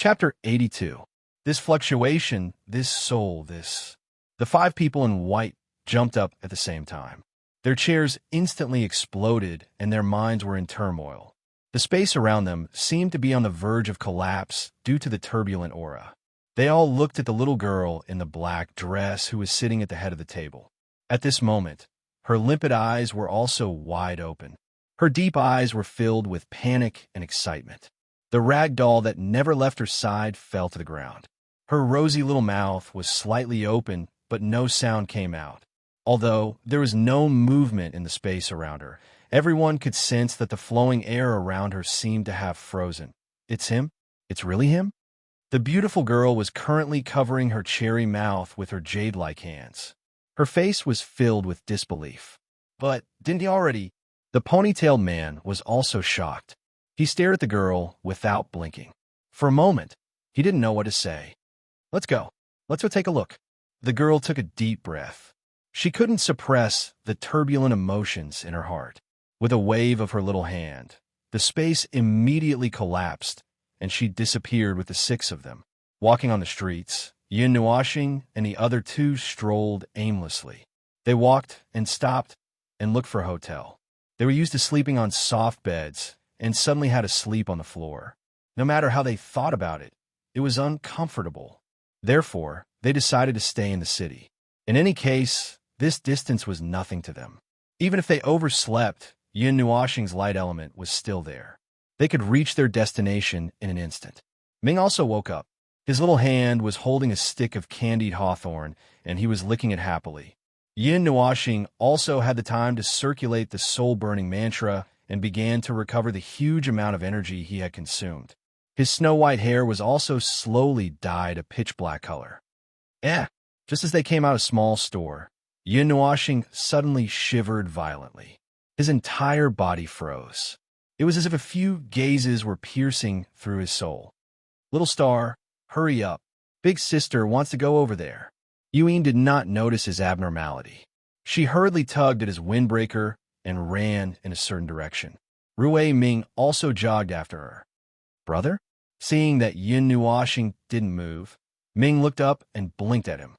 Chapter 82. This fluctuation, this soul, this... The five people in white jumped up at the same time. Their chairs instantly exploded, and their minds were in turmoil. The space around them seemed to be on the verge of collapse due to the turbulent aura. They all looked at the little girl in the black dress who was sitting at the head of the table. At this moment, her limpid eyes were also wide open. Her deep eyes were filled with panic and excitement. The rag doll that never left her side fell to the ground. Her rosy little mouth was slightly open, but no sound came out. Although there was no movement in the space around her, everyone could sense that the flowing air around her seemed to have frozen. It's him? It's really him? The beautiful girl was currently covering her cherry mouth with her jade-like hands. Her face was filled with disbelief. But didn't he already? The ponytailed man was also shocked. He stared at the girl without blinking. For a moment, he didn't know what to say. Let's go. Let's go take a look. The girl took a deep breath. She couldn't suppress the turbulent emotions in her heart. With a wave of her little hand, the space immediately collapsed, and she disappeared with the six of them. Walking on the streets, Yin Nuashing and the other two strolled aimlessly. They walked and stopped and looked for a hotel. They were used to sleeping on soft beds and suddenly had to sleep on the floor. No matter how they thought about it, it was uncomfortable. Therefore, they decided to stay in the city. In any case, this distance was nothing to them. Even if they overslept, Yin Nuashing's light element was still there. They could reach their destination in an instant. Ming also woke up. His little hand was holding a stick of candied hawthorn, and he was licking it happily. Yin Nuashing also had the time to circulate the soul-burning mantra and began to recover the huge amount of energy he had consumed. His snow-white hair was also slowly dyed a pitch-black color. Just as they came out of a small store, Yin Nuashing suddenly shivered violently. His entire body froze. It was as if a few gazes were piercing through his soul. Little star, hurry up. Big sister wants to go over there. Yuyin did not notice his abnormality. She hurriedly tugged at his windbreaker and ran in a certain direction. Rui Ming also jogged after her. Brother? Seeing that Yin Nuashing didn't move, Ming looked up and blinked at him.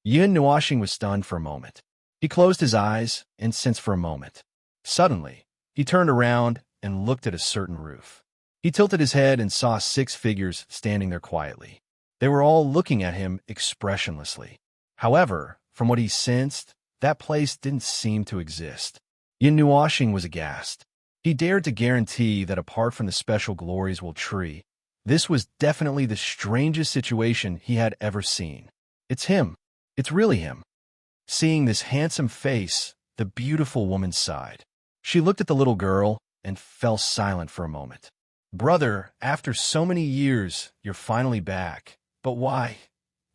Yin Nuashing was stunned for a moment. He closed his eyes and sensed for a moment. Suddenly, he turned around and looked at a certain roof. He tilted his head and saw 6 figures standing there quietly. They were all looking at him expressionlessly. However, from what he sensed, that place didn't seem to exist. Yin Nuashing was aghast. He dared to guarantee that apart from the special glories will tree, this was definitely the strangest situation he had ever seen. It's him. It's really him. Seeing this handsome face, the beautiful woman sighed. She looked at the little girl and fell silent for a moment. Brother, after so many years, you're finally back. But why?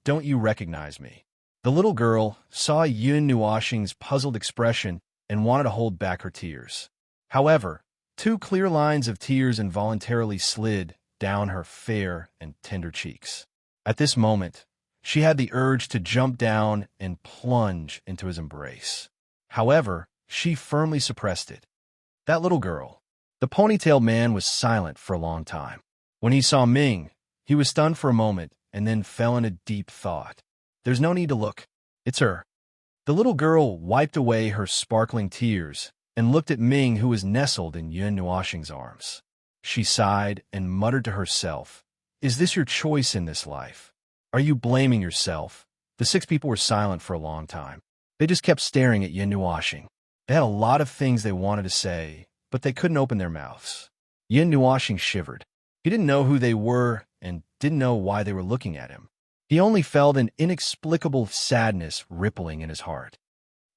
Don't you recognize me? The little girl saw Yin Nuashing's puzzled expression and wanted to hold back her tears. However, 2 clear lines of tears involuntarily slid down her fair and tender cheeks. At this moment, she had the urge to jump down and plunge into his embrace. However, she firmly suppressed it. That little girl. The ponytailed man was silent for a long time. When he saw Ming, he was stunned for a moment and then fell into deep thought. There's no need to look. It's her. The little girl wiped away her sparkling tears and looked at Ming, who was nestled in Yin Nuashing's arms. She sighed and muttered to herself, "Is this your choice in this life? Are you blaming yourself?" The 6 people were silent for a long time. They just kept staring at Yin Nuashing. They had a lot of things they wanted to say, but they couldn't open their mouths. Yin Nuashing shivered. He didn't know who they were and didn't know why they were looking at him. He only felt an inexplicable sadness rippling in his heart.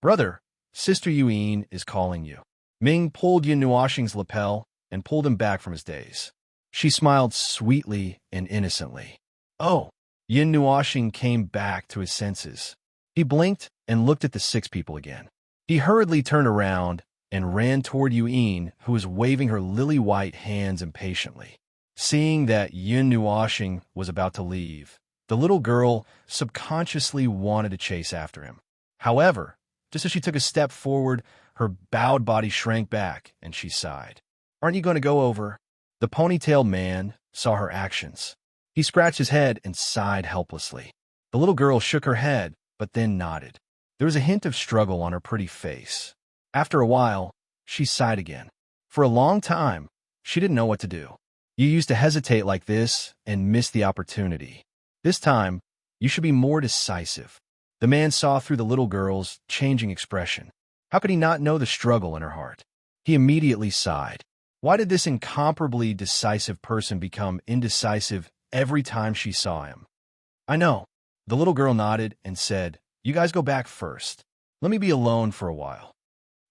Brother, Sister Yuyin is calling you. Ming pulled Yin Nuashing's lapel and pulled him back from his daze. She smiled sweetly and innocently. Oh! Yin Nuashing came back to his senses. He blinked and looked at the 6 people again. He hurriedly turned around and ran toward Yuyin, who was waving her lily-white hands impatiently. Seeing that Yin Nuashing was about to leave, the little girl subconsciously wanted to chase after him. However, just as she took a step forward, her bowed body shrank back and she sighed. Aren't you going to go over? The ponytailed man, saw her actions. He scratched his head and sighed helplessly. The little girl shook her head, but then nodded. There was a hint of struggle on her pretty face. After a while, she sighed again. For a long time, she didn't know what to do. You used to hesitate like this and miss the opportunity. This time, you should be more decisive. The man saw through the little girl's changing expression. How could he not know the struggle in her heart? He immediately sighed. Why did this incomparably decisive person become indecisive every time she saw him? I know. The little girl nodded and said, "You guys go back first. Let me be alone for a while."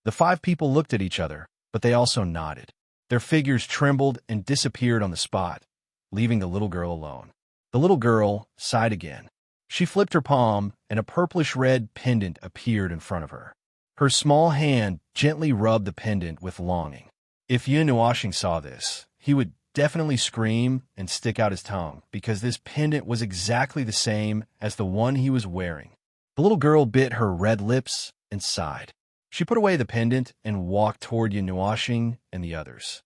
The 5 people looked at each other, but they also nodded. Their figures trembled and disappeared on the spot, leaving the little girl alone. The little girl sighed again. She flipped her palm, and a purplish-red pendant appeared in front of her. Her small hand gently rubbed the pendant with longing. If Yun Nuashing saw this, he would definitely scream and stick out his tongue, because this pendant was exactly the same as the one he was wearing. The little girl bit her red lips and sighed. She put away the pendant and walked toward Yun Nuashing and the others.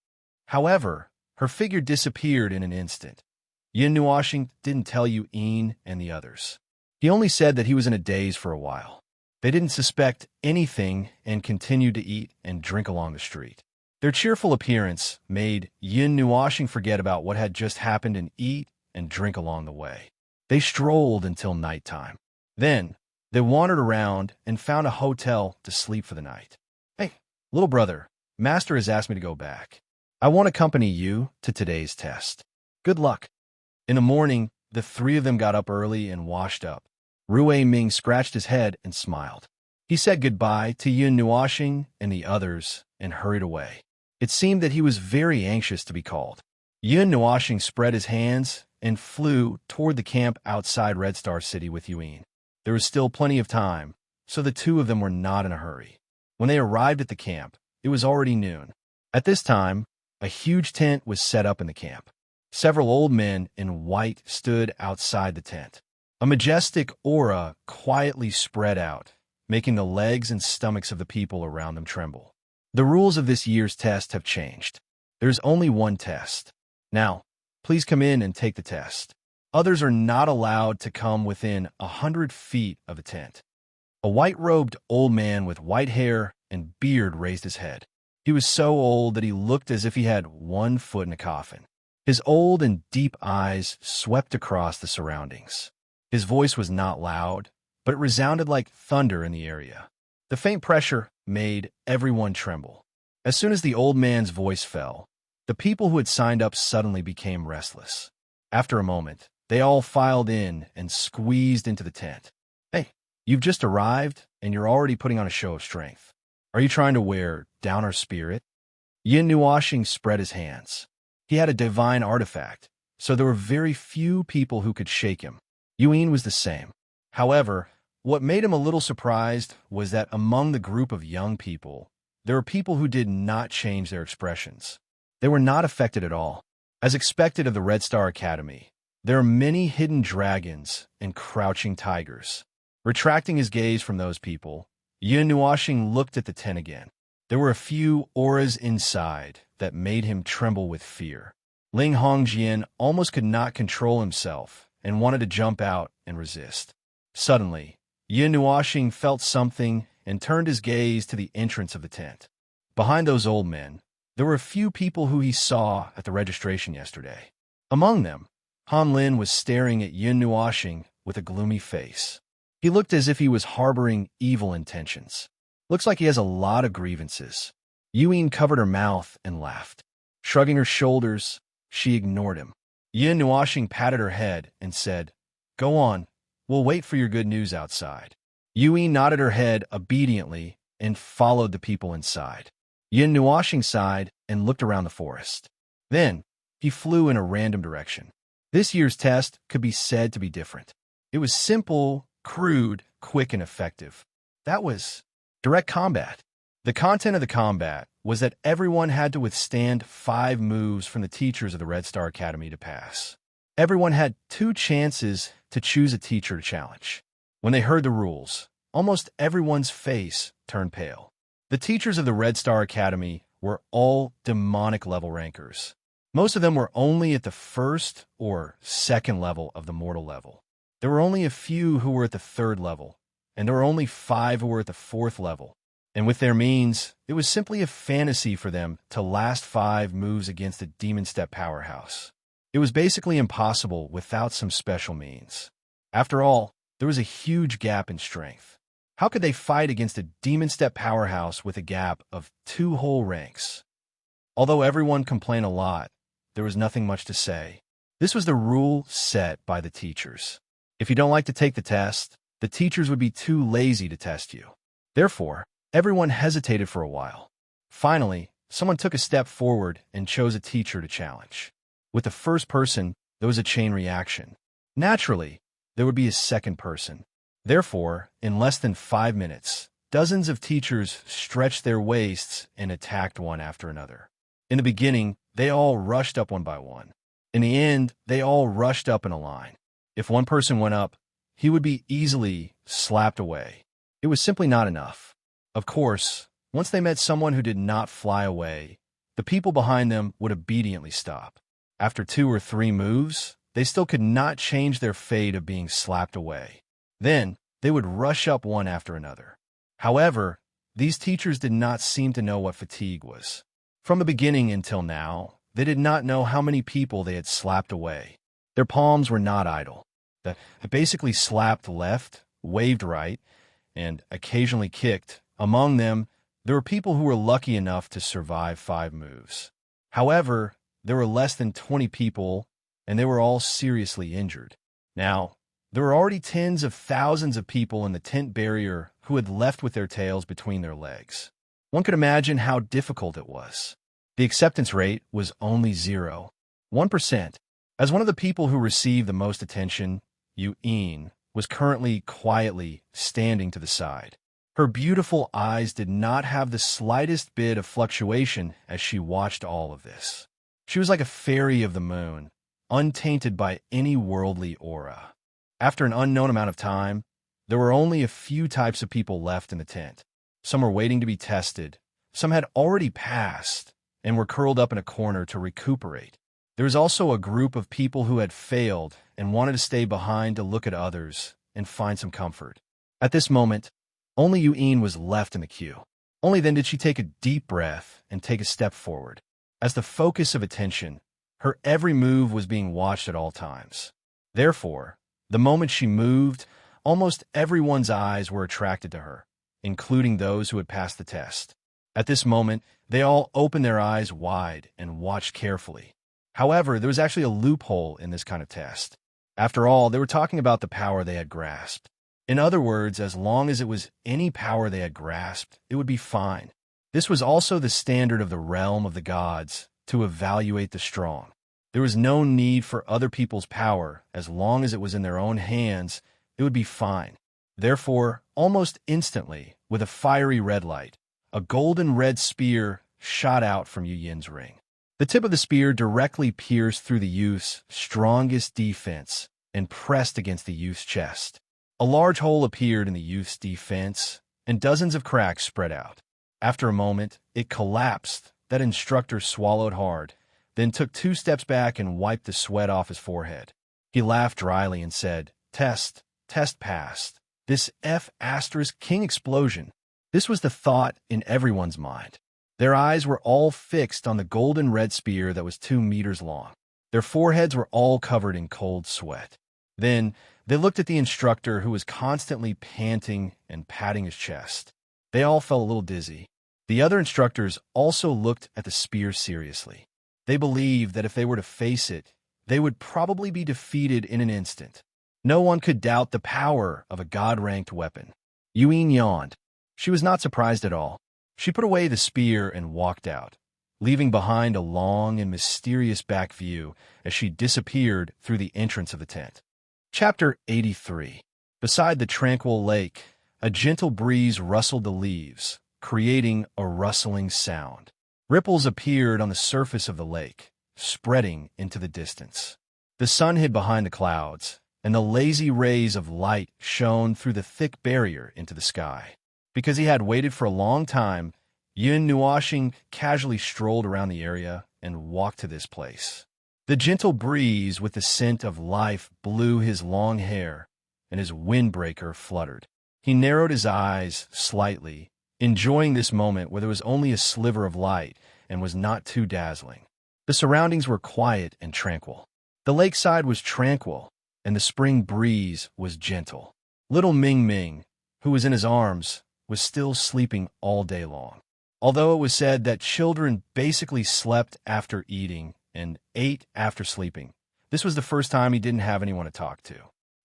However, her figure disappeared in an instant. Yun Nuashing didn't tell Yuin and the others. He only said that he was in a daze for a while. They didn't suspect anything and continued to eat and drink along the street. Their cheerful appearance made Yun Nuashing forget about what had just happened and eat and drink along the way. They strolled until nighttime. Then, they wandered around and found a hotel to sleep for the night. "Hey, little brother, Master has asked me to go back. I won't accompany you to today's test. Good luck." In the morning, the 3 of them got up early and washed up. Rui Ming scratched his head and smiled. He said goodbye to Yun Nuashing and the others and hurried away. It seemed that he was very anxious to be called. Yun Nuashing spread his hands and flew toward the camp outside Red Star City with Yuin. There was still plenty of time, so the 2 of them were not in a hurry. When they arrived at the camp, it was already noon. At this time, a huge tent was set up in the camp. Several old men in white stood outside the tent. A majestic aura quietly spread out, making the legs and stomachs of the people around them tremble. The rules of this year's test have changed. There's only one test. Now, please come in and take the test. Others are not allowed to come within 100 feet of the tent. A white-robed old man with white hair and beard raised his head. He was so old that he looked as if he had 1 foot in a coffin. His old and deep eyes swept across the surroundings. His voice was not loud, but it resounded like thunder in the area. The faint pressure made everyone tremble. As soon as the old man's voice fell, the people who had signed up suddenly became restless. After a moment, they all filed in and squeezed into the tent. "Hey, you've just arrived, and you're already putting on a show of strength. Are you trying to wear down our spirit?" Yun Nuashing spread his hands. He had a divine artifact, so there were very few people who could shake him. Yuin was the same. However, what made him a little surprised was that among the group of young people, there were people who did not change their expressions. They were not affected at all. As expected of the Red Star Academy, there are many hidden dragons and crouching tigers. Retracting his gaze from those people, Yun Nuashing looked at the tent again. There were a few auras inside that made him tremble with fear. Ling Hongjian almost could not control himself and wanted to jump out and resist. Suddenly, Yun Nuashing felt something and turned his gaze to the entrance of the tent. Behind those old men, there were a few people who he saw at the registration yesterday. Among them, Han Lin was staring at Yun Nuashing with a gloomy face. He looked as if he was harboring evil intentions. "Looks like he has a lot of grievances." Yuin covered her mouth and laughed. Shrugging her shoulders, she ignored him. Yun Nuashing patted her head and said, "Go on, we'll wait for your good news outside." Yuin nodded her head obediently and followed the people inside. Yun Nuashing sighed and looked around the forest. Then, he flew in a random direction. This year's test could be said to be different. It was simple, crude, quick, and effective. That was direct combat. The content of the combat was that everyone had to withstand 5 moves from the teachers of the Red Star Academy to pass. Everyone had 2 chances to choose a teacher to challenge. When they heard the rules, almost everyone's face turned pale. The teachers of the Red Star Academy were all demonic level rankers. Most of them were only at the first or second level of the mortal level. There were only a few who were at the third level, and there were only 5 who were at the fourth level. And with their means, it was simply a fantasy for them to last 5 moves against a demon step powerhouse. It was basically impossible without some special means. After all, there was a huge gap in strength. How could they fight against a demon step powerhouse with a gap of 2 whole ranks? Although everyone complained a lot, there was nothing much to say. This was the rule set by the teachers. If you don't like to take the test, the teachers would be too lazy to test you. Therefore, everyone hesitated for a while. Finally, someone took a step forward and chose a teacher to challenge. With the first person, there was a chain reaction. Naturally, there would be a second person. Therefore, in less than 5 minutes, dozens of teachers stretched their waists and attacked one after another. In the beginning, they all rushed up one by one. In the end, they all rushed up in a line. If one person went up, he would be easily slapped away. It was simply not enough. Of course, once they met someone who did not fly away, the people behind them would obediently stop. After 2 or 3 moves, they still could not change their fate of being slapped away. Then, they would rush up one after another. However, these teachers did not seem to know what fatigue was. From the beginning until now, they did not know how many people they had slapped away. Their palms were not idle. They basically slapped left, waved right, and occasionally kicked. Among them, there were people who were lucky enough to survive 5 moves. However, there were less than 20 people, and they were all seriously injured. Now, there were already tens of thousands of people in the tent barrier who had left with their tails between their legs. One could imagine how difficult it was. The acceptance rate was only 0.1%. As one of the people who received the most attention, Yu'in was currently quietly standing to the side. Her beautiful eyes did not have the slightest bit of fluctuation as she watched all of this. She was like a fairy of the moon, untainted by any worldly aura. After an unknown amount of time, there were only a few types of people left in the tent. Some were waiting to be tested, some had already passed, and were curled up in a corner to recuperate. There was also a group of people who had failed and wanted to stay behind to look at others and find some comfort. At this moment, only Yu'in was left in the queue. Only then did she take a deep breath and take a step forward. As the focus of attention, her every move was being watched at all times. Therefore, the moment she moved, almost everyone's eyes were attracted to her, including those who had passed the test. At this moment, they all opened their eyes wide and watched carefully. However, there was actually a loophole in this kind of test. After all, they were talking about the power they had grasped. In other words, as long as it was any power they had grasped, it would be fine. This was also the standard of the realm of the gods to evaluate the strong. There was no need for other people's power. As long as it was in their own hands, it would be fine. Therefore, almost instantly, with a fiery red light, a golden red spear shot out from Yu Yin's ring. The tip of the spear directly pierced through the youth's strongest defense and pressed against the youth's chest. A large hole appeared in the youth's defense, and dozens of cracks spread out. After a moment, it collapsed. That instructor swallowed hard, then took 2 steps back and wiped the sweat off his forehead. He laughed dryly and said, test passed. This King explosion. This was the thought in everyone's mind. Their eyes were all fixed on the golden red spear that was 2 meters long. Their foreheads were all covered in cold sweat. Then they looked at the instructor who was constantly panting and patting his chest. They all felt a little dizzy. The other instructors also looked at the spear seriously. They believed that if they were to face it, they would probably be defeated in an instant. No one could doubt the power of a god-ranked weapon. Yu'in yawned. She was not surprised at all. She put away the spear and walked out, leaving behind a long and mysterious back view as she disappeared through the entrance of the tent. Chapter 83. Beside the tranquil lake, a gentle breeze rustled the leaves, creating a rustling sound. Ripples appeared on the surface of the lake, spreading into the distance. The sun hid behind the clouds, and the lazy rays of light shone through the thick barrier into the sky. Because he had waited for a long time, Yin Nuashing casually strolled around the area and walked to this place. The gentle breeze with the scent of life blew his long hair, and his windbreaker fluttered. He narrowed his eyes slightly, enjoying this moment where there was only a sliver of light and was not too dazzling. The surroundings were quiet and tranquil. The lakeside was tranquil, and the spring breeze was gentle. Little Ming Ming, who was in his arms, was still sleeping all day long. Although it was said that children basically slept after eating and ate after sleeping, this was the first time he didn't have anyone to talk to.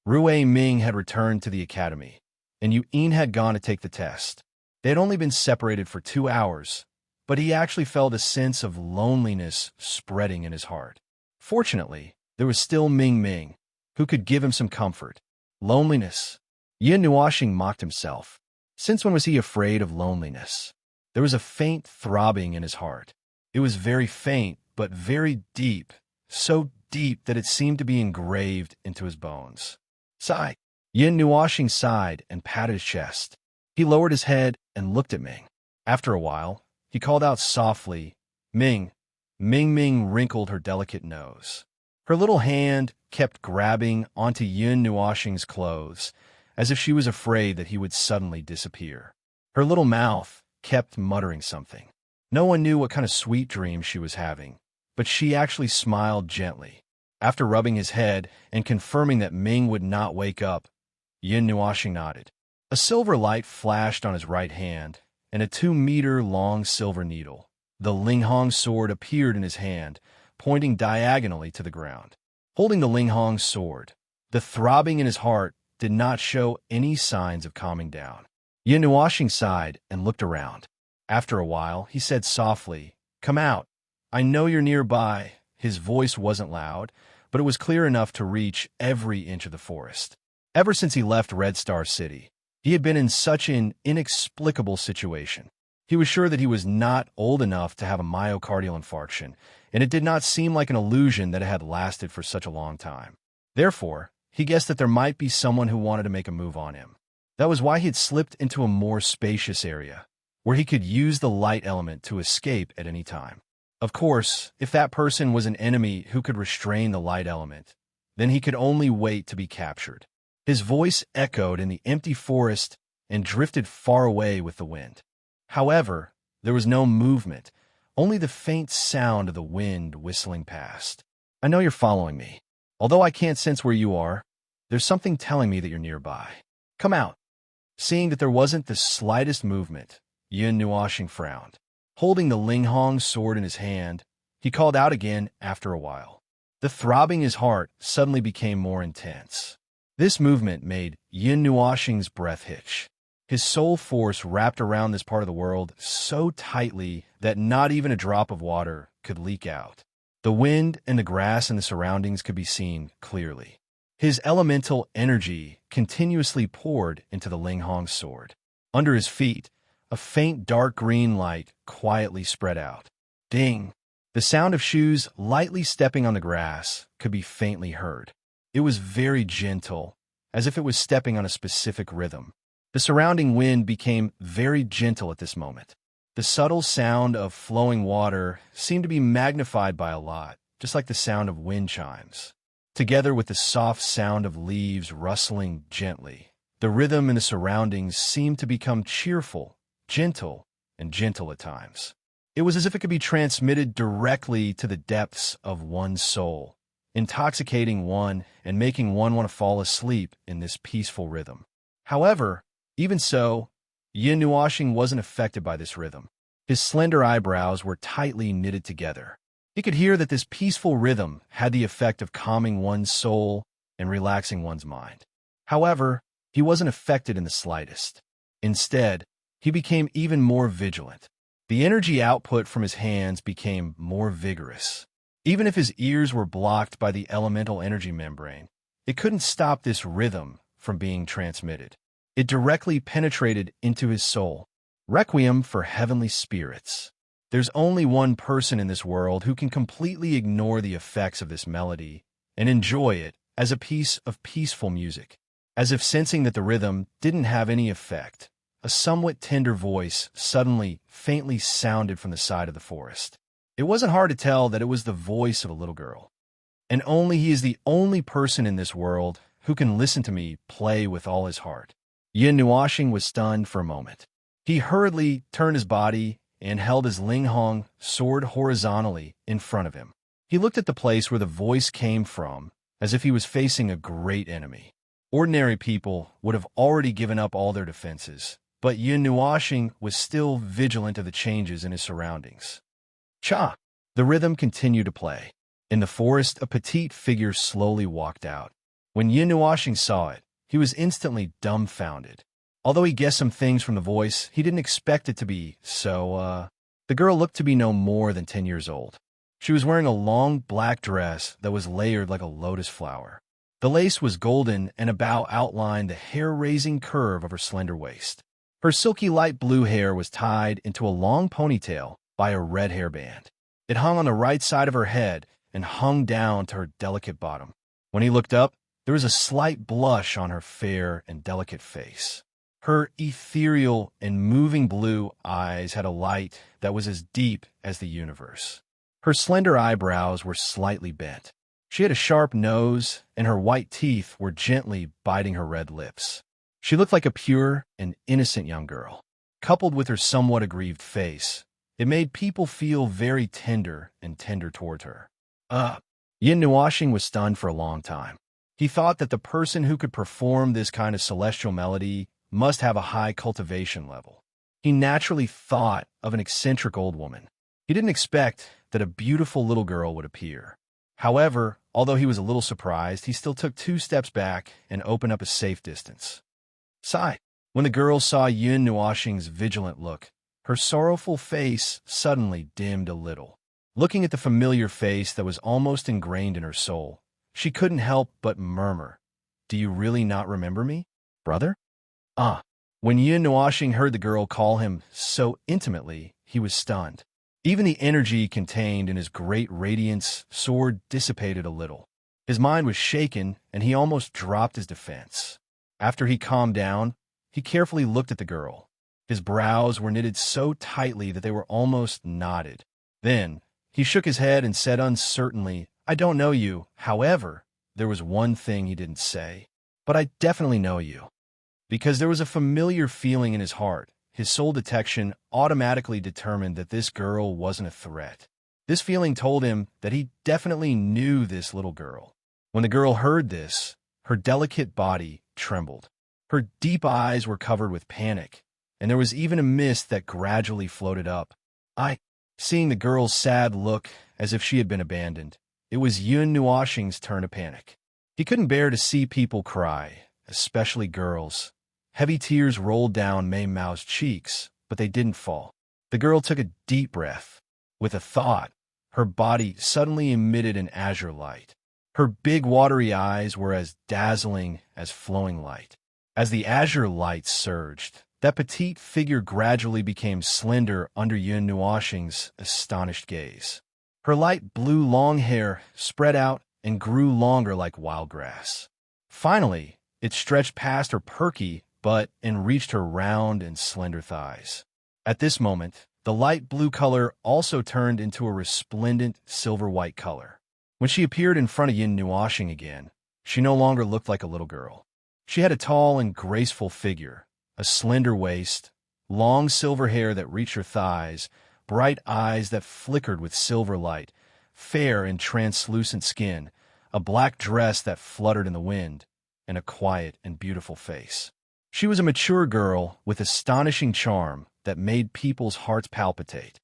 Rui Ming had returned to the academy, and Yuan had gone to take the test. They had only been separated for 2 hours, but he actually felt a sense of loneliness spreading in his heart. Fortunately, there was still Ming Ming, who could give him some comfort. Loneliness. Yin Nuoxing mocked himself. Since when was he afraid of loneliness? There was a faint throbbing in his heart. It was very faint, but very deep, so deep that it seemed to be engraved into his bones. Sigh. Yin Nuoxing sighed and patted his chest. He lowered his head and looked at Ming. After a while, he called out softly, Ming. Ming Ming wrinkled her delicate nose. Her little hand kept grabbing onto Yin Nuoxing's clothes, as if she was afraid that he would suddenly disappear. Her little mouth kept muttering something. No one knew what kind of sweet dream she was having, but she actually smiled gently. After rubbing his head and confirming that Ming would not wake up, Yin Nuoxing nodded. A silver light flashed on his right hand, and a 2-meter-long silver needle. The Linghong sword appeared in his hand, pointing diagonally to the ground. Holding the Linghong sword, the throbbing in his heart did not show any signs of calming down. Yin Nuoxing sighed and looked around. After a while, he said softly, Come out. I know you're nearby. His voice wasn't loud, but it was clear enough to reach every inch of the forest. Ever since he left Red Star City, he had been in such an inexplicable situation. He was sure that he was not old enough to have a myocardial infarction, and it did not seem like an illusion that it had lasted for such a long time. Therefore, he guessed that there might be someone who wanted to make a move on him. That was why he had slipped into a more spacious area, where he could use the light element to escape at any time. Of course, if that person was an enemy who could restrain the light element, then he could only wait to be captured. His voice echoed in the empty forest and drifted far away with the wind. However, there was no movement, only the faint sound of the wind whistling past. I know you're following me. Although I can't sense where you are, there's something telling me that you're nearby. Come out. Seeing that there wasn't the slightest movement, Yin Nuoxing frowned. Holding the Linghong sword in his hand, he called out again after a while. The throbbing in his heart suddenly became more intense. This movement made Yin Nuoxing's breath hitch. His soul force wrapped around this part of the world so tightly that not even a drop of water could leak out. The wind and the grass in the surroundings could be seen clearly. His elemental energy continuously poured into the Linghong sword. Under his feet, a faint dark green light quietly spread out. Ding! The sound of shoes lightly stepping on the grass could be faintly heard. It was very gentle, as if it was stepping on a specific rhythm. The surrounding wind became very gentle at this moment. The subtle sound of flowing water seemed to be magnified by a lot, just like the sound of wind chimes. Together with the soft sound of leaves rustling gently, the rhythm in the surroundings seemed to become cheerful, gentle, and gentle at times. It was as if it could be transmitted directly to the depths of one's soul, intoxicating one and making one want to fall asleep in this peaceful rhythm. However, even so, Yin Nuoxing wasn't affected by this rhythm. His slender eyebrows were tightly knitted together. He could hear that this peaceful rhythm had the effect of calming one's soul and relaxing one's mind. However, he wasn't affected in the slightest. Instead, he became even more vigilant. The energy output from his hands became more vigorous. Even if his ears were blocked by the elemental energy membrane, it couldn't stop this rhythm from being transmitted. It directly penetrated into his soul. Requiem for heavenly spirits. There's only one person in this world who can completely ignore the effects of this melody and enjoy it as a piece of peaceful music. As if sensing that the rhythm didn't have any effect, a somewhat tender voice suddenly, faintly sounded from the side of the forest. It wasn't hard to tell that it was the voice of a little girl. And only he is the only person in this world who can listen to me play with all his heart. Yin Nuashing was stunned for a moment. He hurriedly turned his body and held his Linghong sword horizontally in front of him. He looked at the place where the voice came from as if he was facing a great enemy. Ordinary people would have already given up all their defenses, but Yin Nuashing was still vigilant of the changes in his surroundings. Cha! The rhythm continued to play. In the forest, a petite figure slowly walked out. When Yin Nuashing saw it, he was instantly dumbfounded. Although he guessed some things from the voice, he didn't expect it to be so. The girl looked to be no more than 10 years old. She was wearing a long black dress that was layered like a lotus flower. The lace was golden, and a bow outlined the hair-raising curve of her slender waist. Her silky light blue hair was tied into a long ponytail by a red hairband. It hung on the right side of her head and hung down to her delicate bottom. When he looked up, there was a slight blush on her fair and delicate face. Her ethereal and moving blue eyes had a light that was as deep as the universe. Her slender eyebrows were slightly bent. She had a sharp nose, and her white teeth were gently biting her red lips. She looked like a pure and innocent young girl. Coupled with her somewhat aggrieved face, it made people feel very tender toward her. Yin Nuashing was stunned for a long time. He thought that the person who could perform this kind of celestial melody must have a high cultivation level. He naturally thought of an eccentric old woman. He didn't expect that a beautiful little girl would appear. However, although he was a little surprised, he still took 2 steps back and opened up a safe distance. Sigh. When the girl saw Yin Nuashing's vigilant look, her sorrowful face suddenly dimmed a little. Looking at the familiar face that was almost ingrained in her soul, she couldn't help but murmur, "Do you really not remember me, brother?" When Yin Nuashing heard the girl call him so intimately, he was stunned. Even the energy contained in his great radiance sword dissipated a little. His mind was shaken, and he almost dropped his defense. After he calmed down, he carefully looked at the girl. His brows were knitted so tightly that they were almost knotted. Then, he shook his head and said uncertainly, "I don't know you. However, there was one thing he didn't say. But I definitely know you." Because there was a familiar feeling in his heart, his soul detection automatically determined that this girl wasn't a threat. This feeling told him that he definitely knew this little girl. When the girl heard this, her delicate body trembled. Her deep eyes were covered with panic, and there was even a mist that gradually floated up. Seeing the girl's sad look as if she had been abandoned, it was Yin Nuashing's turn to panic. He couldn't bear to see people cry, especially girls. Heavy tears rolled down Mei Mao's cheeks, but they didn't fall. The girl took a deep breath. With a thought, her body suddenly emitted an azure light. Her big watery eyes were as dazzling as flowing light. As the azure light surged, that petite figure gradually became slender under Yin Nuashing's astonished gaze. Her light blue long hair spread out and grew longer like wild grass. Finally, it stretched past her perky butt and reached her round and slender thighs. At this moment, the light blue color also turned into a resplendent silver-white color. When she appeared in front of Yin Nuashing again, she no longer looked like a little girl. She had a tall and graceful figure, a slender waist, long silver hair that reached her thighs, bright eyes that flickered with silver light, fair and translucent skin, a black dress that fluttered in the wind, and a quiet and beautiful face. She was a mature girl with astonishing charm that made people's hearts palpitate.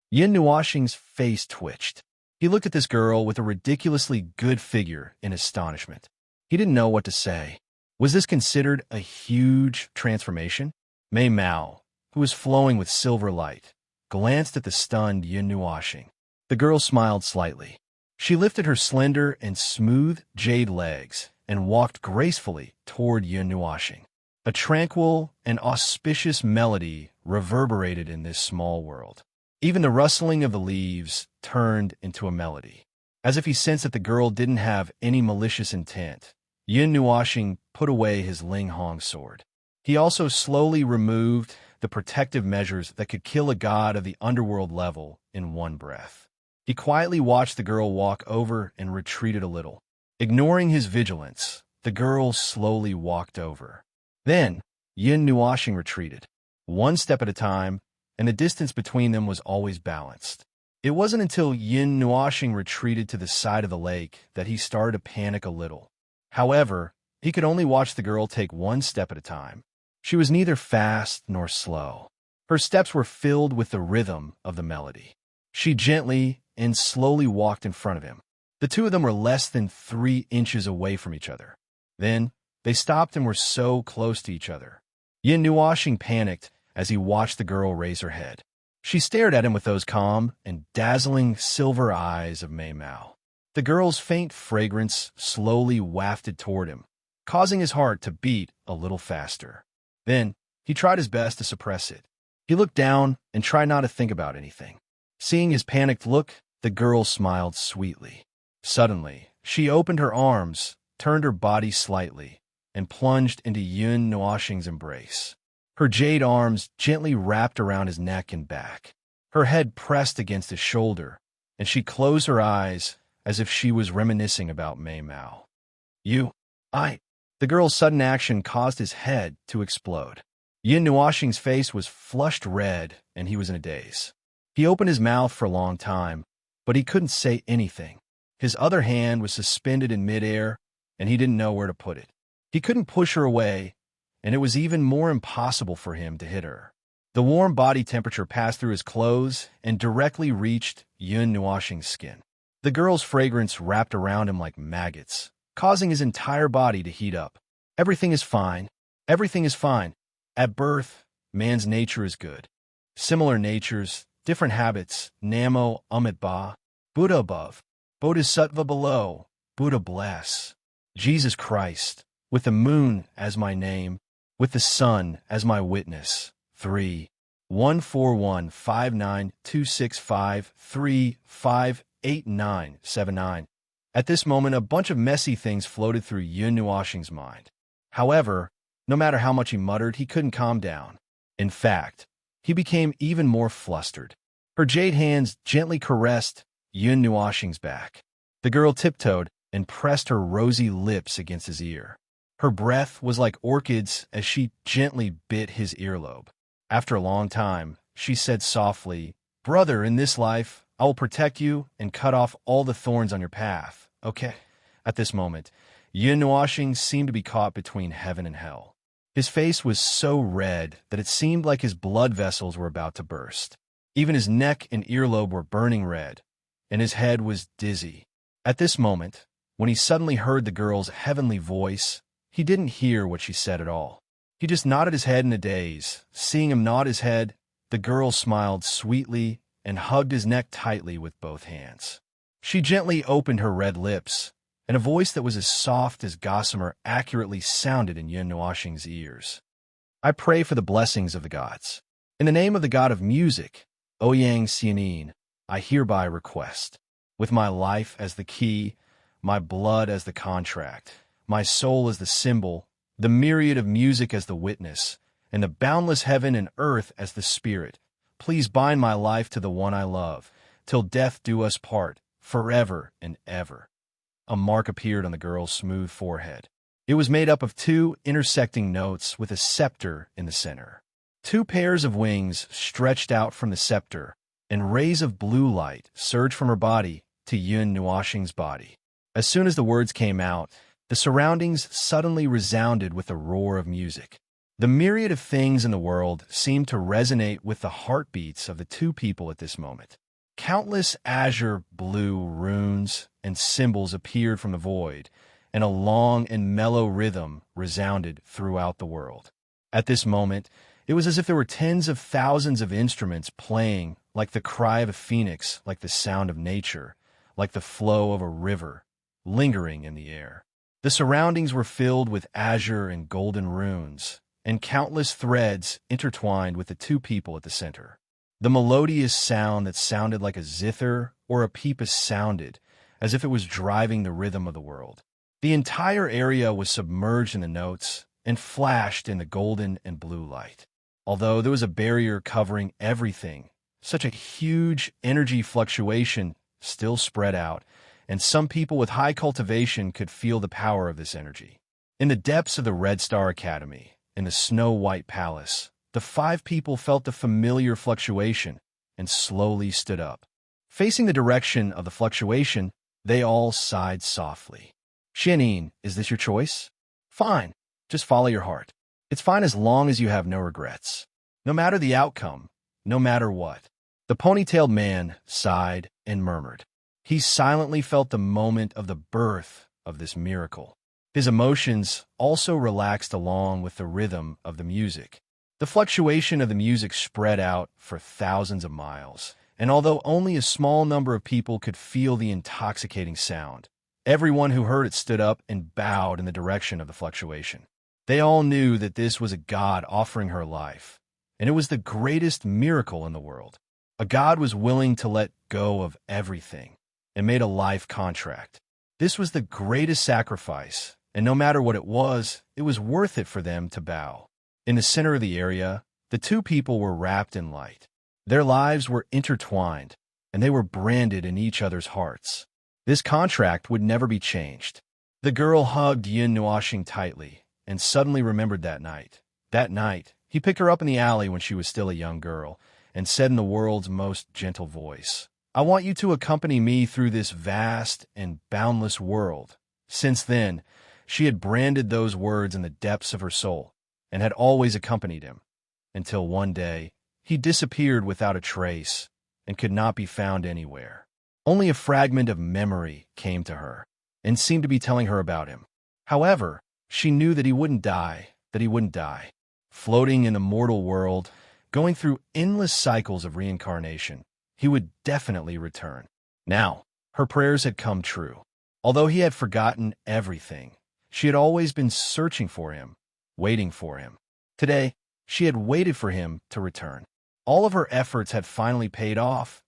Yin Nuashing's face twitched. He looked at this girl with a ridiculously good figure in astonishment. He didn't know what to say. Was this considered a huge transformation? Mei Mao, who was flowing with silver light, glanced at the stunned Yin Nuashing. The girl smiled slightly. She lifted her slender and smooth jade legs and walked gracefully toward Yin Nuashing. A tranquil and auspicious melody reverberated in this small world. Even the rustling of the leaves turned into a melody. As if he sensed that the girl didn't have any malicious intent, Yin Nuashing put away his Linghong sword. He also slowly removed the protective measures that could kill a god of the underworld level in one breath. He quietly watched the girl walk over and retreated a little. Ignoring his vigilance, the girl slowly walked over. Then, Yin Nuashing retreated, one step at a time, and the distance between them was always balanced. It wasn't until Yin Nuashing retreated to the side of the lake that he started to panic a little. However, he could only watch the girl take one step at a time. She was neither fast nor slow. Her steps were filled with the rhythm of the melody. She gently and slowly walked in front of him. The two of them were less than 3 inches away from each other. Then, they stopped and were so close to each other. Yin Nuashing panicked as he watched the girl raise her head. She stared at him with those calm and dazzling silver eyes of Mei Mao. The girl's faint fragrance slowly wafted toward him, causing his heart to beat a little faster. Then, he tried his best to suppress it. He looked down and tried not to think about anything. Seeing his panicked look, the girl smiled sweetly. Suddenly, she opened her arms, turned her body slightly, and plunged into Yin Nuashing's embrace. Her jade arms gently wrapped around his neck and back. Her head pressed against his shoulder, and she closed her eyes as if she was reminiscing about Mei Mao. The girl's sudden action caused his head to explode. Yin Nuashing's face was flushed red, and he was in a daze. He opened his mouth for a long time, but he couldn't say anything. His other hand was suspended in midair, and he didn't know where to put it. He couldn't push her away, and it was even more impossible for him to hit her. The warm body temperature passed through his clothes and directly reached Yin Nuashing's skin. The girl's fragrance wrapped around him like maggots, causing his entire body to heat up. Everything is fine. Everything is fine. At birth, man's nature is good. Similar natures, different habits, Namo Amit Ba, Buddha above, Bodhisattva below, Buddha bless. Jesus Christ, with the moon as my name, with the sun as my witness. 3. 141592653589979. At this moment, a bunch of messy things floated through Yin Nuashing's mind. However, no matter how much he muttered, he couldn't calm down. In fact, he became even more flustered. Her jade hands gently caressed Yin Nuashing's back. The girl tiptoed and pressed her rosy lips against his ear. Her breath was like orchids as she gently bit his earlobe. After a long time, she said softly, "Brother, in this life, I will protect you and cut off all the thorns on your path, okay?" At this moment, Yin Nuashing seemed to be caught between heaven and hell. His face was so red that it seemed like his blood vessels were about to burst. Even his neck and earlobe were burning red, and his head was dizzy. At this moment, when he suddenly heard the girl's heavenly voice, he didn't hear what she said at all. He just nodded his head in a daze. Seeing him nod his head, the girl smiled sweetly and hugged his neck tightly with both hands. She gently opened her red lips, and a voice that was as soft as gossamer accurately sounded in Yin Nuashing's ears. "I pray for the blessings of the gods. In the name of the god of music, Ouyang Xianin, I hereby request, with my life as the key, my blood as the contract, my soul as the symbol, the myriad of music as the witness, and the boundless heaven and earth as the spirit, please bind my life to the one I love, till death do us part, forever and ever." A mark appeared on the girl's smooth forehead. It was made up of 2 intersecting notes with a scepter in the center. 2 pairs of wings stretched out from the scepter, and rays of blue light surged from her body to Yin Nuashing's body. As soon as the words came out, the surroundings suddenly resounded with a roar of music. The myriad of things in the world seemed to resonate with the heartbeats of the 2 people at this moment. Countless azure blue runes and symbols appeared from the void, and a long and mellow rhythm resounded throughout the world. At this moment, it was as if there were tens of thousands of instruments playing, like the cry of a phoenix, like the sound of nature, like the flow of a river, lingering in the air. The surroundings were filled with azure and golden runes, and countless threads intertwined with the 2 people at the center. The melodious sound that sounded like a zither or a pipa sounded as if it was driving the rhythm of the world. The entire area was submerged in the notes and flashed in the golden and blue light. although there was a barrier covering everything. Such a huge energy fluctuation still spread out, and some people with high cultivation could feel the power of this energy. In the depths of the Red Star Academy, in the snow-white palace, the 5 people felt the familiar fluctuation and slowly stood up. Facing the direction of the fluctuation, they all sighed softly. Xianyin, is this your choice? Fine, just follow your heart. It's fine as long as you have no regrets. No matter the outcome, no matter what. The ponytailed man sighed and murmured. He silently felt the moment of the birth of this miracle. His emotions also relaxed along with the rhythm of the music. The fluctuation of the music spread out for thousands of miles, and although only a small number of people could feel the intoxicating sound, everyone who heard it stood up and bowed in the direction of the fluctuation. They all knew that this was a god offering her life, and it was the greatest miracle in the world. A god was willing to let go of everything and made a life contract. This was the greatest sacrifice, and no matter what it was worth it for them to bow. In the center of the area, the 2 people were wrapped in light. Their lives were intertwined, and they were branded in each other's hearts. This contract would never be changed. The girl hugged Yin Nuoxing tightly, and suddenly remembered that night. That night, he picked her up in the alley when she was still a young girl, and said in the world's most gentle voice, "I want you to accompany me through this vast and boundless world." Since then, she had branded those words in the depths of her soul, and had always accompanied him, until one day, he disappeared without a trace, and could not be found anywhere. Only a fragment of memory came to her, and seemed to be telling her about him. However, she knew that he wouldn't die, Floating in the mortal world, going through endless cycles of reincarnation, he would definitely return. Now, her prayers had come true. Although he had forgotten everything, she had always been searching for him, waiting for him. Today, she had waited for him to return. All of her efforts had finally paid off.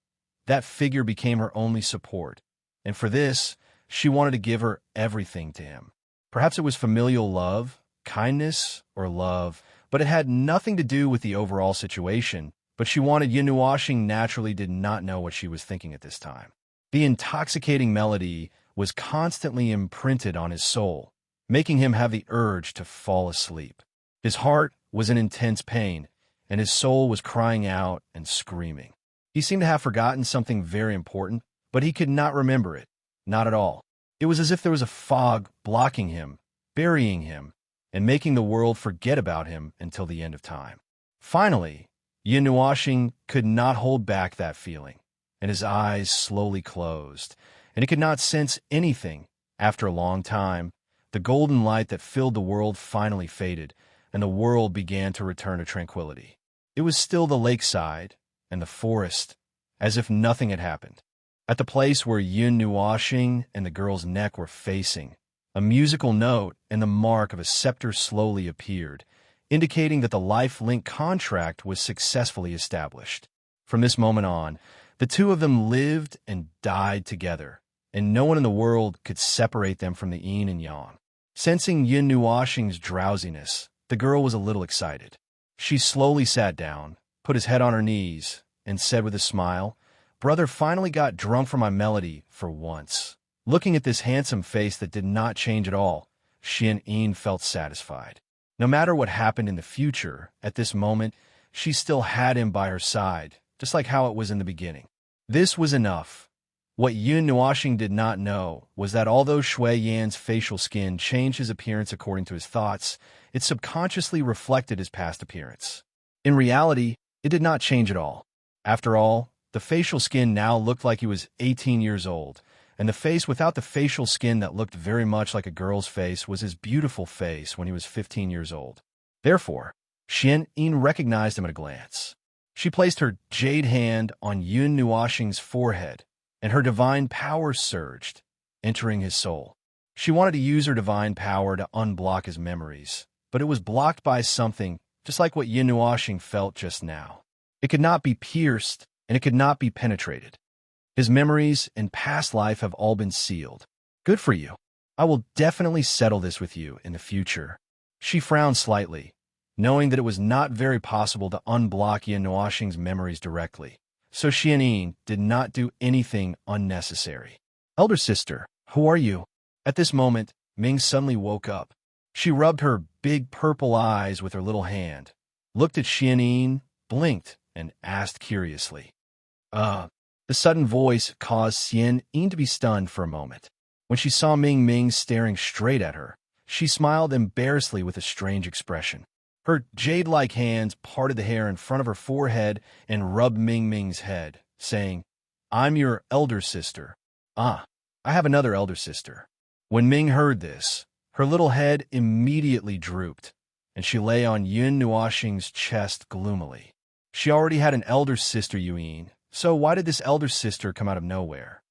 That figure became her only support, and for this, she wanted to give her everything to him. Perhaps it was familial love, kindness, or love, but it had nothing to do with the overall situation. But she wanted Yin Nuoxing naturally did not know what she was thinking at this time. The intoxicating melody was constantly imprinted on his soul, making him have the urge to fall asleep. His heart was in intense pain, and his soul was crying out and screaming. He seemed to have forgotten something very important, but he could not remember it, not at all. It was as if there was a fog blocking him, burying him, and making the world forget about him until the end of time. Finally, Yin Nuoxing could not hold back that feeling, and his eyes slowly closed, and he could not sense anything. After a long time, the golden light that filled the world finally faded, and the world began to return to tranquility. It was still the lakeside and the forest, as if nothing had happened. At the place where Yin Nuoxing and the girl's neck were facing, a musical note and the mark of a scepter slowly appeared, indicating that the life-link contract was successfully established. From this moment on, the 2 of them lived and died together, and no one in the world could separate them from the yin and yang. Sensing Yin Nuoxing's drowsiness, the girl was a little excited. She slowly sat down, put his head on her knees, and said with a smile, "Brother finally got drunk from my melody for once." Looking at this handsome face that did not change at all, Xianyin felt satisfied. No matter what happened in the future, at this moment, she still had him by her side, just like how it was in the beginning. This was enough. What Yin Nuoxing did not know was that although Shui Yan's facial skin changed his appearance according to his thoughts, it subconsciously reflected his past appearance. In reality, it did not change at all. After all, the facial skin now looked like he was 18 years old, and the face without the facial skin that looked very much like a girl's face was his beautiful face when he was 15 years old. Therefore, Xianyin recognized him at a glance. She placed her jade hand on Yin Nuoxing's forehead, and her divine power surged, entering his soul. She wanted to use her divine power to unblock his memories, but it was blocked by something just like what Yin Nuoxing felt just now. It could not be pierced, and it could not be penetrated. His memories and past life have all been sealed. Good for you. I will definitely settle this with you in the future. She frowned slightly, knowing that it was not very possible to unblock Yin Nuoxing's memories directly. So Xianyin did not do anything unnecessary. Elder sister, who are you? At this moment, Ming suddenly woke up. She rubbed her big purple eyes with her little hand, looked at Xianyin, blinked, and asked curiously. The sudden voice caused Xianyin to be stunned for a moment. When she saw Ming staring straight at her, she smiled embarrassedly with a strange expression. Her jade-like hands parted the hair in front of her forehead and rubbed Ming's head, saying, I'm your elder sister. Ah, I have another elder sister. When Ming heard this, her little head immediately drooped, and she lay on Yin Nuoxing's chest gloomily. She already had an elder sister, Yuyin, so why did this elder sister come out of nowhere?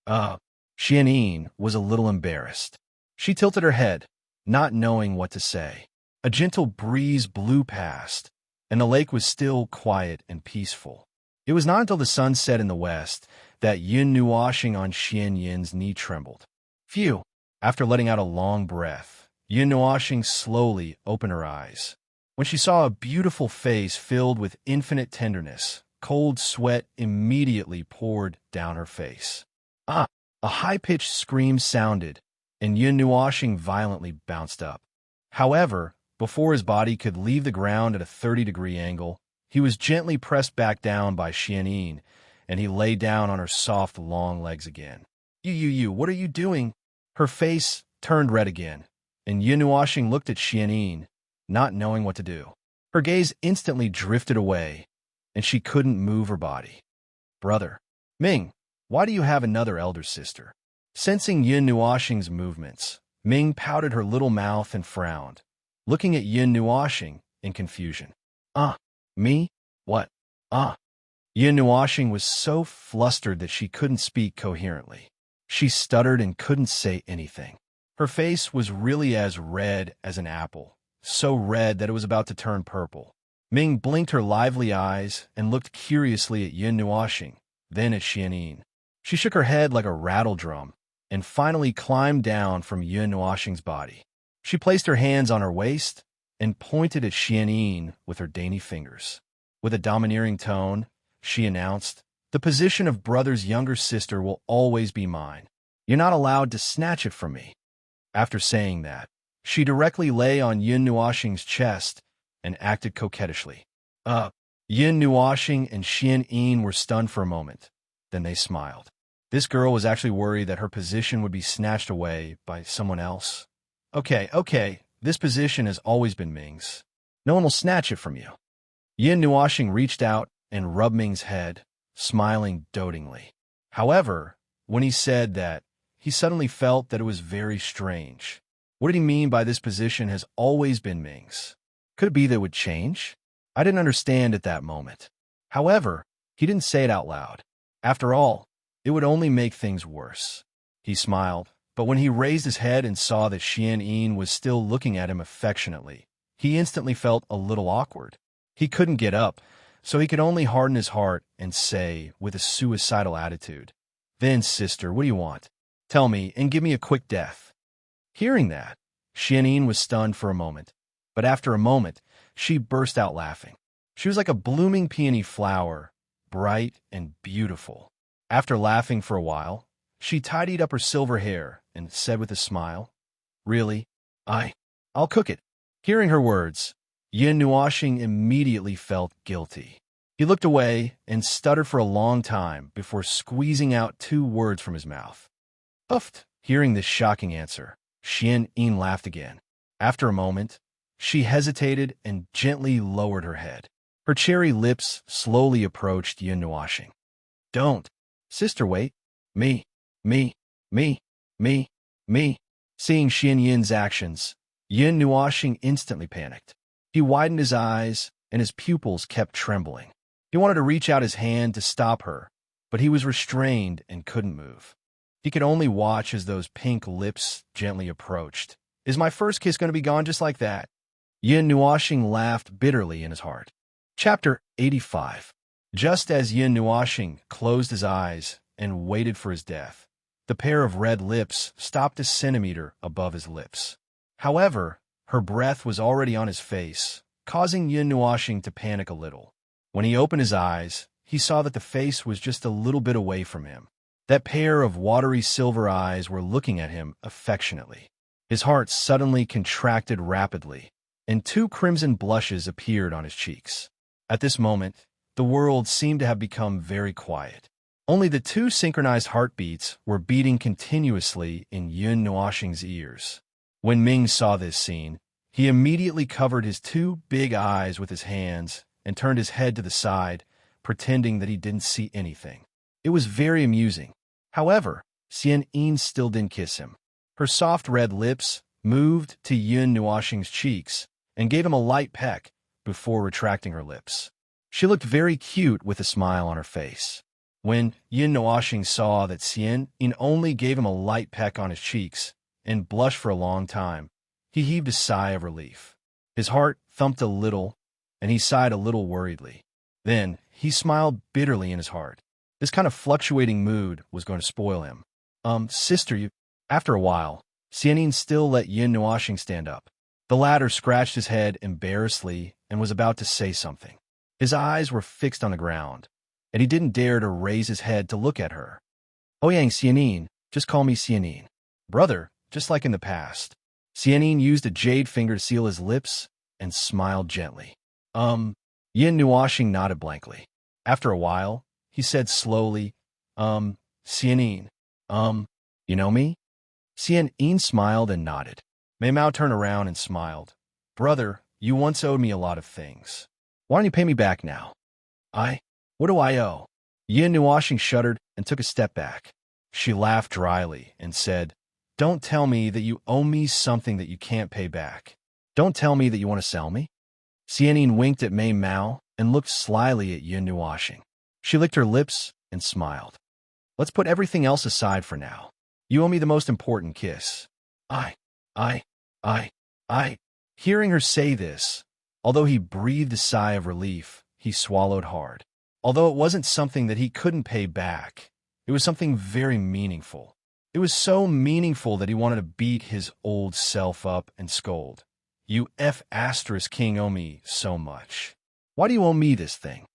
Xianyin was a little embarrassed. She tilted her head, not knowing what to say. A gentle breeze blew past, and the lake was still quiet and peaceful. It was not until the sun set in the west that Yin Nuoxing on Xianyin's knee trembled. Phew! After letting out a long breath, Yin Nuoxing slowly opened her eyes. When she saw a beautiful face filled with infinite tenderness, cold sweat immediately poured down her face. A high-pitched scream sounded, and Yin Nuoxing violently bounced up. However, before his body could leave the ground at a 30-degree angle, he was gently pressed back down by Xianyin, and he lay down on her soft, long legs again. You, what are you doing? Her face turned red again, and Yin Nuoxing looked at Xianyin, not knowing what to do. Her gaze instantly drifted away, and she couldn't move her body. Brother, Ming, why do you have another elder sister? Sensing Yin Nuoxing's movements, Ming pouted her little mouth and frowned, looking at Yin Nuoxing in confusion. Me? What? Yin Nuoxing was so flustered that she couldn't speak coherently. She stuttered and couldn't say anything. Her face was really as red as an apple, so red that it was about to turn purple. Ming blinked her lively eyes and looked curiously at Yin Nuoxing, then at Xianyin. She shook her head like a rattle drum and finally climbed down from Yin Nuoxing's body. She placed her hands on her waist and pointed at Xianyin with her dainty fingers. With a domineering tone, she announced, the position of brother's younger sister will always be mine. You're not allowed to snatch it from me. After saying that, she directly lay on Yin Nuoxing's chest and acted coquettishly. Yin Nuoxing and Xianyin were stunned for a moment. Then they smiled. This girl was actually worried that her position would be snatched away by someone else. Okay, this position has always been Ming's. No one will snatch it from you. Yin Nuoxing reached out and rubbed Ming's head, smiling dotingly. However, when he said that, he suddenly felt that it was very strange. What did he mean by this position has always been Ming's? Could it be that it would change? I didn't understand at that moment. However, he didn't say it out loud. After all, it would only make things worse. He smiled, but when he raised his head and saw that Xianyin was still looking at him affectionately, he instantly felt a little awkward. He couldn't get up, so he could only harden his heart and say, with a suicidal attitude, Then, sister, what do you want? Tell me, and give me a quick death. Hearing that, Xianyin was stunned for a moment, but after a moment, she burst out laughing. She was like a blooming peony flower, bright and beautiful. After laughing for a while, she tidied up her silver hair and said with a smile, Really? I'll cook it. Hearing her words, Yin Nuoxing immediately felt guilty. He looked away and stuttered for a long time before squeezing out 2 words from his mouth. Uffed. Hearing this shocking answer, Xianyin laughed again. After a moment, she hesitated and gently lowered her head. Her cherry lips slowly approached Yin Nuoxing. Don't. Sister, wait. Me. Seeing Xianyin's actions, Yin Nuoxing instantly panicked. He widened his eyes, and his pupils kept trembling. He wanted to reach out his hand to stop her, but he was restrained and couldn't move. He could only watch as those pink lips gently approached. Is my first kiss going to be gone just like that? Yin Nuoxing laughed bitterly in his heart. Chapter 85. Just as Yin Nuoxing closed his eyes and waited for his death, the pair of red lips stopped a centimeter above his lips. However, her breath was already on his face, causing Yin Nuoxing to panic a little. When he opened his eyes, he saw that the face was just a little bit away from him. That pair of watery silver eyes were looking at him affectionately. His heart suddenly contracted rapidly, and 2 crimson blushes appeared on his cheeks. At this moment, the world seemed to have become very quiet. Only the 2 synchronized heartbeats were beating continuously in Yin Nuoxing's ears. When Ming saw this scene, he immediately covered his 2 big eyes with his hands and turned his head to the side, pretending that he didn't see anything. It was very amusing. However, Xian Yin still didn't kiss him. Her soft red lips moved to Yin Nuoxing's cheeks and gave him a light peck before retracting her lips. She looked very cute with a smile on her face. When Yin Nuoxing saw that Xian Yin only gave him a light peck on his cheeks and blushed for a long time, he heaved a sigh of relief. His heart thumped a little, and he sighed a little worriedly. Then he smiled bitterly in his heart. This kind of fluctuating mood was going to spoil him. Sister, you... After a while, Xian Yin still let Yin Nuoxing stand up. The latter scratched his head embarrassedly and was about to say something. His eyes were fixed on the ground, and he didn't dare to raise his head to look at her. "Oh yang Xian Yin, just call me Xian Yin. Brother, just like in the past." Xian Yin used a jade finger to seal his lips and smiled gently. Yin Nuoxing nodded blankly. After a while, he said slowly, Xian Yin, you know me?" Xian Yin smiled and nodded. Mei Mao turned around and smiled. "Brother, you once owed me a lot of things. Why don't you pay me back now?" What do I owe?" Yin Nuoxing shuddered and took a step back. She laughed dryly and said, "Don't tell me that you owe me something that you can't pay back. Don't tell me that you want to sell me." Xian Yin winked at Mei Mao and looked slyly at Yin Nuoxing. She licked her lips and smiled. "Let's put everything else aside for now. You owe me the most important kiss." I. Hearing her say this, although he breathed a sigh of relief, he swallowed hard. Although it wasn't something that he couldn't pay back, it was something very meaningful. It was so meaningful that he wanted to beat his old self up and scold. "You King owe me so much. Why do you owe me this thing?"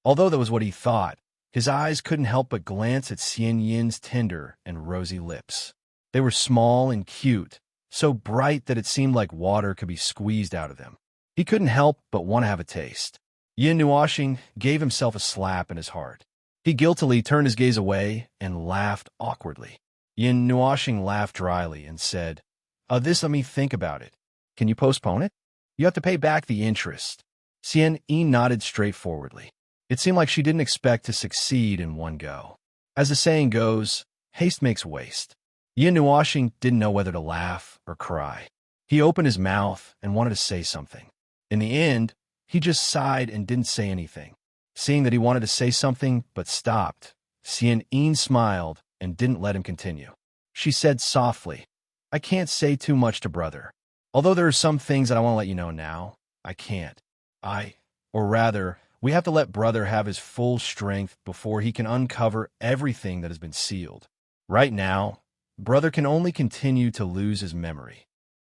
Although that was what he thought, his eyes couldn't help but glance at Xian Yin's tender and rosy lips. They were small and cute, so bright that it seemed like water could be squeezed out of them. He couldn't help but want to have a taste. Yin Nuoxing gave himself a slap in his heart. He guiltily turned his gaze away and laughed awkwardly. Yin Nuoxing laughed dryly and said, Let me think about it. Can you postpone it? You have to pay back the interest." Xian Yin nodded straightforwardly. It seemed like she didn't expect to succeed in one go. As the saying goes, haste makes waste. Yin Nuoxing didn't know whether to laugh or cry. He opened his mouth and wanted to say something. In the end, he just sighed and didn't say anything. Seeing that he wanted to say something but stopped, Xian Yin smiled and didn't let him continue. She said softly, "I can't say too much to brother. Although there are some things that I want to let you know now, I can't. Or rather, we have to let brother have his full strength before he can uncover everything that has been sealed. Right now, brother can only continue to lose his memory."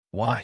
"Why?"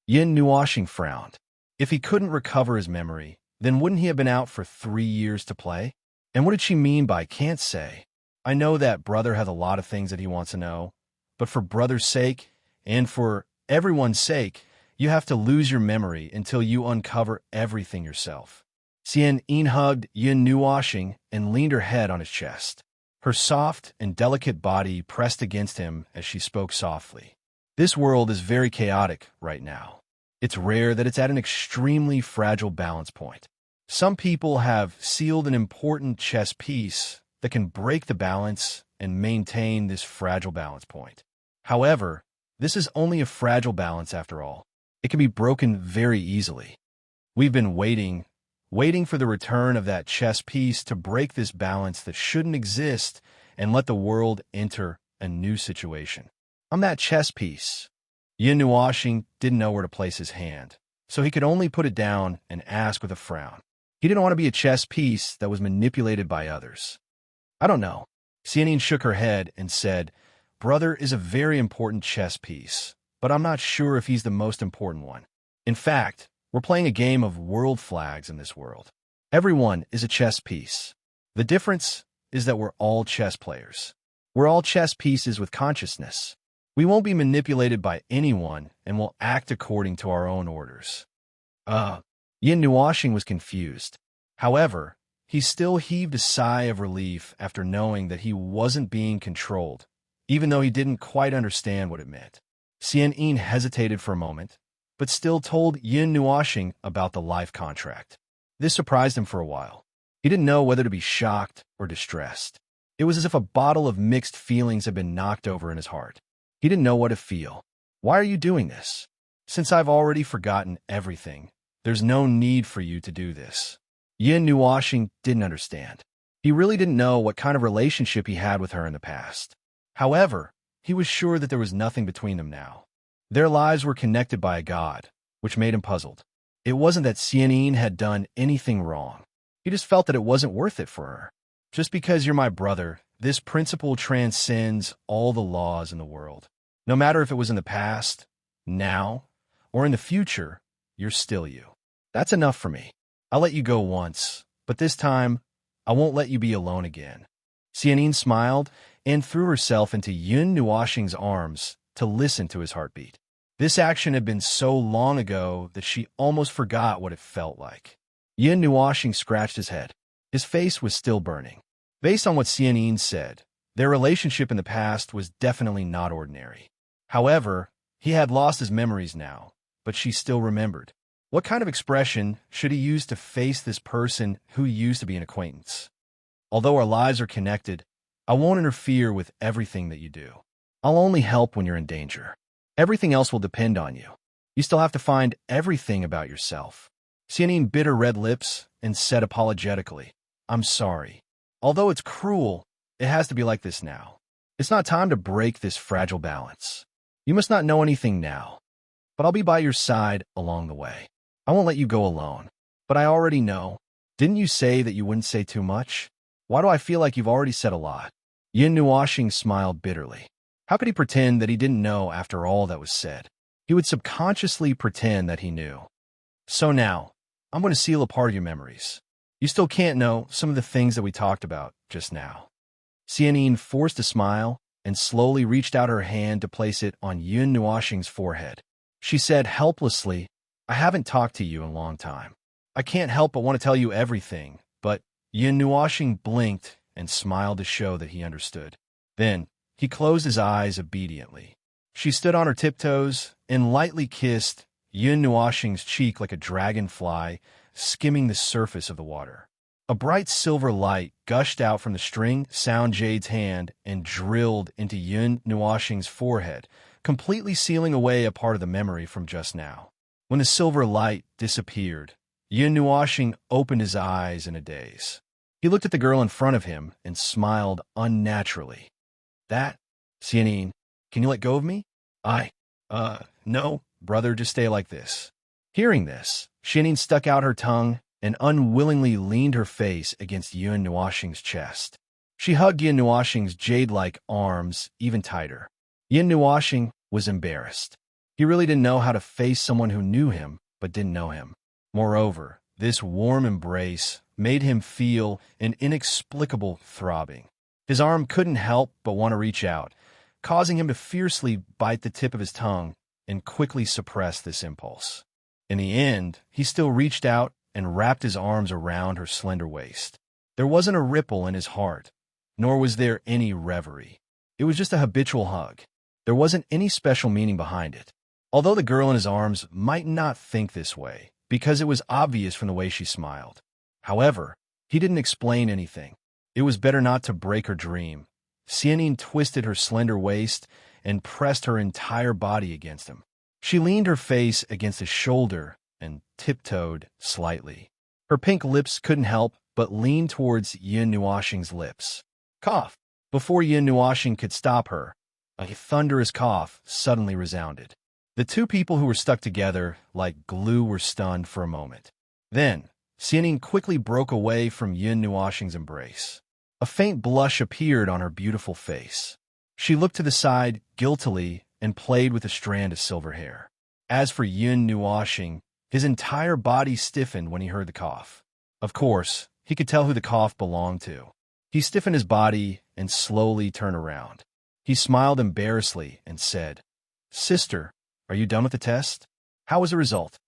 Yin Nuoxing frowned. If he couldn't recover his memory, then wouldn't he have been out for 3 years to play? And what did she mean by "can't say"? I know that brother has a lot of things that he wants to know, but for brother's sake, and for everyone's sake, you have to lose your memory until you uncover everything yourself. Xian Yin hugged Yin Nuoxing and leaned her head on his chest. Her soft and delicate body pressed against him as she spoke softly. This world is very chaotic right now. It's rare that it's at an extremely fragile balance point. Some people have sealed an important chess piece that can break the balance and maintain this fragile balance point. However, this is only a fragile balance after all. It can be broken very easily. We've been waiting for the return of that chess piece to break this balance that shouldn't exist and let the world enter a new situation. I'm that chess piece. Yin Nuoxing didn't know where to place his hand, so he could only put it down and ask with a frown. He didn't want to be a chess piece that was manipulated by others. "I don't know." Xian Yin shook her head and said, "Brother is a very important chess piece, but I'm not sure if he's the most important one. In fact, We're playing a game of world flags in this world. Everyone is a chess piece. The difference is that we're all chess players. We're all chess pieces with consciousness. We won't be manipulated by anyone and will act according to our own orders. Yin Nuashing was confused. However, he still heaved a sigh of relief after knowing that he wasn't being controlled, even though he didn't quite understand what it meant. Xianyin hesitated for a moment, but still told Yin Nuashing about the life contract. This surprised him for a while. He didn't know whether to be shocked or distressed. It was as if a bottle of mixed feelings had been knocked over in his heart. He didn't know what to feel. Why are you doing this? Since I've already forgotten everything, there's no need for you to do this. Yin Nuashing didn't understand. He really didn't know what kind of relationship he had with her in the past. However, he was sure that there was nothing between them now. Their lives were connected by a god, which made him puzzled. It wasn't that Xianyin had done anything wrong. He just felt that it wasn't worth it for her. Just because you're my brother, this principle transcends all the laws in the world. No matter if it was in the past, now, or in the future, you're still you. That's enough for me. I'll let you go once, but this time, I won't let you be alone again. Xianyin smiled and threw herself into Yin Nuashing's arms to listen to his heartbeat. This action had been so long ago that she almost forgot what it felt like. Yin Nuashing scratched his head. His face was still burning. Based on what Xianyin said, their relationship in the past was definitely not ordinary. However, he had lost his memories now, but she still remembered. What kind of expression should he use to face this person who used to be an acquaintance? Although our lives are connected, I won't interfere with everything that you do. I'll only help when you're in danger. Everything else will depend on you. You still have to find everything about yourself. Xianyin bit her red lips and said apologetically, I'm sorry. Although it's cruel, it has to be like this now. It's not time to break this fragile balance. You must not know anything now, but I'll be by your side along the way. I won't let you go alone, but I already know. Didn't you say that you wouldn't say too much? Why do I feel like you've already said a lot? Yin Nuashing smiled bitterly. How could he pretend that he didn't know after all that was said? He would subconsciously pretend that he knew. So now, I'm going to seal a part of your memories. You still can't know some of the things that we talked about just now. Xianyin forced a smile and slowly reached out her hand to place it on Yin Nuashing's forehead. She said helplessly, I haven't talked to you in a long time. I can't help but want to tell you everything, but Yin Nuashing blinked and smiled to show that he understood. Then, he closed his eyes obediently. She stood on her tiptoes and lightly kissed Yin Nuashing's cheek like a dragonfly skimming the surface of the water. A bright silver light gushed out from the string sound jade's hand and drilled into Yin Nuashing's forehead, completely sealing away a part of the memory from just now. When the silver light disappeared, Yin Nuashing opened his eyes in a daze. He looked at the girl in front of him and smiled unnaturally. That? Xianyin, can you let go of me? No, brother, just stay like this. Hearing this, Xianyin stuck out her tongue and unwillingly leaned her face against Yin Nuashing's chest. She hugged Yin Nuashing's jade-like arms even tighter. Yin Nuashing was embarrassed. He really didn't know how to face someone who knew him but didn't know him. Moreover, this warm embrace made him feel an inexplicable throbbing. His arm couldn't help but want to reach out, causing him to fiercely bite the tip of his tongue and quickly suppress this impulse. In the end, he still reached out and wrapped his arms around her slender waist. There wasn't a ripple in his heart, nor was there any reverie. It was just a habitual hug. There wasn't any special meaning behind it. Although the girl in his arms might not think this way, because it was obvious from the way she smiled. However, he didn't explain anything. It was better not to break her dream. Xianyin twisted her slender waist and pressed her entire body against him. She leaned her face against his shoulder and tiptoed slightly. Her pink lips couldn't help but lean towards Yin Nuashing's lips. Cough! Before Yin Nuashing could stop her, a thunderous cough suddenly resounded. The two people who were stuck together like glue were stunned for a moment. Then, Xianyin quickly broke away from Yin Nuashing's embrace. A faint blush appeared on her beautiful face. She looked to the side guiltily and played with a strand of silver hair. As for Yin Nuashing, His entire body stiffened when he heard the cough. Of course, he could tell who the cough belonged to. He stiffened his body and slowly turned around. He smiled embarrassedly and said, "Sister, are you done with the test? How was the result?"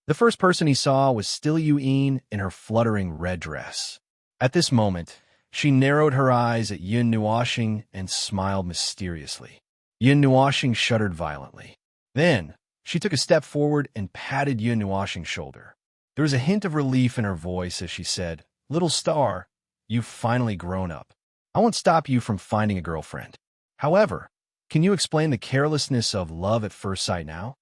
The first person he saw was still Yuin in her fluttering red dress. At this moment, she narrowed her eyes at Yun Nuoxing and smiled mysteriously. Yun Nuoxing shuddered violently. Then, she took a step forward and patted Yun Nuoxing's shoulder. There was a hint of relief in her voice as she said, "Little star, you've finally grown up. I won't stop you from finding a girlfriend. However, can you explain the carelessness of love at first sight now?"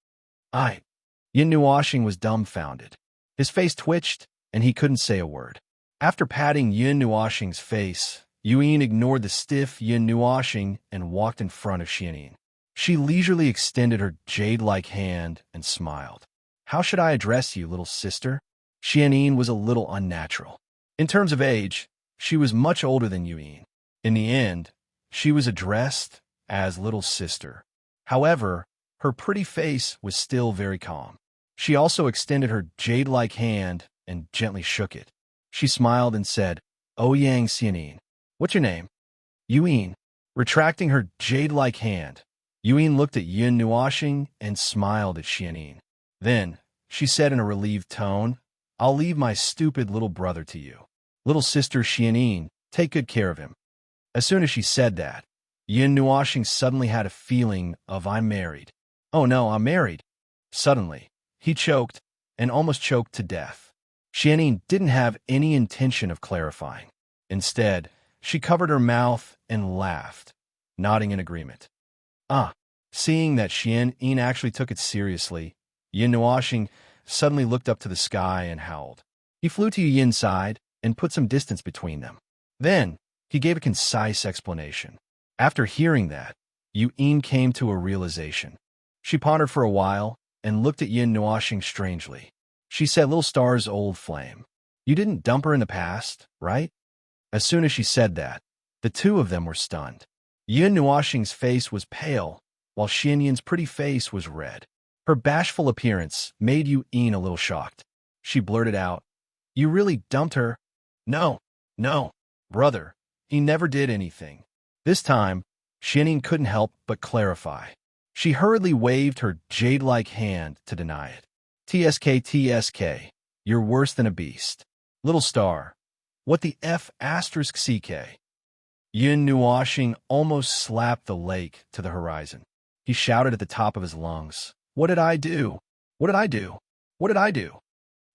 Yun Nuoxing was dumbfounded. His face twitched, and he couldn't say a word. After patting Yun Nuoxing's face, Yuin ignored the stiff Yun Nuoxing and walked in front of Xianin. She leisurely extended her jade-like hand and smiled. "How should I address you, little sister?" Xianin was a little unnatural. In terms of age, she was much older than Yuin. In the end, she was addressed as little sister. However, her pretty face was still very calm. She also extended her jade-like hand and gently shook it. She smiled and said, "Oh Yang Xianin, what's your name?" "Yuin." Retracting her jade-like hand, Yuin looked at Yun Nuoxing and smiled at Xianin. Then, she said in a relieved tone, "I'll leave my stupid little brother to you. Little sister Xianin, take good care of him." As soon as she said that, Yun Nuoxing suddenly had a feeling of "I'm married. Oh no, I'm married." Suddenly, he choked and almost choked to death. Xianin didn't have any intention of clarifying. Instead, she covered her mouth and laughed, nodding in agreement. Seeing that Xianin actually took it seriously, Yun Nuoxing suddenly looked up to the sky and howled. He flew to Yun's side and put some distance between them. Then, he gave a concise explanation. After hearing that, Yuin came to a realization. She pondered for a while and looked at Yun Nuoxing strangely. She said, "Little star's old flame. You didn't dump her in the past, right?" As soon as she said that, the two of them were stunned. Yun Nuoxing's face was pale, while Xianyin's pretty face was red. Her bashful appearance made Yuin a little shocked. She blurted out, "You really dumped her?" No, brother. He never did anything." This time, Xianyin couldn't help but clarify. She hurriedly waved her jade-like hand to deny it. TSK, you're worse than a beast. Little star, what the F asterisk CK? Yun Nuoxing almost slapped the lake to the horizon. He shouted at the top of his lungs, "What did I do? What did I do? What did I do?"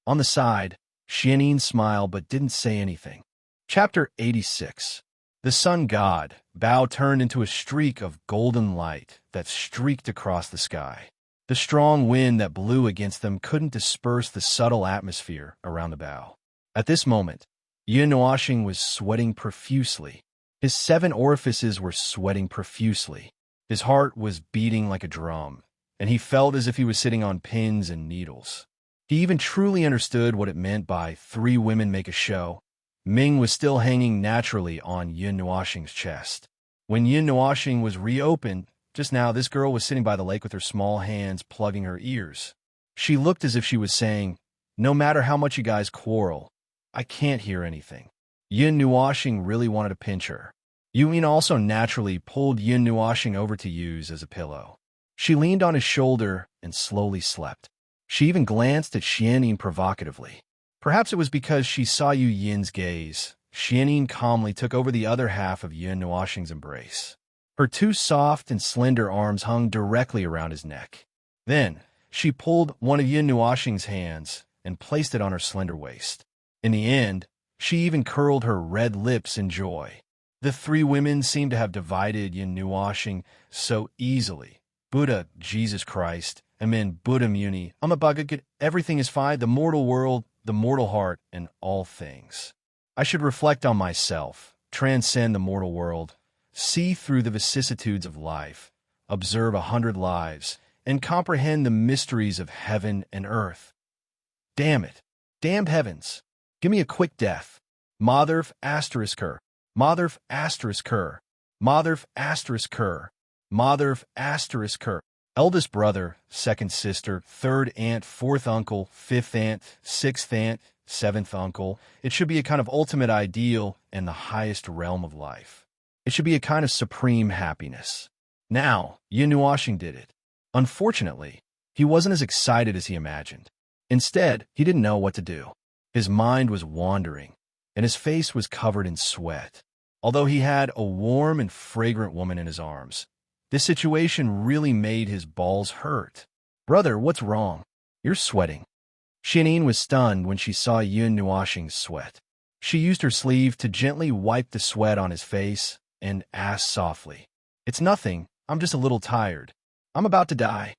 On the side, Xianyin smiled but didn't say anything. Chapter 86. The sun god, Bao, turned into a streak of golden light that streaked across the sky. The strong wind that blew against them couldn't disperse the subtle atmosphere around the Bao. At this moment, Yun Nuoxing was sweating profusely. His 7 orifices were sweating profusely. His heart was beating like a drum, and he felt as if he was sitting on pins and needles. He even truly understood what it meant by 3 women make a show. Ming was still hanging naturally on Yun Nuoxing's chest. When Yun Nuoxing was reopened, just now this girl was sitting by the lake with her small hands plugging her ears. She looked as if she was saying, "No matter how much you guys quarrel, I can't hear anything." Yun Nuoxing really wanted to pinch her. Yuin also naturally pulled Yun Nuoxing over to use as a pillow. She leaned on his shoulder and slowly slept. She even glanced at Xianyin provocatively. Perhaps it was because she saw Yun's gaze. Xianyin calmly took over the other half of Yun Nuoxing's embrace. Her 2 soft and slender arms hung directly around his neck. Then, she pulled one of Yun Nuoxing's hands and placed it on her slender waist. In the end, she even curled her red lips in joy. The 3 women seemed to have divided Yun Nuoxing so easily. Buddha, Jesus Christ, Amen, Buddha Muni, Amabhagavad, everything is fine, the mortal world, the mortal heart, and all things. I should reflect on myself, transcend the mortal world, see through the vicissitudes of life, observe 100 lives, and comprehend the mysteries of heaven and earth. Damn it. Damned heavens. Give me a quick death. Motherf asterisk her. Motherf asterisk her. Motherf asterisk her. Motherf asterisk her. Eldest brother, second sister, third aunt, fourth uncle, fifth aunt, sixth aunt, seventh uncle. It should be a kind of ultimate ideal and the highest realm of life. It should be a kind of supreme happiness. Now, Yin Nuashing did it. Unfortunately, he wasn't as excited as he imagined. Instead, he didn't know what to do. His mind was wandering, and his face was covered in sweat. Although he had a warm and fragrant woman in his arms, this situation really made his balls hurt. "Brother, what's wrong? You're sweating." Xianyin was stunned when she saw Yun Nuashing's sweat. She used her sleeve to gently wipe the sweat on his face and asked softly, "It's nothing. I'm just a little tired. I'm about to die."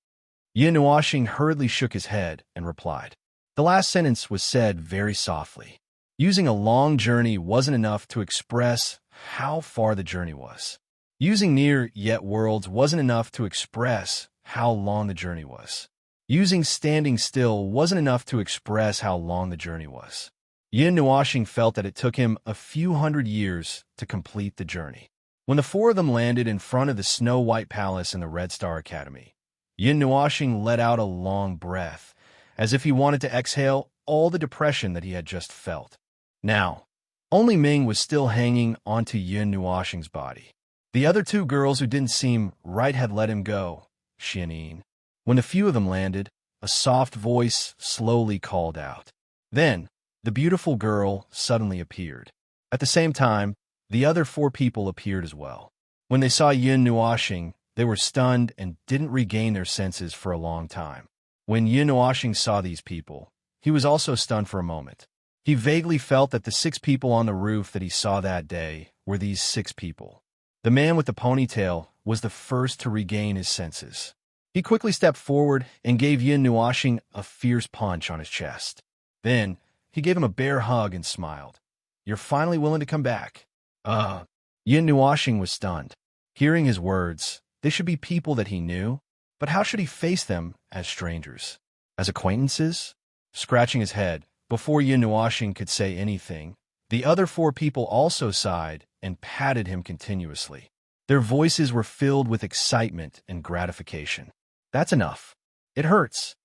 Yun Nuashing hurriedly shook his head and replied. The last sentence was said very softly. Using a long journey wasn't enough to express how far the journey was. Using near yet worlds wasn't enough to express how long the journey was. Using standing still wasn't enough to express how long the journey was. Yin Nuashing felt that it took him a few hundred years to complete the journey. When the four of them landed in front of the Snow-White Palace in the Red Star Academy, Yin Nuashing let out a long breath, as if he wanted to exhale all the depression that he had just felt. Now, only Ming was still hanging onto Yin Nuashing's body. The other two girls who didn't seem right had let him go, Xianyin. When a few of them landed, a soft voice slowly called out. Then, the beautiful girl suddenly appeared. At the same time, the other four people appeared as well. When they saw Yin Nuashing, they were stunned and didn't regain their senses for a long time. When Yin Nuashing saw these people, he was also stunned for a moment. He vaguely felt that the 6 people on the roof that he saw that day were these 6 people. The man with the ponytail was the first to regain his senses. He quickly stepped forward and gave Yin Nuashing a fierce punch on his chest. Then, he gave him a bear hug and smiled. "You're finally willing to come back." Yin Nuashing was stunned. Hearing his words, they should be people that he knew, but how should he face them as strangers? As acquaintances? Scratching his head, before Yin Nuashing could say anything, the other 4 people also sighed and patted him continuously. Their voices were filled with excitement and gratification. "That's enough. It hurts."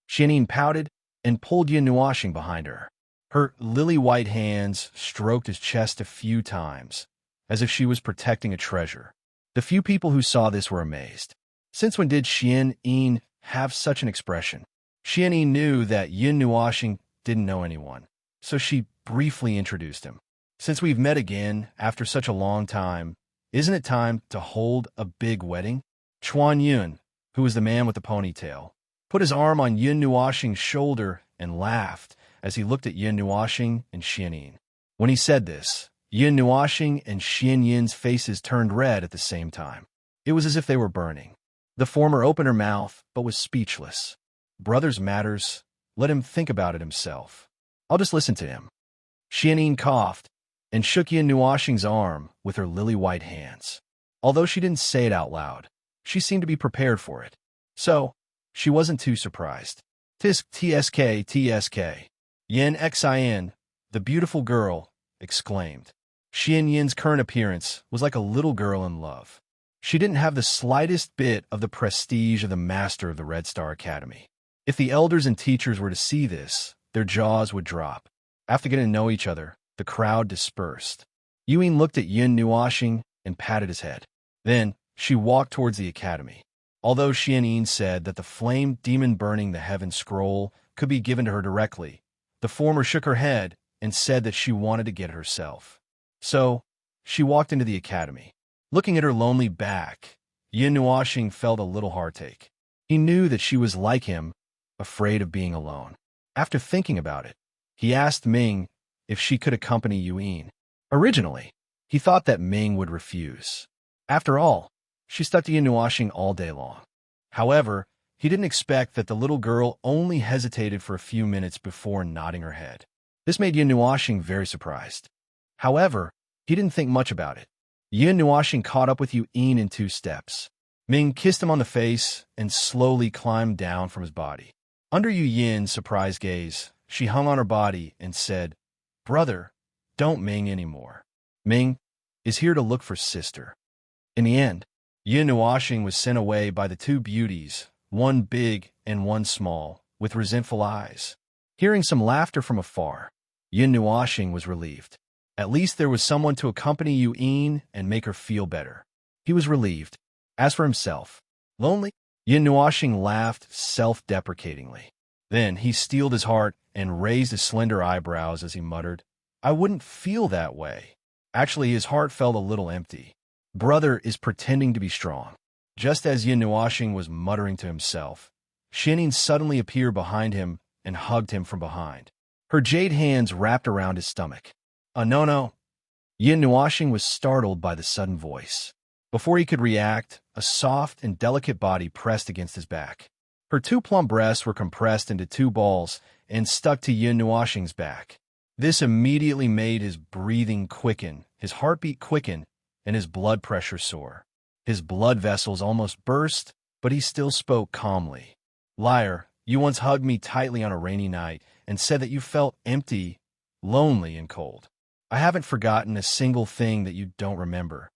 Xianyin pouted and pulled Yin Nuashing behind her. Her lily-white hands stroked his chest a few times, as if she was protecting a treasure. The few people who saw this were amazed. Since when did Xianyin have such an expression? Xianyin knew that Yin Nuashing didn't know anyone, so she briefly introduced him. "Since we've met again after such a long time, isn't it time to hold a big wedding?" Chuan Yun, who was the man with the ponytail, put his arm on Yin Nuashing's shoulder and laughed as he looked at Yin Nuashing and Xianyin. When he said this, Yin Nuashing and Xianyin's faces turned red at the same time. It was as if they were burning. The former opened her mouth, but was speechless. Brothers matters. Let him think about it himself. I'll just listen to him. Xianyin coughed and shook Yin Nuashing's arm with her lily-white hands. Although she didn't say it out loud, she seemed to be prepared for it. So, she wasn't too surprised. "Tisk tsk. Yin xin, the beautiful girl," exclaimed. Xianyin's current appearance was like a little girl in love. She didn't have the slightest bit of the prestige of the master of the Red Star Academy. If the elders and teachers were to see this, their jaws would drop. After getting to know each other, the crowd dispersed. Yuan looked at Yin Nuashing and patted his head. Then, she walked towards the academy. Although Xianyin said that the flame demon burning the heaven scroll could be given to her directly, the former shook her head and said that she wanted to get it herself. So, she walked into the academy. Looking at her lonely back, Yin Nuashing felt a little heartache. He knew that she was like him, afraid of being alone. After thinking about it, he asked Ming if she could accompany Yuan. Originally, he thought that Ming would refuse. After all, she stuck to Yin Nuashing all day long. However, he didn't expect that the little girl only hesitated for a few minutes before nodding her head. This made Yin Nuashing very surprised. However, he didn't think much about it. Yin Nuashing caught up with Yuan in 2 steps. Ming kissed him on the face and slowly climbed down from his body. Under Yin's surprised gaze, she hung on her body and said, "Brother, don't Ming anymore. Ming is here to look for sister." In the end, Yin Nuashing was sent away by the two beauties, one big and one small, with resentful eyes. Hearing some laughter from afar, Yin Nuashing was relieved. At least there was someone to accompany Yin and make her feel better. He was relieved. As for himself, lonely, Yin Nuashing laughed self-deprecatingly. Then he steeled his heart and raised his slender eyebrows as he muttered, I wouldn't feel that way. Actually, his heart felt a little empty. Brother is pretending to be strong. Just as Yin Nuashing was muttering to himself, Xianyin suddenly appeared behind him and hugged him from behind. Her jade hands wrapped around his stomach. No. Yin Nuashing was startled by the sudden voice. Before he could react, a soft and delicate body pressed against his back. Her two plump breasts were compressed into two balls and stuck to Yin Nuashing's back. This immediately made his breathing quicken, his heartbeat quicken, and his blood pressure soar. His blood vessels almost burst, but he still spoke calmly. Liar, you once hugged me tightly on a rainy night and said that you felt empty, lonely, and cold. I haven't forgotten a single thing that you don't remember.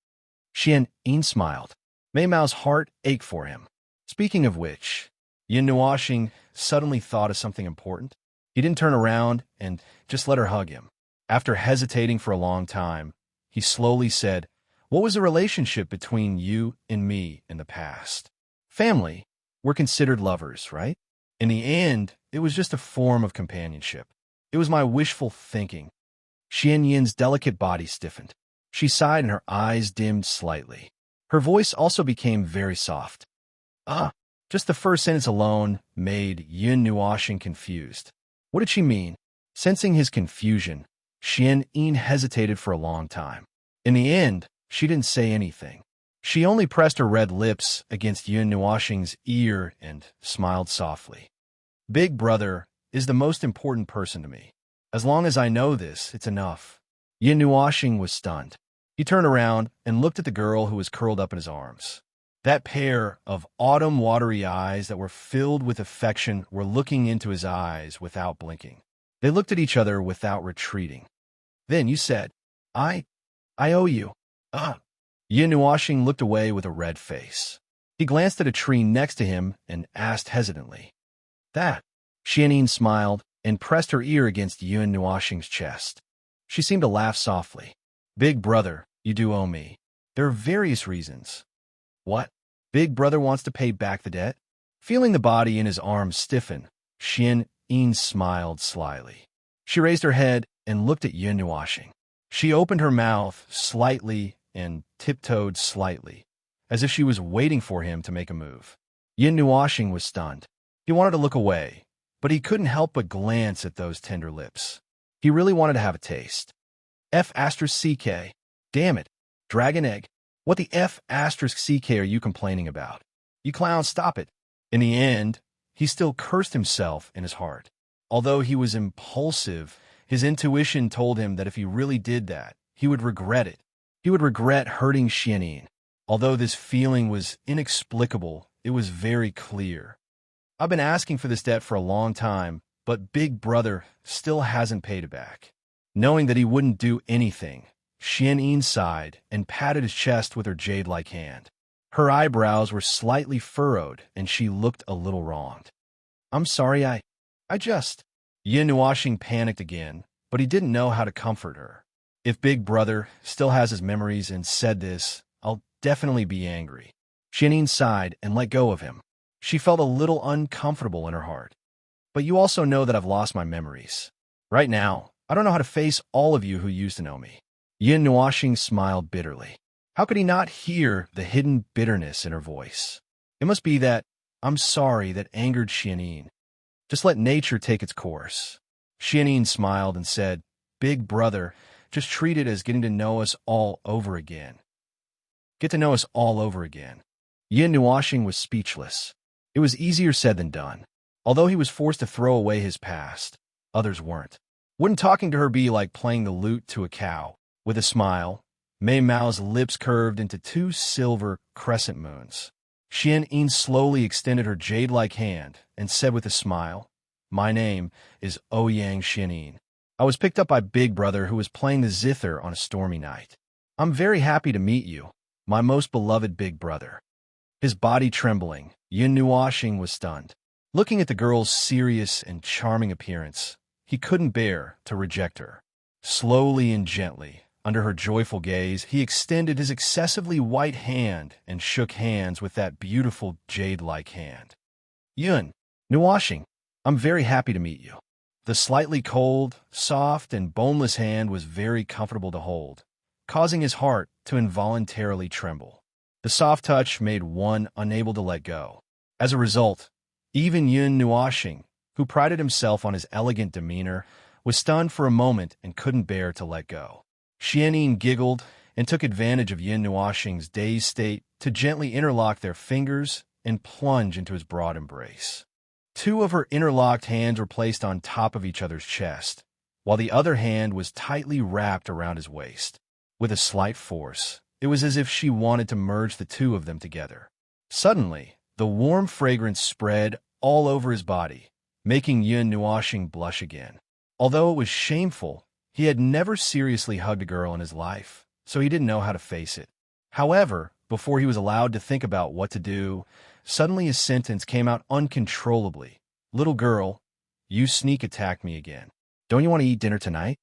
Xianyin smiled. Mei Mao's heart ached for him. Speaking of which, Yin Nuashing suddenly thought of something important. He didn't turn around and just let her hug him. After hesitating for a long time, he slowly said, What was the relationship between you and me in the past? Family. We're considered lovers, right? In the end, it was just a form of companionship. It was my wishful thinking. Xianyin's delicate body stiffened. She sighed and her eyes dimmed slightly. Her voice also became very soft. Just the first sentence alone made Yin Nuashing confused. What did she mean? Sensing his confusion, Xianyin hesitated for a long time. In the end, she didn't say anything. She only pressed her red lips against Yin Nuashing's ear and smiled softly. Big brother is the most important person to me. As long as I know this, it's enough. Yin Nuashing was stunned. He turned around and looked at the girl who was curled up in his arms. That pair of autumn watery eyes that were filled with affection were looking into his eyes without blinking. They looked at each other without retreating. Then you said, I owe you. Yin Nuashing looked away with a red face. He glanced at a tree next to him and asked hesitantly, That? Xianyin smiled and pressed her ear against Yin Nuashing's chest. She seemed to laugh softly. Big brother, you do owe me. There are various reasons. What? Big brother wants to pay back the debt? Feeling the body in his arms stiffen, Xianyin smiled slyly. She raised her head and looked at Yin Nuashing. She opened her mouth slightly and tiptoed slightly, as if she was waiting for him to make a move. Yin Nuashing was stunned. He wanted to look away, but he couldn't help but glance at those tender lips. He really wanted to have a taste. F***CK. Damn it. Dragon egg. What the F***CK are you complaining about? You clown, stop it. In the end, he still cursed himself in his heart. Although he was impulsive, his intuition told him that if he really did that, he would regret it. He would regret hurting Xianyin. Although this feeling was inexplicable, it was very clear. I've been asking for this debt for a long time, but Big Brother still hasn't paid it back. Knowing that he wouldn't do anything, Xianyin sighed and patted his chest with her jade-like hand. Her eyebrows were slightly furrowed, and she looked a little wronged. I'm sorry, I just... Yin Nuashing panicked again, but he didn't know how to comfort her. If Big Brother still has his memories and said this, I'll definitely be angry. Xianyin sighed and let go of him. She felt a little uncomfortable in her heart. But you also know that I've lost my memories. Right now, I don't know how to face all of you who used to know me. Yin Nuashing smiled bitterly. How could he not hear the hidden bitterness in her voice? It must be that I'm sorry that angered Xianyin. Just let nature take its course. Xianyin smiled and said, Big Brother, just treat it as getting to know us all over again. Get to know us all over again. Yin Nuashing was speechless. It was easier said than done. Although he was forced to throw away his past, others weren't. Wouldn't talking to her be like playing the lute to a cow? With a smile, Mei Mao's lips curved into two silver crescent moons. Xianyin slowly extended her jade-like hand and said with a smile, My name is Ouyang Xianyin. I was picked up by Big Brother who was playing the zither on a stormy night. I'm very happy to meet you. my most beloved big brother." His body trembling, Yin Nuashing was stunned. Looking at the girl's serious and charming appearance, he couldn't bear to reject her. Slowly and gently, under her joyful gaze, he extended his excessively white hand and shook hands with that beautiful jade-like hand. "Yun Nuashing, I'm very happy to meet you." The slightly cold, soft, and boneless hand was very comfortable to hold, causing his heart to involuntarily tremble. The soft touch made one unable to let go. As a result, even Yun Nuashing, who prided himself on his elegant demeanor, was stunned for a moment and couldn't bear to let go. Xianyin giggled and took advantage of Yin Nuashing's dazed state to gently interlock their fingers and plunge into his broad embrace. Two of her interlocked hands were placed on top of each other's chest, while the other hand was tightly wrapped around his waist. With a slight force, it was as if she wanted to merge the two of them together. Suddenly, the warm fragrance spread all over his body, making Yun Nuashing blush again. Although it was shameful, he had never seriously hugged a girl in his life, so he didn't know how to face it. However, before he was allowed to think about what to do, suddenly his sentence came out uncontrollably. "Little girl, you sneak attacked me again. Don't you want to eat dinner tonight?"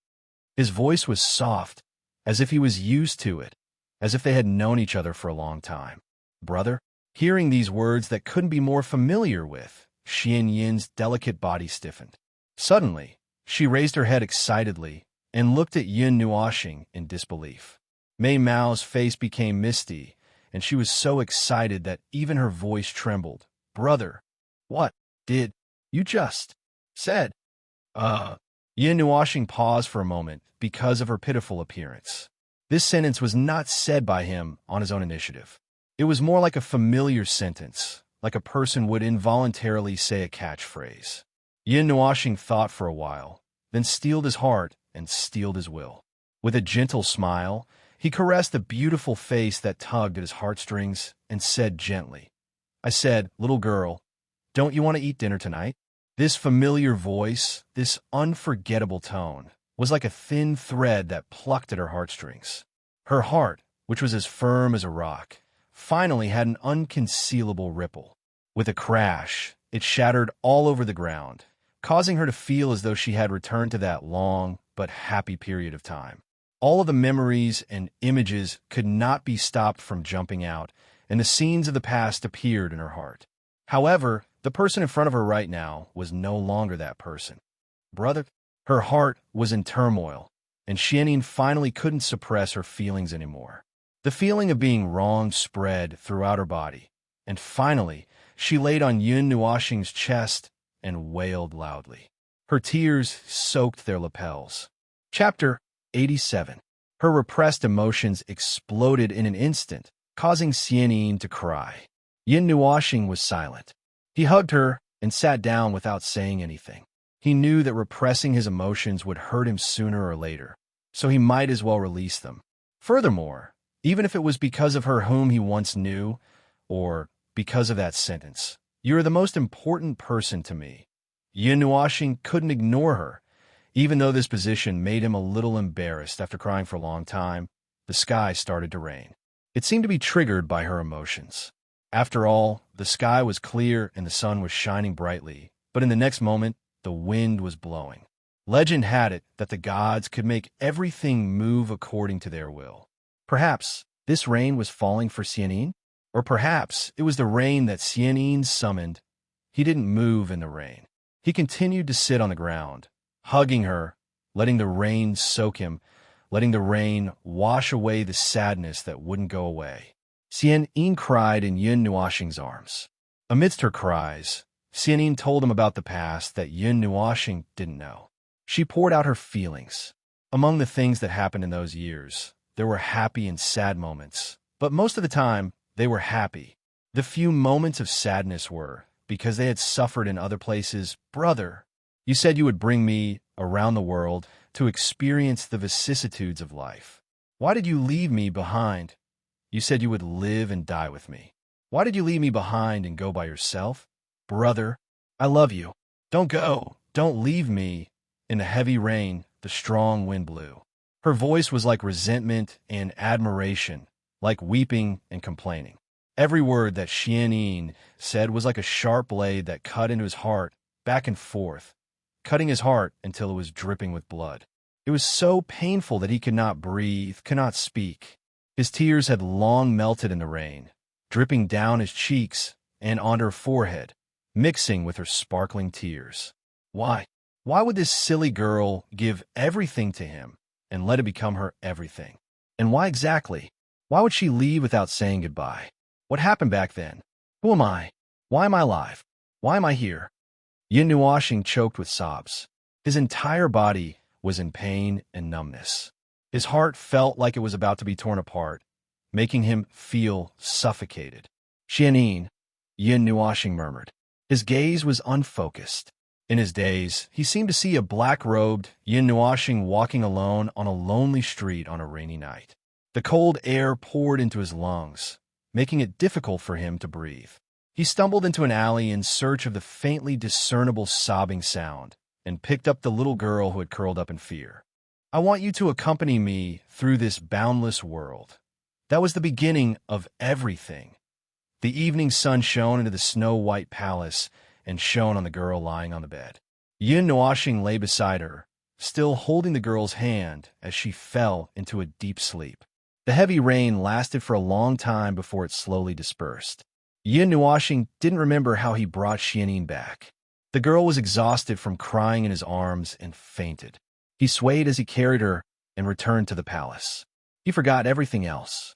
His voice was soft, as if he was used to it, as if they had known each other for a long time. "Brother?" Hearing these words that couldn't be more familiar with, Xian Yin's delicate body stiffened. Suddenly, she raised her head excitedly and looked at Yun Nuashing in disbelief. Mei Mao's face became misty, and she was so excited that even her voice trembled. "Brother, what did you just said?" Yin Nuashing paused for a moment because of her pitiful appearance. This sentence was not said by him on his own initiative. It was more like a familiar sentence, like a person would involuntarily say a catchphrase. Yin Nuashing thought for a while, then steeled his heart and steeled his will. With a gentle smile, he caressed the beautiful face that tugged at his heartstrings and said gently, "I said, little girl, don't you want to eat dinner tonight?" This familiar voice, this unforgettable tone, was like a thin thread that plucked at her heartstrings. Her heart, which was as firm as a rock, finally had an unconcealable ripple. With a crash, it shattered all over the ground, causing her to feel as though she had returned to that long but happy period of time. All of the memories and images could not be stopped from jumping out, and the scenes of the past appeared in her heart. However, the person in front of her right now was no longer that person. "Brother?" Her heart was in turmoil, and Xianyin finally couldn't suppress her feelings anymore. The feeling of being wronged spread throughout her body, and finally, she laid on Yun Nuashing's chest and wailed loudly. Her tears soaked their lapels. Chapter 87. Her repressed emotions exploded in an instant, causing Xianyin to cry. Yin Nuashing was silent. He hugged her and sat down without saying anything. He knew that repressing his emotions would hurt him sooner or later, so he might as well release them. Furthermore, even if it was because of her whom he once knew, or because of that sentence, "You are the most important person to me," Yin Nuashing couldn't ignore her. Even though this position made him a little embarrassed after crying for a long time, the sky started to rain. It seemed to be triggered by her emotions. After all, the sky was clear and the sun was shining brightly, but in the next moment, the wind was blowing. Legend had it that the gods could make everything move according to their will. Perhaps this rain was falling for Xianyin? Or perhaps it was the rain that Xianyin summoned. He didn't move in the rain. He continued to sit on the ground, hugging her, letting the rain soak him, letting the rain wash away the sadness that wouldn't go away. Xianyin cried in Yun Nuashing's arms. Amidst her cries, Xianyin told him about the past that Yun Nuashing didn't know. She poured out her feelings. Among the things that happened in those years, there were happy and sad moments, but most of the time, they were happy. The few moments of sadness were because they had suffered in other places. "Brother, you said you would bring me around the world to experience the vicissitudes of life. Why did you leave me behind? You said you would live and die with me. Why did you leave me behind and go by yourself? Brother, I love you. Don't go. Don't leave me." In the heavy rain, the strong wind blew. Her voice was like resentment and admiration, like weeping and complaining. Every word that Xian said was like a sharp blade that cut into his heart, back and forth, cutting his heart until it was dripping with blood. It was so painful that he could not breathe, could not speak. His tears had long melted in the rain, dripping down his cheeks and onto her forehead, mixing with her sparkling tears. Why? Why would this silly girl give everything to him and let it become her everything? And why exactly? Why would she leave without saying goodbye? What happened back then? Who am I? Why am I alive? Why am I here? Yin Nuoxing choked with sobs. His entire body was in pain and numbness. His heart felt like it was about to be torn apart, making him feel suffocated. Xianin, Yin Nuoxing murmured. His gaze was unfocused. In his daze, he seemed to see a black-robed Yin Nuoxing walking alone on a lonely street on a rainy night. The cold air poured into his lungs, making it difficult for him to breathe. He stumbled into an alley in search of the faintly discernible sobbing sound and picked up the little girl who had curled up in fear. I want you to accompany me through this boundless world. That was the beginning of everything. The evening sun shone into the snow-white palace and shone on the girl lying on the bed. Yin Nuoxing lay beside her, still holding the girl's hand as she fell into a deep sleep. The heavy rain lasted for a long time before it slowly dispersed. Yin Nuoxing didn't remember how he brought Xianin back. The girl was exhausted from crying in his arms and fainted. He swayed as he carried her and returned to the palace. He forgot everything else.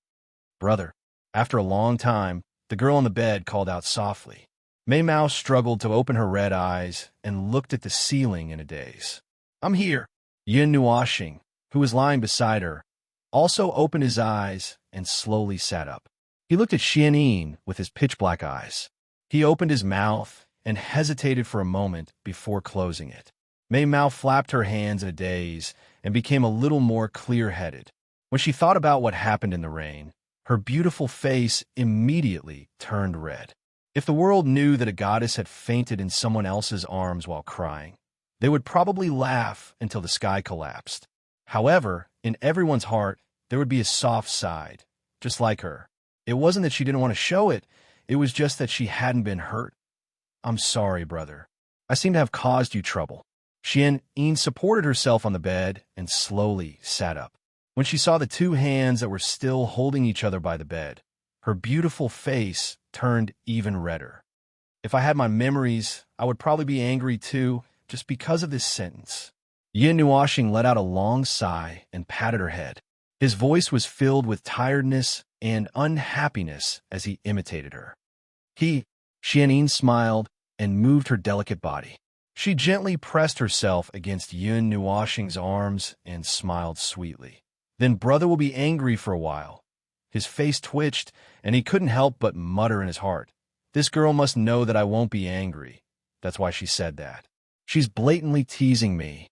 Brother. After a long time, the girl on the bed called out softly. Mei Mao struggled to open her red eyes and looked at the ceiling in a daze. I'm here. Yin Nuoxing, who was lying beside her, also opened his eyes and slowly sat up. He looked at Xianin with his pitch-black eyes. He opened his mouth and hesitated for a moment before closing it. Mei Mao flapped her hands in a daze and became a little more clear-headed. When she thought about what happened in the rain, her beautiful face immediately turned red. If the world knew that a goddess had fainted in someone else's arms while crying, they would probably laugh until the sky collapsed. However, in everyone's heart, there would be a soft side, just like her. It wasn't that she didn't want to show it, it was just that she hadn't been hurt. I'm sorry, brother. I seem to have caused you trouble. Xianin supported herself on the bed and slowly sat up. When she saw the two hands that were still holding each other by the bed, her beautiful face turned even redder. If I had my memories, I would probably be angry too, just because of this sentence. Yin Nuoxing let out a long sigh and patted her head. His voice was filled with tiredness and unhappiness as he imitated her. Xianin smiled and moved her delicate body. She gently pressed herself against Yin Nuoxing's arms and smiled sweetly. Then brother will be angry for a while. His face twitched, and he couldn't help but mutter in his heart. This girl must know that I won't be angry. That's why she said that. She's blatantly teasing me.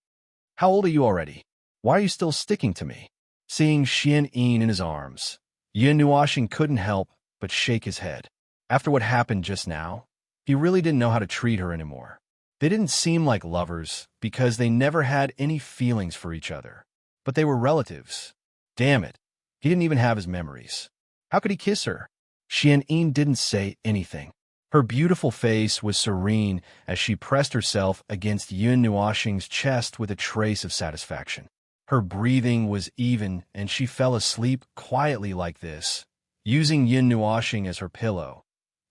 How old are you already? Why are you still sticking to me? Seeing Xianin in his arms, Yin Nuoxing couldn't help but shake his head. After what happened just now, he really didn't know how to treat her anymore. They didn't seem like lovers because they never had any feelings for each other. But they were relatives. Damn it. He didn't even have his memories. How could he kiss her? Xianin didn't say anything. Her beautiful face was serene as she pressed herself against Yin Nuoxing's chest with a trace of satisfaction. Her breathing was even, and she fell asleep quietly like this, using Yin Nuoxing as her pillow.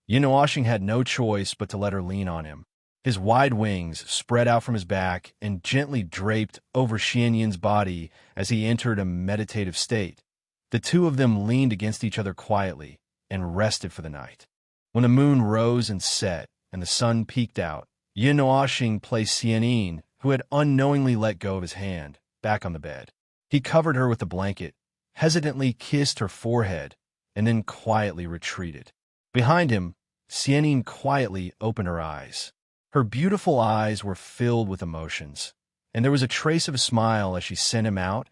Yin Nuoxing had no choice but to let her lean on him. His wide wings spread out from his back and gently draped over Xianin's body as he entered a meditative state. The two of them leaned against each other quietly and rested for the night. When the moon rose and set and the sun peeked out, Yin Nuoxing placed Xianin, who had unknowingly let go of his hand, back on the bed. He covered her with the blanket, hesitantly kissed her forehead, and then quietly retreated. Behind him, Xianin quietly opened her eyes. Her beautiful eyes were filled with emotions, and there was a trace of a smile as she sent him out.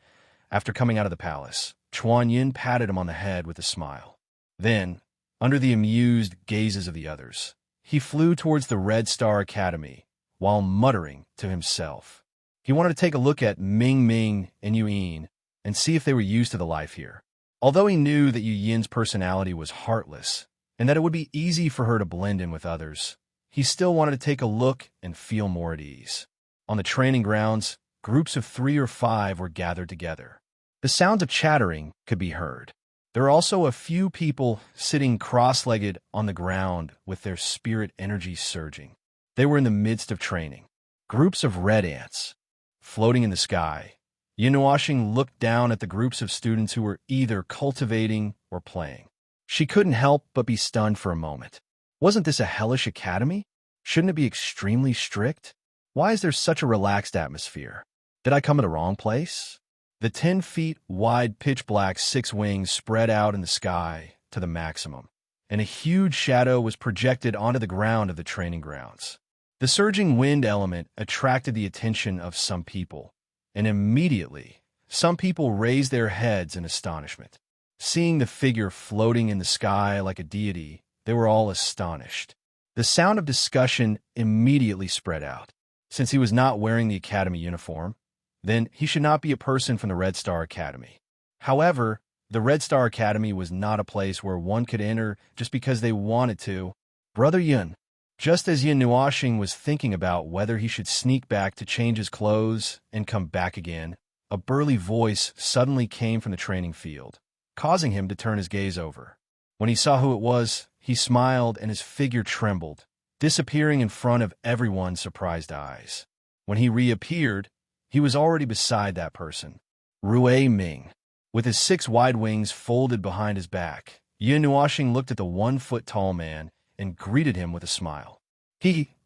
After coming out of the palace, Chuan Yin patted him on the head with a smile. Then, under the amused gazes of the others, he flew towards the Red Star Academy while muttering to himself. He wanted to take a look at Ming Ming and Yuan and see if they were used to the life here. Although he knew that Yu Yin's personality was heartless and that it would be easy for her to blend in with others, he still wanted to take a look and feel more at ease. On the training grounds, groups of 3 or 5 were gathered together. The sounds of chattering could be heard. There were also a few people sitting cross-legged on the ground with their spirit energy surging. They were in the midst of training. Groups of red ants floating in the sky. Yin looked down at the groups of students who were either cultivating or playing. She couldn't help but be stunned for a moment. Wasn't this a hellish academy? Shouldn't it be extremely strict? Why is there such a relaxed atmosphere? Did I come to the wrong place? The 10 feet wide pitch-black 6 wings spread out in the sky to the maximum, and a huge shadow was projected onto the ground of the training grounds. The surging wind element attracted the attention of some people, and immediately, some people raised their heads in astonishment. Seeing the figure floating in the sky like a deity, they were all astonished. The sound of discussion immediately spread out. Since he was not wearing the academy uniform, then he should not be a person from the Red Star Academy. However, the Red Star Academy was not a place where one could enter just because they wanted to. Brother Yun. Just as Yin Nuoxing was thinking about whether he should sneak back to change his clothes and come back again, a burly voice suddenly came from the training field, causing him to turn his gaze over. When he saw who it was, he smiled and his figure trembled, disappearing in front of everyone's surprised eyes. When he reappeared, he was already beside that person, Rui Ming. With his 6 wide wings folded behind his back, Yin Nuoxing looked at the 1-foot-tall man and greeted him with a smile.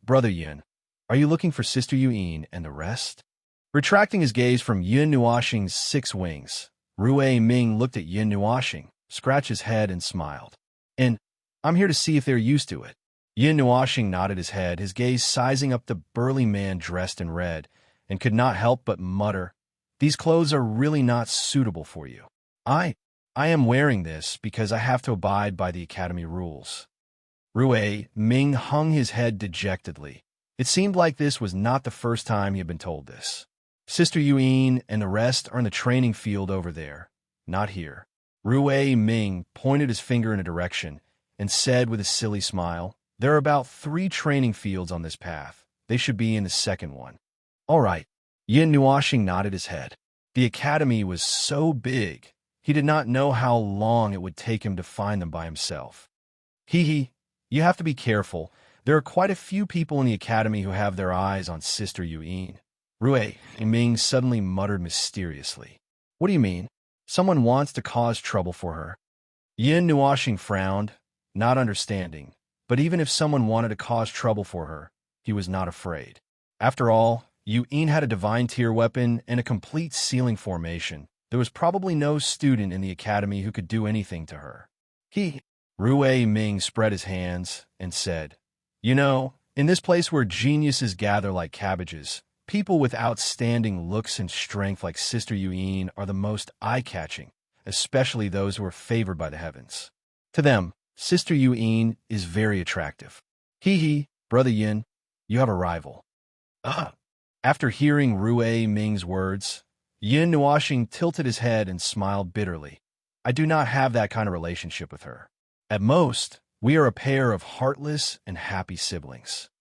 Brother Yin, are you looking for Sister Yuyin and the rest? Retracting his gaze from Yin Nuoxing's 6 wings, Rui Ming looked at Yin Nuoxing, scratched his head and smiled. And I'm here to see if they're used to it. Yin Nuoxing nodded his head, his gaze sizing up the burly man dressed in red, and could not help but mutter, "These clothes are really not suitable for you. I am wearing this because I have to abide by the academy rules." Rui Ming hung his head dejectedly. It seemed like this was not the first time he had been told this. Sister Yuyin and the rest are in the training field over there, not here. Rui Ming pointed his finger in a direction and said with a silly smile, "There are about 3 training fields on this path. They should be in the second one." All right. Yin Nuoxing nodded his head. The academy was so big, he did not know how long it would take him to find them by himself. You have to be careful. There are quite a few people in the academy who have their eyes on Sister Yuyin. Rui Ming suddenly muttered mysteriously. What do you mean? Someone wants to cause trouble for her? Yin Nuoxing frowned, not understanding, but even if someone wanted to cause trouble for her, he was not afraid. After all, Yuyin had a divine tier weapon and a complete sealing formation. There was probably no student in the academy who could do anything to her. Rui Ming spread his hands and said, "You know, in this place where geniuses gather like cabbages, people with outstanding looks and strength like Sister Yuyin are the most eye-catching, especially those who are favored by the heavens. To them, Sister Yuyin is very attractive. Brother Yin, you have a rival." After hearing Rui Ming's words, Yin Nuoxing tilted his head and smiled bitterly. "I do not have that kind of relationship with her. At most, we are a pair of heartless and happy siblings.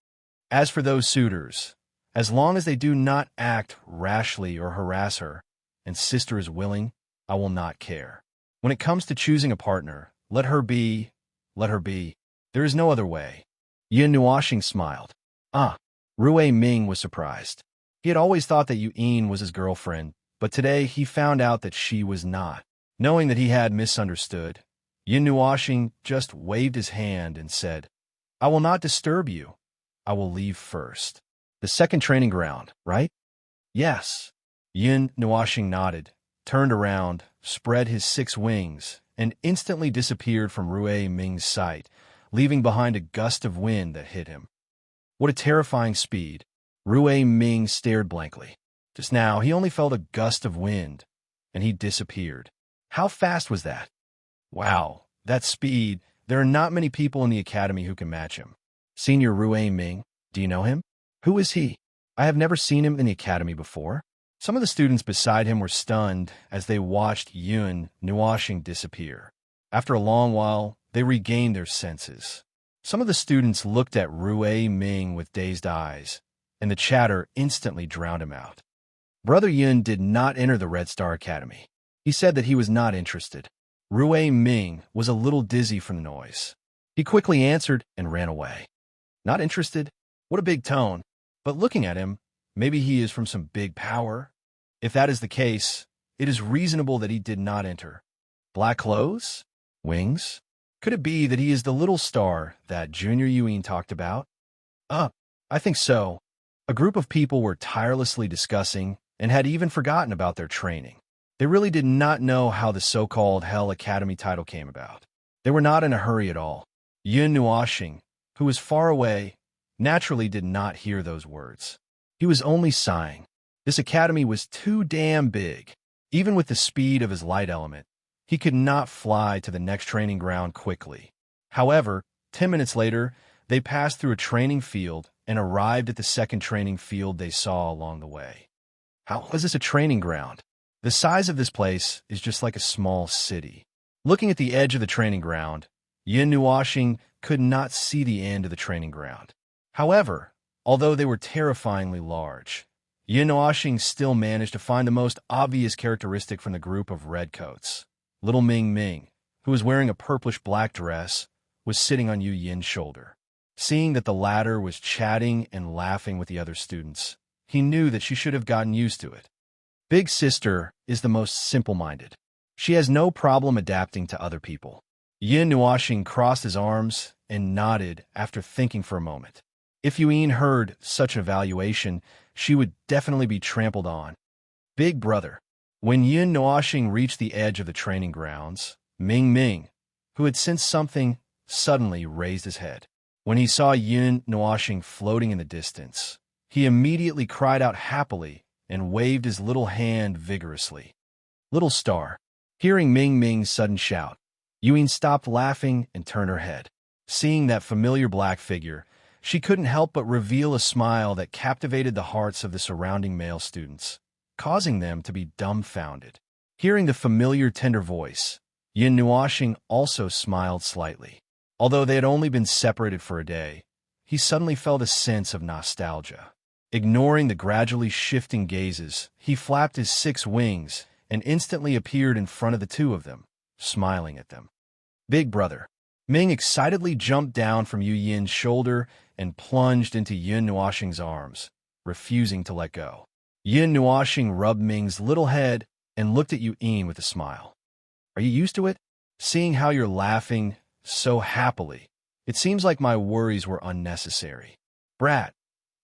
As for those suitors, as long as they do not act rashly or harass her, and Sister is willing, I will not care. When it comes to choosing a partner, let her be. There is no other way." Yin Nuoxing smiled. Rui Ming was surprised. He had always thought that Yuyin was his girlfriend, but today he found out that she was not. Knowing that he had misunderstood, Yin Nuoxing just waved his hand and said, "I will not disturb you. I will leave first." The second training ground, right? Yes. Yin Nuoxing nodded, turned around, spread his 6 wings, and instantly disappeared from Rui Ming's sight, leaving behind a gust of wind that hit him. What a terrifying speed. Rui Ming stared blankly. Just now, he only felt a gust of wind, and he disappeared. How fast was that? Wow, that speed. There are not many people in the academy who can match him. Senior Rui Ming, do you know him? Who is he? I have never seen him in the academy before. Some of the students beside him were stunned as they watched Yun Nuashing disappear. After a long while, they regained their senses. Some of the students looked at Rui Ming with dazed eyes, and the chatter instantly drowned him out. Brother Yun did not enter the Red Star Academy. He said that he was not interested. Rui Ming was a little dizzy from the noise. He quickly answered and ran away. Not interested? What a big tone. But looking at him, maybe he is from some big power. If that is the case, it is reasonable that he did not enter. Black clothes? Wings? Could it be that he is the little star that Junior Yuan talked about? I think so. A group of people were tirelessly discussing and had even forgotten about their training. They really did not know how the so-called Hell Academy title came about. They were not in a hurry at all. Yun Nuashing, who was far away, naturally did not hear those words. He was only sighing. This academy was too damn big. Even with the speed of his light element, he could not fly to the next training ground quickly. However, 10 minutes later, they passed through a training field and arrived at the second training field they saw along the way. How was this a training ground? The size of this place is just like a small city. Looking at the edge of the training ground, Yun Nuashing could not see the end of the training ground. However, although they were terrifyingly large, Yun Nuashing still managed to find the most obvious characteristic from the group of redcoats. Little Ming Ming, who was wearing a purplish-black dress, was sitting on Yu Yin's shoulder. Seeing that the latter was chatting and laughing with the other students, he knew that she should have gotten used to it. Big Sister is the most simple-minded. She has no problem adapting to other people. Yun Nuashing crossed his arms and nodded after thinking for a moment. If Yuan heard such an evaluation, she would definitely be trampled on. Big brother. When Yun Nuashing reached the edge of the training grounds, Ming Ming, who had sensed something, suddenly raised his head. When he saw Yun Nuashing floating in the distance, he immediately cried out happily and waved his little hand vigorously. Little star. Hearing Ming Ming's sudden shout, Yuan stopped laughing and turned her head. Seeing that familiar black figure, she couldn't help but reveal a smile that captivated the hearts of the surrounding male students, causing them to be dumbfounded. Hearing the familiar tender voice, Yun Nuashing also smiled slightly. Although they had only been separated for a day, he suddenly felt a sense of nostalgia. Ignoring the gradually shifting gazes, he flapped his 6 wings and instantly appeared in front of the two of them, smiling at them. Big brother. Ming excitedly jumped down from Yu Yin's shoulder and plunged into Yun Nuashing's arms, refusing to let go. Yun Nuashing rubbed Ming's little head and looked at Yu Yin with a smile. Are you used to it? Seeing how you're laughing so happily, it seems like my worries were unnecessary. Brat,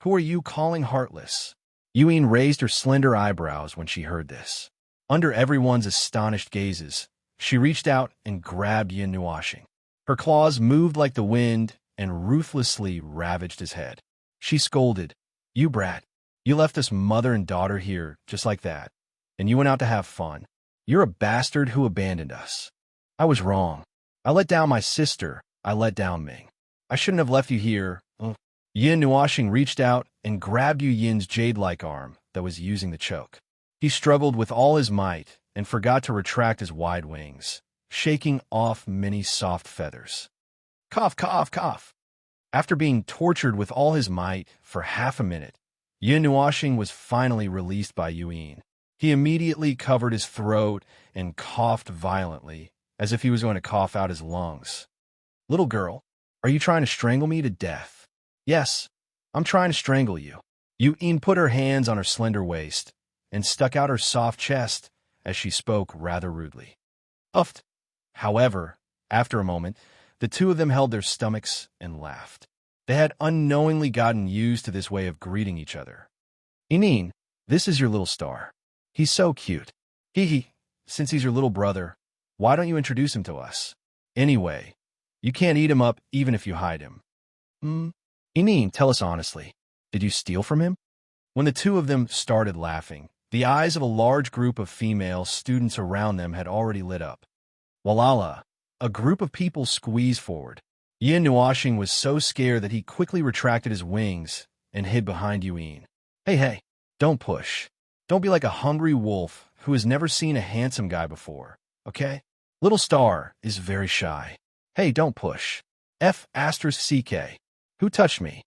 who are you calling heartless? Yu Yin raised her slender eyebrows when she heard this. Under everyone's astonished gazes, she reached out and grabbed Yun Nuashing. Her claws moved like the wind and ruthlessly ravaged his head. She scolded, You brat, you left us mother and daughter here just like that, and you went out to have fun. You're a bastard who abandoned us. I was wrong. I let down my sister. I let down Ming. I shouldn't have left you here. Yun Nuashing reached out and grabbed Yu Yin's jade-like arm that was using the choke. He struggled with all his might and forgot to retract his wide wings, shaking off many soft feathers. Cough, cough, cough. After being tortured with all his might for half a minute, Yun Nuashing was finally released by Yu Yin. He immediately covered his throat and coughed violently, as if he was going to cough out his lungs. Little girl, are you trying to strangle me to death? Yes, I'm trying to strangle you. Yu Yin put her hands on her slender waist and stuck out her soft chest as she spoke rather rudely. Uffed. However, after a moment, the two of them held their stomachs and laughed. They had unknowingly gotten used to this way of greeting each other. Inin, this is your little star. He's so cute. Hee, since he's your little brother, why don't you introduce him to us? Anyway, you can't eat him up even if you hide him. Inin, tell us honestly, did you steal from him? When the two of them started laughing, the eyes of a large group of female students around them had already lit up. Walala, a group of people squeezed forward. Yun Nuashing was so scared that he quickly retracted his wings and hid behind Yu Yin. Hey, don't push. Don't be like a hungry wolf who has never seen a handsome guy before, okay? Little Star is very shy. Hey, don't push. F***CK. Who touched me?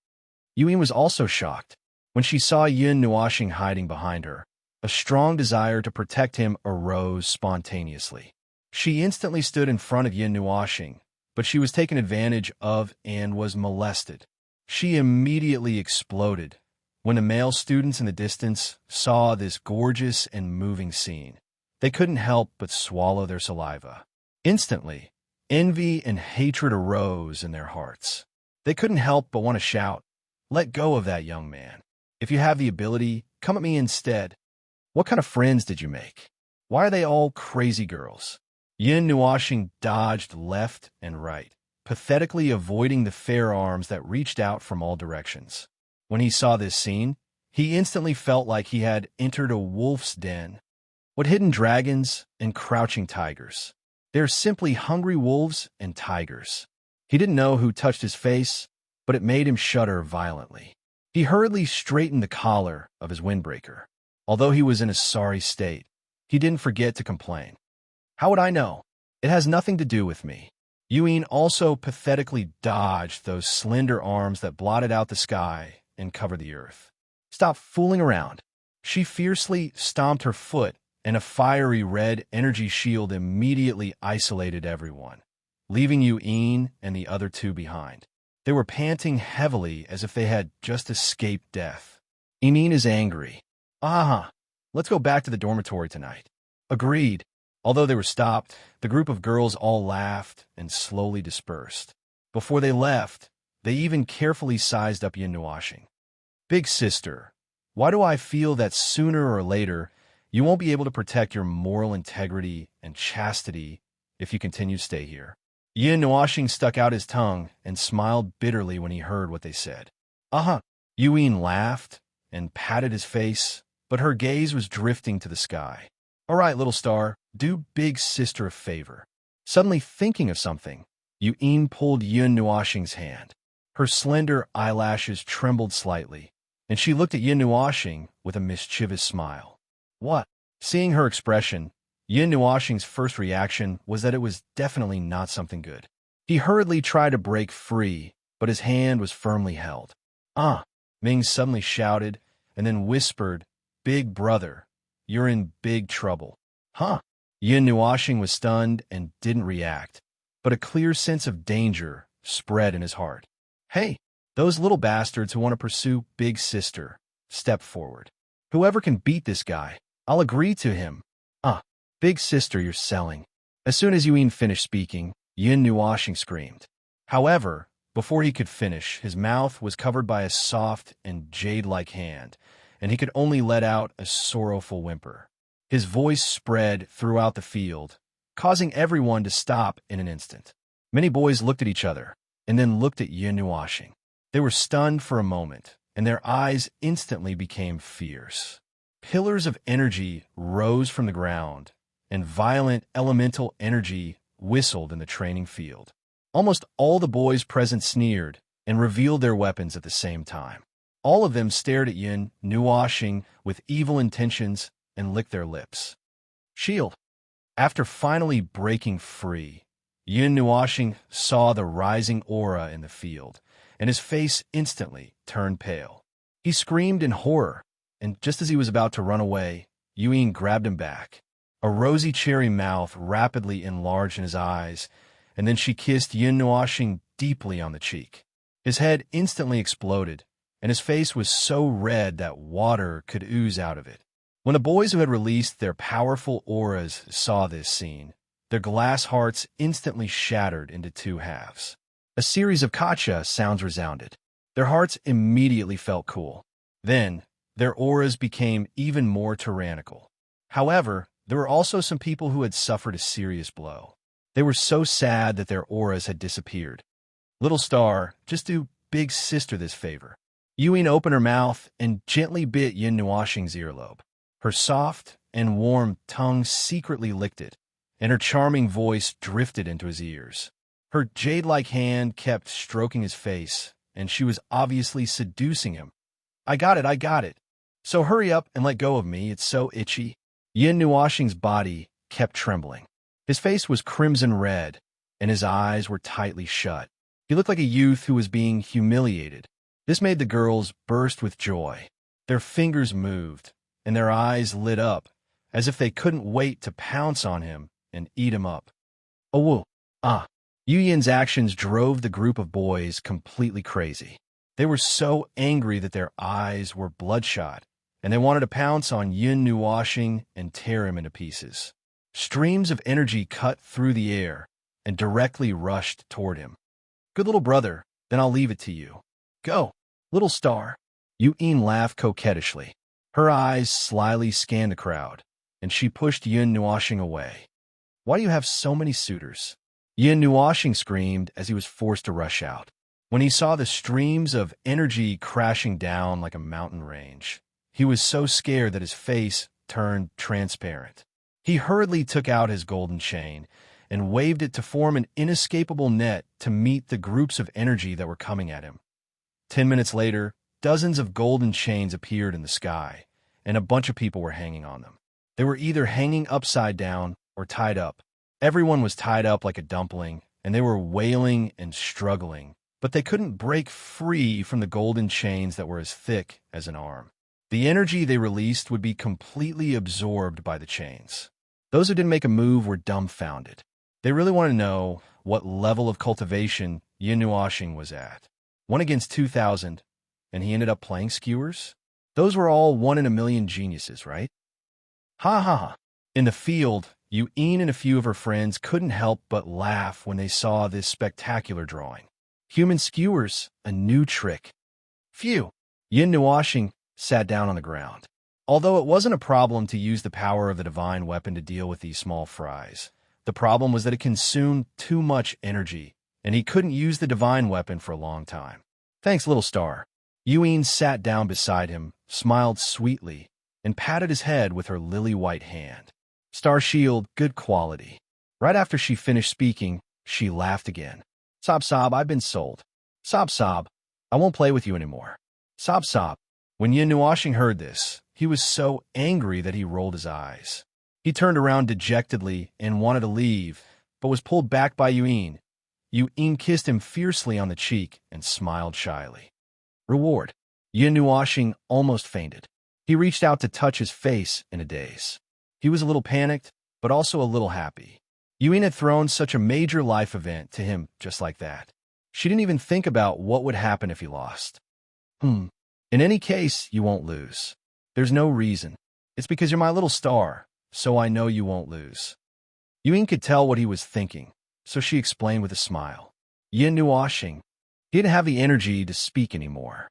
Yuen was also shocked. When she saw Yin Nuashing hiding behind her, a strong desire to protect him arose spontaneously. She instantly stood in front of Yin Nuashing, but she was taken advantage of and was molested. She immediately exploded when the male students in the distance saw this gorgeous and moving scene. They couldn't help but swallow their saliva. Instantly, envy and hatred arose in their hearts. They couldn't help but want to shout, "Let go of that young man. If you have the ability, come at me instead." What kind of friends did you make? Why are they all crazy girls? Yin Nuashing dodged left and right, pathetically avoiding the fair arms that reached out from all directions. When he saw this scene, he instantly felt like he had entered a wolf's den. What hidden dragons and crouching tigers? They're simply hungry wolves and tigers. He didn't know who touched his face, but it made him shudder violently. He hurriedly straightened the collar of his windbreaker. Although he was in a sorry state, he didn't forget to complain. How would I know? It has nothing to do with me. Yuen also pathetically dodged those slender arms that blotted out the sky and covered the earth. Stop fooling around. She fiercely stomped her foot, and a fiery red energy shield immediately isolated everyone, leaving Yuen and the other two behind. They were panting heavily as if they had just escaped death. Emin is angry. Let's go back to the dormitory tonight. Agreed. Although they were stopped, the group of girls all laughed and slowly dispersed. Before they left, they even carefully sized up Yin Nuashing. Big sister, why do I feel that sooner or later you won't be able to protect your moral integrity and chastity if you continue to stay here? Yin Nuashing stuck out his tongue and smiled bitterly when he heard what they said. Yuen laughed and patted his face, but her gaze was drifting to the sky. All right, little star, do big sister a favor. Suddenly thinking of something, Yuen pulled Yin Nuashing's hand. Her slender eyelashes trembled slightly, and she looked at Yin Nuashing with a mischievous smile. What? Seeing her expression, Yin Nuashing's first reaction was that it was definitely not something good. He hurriedly tried to break free, but his hand was firmly held. Ming suddenly shouted, and then whispered, "Big brother, you're in big trouble." Yin Nuashing was stunned and didn't react, but a clear sense of danger spread in his heart. Hey, those little bastards who want to pursue Big Sister, step forward. Whoever can beat this guy, I'll agree to him. Big Sister, you're selling. As soon as Yuen finished speaking, Yin Nuashing screamed. However, before he could finish, his mouth was covered by a soft and jade-like hand, and he could only let out a sorrowful whimper. His voice spread throughout the field, causing everyone to stop in an instant. Many boys looked at each other, and then looked at Yin Nuashing. They were stunned for a moment, and their eyes instantly became fierce. Pillars of energy rose from the ground, and violent elemental energy whistled in the training field. Almost all the boys present sneered and revealed their weapons at the same time. All of them stared at Yin Nuashing with evil intentions and licked their lips. Shield. After finally breaking free, Yin Nuashing saw the rising aura in the field, and his face instantly turned pale. He screamed in horror, and just as he was about to run away, Yuen grabbed him back. A rosy cherry mouth rapidly enlarged in his eyes, and then she kissed Yin Nuashing deeply on the cheek. His head instantly exploded, and his face was so red that water could ooze out of it. When the boys who had released their powerful auras saw this scene, their glass hearts instantly shattered into two halves. A series of kacha sounds resounded. Their hearts immediately felt cool. Then, their auras became even more tyrannical. However, there were also some people who had suffered a serious blow. They were so sad that their auras had disappeared. Little Star, just do Big Sister this favor. Yuen opened her mouth and gently bit Yin Nuashing's earlobe. Her soft and warm tongue secretly licked it, and her charming voice drifted into his ears. Her jade-like hand kept stroking his face, and she was obviously seducing him. I got it. So hurry up and let go of me, it's so itchy. Yin Nuoxing's body kept trembling. His face was crimson red, and his eyes were tightly shut. He looked like a youth who was being humiliated. This made the girls burst with joy. Their fingers moved, and their eyes lit up, as if they couldn't wait to pounce on him and eat him up. Oh, whoa, Yu Yin's actions drove the group of boys completely crazy. They were so angry that their eyes were bloodshot, and they wanted to pounce on Yin Nuoxing and tear him into pieces. Streams of energy cut through the air and directly rushed toward him. Good little brother, then I'll leave it to you. Go, little star. Yu Yin laughed coquettishly. Her eyes slyly scanned the crowd, and she pushed Yin Nuoxing away. Why do you have so many suitors? Yin Nuoxing screamed as he was forced to rush out. When he saw the streams of energy crashing down like a mountain range, he was so scared that his face turned transparent. He hurriedly took out his golden chain and waved it to form an inescapable net to meet the groups of energy that were coming at him. 10 minutes later, dozens of golden chains appeared in the sky, and a bunch of people were hanging on them. They were either hanging upside down or tied up. Everyone was tied up like a dumpling, and they were wailing and struggling, but they couldn't break free from the golden chains that were as thick as an arm. The energy they released would be completely absorbed by the chains. Those who didn't make a move were dumbfounded. They really wanted to know what level of cultivation Yin Nuoxing was at. 1 against 2,000, and he ended up playing skewers? Those were all 1 in a million geniuses, right? Ha ha ha. In the field, Yu Yin and a few of her friends couldn't help but laugh when they saw this spectacular drawing. Human skewers, a new trick. Phew. Yin Nuoxing sat down on the ground. Although it wasn't a problem to use the power of the divine weapon to deal with these small fries, the problem was that it consumed too much energy, and he couldn't use the divine weapon for a long time. Thanks, little star. Yu Yin sat down beside him, smiled sweetly, and patted his head with her lily-white hand. Star Shield, good quality. Right after she finished speaking, she laughed again. Sob sob, I've been sold. Sob sob, I won't play with you anymore. Sob sob. When Yin Nuoxing heard this, he was so angry that he rolled his eyes. He turned around dejectedly and wanted to leave, but was pulled back by Yu Yin. Yu Yin kissed him fiercely on the cheek and smiled shyly. Reward. Yin Nuoxing almost fainted. He reached out to touch his face in a daze. He was a little panicked, but also a little happy. Yu Yin had thrown such a major life event to him just like that. She didn't even think about what would happen if he lost. In any case, you won't lose. There's no reason. It's because you're my little star, so I know you won't lose. Yu Yin could tell what he was thinking, so she explained with a smile. Yin Nuoxing. He didn't have the energy to speak anymore.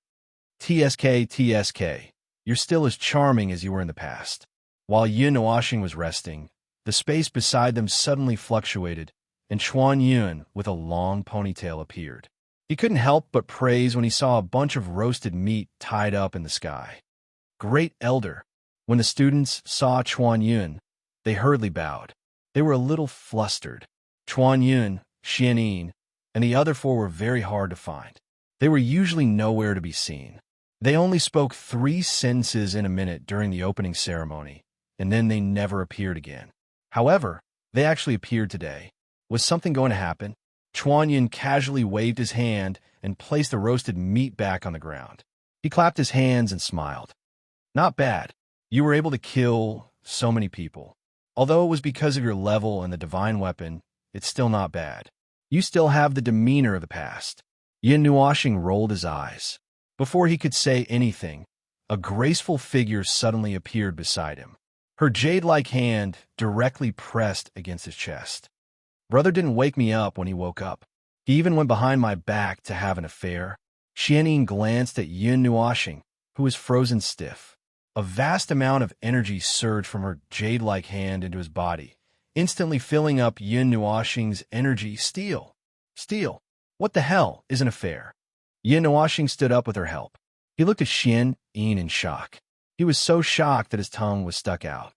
TSK, you're still as charming as you were in the past. While Yin Nuoxing was resting, the space beside them suddenly fluctuated, and Chuan Yun with a long ponytail appeared. He couldn't help but praise when he saw a bunch of roasted meat tied up in the sky. Great Elder. When the students saw Chuan Yun, they hurriedly bowed. They were a little flustered. Chuan Yun, Xianyin, and the other 4 were very hard to find. They were usually nowhere to be seen. They only spoke 3 sentences in a minute during the opening ceremony, and then they never appeared again. However, they actually appeared today. Was something going to happen? Chuan Yun casually waved his hand and placed the roasted meat back on the ground. He clapped his hands and smiled. Not bad. You were able to kill so many people. Although it was because of your level and the divine weapon, it's still not bad. You still have the demeanor of the past. Yin Nuoxing rolled his eyes. Before he could say anything, a graceful figure suddenly appeared beside him. Her jade-like hand directly pressed against his chest. Brother didn't wake me up when he woke up. He even went behind my back to have an affair. Xianyin glanced at Yin Nuoxing, who was frozen stiff. A vast amount of energy surged from her jade-like hand into his body, instantly filling up Yin Nuoxing's energy. Steal. What the hell is an affair? Yin Nuoxing stood up with her help. He looked at Xianyin in shock. He was so shocked that his tongue was stuck out.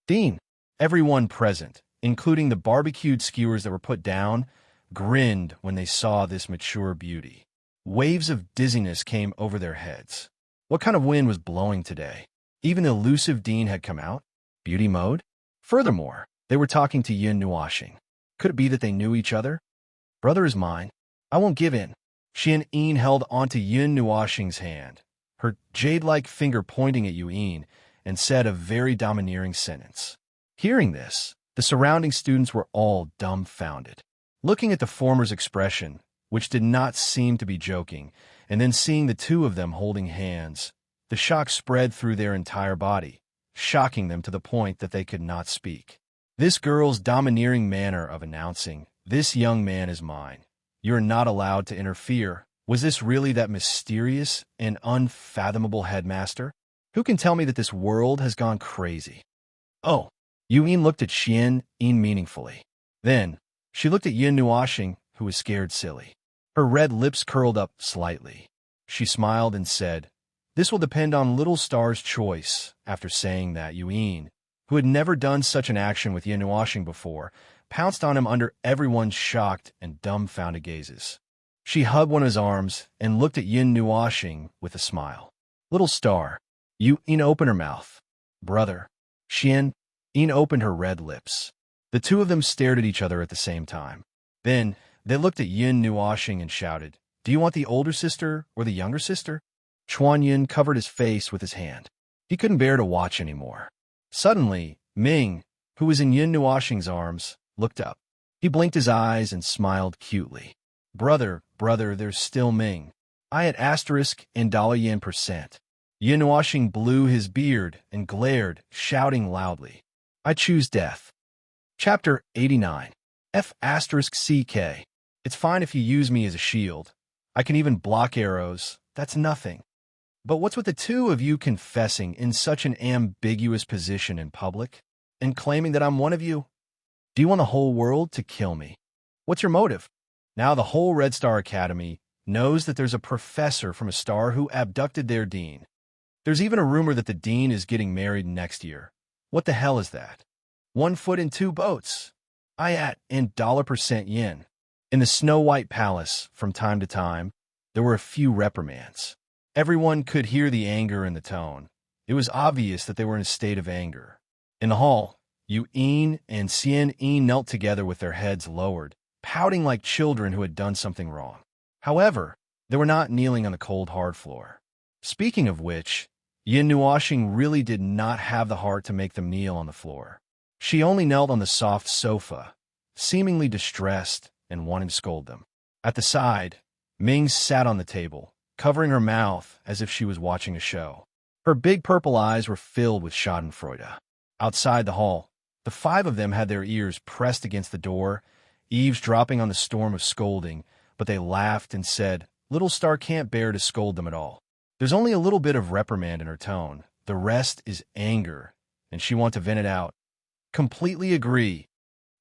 Dean, everyone present, including the barbecued skewers that were put down, grinned when they saw this mature beauty. Waves of dizziness came over their heads. What kind of wind was blowing today? Even the elusive Dean had come out. Beauty mode? Furthermore, they were talking to Yin Nuashing. Could it be that they knew each other? Brother is mine. I won't give in. Yin held onto Yin Nuashing's hand, her jade-like finger pointing at Yin, and said a very domineering sentence. Hearing this, the surrounding students were all dumbfounded. Looking at the former's expression, which did not seem to be joking, and then seeing the two of them holding hands, the shock spread through their entire body, shocking them to the point that they could not speak. This girl's domineering manner of announcing, "This young man is mine. You're not allowed to interfere." Was this really that mysterious and unfathomable headmaster? Who can tell me that this world has gone crazy? Oh, Yin looked at Yin meaningfully. Then, she looked at Yin Nuashing, who was scared silly. Her red lips curled up slightly. She smiled and said, "This will depend on Little Star's choice." After saying that, Yin, who had never done such an action with Yin Nuashing before, pounced on him under everyone's shocked and dumbfounded gazes. She hugged one of his arms and looked at Yin Nuashing with a smile. "Little Star." Yin opened her mouth. "Brother." Yin opened her red lips. The two of them stared at each other at the same time. Then, they looked at Yin Nuashing and shouted, "Do you want the older sister or the younger sister?" Chuan Yin covered his face with his hand. He couldn't bear to watch anymore. Suddenly, Ming, who was in Yin Nuashing's arms, looked up. He blinked his eyes and smiled cutely. Brother, there's still Ming. I at asterisk and $yen%. Yin Nuashing blew his beard and glared, shouting loudly, "I choose death." Chapter 89. F***CK. It's fine if you use me as a shield. I can even block arrows. That's nothing. But what's with the two of you confessing in such an ambiguous position in public and claiming that I'm one of you? Do you want the whole world to kill me? What's your motive? Now the whole Red Star Academy knows that there's a professor from a star who abducted their dean. There's even a rumor that the dean is getting married next year. What the hell is that? 1 foot in 2 boats. I at and $% yen. In the Snow White Palace, from time to time, there were a few reprimands. Everyone could hear the anger in the tone. It was obvious that they were in a state of anger. In the hall, Yin and Yin knelt together with their heads lowered, pouting like children who had done something wrong. However, they were not kneeling on the cold, hard floor. Speaking of which, Yin Nuashing really did not have the heart to make them kneel on the floor. She only knelt on the soft sofa, seemingly distressed and wanting to scold them. At the side, Ming sat on the table, covering her mouth as if she was watching a show. Her big purple eyes were filled with schadenfreude. Outside the hall, the 5 of them had their ears pressed against the door, eavesdropping on the storm of scolding, but they laughed and said, Little Star can't bear to scold them at all. There's only a little bit of reprimand in her tone. The rest is anger, and she wants to vent it out. Completely agree.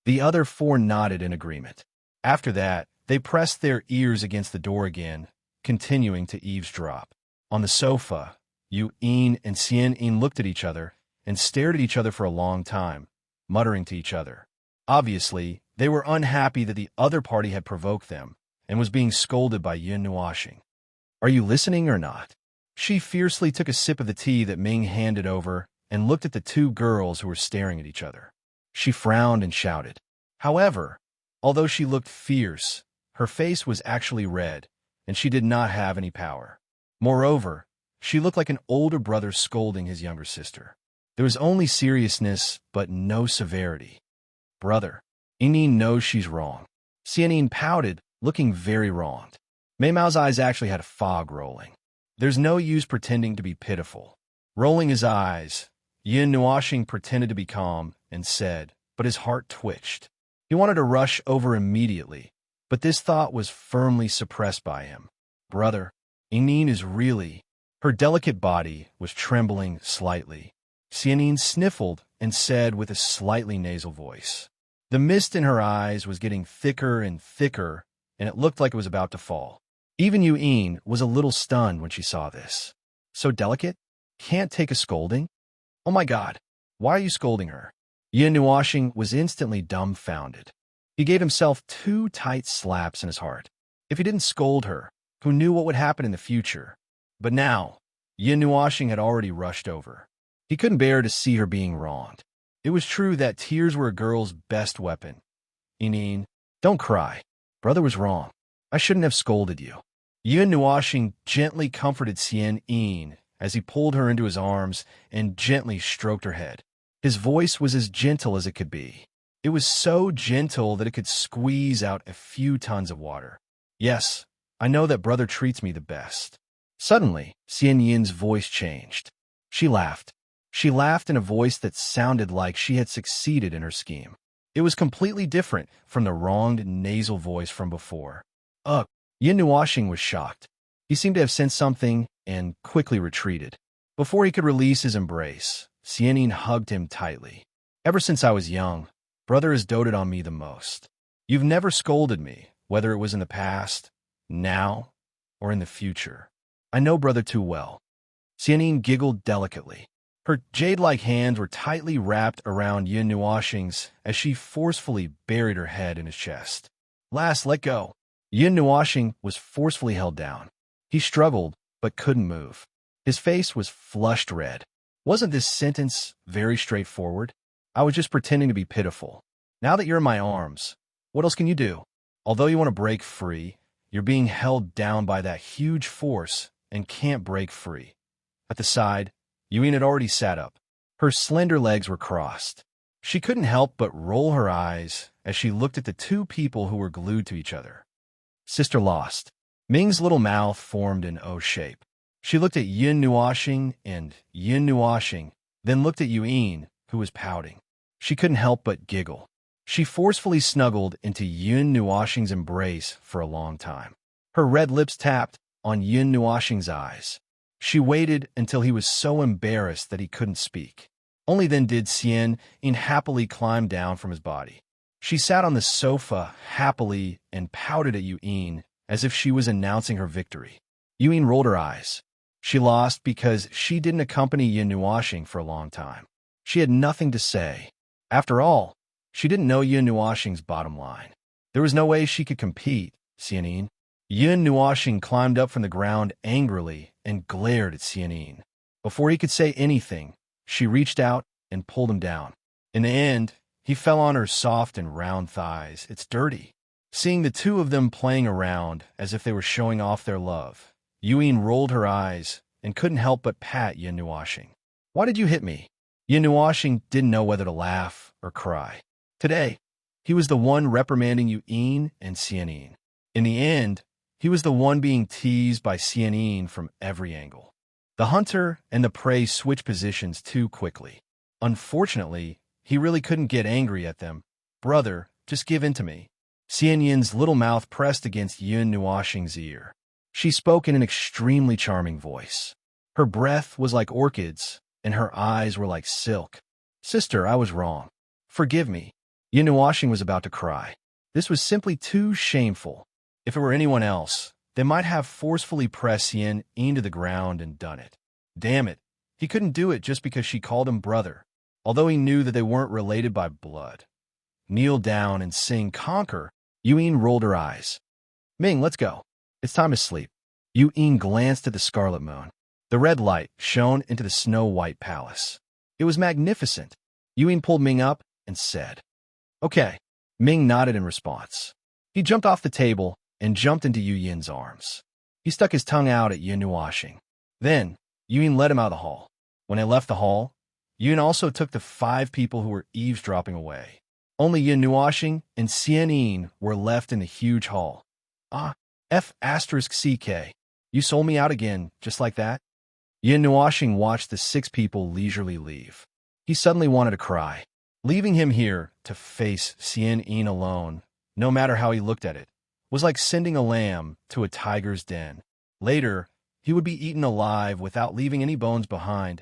The other 4 nodded in agreement. After that, they pressed their ears against the door again, continuing to eavesdrop. On the sofa, Yin and Yin looked at each other and stared at each other for a long time, muttering to each other. Obviously, they were unhappy that the other party had provoked them and was being scolded by Yin Nuashing. Are you listening or not? She fiercely took a sip of the tea that Ming handed over and looked at the 2 girls who were staring at each other. She frowned and shouted. However, although she looked fierce, her face was actually red, and she did not have any power. Moreover, she looked like an older brother scolding his younger sister. There was only seriousness, but no severity. Brother, Yin knows she's wrong. Yin pouted, looking very wronged. Mei Mao's eyes actually had a fog rolling. There's no use pretending to be pitiful. Rolling his eyes, Yin Nuashing pretended to be calm and said, but his heart twitched. He wanted to rush over immediately, but this thought was firmly suppressed by him. Brother, Yin is really... Her delicate body was trembling slightly. Yin sniffled and said with a slightly nasal voice. The mist in her eyes was getting thicker and thicker, and it looked like it was about to fall. Even Yin was a little stunned when she saw this. So delicate? Can't take a scolding? Oh my God, why are you scolding her? Yin Nuashing was instantly dumbfounded. He gave himself 2 tight slaps in his heart. If he didn't scold her, who knew what would happen in the future? But now, Yin Nuashing had already rushed over. He couldn't bear to see her being wronged. It was true that tears were a girl's best weapon. Ineen, don't cry. Brother was wrong. I shouldn't have scolded you. Yun Nuashing gently comforted Sien Een as he pulled her into his arms and gently stroked her head. His voice was as gentle as it could be. It was so gentle that it could squeeze out a few tons of water. Yes, I know that brother treats me the best. Suddenly, Sien Yin's voice changed. She laughed. She laughed in a voice that sounded like she had succeeded in her scheme. It was completely different from the wronged nasal voice from before. Ugh! Yin Nuashing was shocked. He seemed to have sensed something and quickly retreated. Before he could release his embrace, Xianyin hugged him tightly. Ever since I was young, brother has doted on me the most. You've never scolded me, whether it was in the past, now, or in the future. I know brother too well. Xianyin giggled delicately. Her jade-like hands were tightly wrapped around Yin Nuashing's as she forcefully buried her head in his chest. Last, let go. Yin Nuashing was forcefully held down. He struggled, but couldn't move. His face was flushed red. Wasn't this sentence very straightforward? I was just pretending to be pitiful. Now that you're in my arms, what else can you do? Although you want to break free, you're being held down by that huge force and can't break free. At the side, Yuin had already sat up. Her slender legs were crossed. She couldn't help but roll her eyes as she looked at the two people who were glued to each other. Sister lost. Ming's little mouth formed an O shape. She looked at Yin Nuashing and Yin Nuashing, then looked at Yuin, who was pouting. She couldn't help but giggle. She forcefully snuggled into Yin Nuashing's embrace for a long time. Her red lips tapped on Yin Nuashing's eyes. She waited until he was so embarrassed that he couldn't speak. Only then did Xian Yin happily climb down from his body. She sat on the sofa happily and pouted at Yuin as if she was announcing her victory. Yuin rolled her eyes. She lost because she didn't accompany Yin Nuashing for a long time. She had nothing to say. After all, she didn't know Yin Nuashing's bottom line. There was no way she could compete, Xianyin. Yin Nuashing climbed up from the ground angrily and glared at Xianyin. Before he could say anything, she reached out and pulled him down. In the end, he fell on her soft and round thighs. It's dirty. Seeing the two of them playing around as if they were showing off their love, Yuin rolled her eyes and couldn't help but pat Yin Nuashing. Why did you hit me? Yin Nuashing didn't know whether to laugh or cry. Today, he was the one reprimanding Yuin and Xianyin. In the end, he was the one being teased by Xianyin from every angle. The hunter and the prey switched positions too quickly. Unfortunately, he really couldn't get angry at them. Brother, just give in to me. Xianyin's little mouth pressed against Yin Nuashing's ear. She spoke in an extremely charming voice. Her breath was like orchids, and her eyes were like silk. Sister, I was wrong. Forgive me. Yin Nuashing was about to cry. This was simply too shameful. If it were anyone else, they might have forcefully pressed Yin into the ground and done it. Damn it, he couldn't do it just because she called him brother, although he knew that they weren't related by blood. Kneel down and sing Conquer. Yuin rolled her eyes. Ming, let's go. It's time to sleep. Yuin glanced at the scarlet moon. The red light shone into the snow-white palace. It was magnificent. Yuin pulled Ming up and said, Okay. Ming nodded in response. He jumped off the table and jumped into Yu Yin's arms. He stuck his tongue out at Yin Nuashing. Then, Yuin led him out of the hall. When they left the hall, Yuin also took the 5 people who were eavesdropping away. Only Yin Nuashing and Xianyin were left in the huge hall. Ah, F***CK. You sold me out again, just like that? Yin Nuashing watched the 6 people leisurely leave. He suddenly wanted to cry. Leaving him here to face Xianyin alone, no matter how he looked at it, was like sending a lamb to a tiger's den. Later, he would be eaten alive without leaving any bones behind.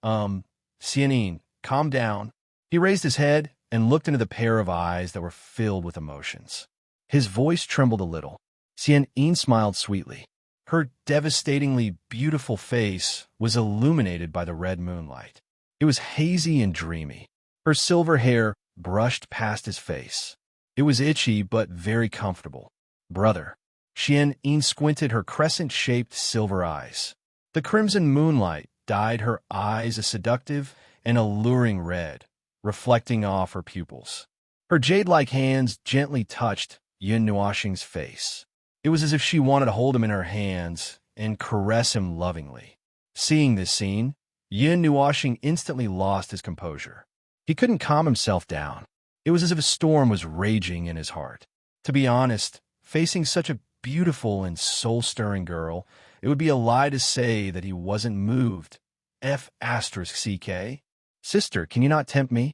Xianyin, calm down. He raised his head and looked into the pair of eyes that were filled with emotions. His voice trembled a little. Xianyin smiled sweetly. Her devastatingly beautiful face was illuminated by the red moonlight. It was hazy and dreamy. Her silver hair brushed past his face. It was itchy but very comfortable. Brother. Xianyin squinted her crescent-shaped silver eyes. The crimson moonlight dyed her eyes a seductive and alluring red, reflecting off her pupils. Her jade-like hands gently touched Yin Nuoxing's face. It was as if she wanted to hold him in her hands and caress him lovingly. Seeing this scene, Yin Nuoxing instantly lost his composure. He couldn't calm himself down. It was as if a storm was raging in his heart. To be honest, facing such a beautiful and soul-stirring girl, it would be a lie to say that he wasn't moved. F***CK? Sister, can you not tempt me?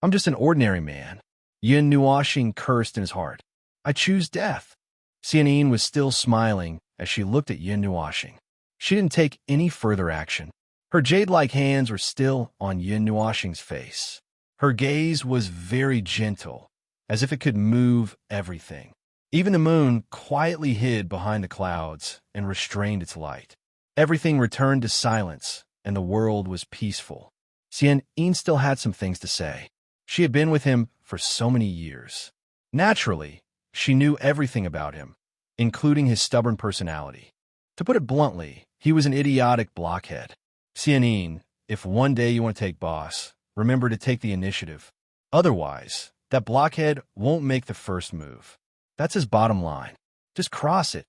I'm just an ordinary man. Yin Nuoxing cursed in his heart. I choose death. Xianyin was still smiling as she looked at Yin Nuoxing. She didn't take any further action. Her jade-like hands were still on Yin Nuoxing's face. Her gaze was very gentle, as if it could move everything. Even the moon quietly hid behind the clouds and restrained its light. Everything returned to silence, and the world was peaceful. Xianyin still had some things to say. She had been with him for so many years. Naturally, she knew everything about him, including his stubborn personality. To put it bluntly, he was an idiotic blockhead. Xianyin, if one day you want to take boss, remember to take the initiative. Otherwise, that blockhead won't make the first move. That's his bottom line. Just cross it.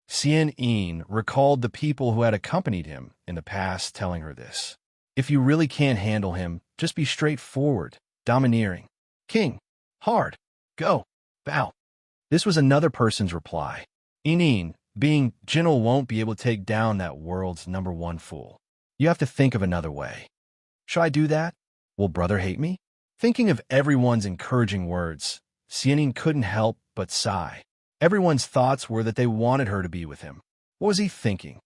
Xianyin recalled the people who had accompanied him in the past telling her this. If you really can't handle him, just be straightforward, domineering. King, hard, go, bow. This was another person's reply. Inin, being gentle won't be able to take down that world's #1 fool. You have to think of another way. Shall I do that? Will brother hate me? Thinking of everyone's encouraging words, Xianyin couldn't help but sigh. Everyone's thoughts were that they wanted her to be with him. What was he thinking?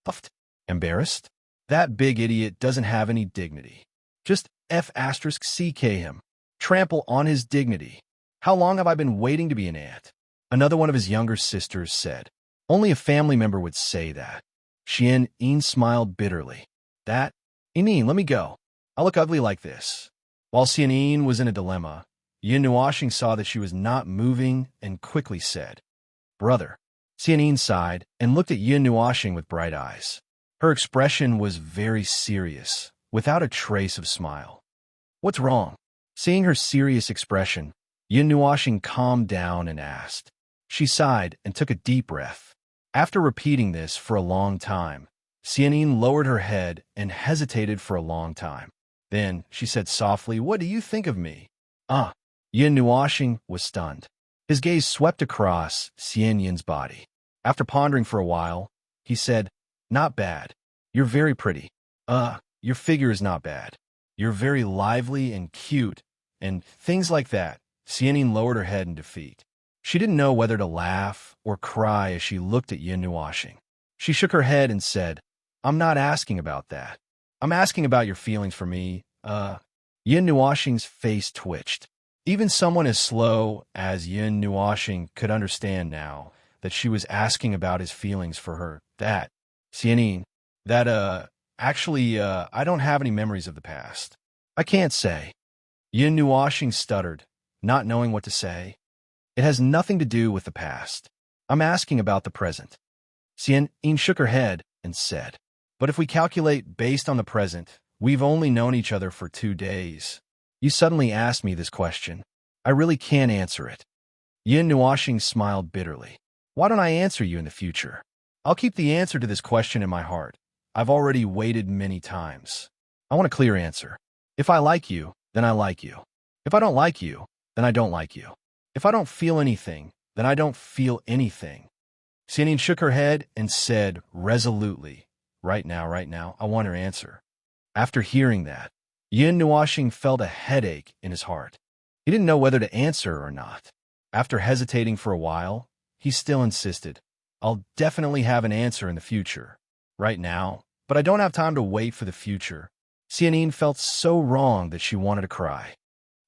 Puffed. Embarrassed? That big idiot doesn't have any dignity. Just F***CK him. Trample on his dignity. How long have I been waiting to be an aunt? Another one of his younger sisters said. Only a family member would say that. Xianyin smiled bitterly. That? Inin, let me go. I look ugly like this. While Xianyin was in a dilemma, Yin Nuoxing saw that she was not moving and quickly said, Brother. Xianyin sighed and looked at Yin Nuoxing with bright eyes. Her expression was very serious, without a trace of smile. What's wrong? Seeing her serious expression, Yin Nuoxing calmed down and asked. She sighed and took a deep breath. After repeating this for a long time, Xianyin lowered her head and hesitated for a long time. Then she said softly, What do you think of me? Yin Nuoxing was stunned. His gaze swept across Xianyin's body. After pondering for a while, he said, Not bad. You're very pretty. Your figure is not bad. You're very lively and cute, and things like that. Xianyin lowered her head in defeat. She didn't know whether to laugh or cry as she looked at Yin Nuoxing. She shook her head and said, I'm not asking about that. I'm asking about your feelings for me. Yin Nuoxing's face twitched. Even someone as slow as Yin Nuoxing could understand now that she was asking about his feelings for her. That, Xianyin, actually, I don't have any memories of the past. I can't say. Yin Nuoxing stuttered, not knowing what to say. It has nothing to do with the past. I'm asking about the present. Xianyin shook her head and said, But if we calculate based on the present, we've only known each other for 2 days. You suddenly asked me this question. I really can't answer it. Yin Nuoxing smiled bitterly. Why don't I answer you in the future? I'll keep the answer to this question in my heart. I've already waited many times. I want a clear answer. If I like you, then I like you. If I don't like you, then I don't like you. If I don't feel anything, then I don't feel anything. Xianyin shook her head and said resolutely, Right now, I want her answer. After hearing that, Yin Nuoxing felt a headache in his heart. He didn't know whether to answer or not. After hesitating for a while, he still insisted, I'll definitely have an answer in the future. Right now, but I don't have time to wait for the future. Xianyin felt so wrong that she wanted to cry.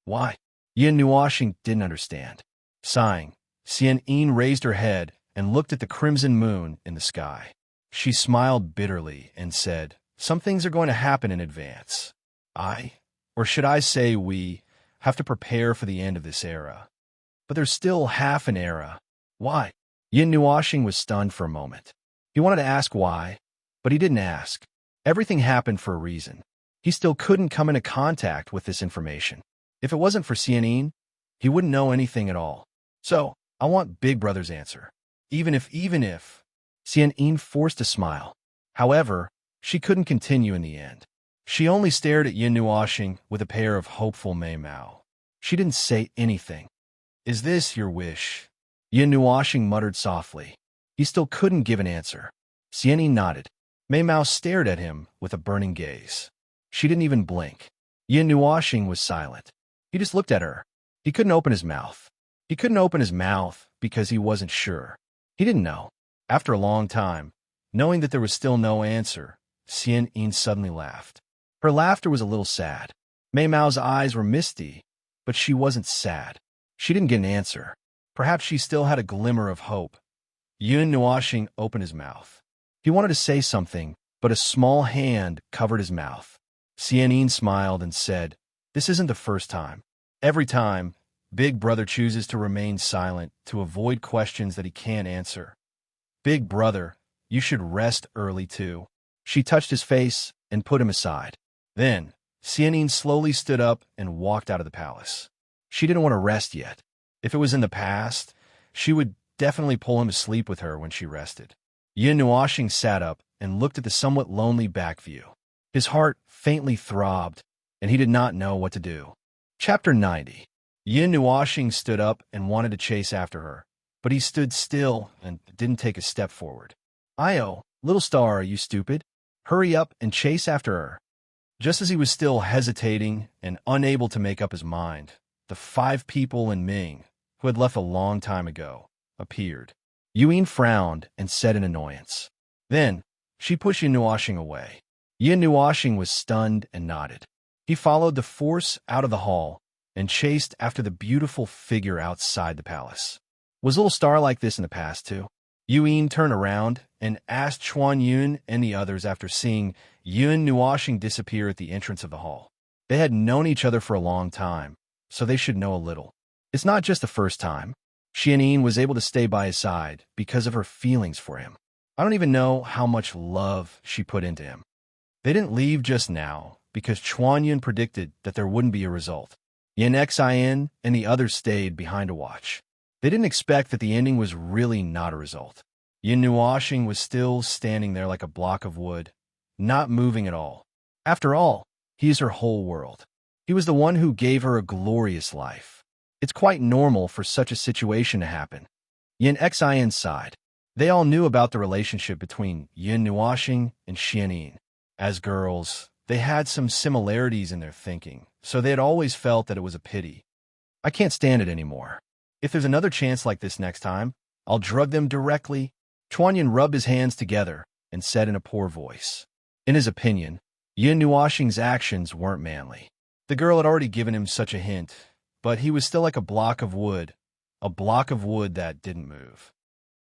Why? Yin Nuoxing didn't understand. Sighing, Xianyin raised her head and looked at the crimson moon in the sky. She smiled bitterly and said, Some things are going to happen in advance. Or should I say we, have to prepare for the end of this era. But there's still half an era. Why? Yin Nuoxing was stunned for a moment. He wanted to ask why, but he didn't ask. Everything happened for a reason. He still couldn't come into contact with this information. If it wasn't for Xianyin, he wouldn't know anything at all. So, I want Big Brother's answer. Even if, Xianyin forced a smile. However, she couldn't continue in the end. She only stared at Yin Nuoxing with a pair of hopeful Mei Mao. She didn't say anything. Is this your wish? Yin Nuoxing muttered softly. He still couldn't give an answer. Xianyin nodded. Mei Mao stared at him with a burning gaze. She didn't even blink. Yin Nuoxing was silent. He just looked at her. He couldn't open his mouth. He couldn't open his mouth because he wasn't sure. He didn't know. After a long time, knowing that there was still no answer, Xianyin suddenly laughed. Her laughter was a little sad. Mei Mao's eyes were misty, but she wasn't sad. She didn't get an answer. Perhaps she still had a glimmer of hope. Yin Nuoxing opened his mouth. He wanted to say something, but a small hand covered his mouth. Xianyin smiled and said, "This isn't the first time. Every time, Big Brother chooses to remain silent to avoid questions that he can't answer. Big Brother, you should rest early too." She touched his face and put him aside. Then, Xianyin slowly stood up and walked out of the palace. She didn't want to rest yet. If it was in the past, she would definitely pull him to sleep with her when she rested. Yin Nuoxing sat up and looked at the somewhat lonely back view. His heart faintly throbbed, and he did not know what to do. Chapter 90. Yin Nuoxing stood up and wanted to chase after her, but he stood still and didn't take a step forward. "Io, little star, are you stupid? Hurry up and chase after her." Just as he was still hesitating and unable to make up his mind, the 5 people in Ming, who had left a long time ago, appeared. Yuyin frowned and said in annoyance. Then, she pushed Yin Nuoxing away. Yin Nuoxing was stunned and nodded. He followed the force out of the hall and chased after the beautiful figure outside the palace. Was Little Star like this in the past, too? Yuyin turned around and asked Chuan Yun and the others after seeing Yin Nuoxing disappear at the entrance of the hall. They had known each other for a long time, so they should know a little. It's not just the first time. Xianyin was able to stay by his side because of her feelings for him. I don't even know how much love she put into him. They didn't leave just now because Chuan Yun predicted that there wouldn't be a result. Yin Xin and the others stayed behind to watch. They didn't expect that the ending was really not a result. Yin Nuoxing was still standing there like a block of wood, not moving at all. After all, he is her whole world. He was the one who gave her a glorious life. It's quite normal for such a situation to happen. Yin Xin sighed. They all knew about the relationship between Yin Nuoxing and Xianyin. As girls, they had some similarities in their thinking, so they had always felt that it was a pity. I can't stand it anymore. If there's another chance like this next time, I'll drug them directly. Chuan Yun rubbed his hands together and said in a poor voice. In his opinion, Yin Nuoxing's actions weren't manly. The girl had already given him such a hint, but he was still like a block of wood that didn't move.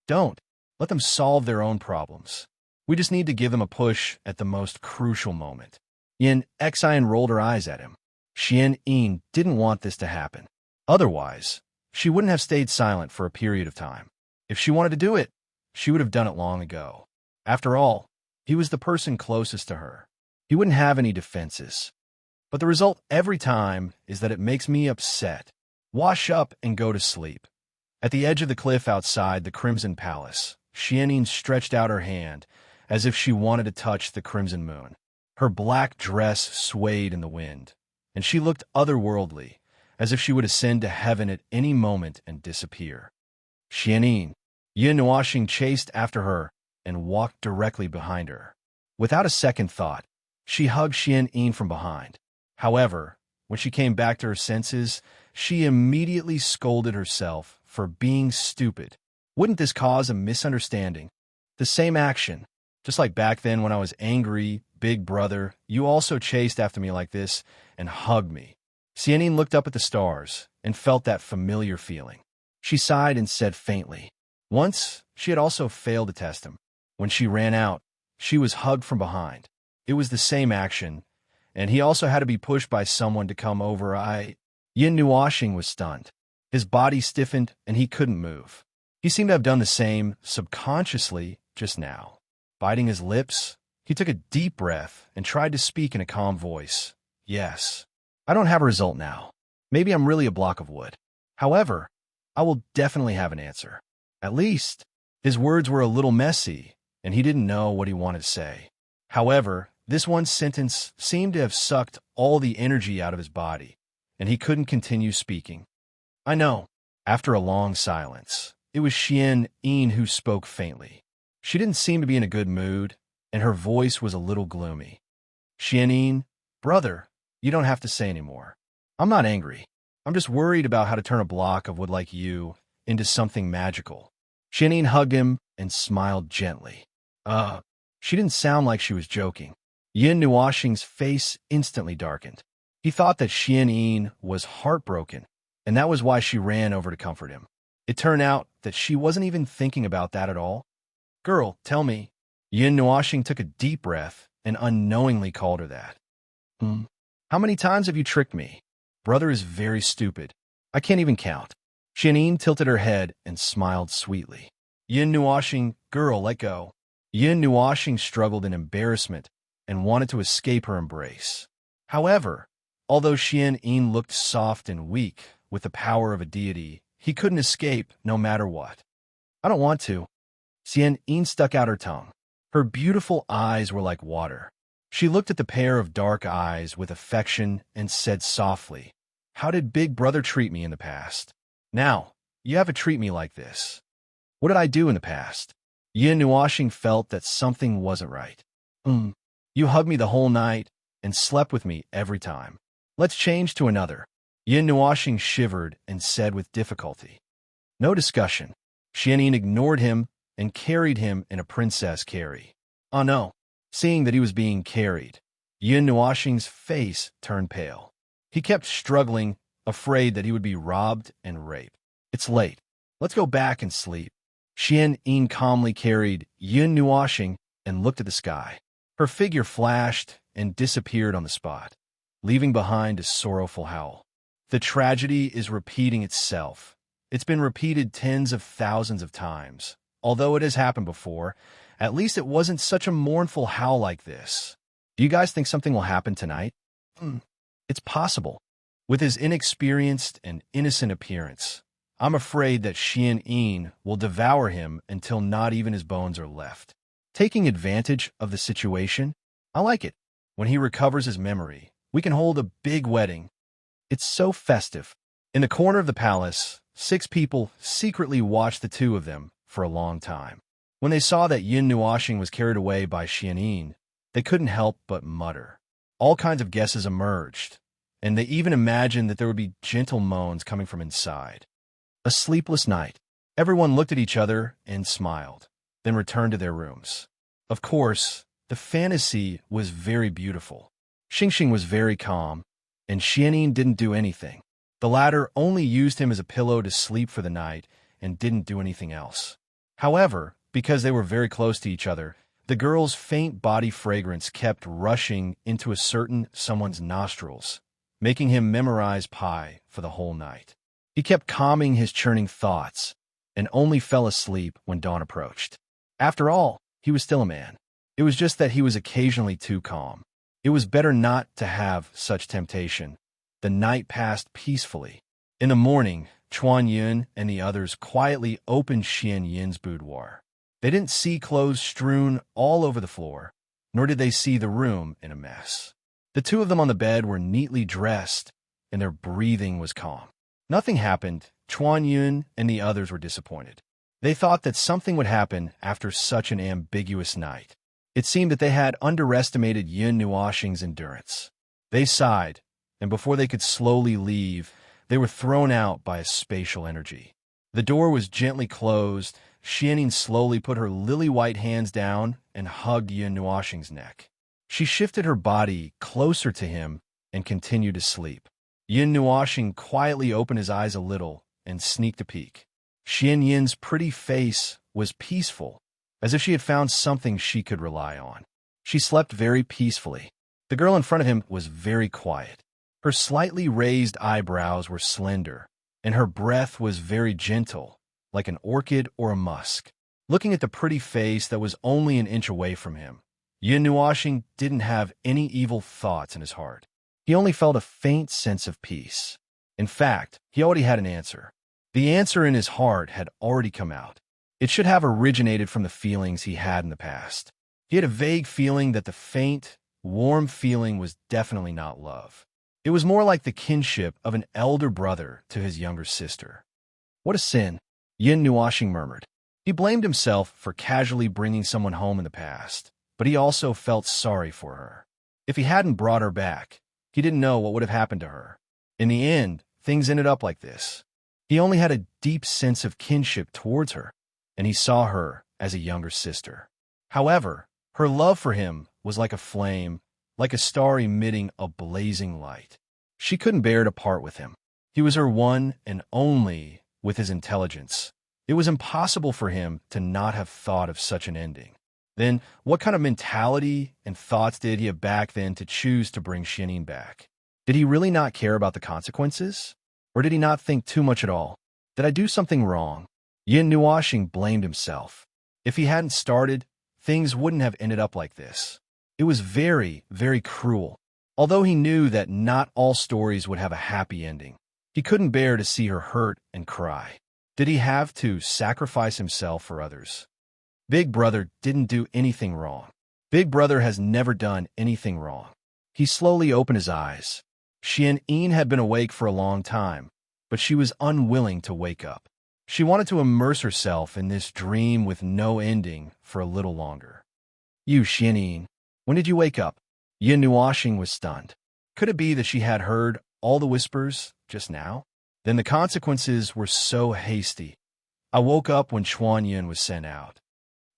Don't. Let them solve their own problems. We just need to give them a push at the most crucial moment. Yin Xin rolled her eyes at him. Xianyin didn't want this to happen. Otherwise, she wouldn't have stayed silent for a period of time. If she wanted to do it, she would have done it long ago. After all, he was the person closest to her. He wouldn't have any defenses. But the result every time is that it makes me upset. Wash up and go to sleep. At the edge of the cliff outside the Crimson Palace, Xianyin stretched out her hand as if she wanted to touch the crimson moon. Her black dress swayed in the wind, and she looked otherworldly, as if she would ascend to heaven at any moment and disappear. Xianyin, Yin Nuoxing chased after her and walked directly behind her. Without a second thought, she hugged Xianyin from behind. However, when she came back to her senses, she immediately scolded herself for being stupid. Wouldn't this cause a misunderstanding? The same action. Just like back then when I was angry, Big Brother, you also chased after me like this and hugged me. Xianyin looked up at the stars and felt that familiar feeling. She sighed and said faintly. Once, she had also failed to test him. When she ran out, she was hugged from behind. It was the same action, and he also had to be pushed by someone to come over. Yin Nuoxing was stunned. His body stiffened and he couldn't move. He seemed to have done the same subconsciously just now. Biting his lips, He took a deep breath and tried to speak in a calm voice. Yes. I don't have a result now. Maybe I'm really a block of wood. However, I will definitely have an answer. At least, his words were a little messy, and he didn't know what he wanted to say. However, this one sentence seemed to have sucked all the energy out of his body, and he couldn't continue speaking. I know. After a long silence, it was Xian who spoke faintly. She didn't seem to be in a good mood, and her voice was a little gloomy. Xian, brother, you don't have to say any more. I'm not angry. I'm just worried about how to turn a block of wood like you into something magical. Xian hugged him and smiled gently. She didn't sound like she was joking. Yin Nuoxing's face instantly darkened. He thought that Xian was heartbroken, and that was why she ran over to comfort him. It turned out that she wasn't even thinking about that at all. Girl, tell me. Yin Nuoxing took a deep breath and unknowingly called her that. How many times have you tricked me? Brother is very stupid. I can't even count. Xian tilted her head and smiled sweetly. Yin Nuoxing, girl, let go. Yin Nuoxing struggled in embarrassment and wanted to escape her embrace. However, although Xian looked soft and weak with the power of a deity, he couldn't escape no matter what. I don't want to. Xian stuck out her tongue. Her beautiful eyes were like water. She looked at the pair of dark eyes with affection and said softly, How did Big Brother treat me in the past? Now, you have to treat me like this. What did I do in the past? Yin Nuoxing felt that something wasn't right. You hugged me the whole night and slept with me every time. Let's change to another. Yin Nuoxing shivered and said with difficulty. No discussion. Xian ignored him and carried him in a princess carry. Oh no. Seeing that he was being carried, Yin Nuoxing's face turned pale. He kept struggling, afraid that he would be robbed and raped. It's late. Let's go back and sleep. Xian calmly carried Yin Nuoxing and looked at the sky. Her figure flashed and disappeared on the spot, leaving behind a sorrowful howl. The tragedy is repeating itself. It's been repeated tens of thousands of times. Although it has happened before, at least it wasn't such a mournful howl like this. Do you guys think something will happen tonight? It's possible. With his inexperienced and innocent appearance, I'm afraid that Xian will devour him until not even his bones are left. Taking advantage of the situation, I like it. When he recovers his memory, we can hold a big wedding. It's so festive. In the corner of the palace, 6 people secretly watched the two of them for a long time. When they saw that Yin Nuoxing was carried away by Xian, they couldn't help but mutter. All kinds of guesses emerged, and they even imagined that there would be gentle moans coming from inside. A sleepless night. Everyone looked at each other and smiled, then returned to their rooms. Of course, the fantasy was very beautiful. Xingxing was very calm, and Xian didn't do anything. The latter only used him as a pillow to sleep for the night and didn't do anything else. However, because they were very close to each other, the girl's faint body fragrance kept rushing into a certain someone's nostrils, making him memorize pie for the whole night. He kept calming his churning thoughts and only fell asleep when dawn approached. After all, he was still a man. It was just that he was occasionally too calm. It was better not to have such temptation. The night passed peacefully. In the morning, Chuan Yun and the others quietly opened Xian boudoir. They didn't see clothes strewn all over the floor, nor did they see the room in a mess. The two of them on the bed were neatly dressed, and their breathing was calm. Nothing happened. Chuan Yun and the others were disappointed. They thought that something would happen after such an ambiguous night. It seemed that they had underestimated Yin Nuoxing's endurance. They sighed, and before they could slowly leave, they were thrown out by a spatial energy. The door was gently closed. Xian slowly put her lily-white hands down and hugged Yin Nuoxing's neck. She shifted her body closer to him and continued to sleep. Yin Nuoxing quietly opened his eyes a little and sneaked a peek. Xian's pretty face was peaceful, as if she had found something she could rely on. She slept very peacefully. The girl in front of him was very quiet. Her slightly raised eyebrows were slender, and her breath was very gentle, like an orchid or a musk. Looking at the pretty face that was only an inch away from him, Yin Nuashing didn't have any evil thoughts in his heart. He only felt a faint sense of peace. In fact, he already had an answer. The answer in his heart had already come out. It should have originated from the feelings he had in the past. He had a vague feeling that the faint, warm feeling was definitely not love. It was more like the kinship of an elder brother to his younger sister. What a sin, Yin Nuashing murmured. He blamed himself for casually bringing someone home in the past, but he also felt sorry for her. If he hadn't brought her back, he didn't know what would have happened to her. In the end, things ended up like this. He only had a deep sense of kinship towards her, and he saw her as a younger sister. However, her love for him was like a flame, like a star emitting a blazing light. She couldn't bear to part with him. He was her one and only with his intelligence. It was impossible for him to not have thought of such an ending. Then, what kind of mentality and thoughts did he have back then to choose to bring Xianyin back? Did he really not care about the consequences? Or did he not think too much at all? Did I do something wrong? Yin Nuashing blamed himself. If he hadn't started, things wouldn't have ended up like this. It was very, very cruel. Although he knew that not all stories would have a happy ending, he couldn't bear to see her hurt and cry. Did he have to sacrifice himself for others? Big Brother didn't do anything wrong. Big Brother has never done anything wrong. He slowly opened his eyes. Xianyin had been awake for a long time, but she was unwilling to wake up. She wanted to immerse herself in this dream with no ending for a little longer. You, Xianyin, when did you wake up? Yin Nuashing was stunned. Could it be that she had heard all the whispers just now? Then the consequences were so hasty. I woke up when Chuan Yin was sent out.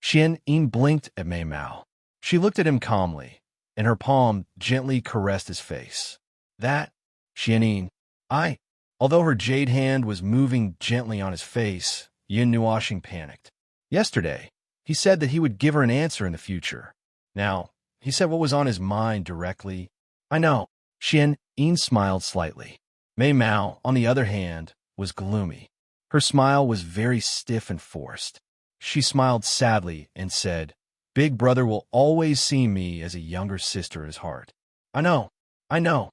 Xianyin blinked at Mei Mao. She looked at him calmly, and her palm gently caressed his face. That, Xianyin, Although her jade hand was moving gently on his face, Yin Nuashing panicked. Yesterday, he said that he would give her an answer in the future. Now, he said what was on his mind directly. I know. Xianyin smiled slightly. Mei Mao, on the other hand, was gloomy. Her smile was very stiff and forced. She smiled sadly and said, Big Brother will always see me as a younger sister at his heart. I know.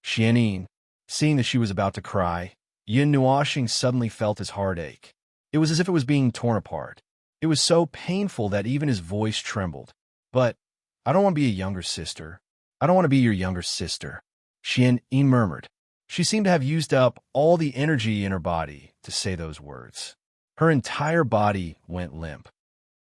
Xianyin, seeing that she was about to cry, Yin Nuashing suddenly felt his heart ache. It was as if it was being torn apart. It was so painful that even his voice trembled. But I don't want to be a younger sister. I don't want to be your younger sister, Xianyin murmured. She seemed to have used up all the energy in her body to say those words. Her entire body went limp.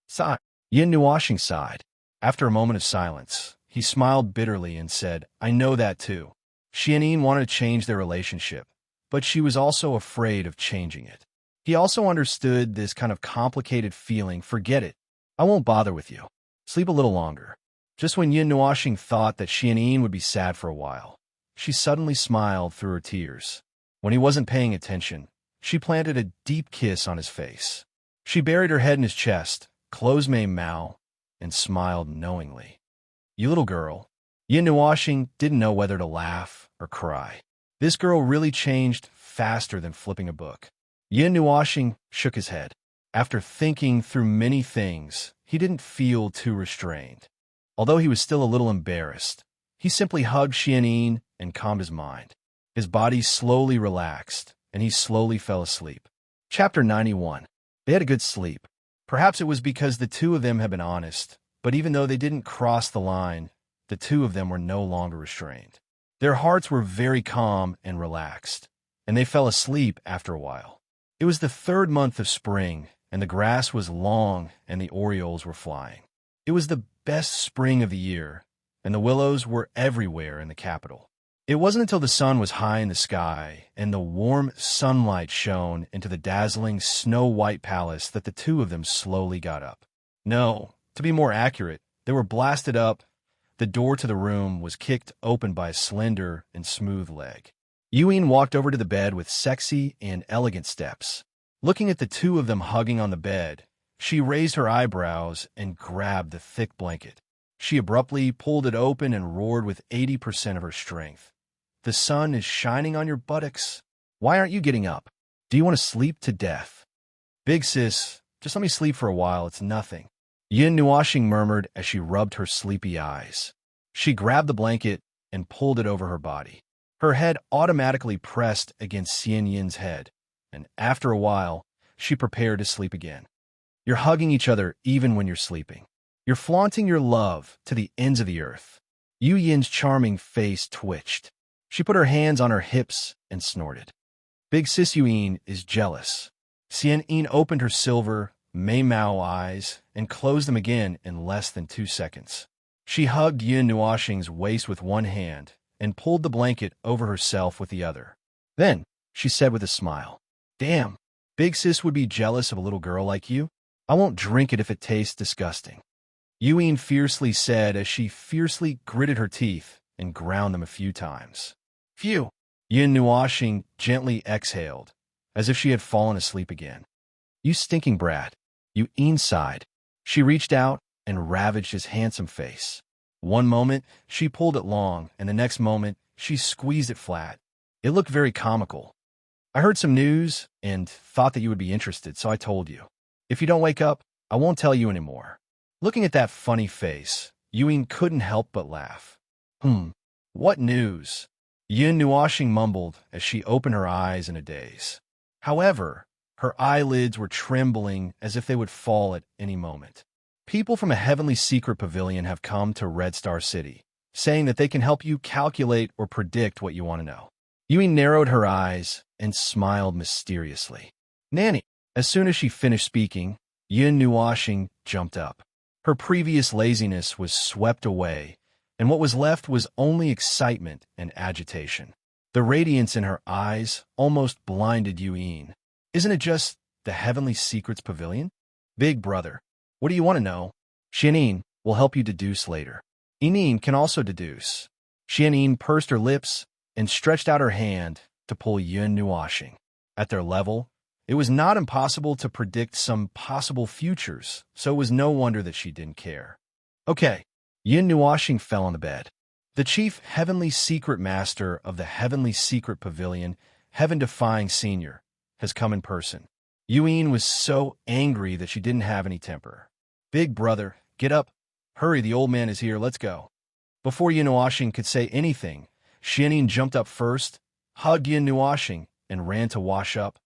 Sigh. Yin Nuashing sighed. After a moment of silence, he smiled bitterly and said, I know that too. Xianyin wanted to change their relationship, but she was also afraid of changing it. He also understood this kind of complicated feeling. Forget it. I won't bother with you. Sleep a little longer. Just when Yin Nuashing thought that Xianyin would be sad for a while, she suddenly smiled through her tears. When he wasn't paying attention, she planted a deep kiss on his face. She buried her head in his chest, closed Mei Mao, and smiled knowingly. You little girl. Yin Nuashing didn't know whether to laugh or cry. This girl really changed faster than flipping a book. Yin Nuashing shook his head. After thinking through many things, he didn't feel too restrained. Although he was still a little embarrassed, he simply hugged Xianyin and calmed his mind. His body slowly relaxed, and he slowly fell asleep. Chapter 91. They had a good sleep. Perhaps it was because the two of them had been honest, but even though they didn't cross the line, the two of them were no longer restrained. Their hearts were very calm and relaxed, and they fell asleep after a while. It was the 3rd month of spring, and the grass was long and the orioles were flying. It was the best spring of the year, and the willows were everywhere in the capital. It wasn't until the sun was high in the sky and the warm sunlight shone into the dazzling snow-white palace that the two of them slowly got up. No, to be more accurate, they were blasted up. The door to the room was kicked open by a slender and smooth leg. Yuyin walked over to the bed with sexy and elegant steps. Looking at the two of them hugging on the bed, she raised her eyebrows and grabbed the thick blanket. She abruptly pulled it open and roared with 80% of her strength. The sun is shining on your buttocks. Why aren't you getting up? Do you want to sleep to death? Big sis, just let me sleep for a while. It's nothing. Yin Nuashing murmured as she rubbed her sleepy eyes. She grabbed the blanket and pulled it over her body. Her head automatically pressed against Xian Yin's head, and after a while, she prepared to sleep again. You're hugging each other even when you're sleeping. You're flaunting your love to the ends of the earth. Yu Yin's charming face twitched. She put her hands on her hips and snorted. Big Sis Yuyin is jealous. Xian Yin opened her silver, Mei Mao eyes and closed them again in less than 2 seconds. She hugged Yin Nuashing's waist with one hand and pulled the blanket over herself with the other. Then, she said with a smile, "Damn, Big Sis would be jealous of a little girl like you. I won't drink it if it tastes disgusting." Yuyin fiercely said as she fiercely gritted her teeth and ground them a few times. Phew! Yin Nuashing gently exhaled, as if she had fallen asleep again. "You stinking brat." Yuyin sighed. She reached out and ravaged his handsome face. One moment, she pulled it long, and the next moment, she squeezed it flat. It looked very comical. "I heard some news and thought that you would be interested, so I told you. If you don't wake up, I won't tell you anymore." Looking at that funny face, Yuyin couldn't help but laugh. What news?" Yin Nuashing mumbled as she opened her eyes in a daze. However, her eyelids were trembling as if they would fall at any moment. "People from a heavenly secret pavilion have come to Red Star City, saying that they can help you calculate or predict what you want to know." Yuyin narrowed her eyes and smiled mysteriously. "Nanny." As soon as she finished speaking, Yin Nuashing jumped up. Her previous laziness was swept away, and what was left was only excitement and agitation. The radiance in her eyes almost blinded Yuyin. "Isn't it just the Heavenly Secrets Pavilion?" "Big brother, what do you want to know?" "Xianin will help you deduce later. Inin can also deduce." Xianin pursed her lips and stretched out her hand to pull Yin Nuashing. At their level, it was not impossible to predict some possible futures, so it was no wonder that she didn't care. "Okay." Yin Nuashing fell on the bed. "The chief Heavenly Secret Master of the Heavenly Secret Pavilion, Heaven-Defying Senior, has come in person." Yuyin was so angry that she didn't have any temper. "Big brother, get up. Hurry, the old man is here, let's go." Before Yin Nuashing could say anything, Xianin jumped up first, hugged Yin Nuashing, and ran to wash up.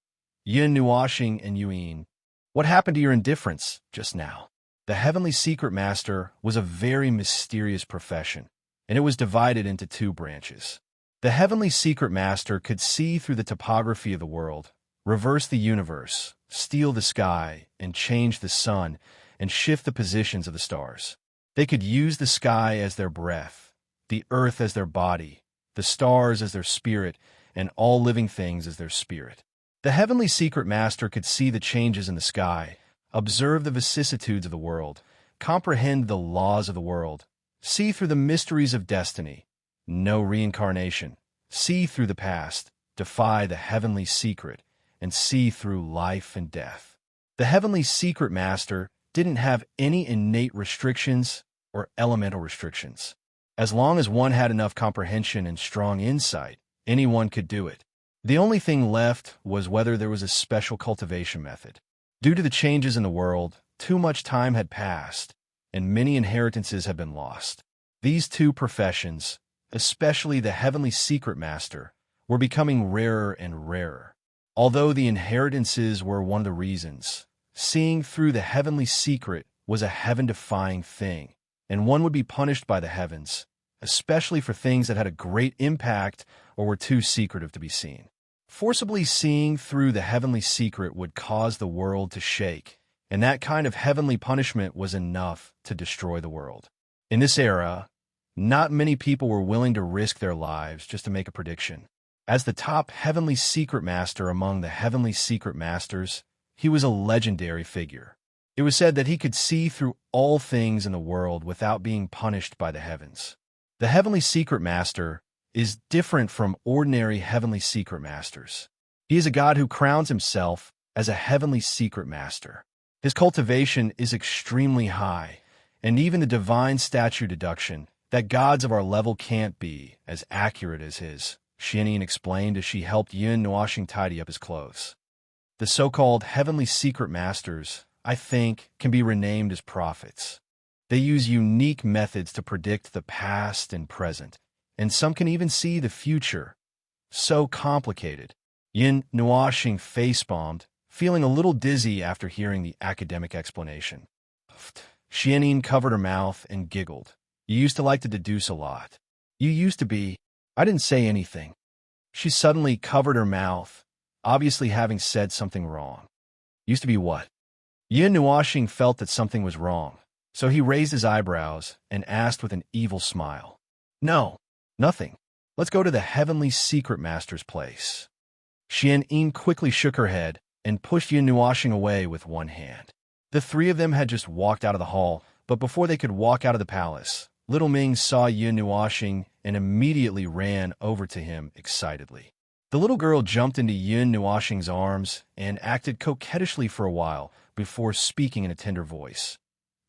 Yin Nuashing and Yuyin, "What happened to your indifference just now?" The Heavenly Secret Master was a very mysterious profession, and it was divided into 2 branches. The Heavenly Secret Master could see through the topography of the world, reverse the universe, steal the sky, and change the sun, and shift the positions of the stars. They could use the sky as their breath, the earth as their body, the stars as their spirit, and all living things as their spirit. The Heavenly Secret Master could see the changes in the sky, observe the vicissitudes of the world, comprehend the laws of the world, see through the mysteries of destiny, know reincarnation, see through the past, defy the Heavenly Secret, and see through life and death. The Heavenly Secret Master didn't have any innate restrictions or elemental restrictions. As long as one had enough comprehension and strong insight, anyone could do it. The only thing left was whether there was a special cultivation method. Due to the changes in the world, too much time had passed, and many inheritances had been lost. These 2 professions, especially the Heavenly Secret Master, were becoming rarer and rarer. Although the inheritances were one of the reasons, seeing through the Heavenly Secret was a heaven-defying thing, and one would be punished by the heavens, especially for things that had a great impact or were too secretive to be seen. Forcibly seeing through the Heavenly Secret would cause the world to shake, and that kind of heavenly punishment was enough to destroy the world. In this era, not many people were willing to risk their lives just to make a prediction. As the top Heavenly Secret Master among the Heavenly Secret Masters, he was a legendary figure. It was said that he could see through all things in the world without being punished by the heavens. The Heavenly Secret Master is different from ordinary Heavenly Secret Masters. He is a god who crowns himself as a Heavenly Secret Master. His cultivation is extremely high, and even the divine statue deduction that gods of our level can't be as accurate as his, Xianin explained as she helped Yin Nuashing tidy up his clothes. The so-called Heavenly Secret Masters I think, can be renamed as prophets. They use unique methods to predict the past and present, and some can even see the future. So complicated. Yin Nuashing face-bombed, feeling a little dizzy after hearing the academic explanation. Xianyin covered her mouth and giggled. You used to like to deduce a lot. You used to be. I didn't say anything. She suddenly covered her mouth, obviously having said something wrong. Used to be what? Yin Nuashing felt that something was wrong, so he raised his eyebrows and asked with an evil smile. No, nothing. Let's go to the heavenly secret master's place. Xianyin quickly shook her head and pushed Yin Nuashing away with one hand. The three of them had just walked out of the hall, but before they could walk out of the palace, little Ming saw Yin Nuashing and immediately ran over to him excitedly. The little girl jumped into Yin Nuashing's arms and acted coquettishly for a while before speaking in a tender voice.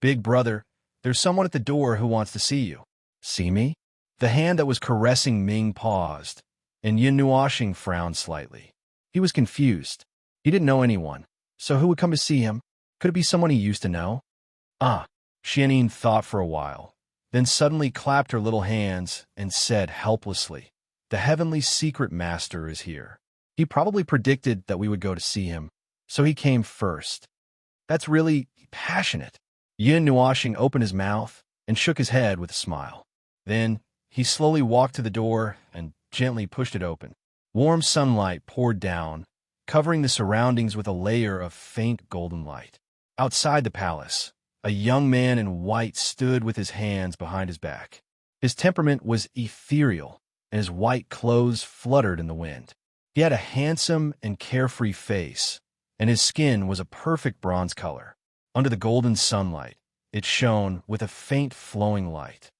Big brother, there's someone at the door who wants to see you. See me? The hand that was caressing Ming paused, and Yin Nuashing frowned slightly. He was confused. He didn't know anyone, so who would come to see him? Could it be someone he used to know? Xianyin thought for a while, then suddenly clapped her little hands and said helplessly, the heavenly secret master is here. He probably predicted that we would go to see him, so he came first. That's really passionate. Yin Nuashing opened his mouth and shook his head with a smile. Then he slowly walked to the door and gently pushed it open. Warm sunlight poured down, covering the surroundings with a layer of faint golden light. Outside the palace, a young man in white stood with his hands behind his back. His temperament was ethereal, and his white clothes fluttered in the wind. He had a handsome and carefree face, and his skin was a perfect bronze color. Under the golden sunlight, it shone with a faint flowing light.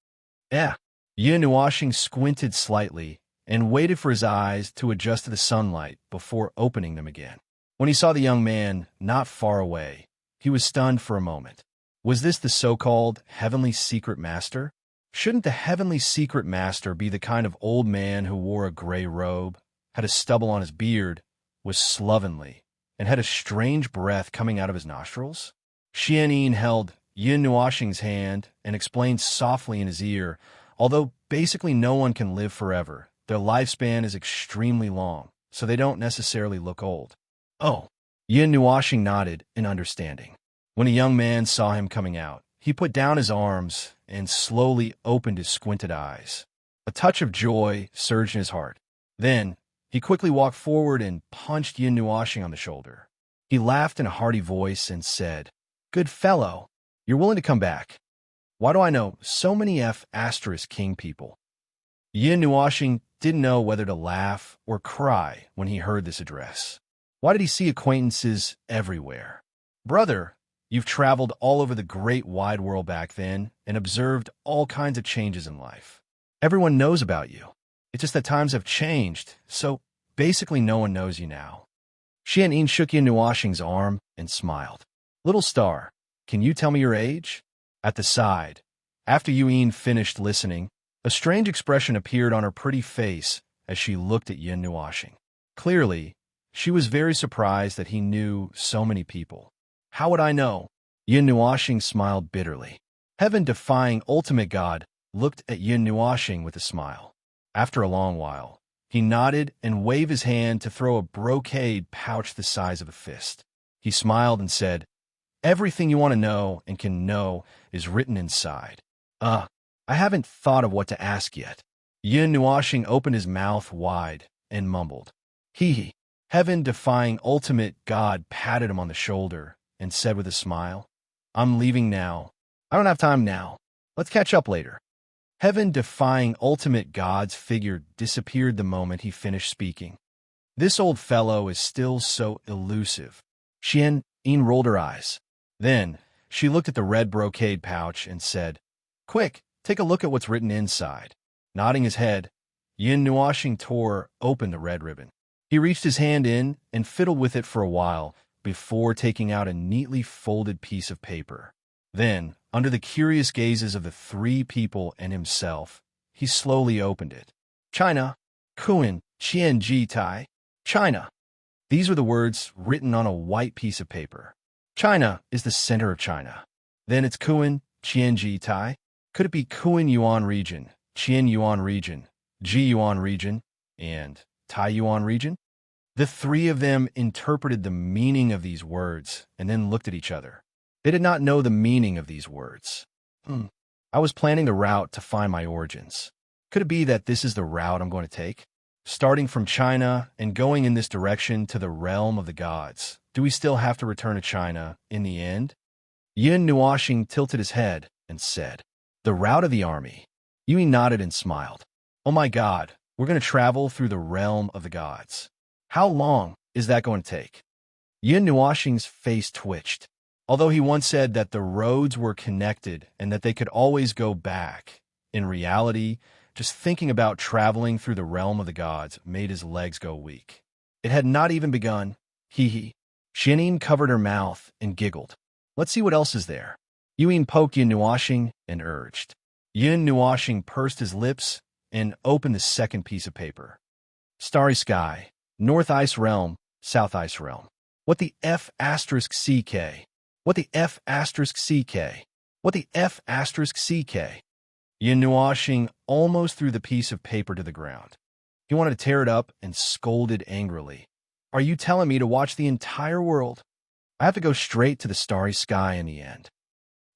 Yin Nuashing squinted slightly and waited for his eyes to adjust to the sunlight before opening them again. When he saw the young man not far away, he was stunned for a moment. Was this the so-called heavenly secret master? Shouldn't the heavenly secret master be the kind of old man who wore a gray robe, had a stubble on his beard, was slovenly, and had a strange breath coming out of his nostrils? Xianyin held Yin Nuashing's hand and explained softly in his ear, although basically no one can live forever, their lifespan is extremely long, so they don't necessarily look old. Oh. Yin Nuashing nodded in understanding. When a young man saw him coming out, he put down his arms and slowly opened his squinted eyes. A touch of joy surged in his heart. Then, he quickly walked forward and punched Yin Nuashing on the shoulder. He laughed in a hearty voice and said, Good fellow, you're willing to come back. Why do I know so many King people? Yin Nuashing didn't know whether to laugh or cry when he heard this address. Why did he see acquaintances everywhere? Brother, you've traveled all over the great wide world back then and observed all kinds of changes in life. Everyone knows about you. It's just that times have changed, so basically no one knows you now. Xianyin shook Yin Nuashing's arm and smiled. Little star, can you tell me your age? At the side, after Yin finished listening, a strange expression appeared on her pretty face as she looked at Yin Nuashing. Clearly, she was very surprised that he knew so many people. How would I know? Yin Nuashing smiled bitterly. Heaven-defying ultimate god looked at Yin Nuashing with a smile. After a long while, he nodded and waved his hand to throw a brocade pouch the size of a fist. He smiled and said, Everything you want to know and can know is written inside. I haven't thought of what to ask yet. Yin Nuashing opened his mouth wide and mumbled. Hee. Heaven-defying ultimate god patted him on the shoulder and said with a smile, I'm leaving now. I don't have time now. Let's catch up later. Heaven-defying ultimate god's figure disappeared the moment he finished speaking. This old fellow is still so elusive. Xianyin rolled her eyes. Then, she looked at the red brocade pouch and said, Quick, take a look at what's written inside. Nodding his head, Yin Nuashing tore open the red ribbon. He reached his hand in and fiddled with it for a while before taking out a neatly folded piece of paper. Then, under the curious gazes of the three people and himself, he slowly opened it. China, Kuan, Qianji Tai, China. These were the words written on a white piece of paper. China is the center of China. Then it's Kuan, Qianji, Tai. Could it be Kuan Yuan region, Qian Yuan region, Ji Yuan region, and Tai Yuan region? The three of them interpreted the meaning of these words and then looked at each other. They did not know the meaning of these words. I was planning the route to find my origins. Could it be that this is the route I'm going to take? Starting from China and going in this direction to the realm of the gods, do we still have to return to China in the end? Yin Nuoxing tilted his head and said, "The route of the army." Yui nodded and smiled. "Oh my God, we're going to travel through the realm of the gods. How long is that going to take?" Yin Nuoxing's face twitched. Although he once said that the roads were connected and that they could always go back, in reality, just thinking about traveling through the realm of the gods made his legs go weak. It had not even begun. Hee. Xianyin covered her mouth and giggled. "Let's see what else is there." Yuin poked Yin Nuoxing and urged. Yin Nuoxing pursed his lips and opened the second piece of paper. Starry sky, North Ice Realm, South Ice Realm. What the F asterisk CK? What the F asterisk CK? What the F asterisk CK? Yin Nuoxing almost threw the piece of paper to the ground. He wanted to tear it up and scolded angrily. "Are you telling me to watch the entire world? I have to go straight to the starry sky in the end."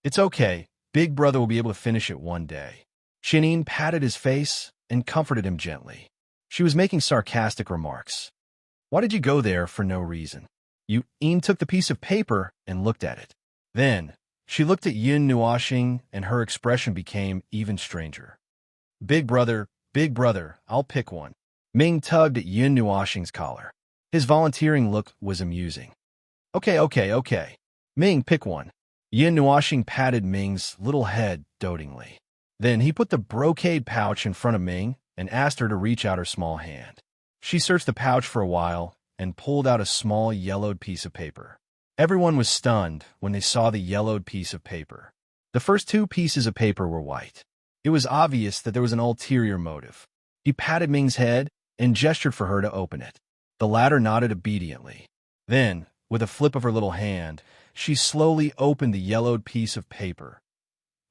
"It's okay. Big brother will be able to finish it one day." Xianyin patted his face and comforted him gently. She was making sarcastic remarks. "Why did you go there for no reason?" Yin took the piece of paper and looked at it. Then, she looked at Yin Nuoxing and her expression became even stranger. Big brother, I'll pick one." Ming tugged at Yin Nuoxing's collar. His volunteering look was amusing. Okay. Ming, pick one." Yin Nuoxing patted Ming's little head dotingly. Then he put the brocade pouch in front of Ming and asked her to reach out her small hand. She searched the pouch for a while and pulled out a small yellowed piece of paper. Everyone was stunned when they saw the yellowed piece of paper. The first two pieces of paper were white. It was obvious that there was an ulterior motive. He patted Ming's head and gestured for her to open it. The latter nodded obediently. Then, with a flip of her little hand, she slowly opened the yellowed piece of paper.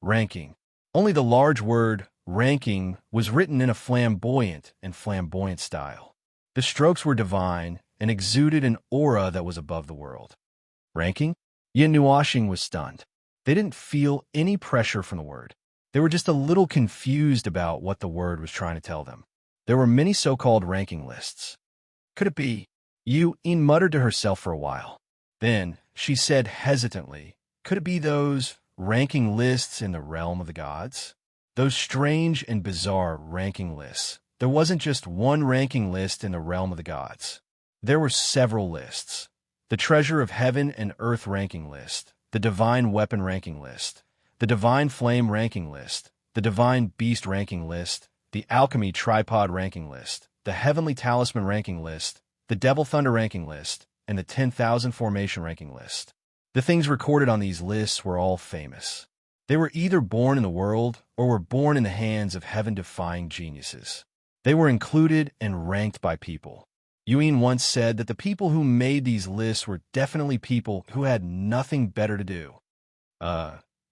Ranking. Only the large word, ranking, was written in a flamboyant style. The strokes were divine and exuded an aura that was above the world. Ranking? Yin Nuoxing was stunned. They didn't feel any pressure from the word. They were just a little confused about what the word was trying to tell them. There were many so-called ranking lists. Could it be? Yin muttered to herself for a while. Then, she said hesitantly, could it be those ranking lists in the realm of the gods? Those strange and bizarre ranking lists. There wasn't just one ranking list in the realm of the gods. There were several lists. The Treasure of Heaven and Earth ranking list, the Divine Weapon ranking list, the Divine Flame ranking list, the Divine Beast ranking list, the Alchemy Tripod ranking list, the Heavenly Talisman ranking list, the Devil Thunder ranking list, and the 10,000 Formation ranking list. The things recorded on these lists were all famous. They were either born in the world or were born in the hands of heaven-defying geniuses. They were included and ranked by people. Yuin once said that the people who made these lists were definitely people who had nothing better to do.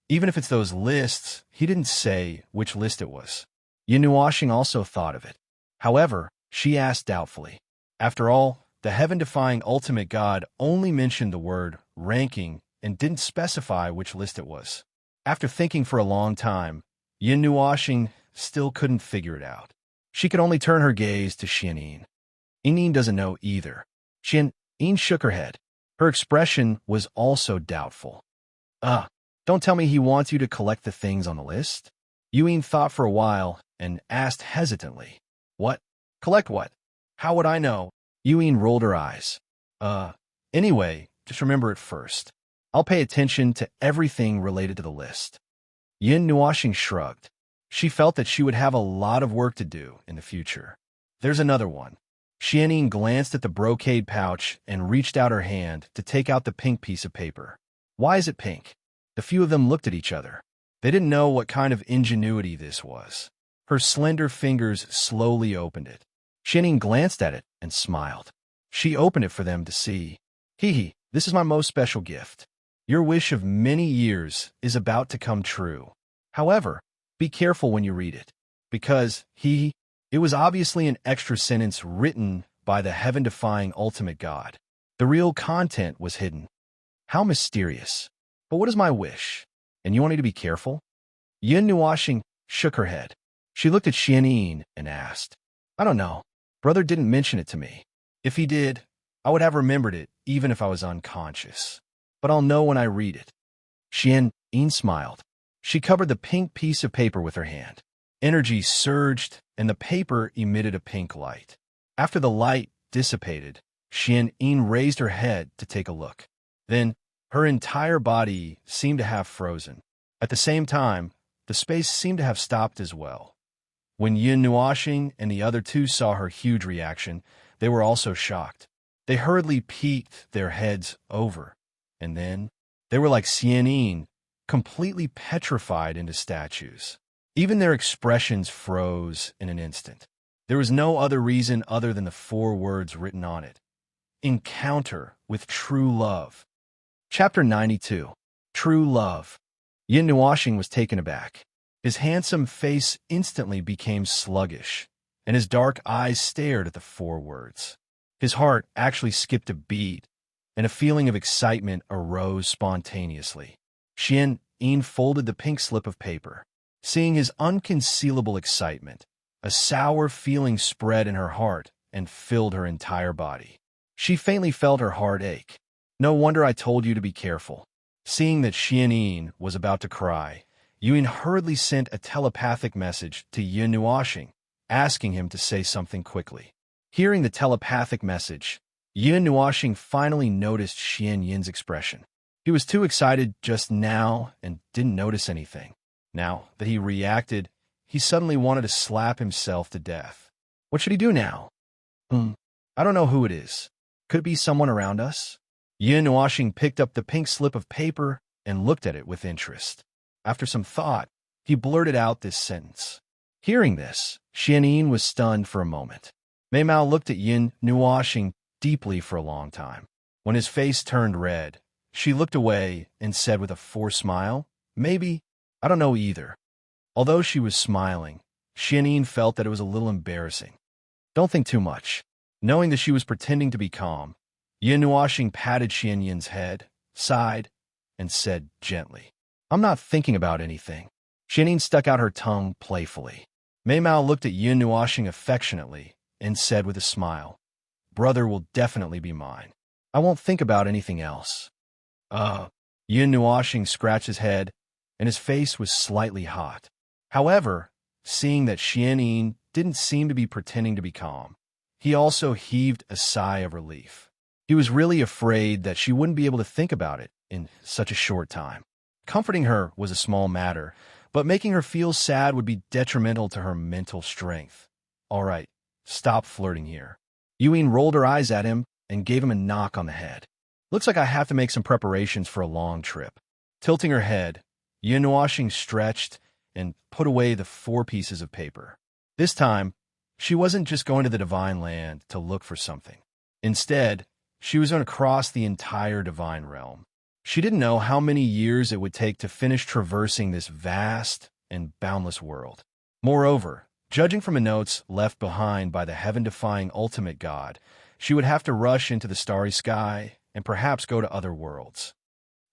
Even if it's those lists, he didn't say which list it was. Yin Nuoxing also thought of it. However, she asked doubtfully. After all, the heaven-defying ultimate god only mentioned the word ranking and didn't specify which list it was. After thinking for a long time, Yin Nuoxing still couldn't figure it out. She could only turn her gaze to Xianyin. Yin doesn't know either. Xianyin shook her head. Her expression was also doubtful. Don't tell me he wants you to collect the things on the list? Yuin thought for a while and asked hesitantly. What? Collect what? How would I know? Yuin rolled her eyes. Anyway, just remember it first. I'll pay attention to everything related to the list. Yin Nuoxing shrugged. She felt that she would have a lot of work to do in the future. There's another one. Xianyin glanced at the brocade pouch and reached out her hand to take out the pink piece of paper. Why is it pink? The few of them looked at each other. They didn't know what kind of ingenuity this was. Her slender fingers slowly opened it. Xianyin glanced at it and smiled. She opened it for them to see. This is my most special gift. Your wish of many years is about to come true. However, be careful when you read it, because it was obviously an extra sentence written by the heaven-defying ultimate God. The real content was hidden. How mysterious. But what is my wish? And you want me to be careful? Yin Nuashing shook her head. She looked at Xianyin and asked, I don't know. Brother didn't mention it to me. If he did, I would have remembered it even if I was unconscious. But I'll know when I read it. Xianyin smiled. She covered the pink piece of paper with her hand. Energy surged, and the paper emitted a pink light. After the light dissipated, Xianyin raised her head to take a look. Then, her entire body seemed to have frozen. At the same time, the space seemed to have stopped as well. When Yin Nuashing and the other two saw her huge reaction, they were also shocked. They hurriedly peeked their heads over, and then they were like Xianyin, completely petrified into statues. Even their expressions froze in an instant. There was no other reason other than the 4 words written on it. Encounter with true love. Chapter 92. True Love. Yin Nuashing was taken aback. His handsome face instantly became sluggish, and his dark eyes stared at the 4 words. His heart actually skipped a beat, and a feeling of excitement arose spontaneously. Xianyin folded the pink slip of paper. Seeing his unconcealable excitement, a sour feeling spread in her heart and filled her entire body. She faintly felt her heart ache. No wonder I told you to be careful. Seeing that Xianyin was about to cry, Yuan hurriedly sent a telepathic message to Yin Nuashing, asking him to say something quickly. Hearing the telepathic message, Yin Nuashing finally noticed Xianyin's expression. He was too excited just now and didn't notice anything. Now that he reacted, he suddenly wanted to slap himself to death. What should he do now? I don't know who it is. Could it be someone around us? Yin Nuashing picked up the pink slip of paper and looked at it with interest. After some thought, he blurted out this sentence. Hearing this, Xianyin was stunned for a moment. Mei Mao looked at Yin Nuashing deeply for a long time. When his face turned red, she looked away and said with a forced smile, Maybe, I don't know either. Although she was smiling, Xianyin felt that it was a little embarrassing. Don't think too much. Knowing that she was pretending to be calm, Yin Nuashing patted Xianyin's head, sighed, and said gently, I'm not thinking about anything. Xianyin stuck out her tongue playfully. Mei Mao looked at Yin Nuashing affectionately and said with a smile, Brother will definitely be mine. I won't think about anything else. Yin Nuashing scratched his head, and his face was slightly hot. However, seeing that Xianyin didn't seem to be pretending to be calm, he also heaved a sigh of relief. He was really afraid that she wouldn't be able to think about it in such a short time. Comforting her was a small matter, but making her feel sad would be detrimental to her mental strength. All right, stop flirting here. Yuan rolled her eyes at him and gave him a knock on the head. Looks like I have to make some preparations for a long trip. Tilting her head, Yin Nuashing stretched and put away the 4 pieces of paper. This time, she wasn't just going to the Divine Land to look for something. Instead, she was going to cross the entire Divine Realm. She didn't know how many years it would take to finish traversing this vast and boundless world. Moreover, judging from the notes left behind by the heaven-defying ultimate God, she would have to rush into the starry sky and perhaps go to other worlds.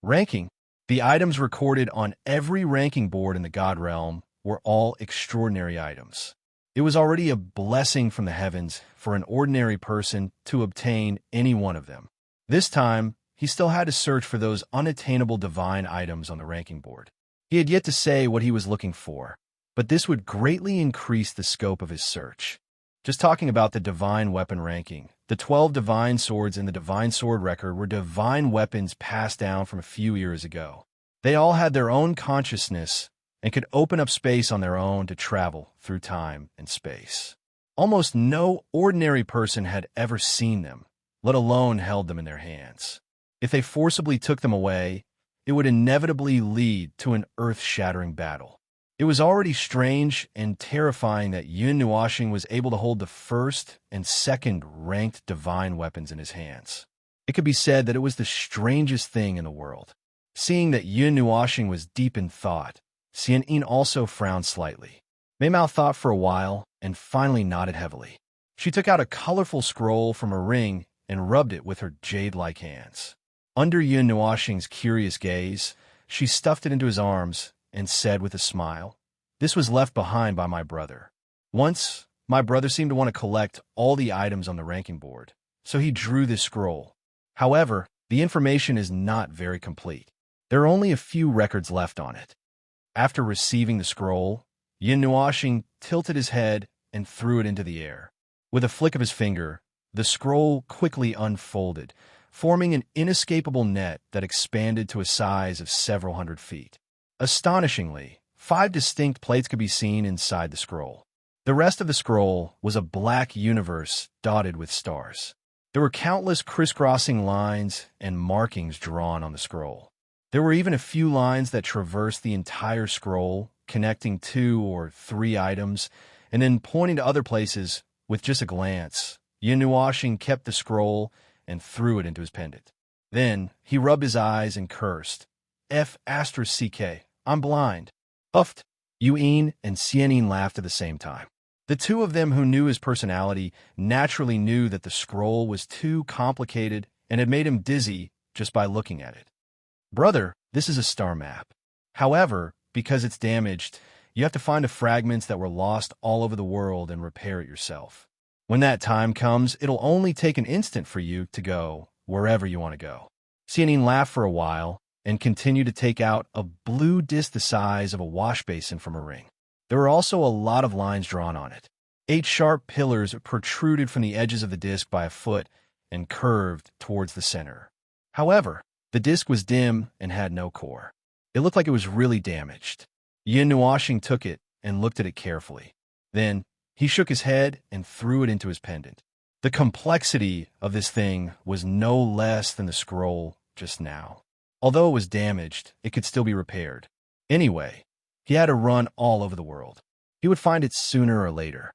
Ranking. The items recorded on every ranking board in the God Realm were all extraordinary items. It was already a blessing from the heavens for an ordinary person to obtain any one of them. This time, he still had to search for those unattainable divine items on the ranking board. He had yet to say what he was looking for, but this would greatly increase the scope of his search. Just talking about the divine weapon ranking, the 12 divine swords in the divine sword record were divine weapons passed down from a few years ago. They all had their own consciousness and could open up space on their own to travel through time and space. Almost no ordinary person had ever seen them, let alone held them in their hands. If they forcibly took them away, it would inevitably lead to an earth-shattering battle. It was already strange and terrifying that Yin Nuashing was able to hold the first and second ranked divine weapons in his hands. It could be said that it was the strangest thing in the world. Seeing that Yun Nuoxing was deep in thought, Xian Yin also frowned slightly. Mei Mao thought for a while and finally nodded heavily. She took out a colorful scroll from a ring and rubbed it with her jade-like hands. Under Yun Nuoxing's curious gaze, she stuffed it into his arms and said with a smile, "This was left behind by my brother. Once, my brother seemed to want to collect all the items on the ranking board, so he drew this scroll. However, the information is not very complete. There are only a few records left on it." After receiving the scroll, Yun Nuoxing tilted his head and threw it into the air. With a flick of his finger, the scroll quickly unfolded, forming an inescapable net that expanded to a size of several hundred feet. Astonishingly, 5 distinct plates could be seen inside the scroll. The rest of the scroll was a black universe dotted with stars. There were countless crisscrossing lines and markings drawn on the scroll. There were even a few lines that traversed the entire scroll, connecting 2 or 3 items, and then pointing to other places with just a glance. Yun Nuoxing kept the scroll and threw it into his pendant. Then he rubbed his eyes and cursed. F***, I'm blind. Uffed. Yuan and Xianyin laughed at the same time. The two of them who knew his personality naturally knew that the scroll was too complicated and had made him dizzy just by looking at it. "Brother, this is a star map. However, because it's damaged, you have to find the fragments that were lost all over the world and repair it yourself. When that time comes, it'll only take an instant for you to go wherever you want to go." Xianyin laughed for a while and continued to take out a blue disc the size of a wash basin from a ring. There were also a lot of lines drawn on it. 8 sharp pillars protruded from the edges of the disc by a foot and curved towards the center. However, the disc was dim and had no core. It looked like it was really damaged. Yun Nuoxing took it and looked at it carefully. Then, he shook his head and threw it into his pendant. The complexity of this thing was no less than the scroll just now. Although it was damaged, it could still be repaired. Anyway, he had to run all over the world. He would find it sooner or later.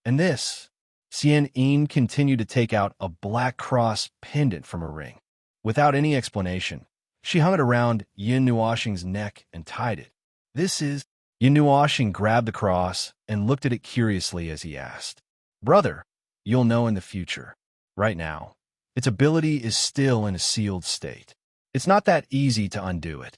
And this, Xian Yin continued to take out a black cross pendant from her ring. Without any explanation, she hung it around Yun Nuoxing's neck and tied it. "This is..." Yun Nuoxing grabbed the cross and looked at it curiously as he asked, "Brother, you'll know in the future. Right now, its ability is still in a sealed state. It's not that easy to undo it."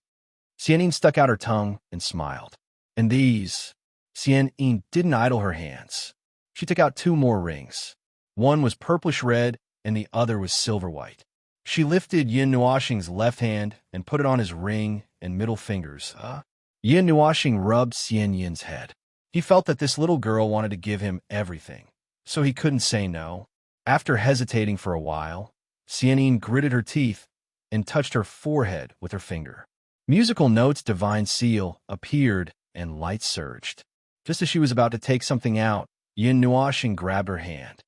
Xianyin stuck out her tongue and smiled. And these... Xianyin didn't idle her hands. She took out 2 more rings. One was purplish-red and the other was silver-white. She lifted Yun Nuoxing's left hand and put it on his ring and middle fingers. Yun Nuoxing rubbed Xianyin's head. He felt that this little girl wanted to give him everything, so he couldn't say no. After hesitating for a while, Xianyin gritted her teeth and touched her forehead with her finger. Musical notes divine seal appeared and light surged. Just as she was about to take something out, Yun Nuoxing grabbed her hand.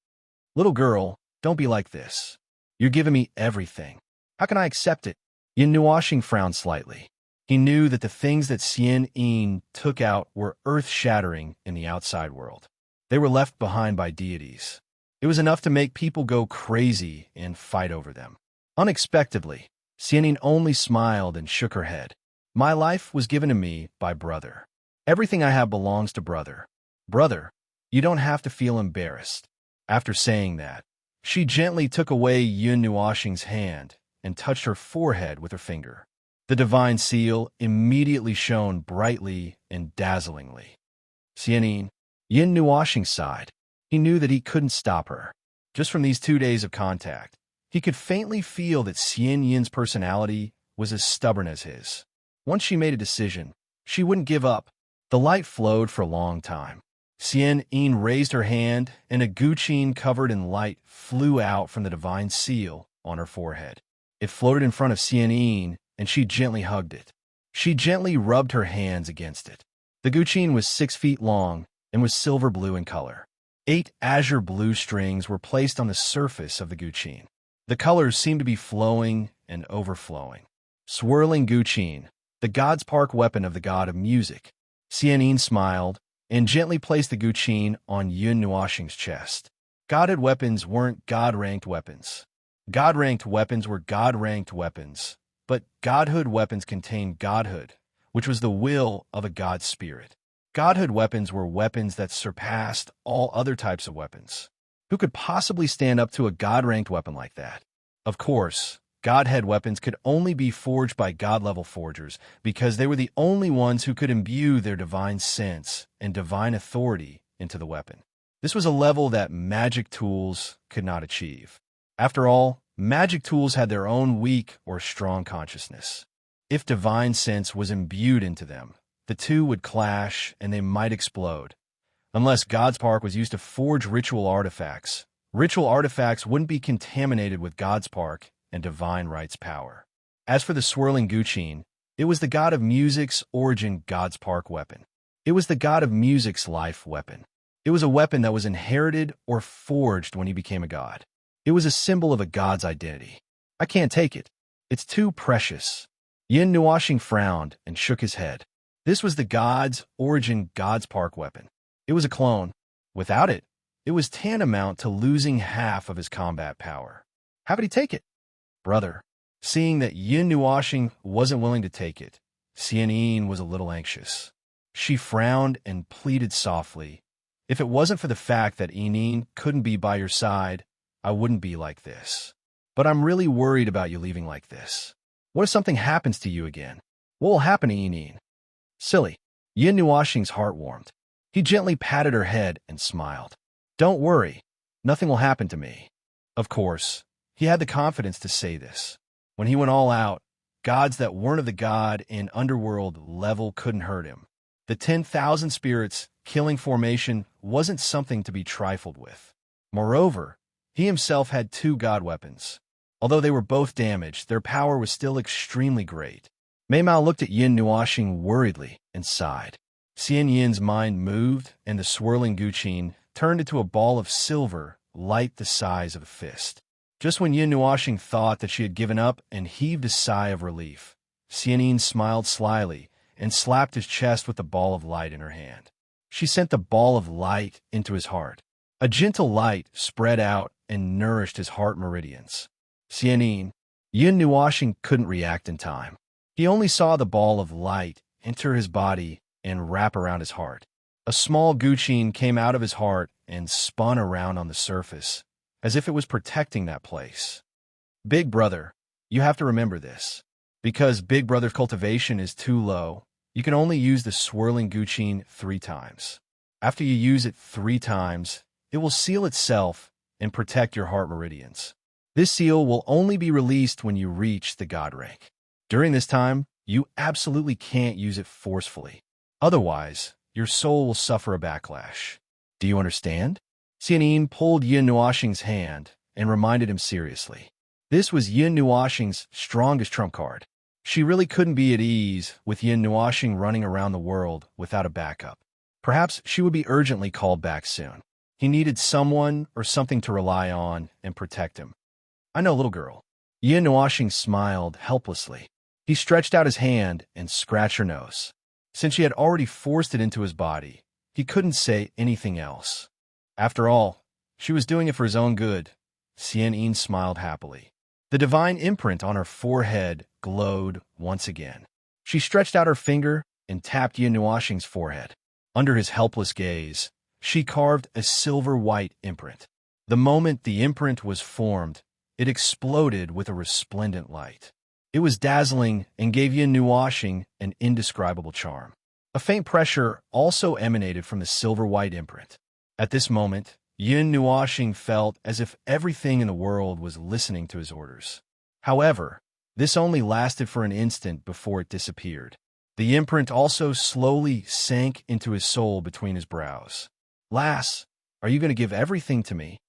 "Little girl, don't be like this. You're giving me everything. How can I accept it?" Yun Nuoxing frowned slightly. He knew that the things that Xian Yin took out were earth-shattering in the outside world. They were left behind by deities. It was enough to make people go crazy and fight over them. Unexpectedly, Xian Yin only smiled and shook her head. "My life was given to me by brother. Everything I have belongs to brother. Brother, you don't have to feel embarrassed." After saying that, she gently took away Yun Nuoxing's hand and touched her forehead with her finger. The divine seal immediately shone brightly and dazzlingly. Xianyin, Yun Nuoxing sighed. He knew that he couldn't stop her. Just from these 2 days of contact, he could faintly feel that Xian Yin's personality was as stubborn as his. Once she made a decision, she wouldn't give up. The light flowed for a long time. Xian Yin raised her hand, and a guqin covered in light flew out from the divine seal on her forehead. It floated in front of Xian Yin, and she gently hugged it. She gently rubbed her hands against it. The guqin was 6 feet long and was silver blue in color. 8 azure blue strings were placed on the surface of the guqin. The colors seemed to be flowing and overflowing. Swirling guqin, the god's park weapon of the god of music. Xian Yin smiled and gently placed the guqin on Yun Nuoxing's chest. Godded weapons weren't god-ranked weapons. God-ranked weapons were God-ranked weapons, but godhood weapons contained godhood, which was the will of a god spirit. Godhood weapons were weapons that surpassed all other types of weapons. Who could possibly stand up to a god-ranked weapon like that? Of course, Godhead weapons could only be forged by God-level forgers because they were the only ones who could imbue their divine sense and divine authority into the weapon. This was a level that magic tools could not achieve. After all, magic tools had their own weak or strong consciousness. If divine sense was imbued into them, the two would clash and they might explode. Unless God's Spark was used to forge ritual artifacts wouldn't be contaminated with God's Spark and divine right's power. As for the swirling guqin, it was the god of music's origin God's Spark weapon. It was the god of music's life weapon. It was a weapon that was inherited or forged when he became a god. It was a symbol of a god's identity. I can't take it. It's too precious. Yin Nuoxing frowned and shook his head. This was the god's origin God's Spark weapon. It was a clone. Without it, it was tantamount to losing half of his combat power. How could he take it? Brother, seeing that Yin Nuoxing wasn't willing to take it, Xianyin was a little anxious. She frowned and pleaded softly, "If it wasn't for the fact that Yinin couldn't be by your side, I wouldn't be like this. But I'm really worried about you leaving like this. What if something happens to you again? What will happen to Yinin?" Silly. Yin Nuoxing's heart warmed. He gently patted her head and smiled. "Don't worry. Nothing will happen to me." Of course, he had the confidence to say this. When he went all out, gods that weren't of the god in Underworld level couldn't hurt him. The 10,000 spirits killing formation wasn't something to be trifled with. Moreover, he himself had 2 god weapons. Although they were both damaged, their power was still extremely great. Mei Mao looked at Yin Nuoxing worriedly and sighed. Xian Yin's mind moved, and the swirling guqin turned into a ball of silver, light the size of a fist. Just when Yin Nuoxing thought that she had given up and heaved a sigh of relief, Xian Yin smiled slyly and slapped his chest with the ball of light in her hand. She sent the ball of light into his heart. A gentle light spread out and nourished his heart meridians. Yin Nuoxing couldn't react in time. He only saw the ball of light enter his body and wrap around his heart. A small guqin came out of his heart and spun around on the surface, as if it was protecting that place. Big brother, you have to remember this. Because Big Brother's cultivation is too low, you can only use the swirling guqin 3 times. After you use it 3 times, it will seal itself and protect your heart meridians. This seal will only be released when you reach the god rank. During this time, you absolutely can't use it forcefully. Otherwise, your soul will suffer a backlash. Do you understand? Xianyin pulled Yin Nuoxing's hand and reminded him seriously. This was Yin Nuoxing's strongest trump card. She really couldn't be at ease with Yin Nuoxing running around the world without a backup. Perhaps she would be urgently called back soon. He needed someone or something to rely on and protect him. I know, little girl. Yin Nuoxing smiled helplessly. He stretched out his hand and scratched her nose. Since she had already forced it into his body, he couldn't say anything else. After all, she was doing it for his own good. Xianyin smiled happily. The divine imprint on her forehead glowed once again. She stretched out her finger and tapped Yin Nuoxing's forehead. Under his helpless gaze, she carved a silver-white imprint. The moment the imprint was formed, it exploded with a resplendent light. It was dazzling and gave Yin Nuoxing an indescribable charm. A faint pressure also emanated from the silver-white imprint. At this moment, Yin Nuoxing felt as if everything in the world was listening to his orders. However, this only lasted for an instant before it disappeared. The imprint also slowly sank into his soul between his brows. "Lass, are you going to give everything to me?"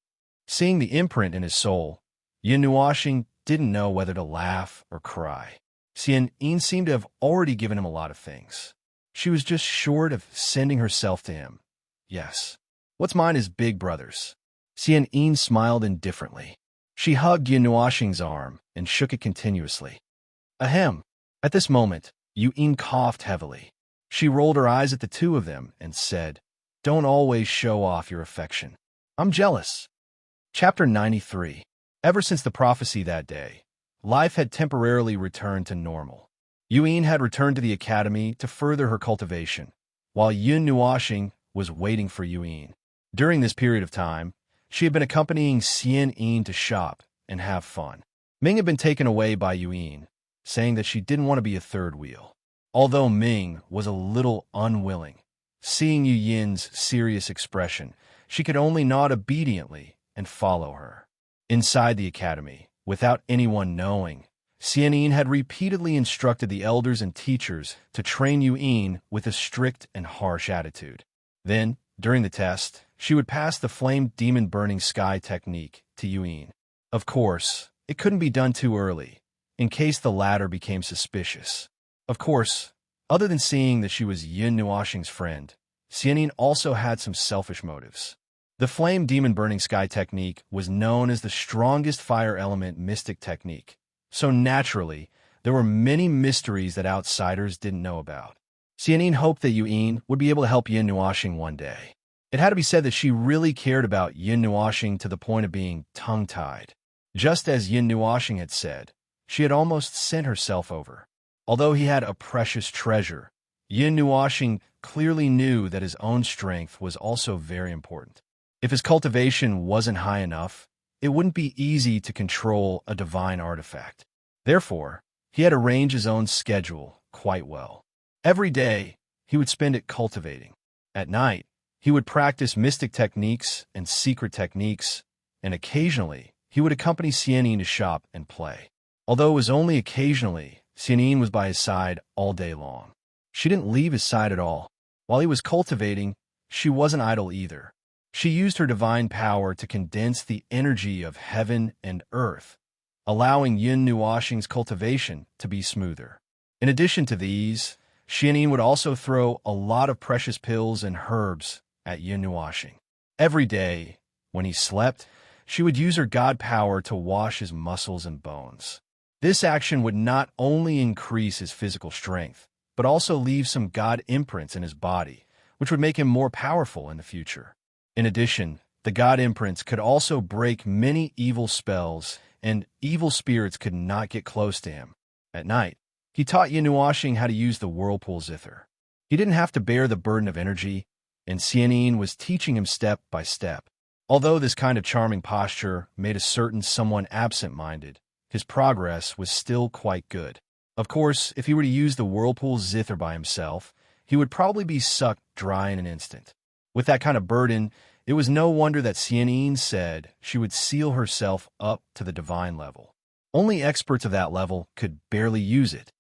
Seeing the imprint in his soul, Yin Nuoxing didn't know whether to laugh or cry. Xianyin seemed to have already given him a lot of things. She was just short of sending herself to him. Yes. What's mine is Big Brother's. Xianyin smiled indifferently. She hugged Yin Nuoxing's arm and shook it continuously. Ahem. At this moment, Yin coughed heavily. She rolled her eyes at the two of them and said, "Don't always show off your affection. I'm jealous." Chapter 93. Ever since the prophecy that day, life had temporarily returned to normal. Yuan had returned to the academy to further her cultivation, while Yun Nuoxing was waiting for Yuan. During this period of time, she had been accompanying Xian Yin to shop and have fun. Ming had been taken away by Yuan, saying that she didn't want to be a third wheel. Although Ming was a little unwilling, seeing Yu Yin's serious expression, she could only nod obediently and follow her. Inside the academy, without anyone knowing, Xian Yin had repeatedly instructed the elders and teachers to train Yuan with a strict and harsh attitude. Then, during the test, she would pass the flame demon burning sky technique to Yuan. Of course, it couldn't be done too early, in case the latter became suspicious. Of course, other than seeing that she was Yun Nuoxing's friend, Xian Yin also had some selfish motives. The flame demon burning sky technique was known as the strongest fire element mystic technique, so naturally, there were many mysteries that outsiders didn't know about. Xian Yin hoped that Yuan would be able to help Yun Nuoxing one day. It had to be said that she really cared about Yun Nuoxing to the point of being tongue-tied. Just as Yun Nuoxing had said, she had almost sent herself over. Although he had a precious treasure, Yun Nuoxing clearly knew that his own strength was also very important. If his cultivation wasn't high enough, it wouldn't be easy to control a divine artifact. Therefore, he had arranged his own schedule quite well. Every day, he would spend it cultivating. At night, he would practice mystic techniques and secret techniques, and occasionally, he would accompany Xian Yin to shop and play. Although it was only occasionally, Xian Yin was by his side all day long. She didn't leave his side at all. While he was cultivating, she wasn't idle either. She used her divine power to condense the energy of heaven and earth, allowing Yun Nuoxing's cultivation to be smoother. In addition to these, Xian Yin would also throw a lot of precious pills and herbs at Yun Nuoxing. Every day, when he slept, she would use her god power to wash his muscles and bones. This action would not only increase his physical strength, but also leave some god imprints in his body, which would make him more powerful in the future. In addition, the god imprints could also break many evil spells, and evil spirits could not get close to him. At night, he taught Yun Nuoxing how to use the whirlpool zither. He didn't have to bear the burden of energy, and Xian Yin was teaching him step by step. Although this kind of charming posture made a certain someone absent-minded, his progress was still quite good. Of course, if he were to use the whirlpool zither by himself, he would probably be sucked dry in an instant. With that kind of burden, it was no wonder that Xian Yin said she would seal herself up to the divine level. Only experts of that level could barely use it.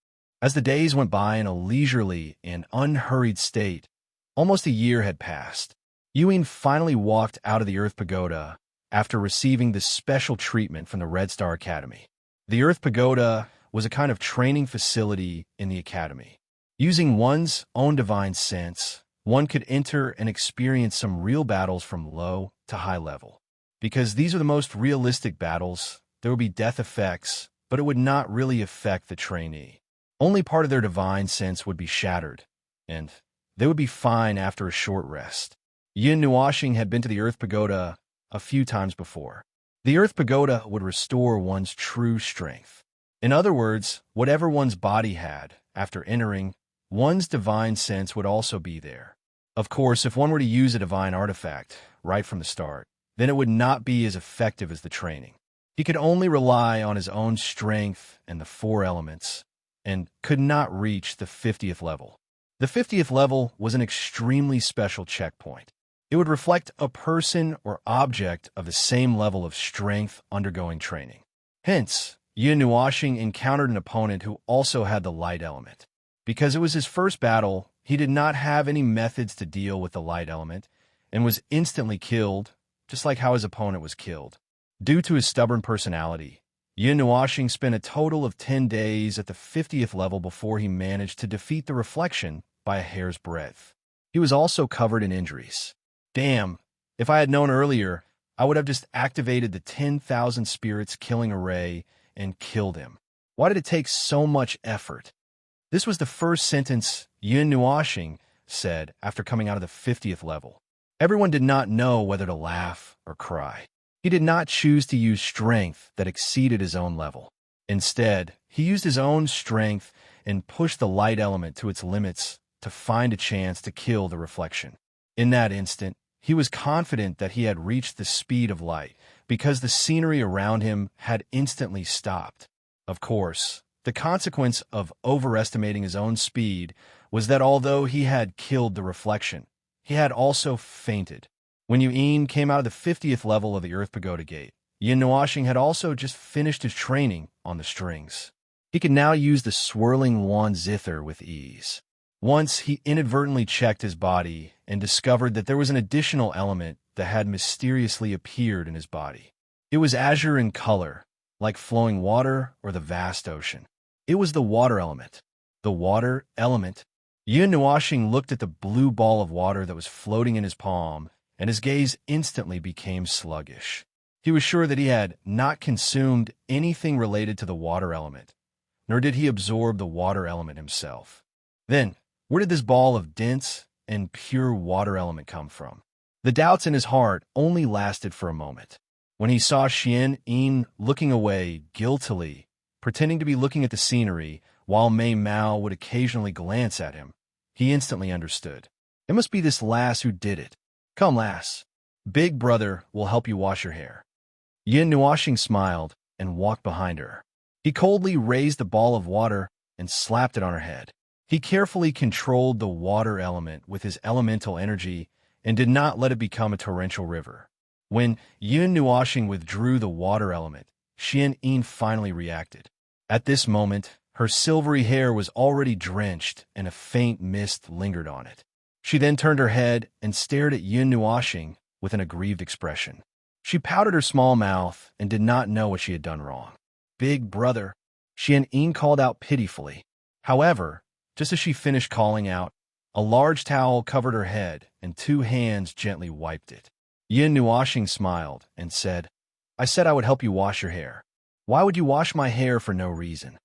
As the days went by in a leisurely and unhurried state, almost a year had passed. Yuan finally walked out of the Earth Pagoda after receiving this special treatment from the Red Star Academy. The Earth Pagoda was a kind of training facility in the academy. Using one's own divine sense, one could enter and experience some real battles from low to high level. Because these are the most realistic battles, there would be death effects, but it would not really affect the trainee. Only part of their divine sense would be shattered, and they would be fine after a short rest. Yun Nuoxing had been to the Earth Pagoda a few times before. The Earth Pagoda would restore one's true strength. In other words, whatever one's body had, after entering, one's divine sense would also be there. Of course, if one were to use a divine artifact right from the start, then it would not be as effective as the training. He could only rely on his own strength and the 4 elements, and could not reach the 50th level. The 50th level was an extremely special checkpoint. It would reflect a person or object of the same level of strength undergoing training. Hence, Yun Nuoxing encountered an opponent who also had the light element. Because it was his first battle, he did not have any methods to deal with the light element, and was instantly killed, just like how his opponent was killed. Due to his stubborn personality, Yun Nuoxing spent a total of 10 days at the 50th level before he managed to defeat the reflection by a hair's breadth. He was also covered in injuries. Damn, if I had known earlier, I would have just activated the 10,000 spirits killing array and killed him. Why did it take so much effort? This was the first sentence Yun Nuoxing said after coming out of the 50th level. Everyone did not know whether to laugh or cry. He did not choose to use strength that exceeded his own level. Instead, he used his own strength and pushed the light element to its limits to find a chance to kill the reflection. In that instant, he was confident that he had reached the speed of light because the scenery around him had instantly stopped. Of course, the consequence of overestimating his own speed was that although he had killed the reflection, he had also fainted. When Yuin came out of the 50th level of the Earth Pagoda Gate, Yin Nuashing had also just finished his training on the strings. He could now use the swirling wand zither with ease. Once he inadvertently checked his body and discovered that there was an additional element that had mysteriously appeared in his body. It was azure in color, like flowing water or the vast ocean. It was the water element. The water element. Yin Nuashing looked at the blue ball of water that was floating in his palm, and his gaze instantly became sluggish. He was sure that he had not consumed anything related to the water element, nor did he absorb the water element himself. Then, where did this ball of dense and pure water element come from? The doubts in his heart only lasted for a moment. When he saw Xian Yin looking away guiltily, pretending to be looking at the scenery, while Mei Mao would occasionally glance at him, he instantly understood. It must be this lass who did it. Come, lass. Big brother will help you wash your hair. Yin Nuashing smiled and walked behind her. He coldly raised the ball of water and slapped it on her head. He carefully controlled the water element with his elemental energy and did not let it become a torrential river. When Yin Nuashing withdrew the water element, Xian Yin finally reacted. At this moment, her silvery hair was already drenched and a faint mist lingered on it. She then turned her head and stared at Yin Nuashing with an aggrieved expression. She pouted her small mouth and did not know what she had done wrong. Big brother, Xian Yin called out pitifully. However, just as she finished calling out, a large towel covered her head and 2 hands gently wiped it. Yin Nuashing smiled and said, I said I would help you wash your hair. Why would you wash my hair for no reason?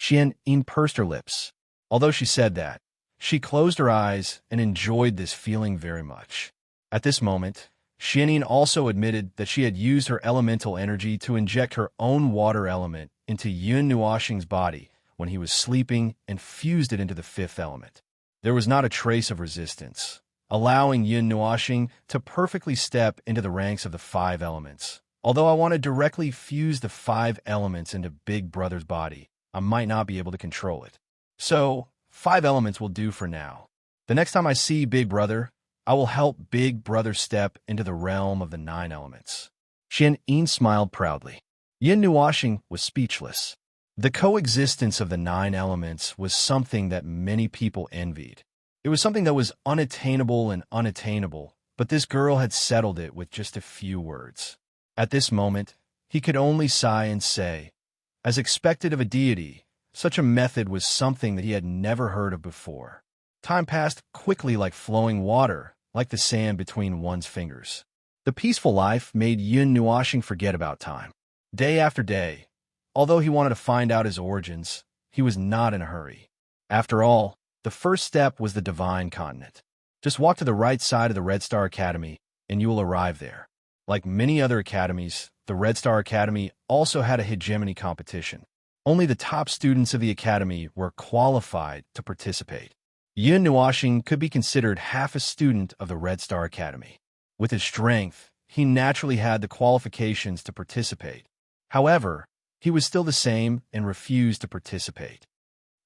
Xian Yin pursed her lips. Although she said that, she closed her eyes and enjoyed this feeling very much. At this moment, Xian Yin also admitted that she had used her elemental energy to inject her own water element into Yin Nuashing's body when he was sleeping and fused it into the 5th element. There was not a trace of resistance, allowing Yin Nuashing to perfectly step into the ranks of the 5 elements. Although I want to directly fuse the 5 elements into Big Brother's body, I might not be able to control it. So, 5 elements will do for now. The next time I see Big Brother, I will help Big Brother step into the realm of the 9 elements. Xian Yin smiled proudly. Yin Nuashing was speechless. The coexistence of the 9 elements was something that many people envied. It was something that was unattainable and unattainable, but this girl had settled it with just a few words. At this moment, he could only sigh and say, as expected of a deity, such a method was something that he had never heard of before. Time passed quickly like flowing water, like the sand between one's fingers. The peaceful life made Yin Nuashing forget about time. Day after day, although he wanted to find out his origins, he was not in a hurry. After all, the first step was the divine continent. Just walk to the right side of the Red Star Academy, and you will arrive there. Like many other academies, the Red Star Academy also had a hegemony competition. Only the top students of the academy were qualified to participate. Yin Nuashing could be considered half a student of the Red Star Academy. With his strength, he naturally had the qualifications to participate. However, he was still the same and refused to participate.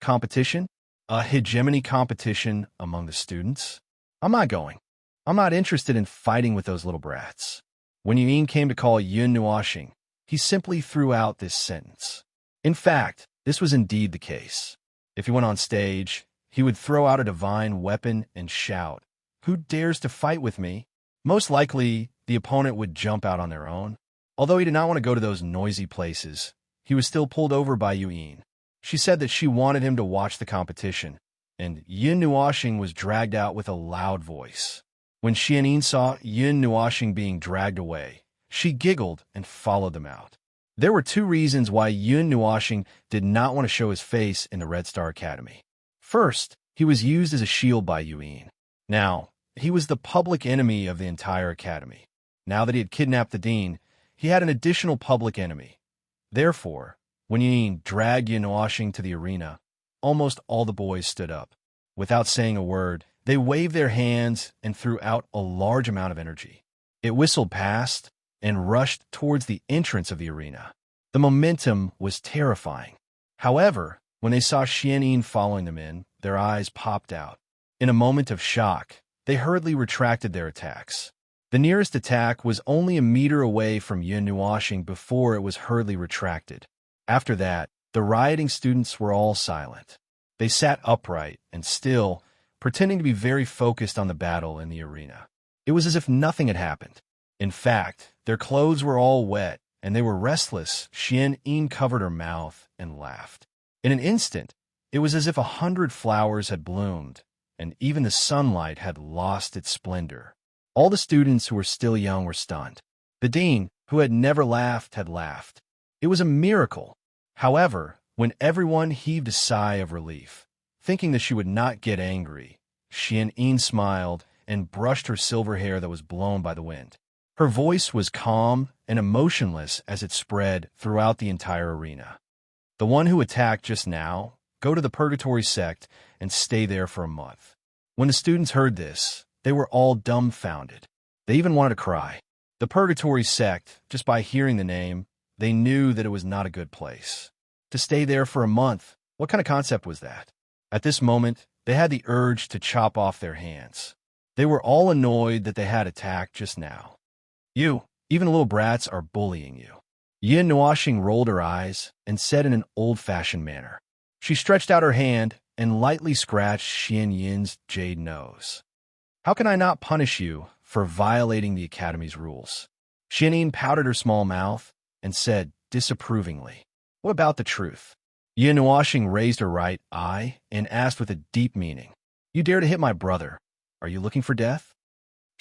Competition? A hegemony competition among the students? I'm not going. I'm not interested in fighting with those little brats. When Yuin came to call Yin Nuashing, he simply threw out this sentence. In fact, this was indeed the case. If he went on stage, he would throw out a divine weapon and shout, "Who dares to fight with me?" Most likely, the opponent would jump out on their own. Although he did not want to go to those noisy places, he was still pulled over by Yuin. She said that she wanted him to watch the competition, and Yin Nuashing was dragged out with a loud voice. When Xianyin saw Yin Nuashing being dragged away, she giggled and followed them out. There were 2 reasons why Yin Nuashing did not want to show his face in the Red Star Academy. First, he was used as a shield by Yuin. Now, he was the public enemy of the entire academy. Now that he had kidnapped the dean, he had an additional public enemy. Therefore, When Ying dragged Yin Washing to the arena, almost all the boys stood up. Without saying a word, they waved their hands and threw out a large amount of energy. It whistled past and rushed towards the entrance of the arena. The momentum was terrifying. However, when they saw Xianyin following them in, their eyes popped out. In a moment of shock, they hurriedly retracted their attacks. The nearest attack was only a meter away from Yin Nuoxing before it was hurriedly retracted. After that, the rioting students were all silent. They sat upright and still, pretending to be very focused on the battle in the arena. It was as if nothing had happened. In fact, their clothes were all wet, and they were restless. Xianyin covered her mouth and laughed. In an instant, it was as if 100 flowers had bloomed, and even the sunlight had lost its splendor. All the students who were still young were stunned. The dean, who had never laughed, had laughed. It was a miracle. However, when everyone heaved a sigh of relief, thinking that she would not get angry, Xianyin smiled and brushed her silver hair that was blown by the wind. Her voice was calm and emotionless as it spread throughout the entire arena. The one who attacked just now, go to the Purgatory sect and stay there for a month. When the students heard this, they were all dumbfounded. They even wanted to cry. The Purgatory sect, just by hearing the name, they knew that it was not a good place. To stay there for a month, what kind of concept was that? At this moment, they had the urge to chop off their hands. They were all annoyed that they had attacked just now. You, even little brats, are bullying you. Yin Nuoxing rolled her eyes and said in an old-fashioned manner. She stretched out her hand and lightly scratched Xianyin's jade nose. How can I not punish you for violating the Academy's rules? Xianyin pouted her small mouth and said disapprovingly, What about the truth? Yin Nuoxing raised her right eye and asked with a deep meaning, You dare to hit my brother. Are you looking for death?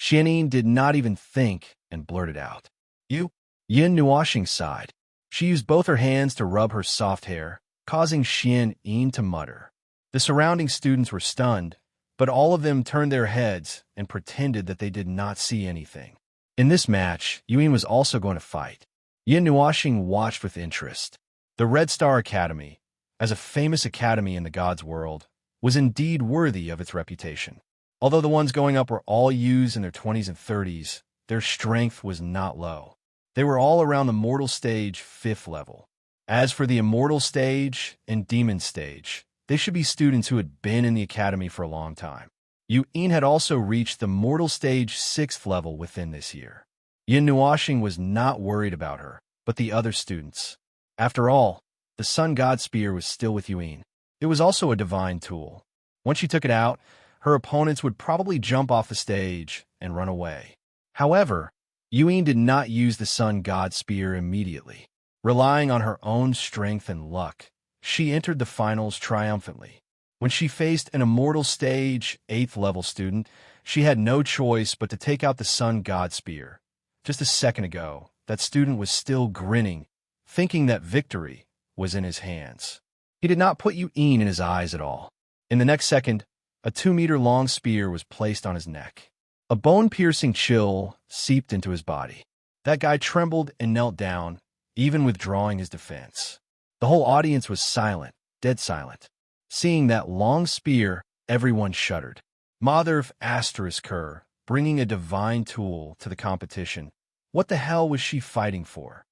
Xianyin did not even think and blurted out, You? Yin Nuoxing sighed. She used both her hands to rub her soft hair, causing Xianyin to mutter. The surrounding students were stunned, but all of them turned their heads and pretended that they did not see anything. In this match, Yuyin was also going to fight. Yin Nuoxing watched with interest. The Red Star Academy, as a famous academy in the gods' world, was indeed worthy of its reputation. Although the ones going up were all youths in their 20s and 30s, their strength was not low. They were all around the mortal stage 5th level. As for the immortal stage and demon stage, they should be students who had been in the academy for a long time. Yuyin had also reached the mortal stage 6th level within this year. Yin Nuoxing was not worried about her, but the other students. After all, the Sun God Spear was still with Yuyin. It was also a divine tool. Once she took it out, her opponents would probably jump off the stage and run away. However, Yuyin did not use the Sun God Spear immediately. Relying on her own strength and luck, she entered the finals triumphantly. When she faced an immortal stage 8th level student, she had no choice but to take out the Sun God Spear. Just a second ago, that student was still grinning, thinking that victory was in his hands. He did not put Yuyin in his eyes at all. In the next second, a 2-meter-long spear was placed on his neck. A bone-piercing chill seeped into his body. That guy trembled and knelt down, even withdrawing his defense. The whole audience was silent, dead silent. Seeing that long spear, everyone shuddered. Mother asterisk her, bringing a divine tool to the competition. What the hell was she fighting for?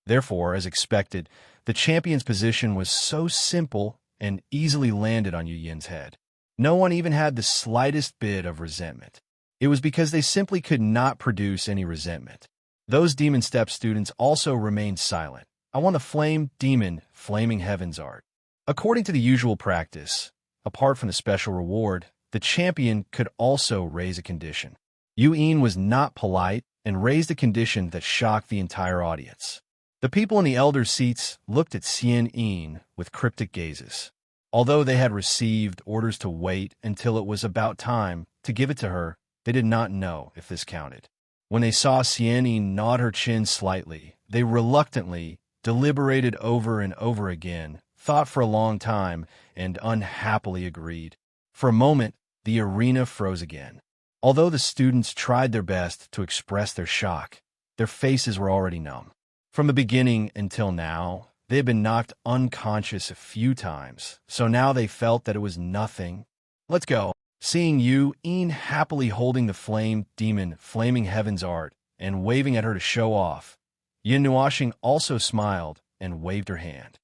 Therefore, as expected, the champion's position was so simple and easily landed on Yuyin's head. No one even had the slightest bit of resentment. It was because they simply could not produce any resentment. Those Demon Step students also remained silent. I won the Flame Demon Flaming Heavens art. According to the usual practice, apart from the special reward, the champion could also raise a condition. Yuyin was not polite and raised a condition that shocked the entire audience. The people in the elder seats looked at Xianyin with cryptic gazes. Although they had received orders to wait until it was about time to give it to her, they did not know if this counted. When they saw Xianyin nod her chin slightly, they reluctantly deliberated over and over again, thought for a long time, and unhappily agreed. For a moment, the arena froze again. Although the students tried their best to express their shock, their faces were already numb. From the beginning until now, They had been knocked unconscious a few times, so now they felt that it was nothing. Let's go. Seeing Yin happily holding the flame demon flaming heaven's art and waving at her to show off, Yin Nuashing also smiled and waved her hand.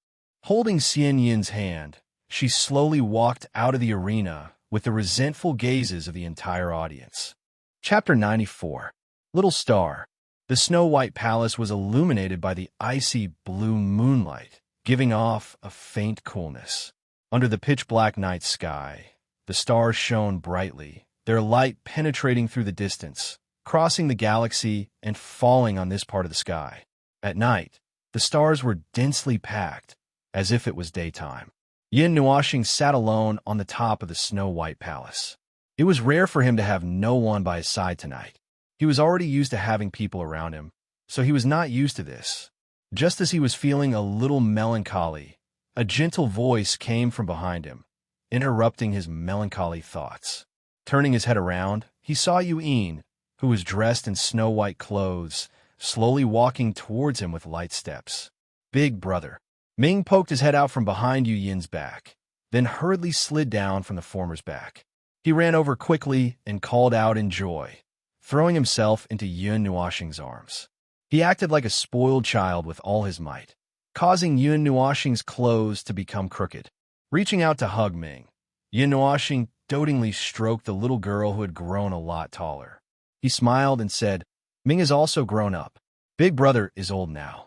Holding Xian Yin's hand, she slowly walked out of the arena with the resentful gazes of the entire audience. Chapter 94. Little Star. The snow-white palace was illuminated by the icy blue moonlight, giving off a faint coolness. Under the pitch-black night sky, the stars shone brightly, their light penetrating through the distance, crossing the galaxy and falling on this part of the sky. At night, the stars were densely packed, as if it was daytime. Yin Nuashing sat alone on the top of the snow-white palace. It was rare for him to have no one by his side tonight. He was already used to having people around him, so he was not used to this. Just as he was feeling a little melancholy, a gentle voice came from behind him, interrupting his melancholy thoughts. Turning his head around, he saw Yin, who was dressed in snow-white clothes, slowly walking towards him with light steps. Big brother. Ming poked his head out from behind Yin's back, then hurriedly slid down from the former's back. He ran over quickly and called out in joy, throwing himself into Yin Nuashing's arms. He acted like a spoiled child with all his might, causing Yin Nuashing's clothes to become crooked. Reaching out to hug Ming, Yin Nuashing dotingly stroked the little girl who had grown a lot taller. He smiled and said, "Ming is also grown up. Big brother is old now."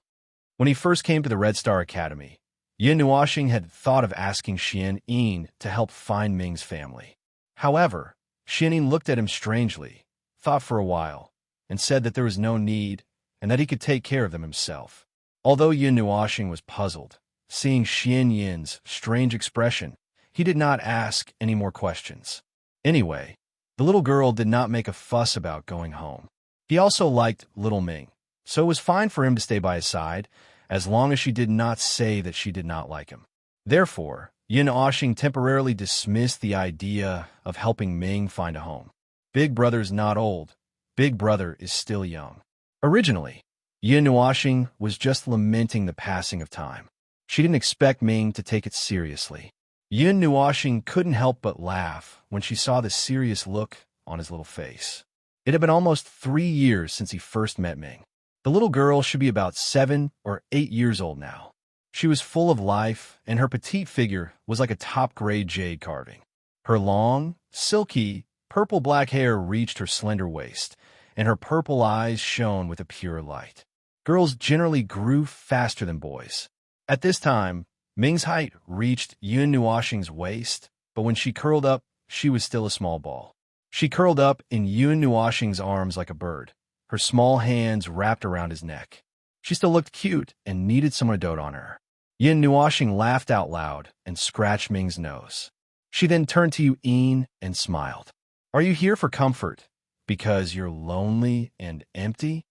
When he first came to the Red Star Academy, Yin Nuashing had thought of asking Xian Yin to help find Ming's family. However, Xian Yin looked at him strangely, thought for a while, and said that there was no need and that he could take care of them himself. Although Yin Nuashing was puzzled, seeing Xian Yin's strange expression, he did not ask any more questions. Anyway, the little girl did not make a fuss about going home. He also liked little Ming, so it was fine for him to stay by his side, as long as she did not say that she did not like him. Therefore, Yin Nuashing temporarily dismissed the idea of helping Ming find a home. Big brother's not old. Big brother is still young. Originally, Yin Nuashing was just lamenting the passing of time. She didn't expect Ming to take it seriously. Yin Nuashing couldn't help but laugh when she saw the serious look on his little face. It had been almost 3 years since he first met Ming. The little girl should be about 7 or 8 years old now. She was full of life, and her petite figure was like a top-grade jade carving. Her long, silky, purple-black hair reached her slender waist, and her purple eyes shone with a pure light. Girls generally grew faster than boys. At this time, Ming's height reached Yin Nuashing's waist, but when she curled up, she was still a small ball. She curled up in Yin Nuashing's arms like a bird, her small hands wrapped around his neck. She still looked cute and needed someone to dote on her. Yin Nuashing laughed out loud and scratched Ming's nose. She then turned to Yin and smiled. "Are you here for comfort? Because you're lonely and empty?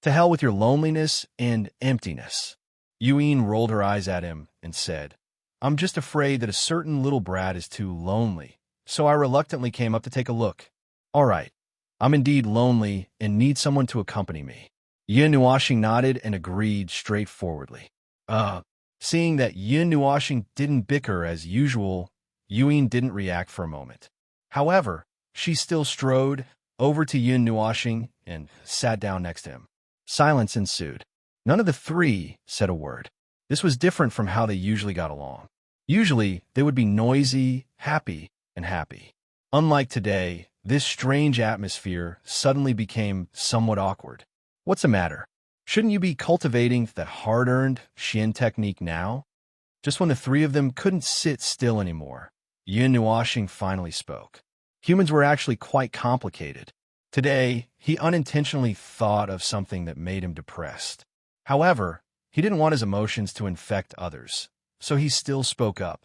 To hell with your loneliness and emptiness." Yin rolled her eyes at him and said, "I'm just afraid that a certain little brat is too lonely, so I reluctantly came up to take a look. All right. I'm indeed lonely and need someone to accompany me." Yin Nuashing nodded and agreed straightforwardly. Seeing that Yin Nuashing didn't bicker as usual, Yin didn't react for a moment. However, she still strode over to Yin Nuashing and sat down next to him. Silence ensued. None of the three said a word. This was different from how they usually got along. Usually, they would be noisy, happy, and happy. Unlike today, this strange atmosphere suddenly became somewhat awkward. "What's the matter? Shouldn't you be cultivating that hard-earned Xian technique now?" Just when the three of them couldn't sit still anymore, Yin Nuashing finally spoke. Humans were actually quite complicated. Today, he unintentionally thought of something that made him depressed. However, he didn't want his emotions to infect others, so he still spoke up.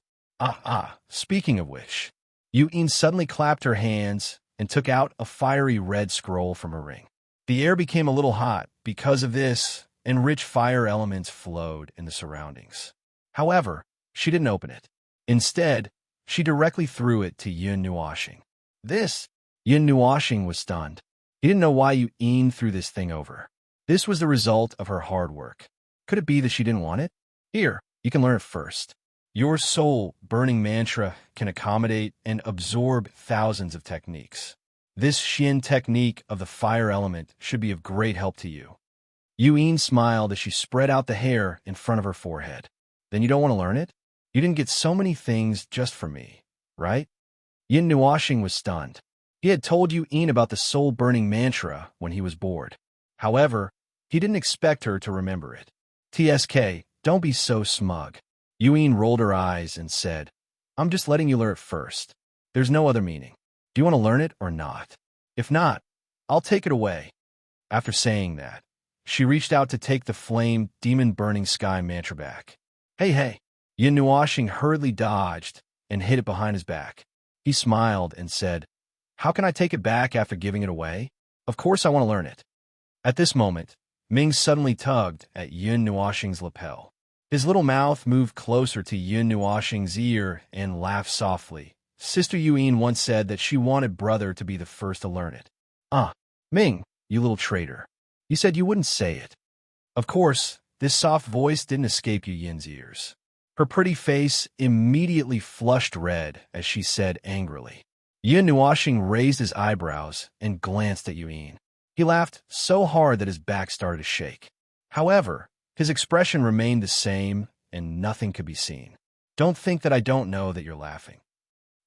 Speaking of which, Yin suddenly clapped her hands and took out a fiery red scroll from her ring. The air became a little hot because of this, and rich fire elements flowed in the surroundings. However, she didn't open it. Instead, she directly threw it to Yin Nuashing. Yin Nuashing was stunned. He didn't know why Yin threw this thing over. This was the result of her hard work. Could it be that she didn't want it? Here, you can learn it first. Your soul burning mantra can accommodate and absorb thousands of techniques. This Xin technique of the fire element should be of great help to you. Yuan smiled as she spread out the hair in front of her forehead. Then you don't want to learn it? You didn't get so many things just for me, right? Yin Nuoxing was stunned. He had told Yuan about the soul-burning mantra when he was bored. However, he didn't expect her to remember it. TSK, don't be so smug. Yuan rolled her eyes and said, I'm just letting you learn it first. There's no other meaning. Do you want to learn it or not? If not, I'll take it away. After saying that, she reached out to take the flame demon-burning sky mantra back. Hey. Yin Nuoxing hurriedly dodged and hid it behind his back. He smiled and said, How can I take it back after giving it away? Of course I want to learn it. At this moment, Ming suddenly tugged at Yin Nuoxing's lapel. His little mouth moved closer to Yin Nuoxing's ear and laughed softly. Sister Yuan once said that she wanted brother to be the first to learn it. Ming, you little traitor. You said you wouldn't say it. Of course, this soft voice didn't escape Yin's ears. Her pretty face immediately flushed red as she said angrily. Yin Nuoxing raised his eyebrows and glanced at Yuan. He laughed so hard that his back started to shake. However, his expression remained the same and nothing could be seen. Don't think that I don't know that you're laughing.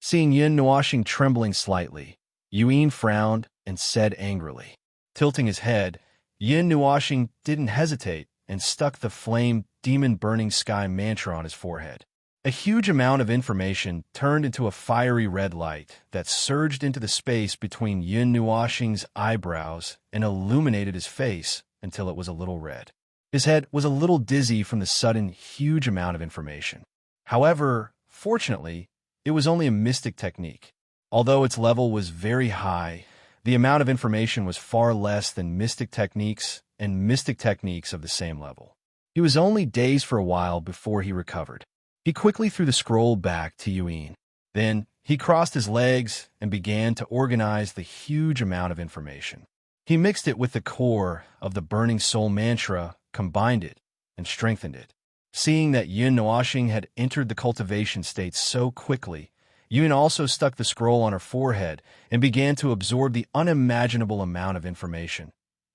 Seeing Yin Nuoxing trembling slightly, Yuan frowned and said angrily. Tilting his head, Yin Nuoxing didn't hesitate and stuck the flame demon-burning sky mantra on his forehead. A huge amount of information turned into a fiery red light that surged into the space between Yin Nuoxing's eyebrows and illuminated his face until it was a little red. His head was a little dizzy from the sudden huge amount of information. However, fortunately, it was only a mystic technique. Although its level was very high, the amount of information was far less than mystic techniques and mystic techniques of the same level. He was only dazed for a while before he recovered. He quickly threw the scroll back to Yuan. Then, he crossed his legs and began to organize the huge amount of information. He mixed it with the core of the burning soul mantra, combined it, and strengthened it. Seeing that Yin Nuoxing had entered the cultivation state so quickly, Yuan also stuck the scroll on her forehead and began to absorb the unimaginable amount of information.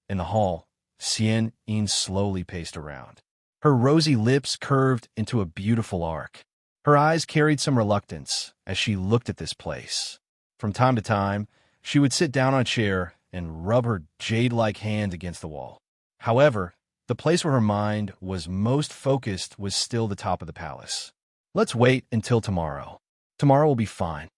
In the hall, Xian Yin slowly paced around. Her rosy lips curved into a beautiful arc. Her eyes carried some reluctance as she looked at this place. From time to time, she would sit down on a chair and rub her jade-like hand against the wall. However, the place where her mind was most focused was still the top of the palace. Let's wait until tomorrow. Tomorrow will be fine.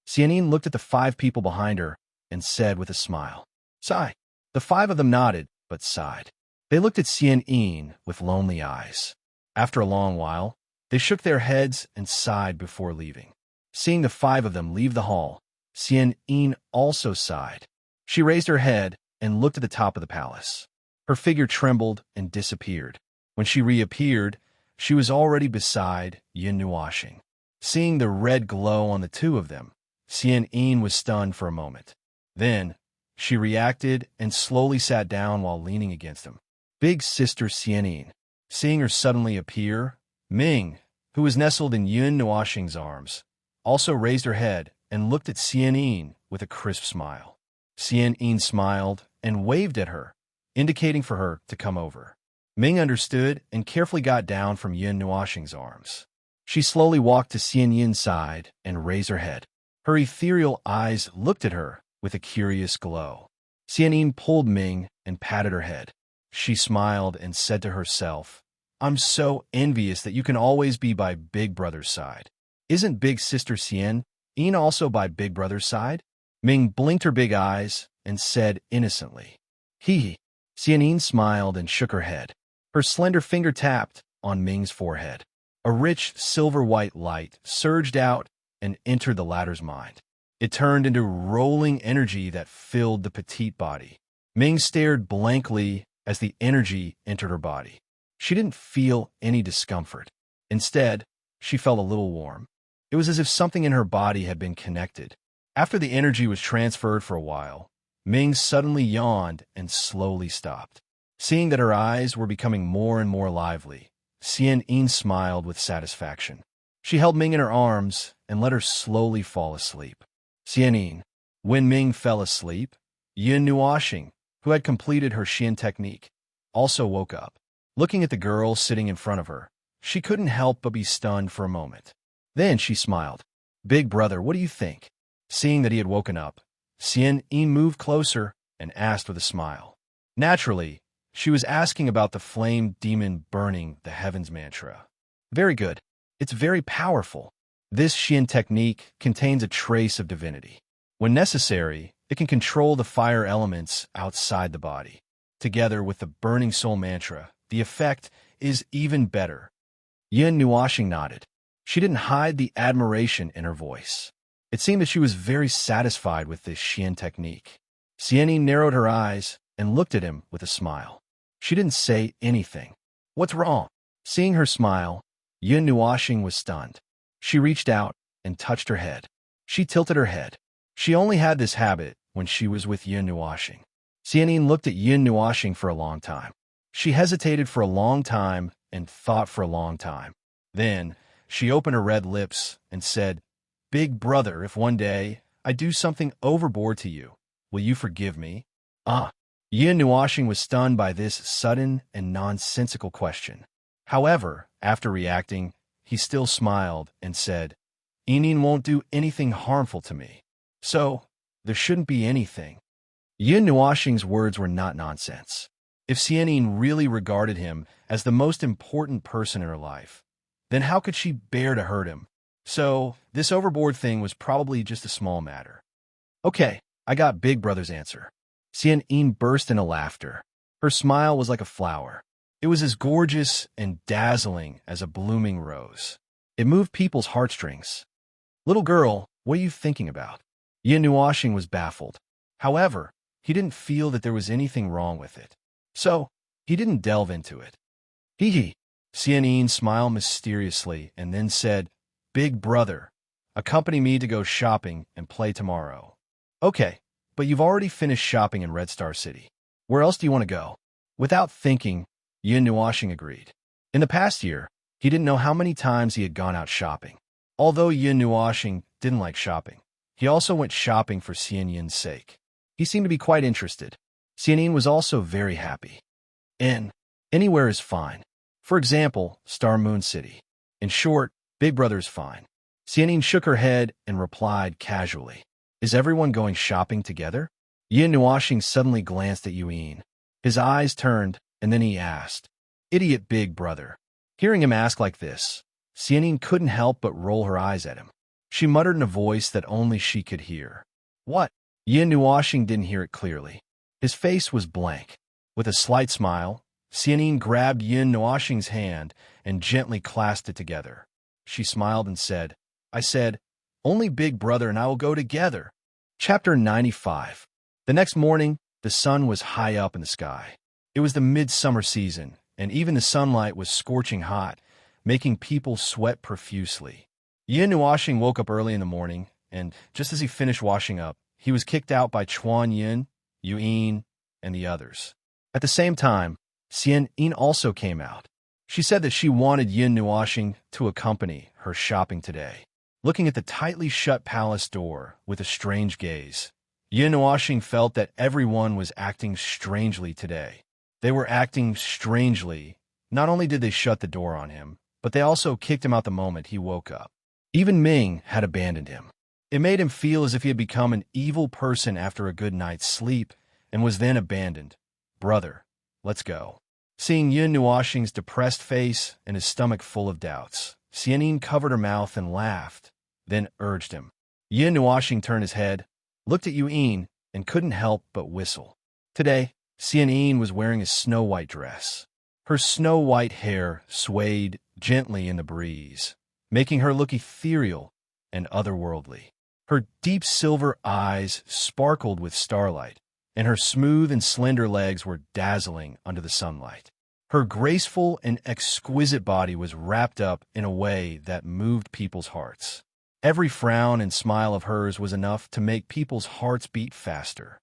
Xianyin looked at the 5 people behind her and said with a smile, Sigh. The 5 of them nodded, but sighed. They looked at Xianyin with lonely eyes. After a long while, they shook their heads and sighed before leaving. Seeing the 5 of them leave the hall, Xianyin also sighed. She raised her head and looked at the top of the palace. Her figure trembled and disappeared. When she reappeared, she was already beside Yin Nuoxing. Seeing the red glow on the 2 of them, Xianyin was stunned for a moment. Then, she reacted and slowly sat down while leaning against him. Big sister Xianyin. Seeing her suddenly appear, Ming, who was nestled in Yin Nuoxing's arms, also raised her head and looked at Xianyin with a crisp smile. Xianyin smiled and waved at her, indicating for her to come over. Ming understood and carefully got down from Yin Nuoxing's arms. She slowly walked to Xianyin's side and raised her head. Her ethereal eyes looked at her with a curious glow. Xianyin pulled Ming and patted her head. She smiled and said to herself, I'm so envious that you can always be by Big Brother's side. Isn't Big Sister Xianyin also by Big Brother's side? Ming blinked her big eyes and said innocently, Hee. Xianyin smiled and shook her head. Her slender finger tapped on Ming's forehead. A rich silver-white light surged out and entered the latter's mind. It turned into rolling energy that filled the petite body. Ming stared blankly as the energy entered her body. She didn't feel any discomfort. Instead, she felt a little warm. It was as if something in her body had been connected. After the energy was transferred for a while, Ming suddenly yawned and slowly stopped. Seeing that her eyes were becoming more and more lively, Xian smiled with satisfaction. She held Ming in her arms and let her slowly fall asleep. Xian. When Ming fell asleep, Yin Nuoxing, who had completed her Xian technique, also woke up. Looking at the girl sitting in front of her, she couldn't help but be stunned for a moment. Then she smiled. "Big brother, what do you think?" Seeing that he had woken up, Xian moved closer and asked with a smile. Naturally, she was asking about the flame demon burning the heavens mantra. "Very good. It's very powerful. This Xian technique contains a trace of divinity. When necessary, it can control the fire elements outside the body. Together with the burning soul mantra, the effect is even better." Yin Nuoxing nodded. She didn't hide the admiration in her voice. It seemed that she was very satisfied with this Xian technique. Xian narrowed her eyes and looked at him with a smile. She didn't say anything. "What's wrong?" Seeing her smile, Yin Nuoxing was stunned. She reached out and touched her head. She tilted her head. She only had this habit when she was with Yin Nuoxing. Xian looked at Yin Nuoxing for a long time. She hesitated for a long time and thought for a long time. Then, she opened her red lips and said, "Big brother, if one day I do something overboard to you, will you forgive me?" Yin Nuoxing was stunned by this sudden and nonsensical question. However, after reacting, he still smiled and said, "Inin won't do anything harmful to me, so there shouldn't be anything." Yin Nuoxing's words were not nonsense. If Xian really regarded him as the most important person in her life, then how could she bear to hurt him? So, this overboard thing was probably just a small matter. "Okay, I got Big Brother's answer." Xian burst into laughter. Her smile was like a flower. It was as gorgeous and dazzling as a blooming rose. It moved people's heartstrings. "Little girl, what are you thinking about?" Yin Nuoxing was baffled. However, he didn't feel that there was anything wrong with it. So, he didn't delve into it. Hee. Xian smiled mysteriously and then said, "Big brother, accompany me to go shopping and play tomorrow." "Okay, but you've already finished shopping in Red Star City. Where else do you want to go?" Without thinking, Yin Nuoxing agreed. In the past year, he didn't know how many times he had gone out shopping. Although Yin Nuoxing didn't like shopping, he also went shopping for Xian sake. He seemed to be quite interested. Xian was also very happy. Anywhere is fine. For example, Star Moon City. In short, Big Brother's fine. Xian shook her head and replied casually, "Is everyone going shopping together?" Yin Nuoxing suddenly glanced at Yuan. His eyes turned, and then he asked, "Idiot Big Brother." Hearing him ask like this, Xian couldn't help but roll her eyes at him. She muttered in a voice that only she could hear, "What?" Yin Nuoxing didn't hear it clearly. His face was blank. With a slight smile, Xian grabbed Yin Nuoxing's hand and gently clasped it together. She smiled and said, "I said, only Big Brother and I will go together." Chapter 95. The next morning, the sun was high up in the sky. It was the midsummer season, and even the sunlight was scorching hot, making people sweat profusely. Yin Nuoxing woke up early in the morning, and just as he finished washing up, he was kicked out by Chuan Yin, Yuan, and the others. At the same time, Xian also came out. She said that she wanted Yin Nuoxing to accompany her shopping today. Looking at the tightly shut palace door with a strange gaze, Yin Nuoxing felt that everyone was acting strangely today. They were acting strangely. Not only did they shut the door on him, but they also kicked him out the moment he woke up. Even Ming had abandoned him. It made him feel as if he had become an evil person after a good night's sleep and was then abandoned. "Brother, let's go." Seeing Yin Nuoxing's depressed face and his stomach full of doubts, Xian covered her mouth and laughed, then urged him. Yin Nuoxing turned his head, looked at Yuan, and couldn't help but whistle. Today, Xian was wearing a snow-white dress. Her snow-white hair swayed gently in the breeze, making her look ethereal and otherworldly. Her deep silver eyes sparkled with starlight, and her smooth and slender legs were dazzling under the sunlight. Her graceful and exquisite body was wrapped up in a way that moved people's hearts. Every frown and smile of hers was enough to make people's hearts beat faster.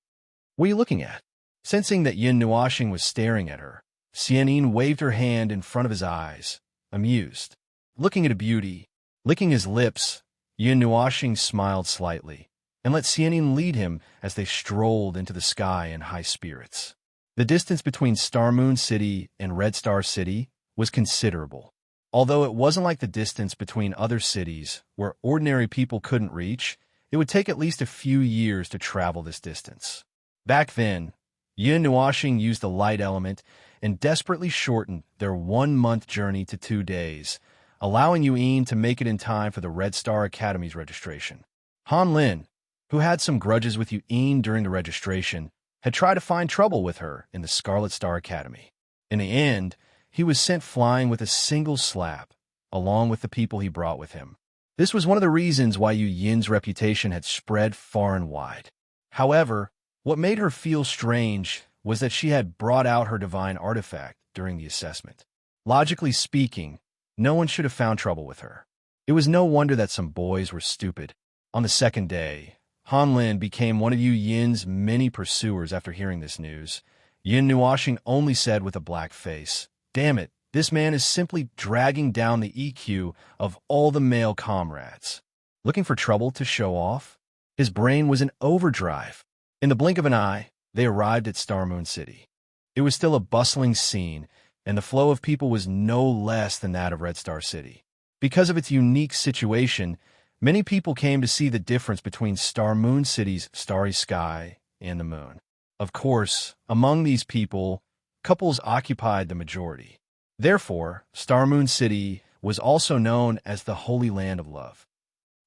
"What are you looking at?" Sensing that Yin Nuoxing was staring at her, Xian waved her hand in front of his eyes, amused. Looking at a beauty, licking his lips, Yin Nuoxing smiled slightly and let Xianyin lead him as they strolled into the sky in high spirits. The distance between Star Moon City and Red Star City was considerable. Although it wasn't like the distance between other cities where ordinary people couldn't reach, it would take at least a few years to travel this distance. Back then, Yin Nuoxing used the light element and desperately shortened their 1-month journey to 2 days, allowing Yuan to make it in time for the Red Star Academy's registration. Han Lin, who had some grudges with Yuan during the registration, had tried to find trouble with her in the Scarlet Star Academy. In the end, he was sent flying with a single slap, along with the people he brought with him. This was one of the reasons why Yu Yin's reputation had spread far and wide. However, what made her feel strange was that she had brought out her divine artifact during the assessment. Logically speaking, no one should have found trouble with her. It was no wonder that some boys were stupid. On the second day, Han Lin became one of Yu Yin's many pursuers after hearing this news. Yin Nuoxing only said with a black face, "Damn it, this man is simply dragging down the EQ of all the male comrades." Looking for trouble to show off? His brain was in overdrive. In the blink of an eye, they arrived at Star Moon City. It was still a bustling scene, and the flow of people was no less than that of Red Star City. Because of its unique situation, many people came to see the difference between Star Moon City's starry sky and the moon. Of course, among these people, couples occupied the majority. Therefore, Star Moon City was also known as the Holy Land of Love.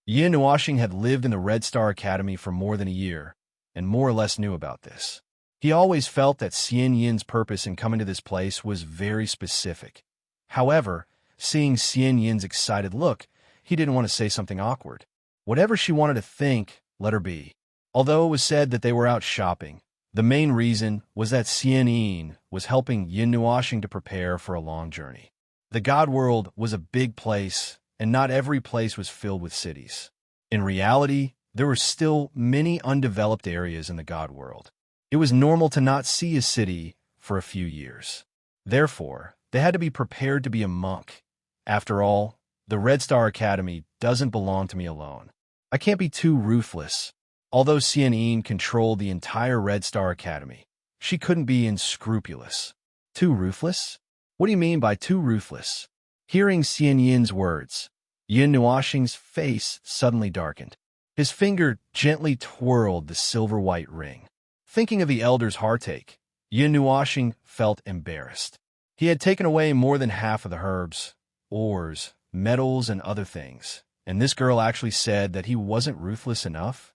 Yin Nuoxing had lived in the Red Star Academy for more than a year, and more or less knew about this. He always felt that Xian Yin's purpose in coming to this place was very specific. However, seeing Xian Yin's excited look, he didn't want to say something awkward. Whatever she wanted to think, let her be. Although it was said that they were out shopping, the main reason was that Xian Yin was helping Yin Nuoxing to prepare for a long journey. The God World was a big place, and not every place was filled with cities. In reality, there were still many undeveloped areas in the God World. It was normal to not see a city for a few years. Therefore, they had to be prepared to be a monk. After all, the Red Star Academy doesn't belong to me alone. I can't be too ruthless. Although Xian Yin controlled the entire Red Star Academy, she couldn't be unscrupulous. Too ruthless? What do you mean by too ruthless? Hearing Xian Yin's words, Yin Nuoxing's face suddenly darkened. His finger gently twirled the silver-white ring. Thinking of the elder's heartache, Yin Nuoxing felt embarrassed. He had taken away more than half of the herbs, ores, metals, and other things, and this girl actually said that he wasn't ruthless enough?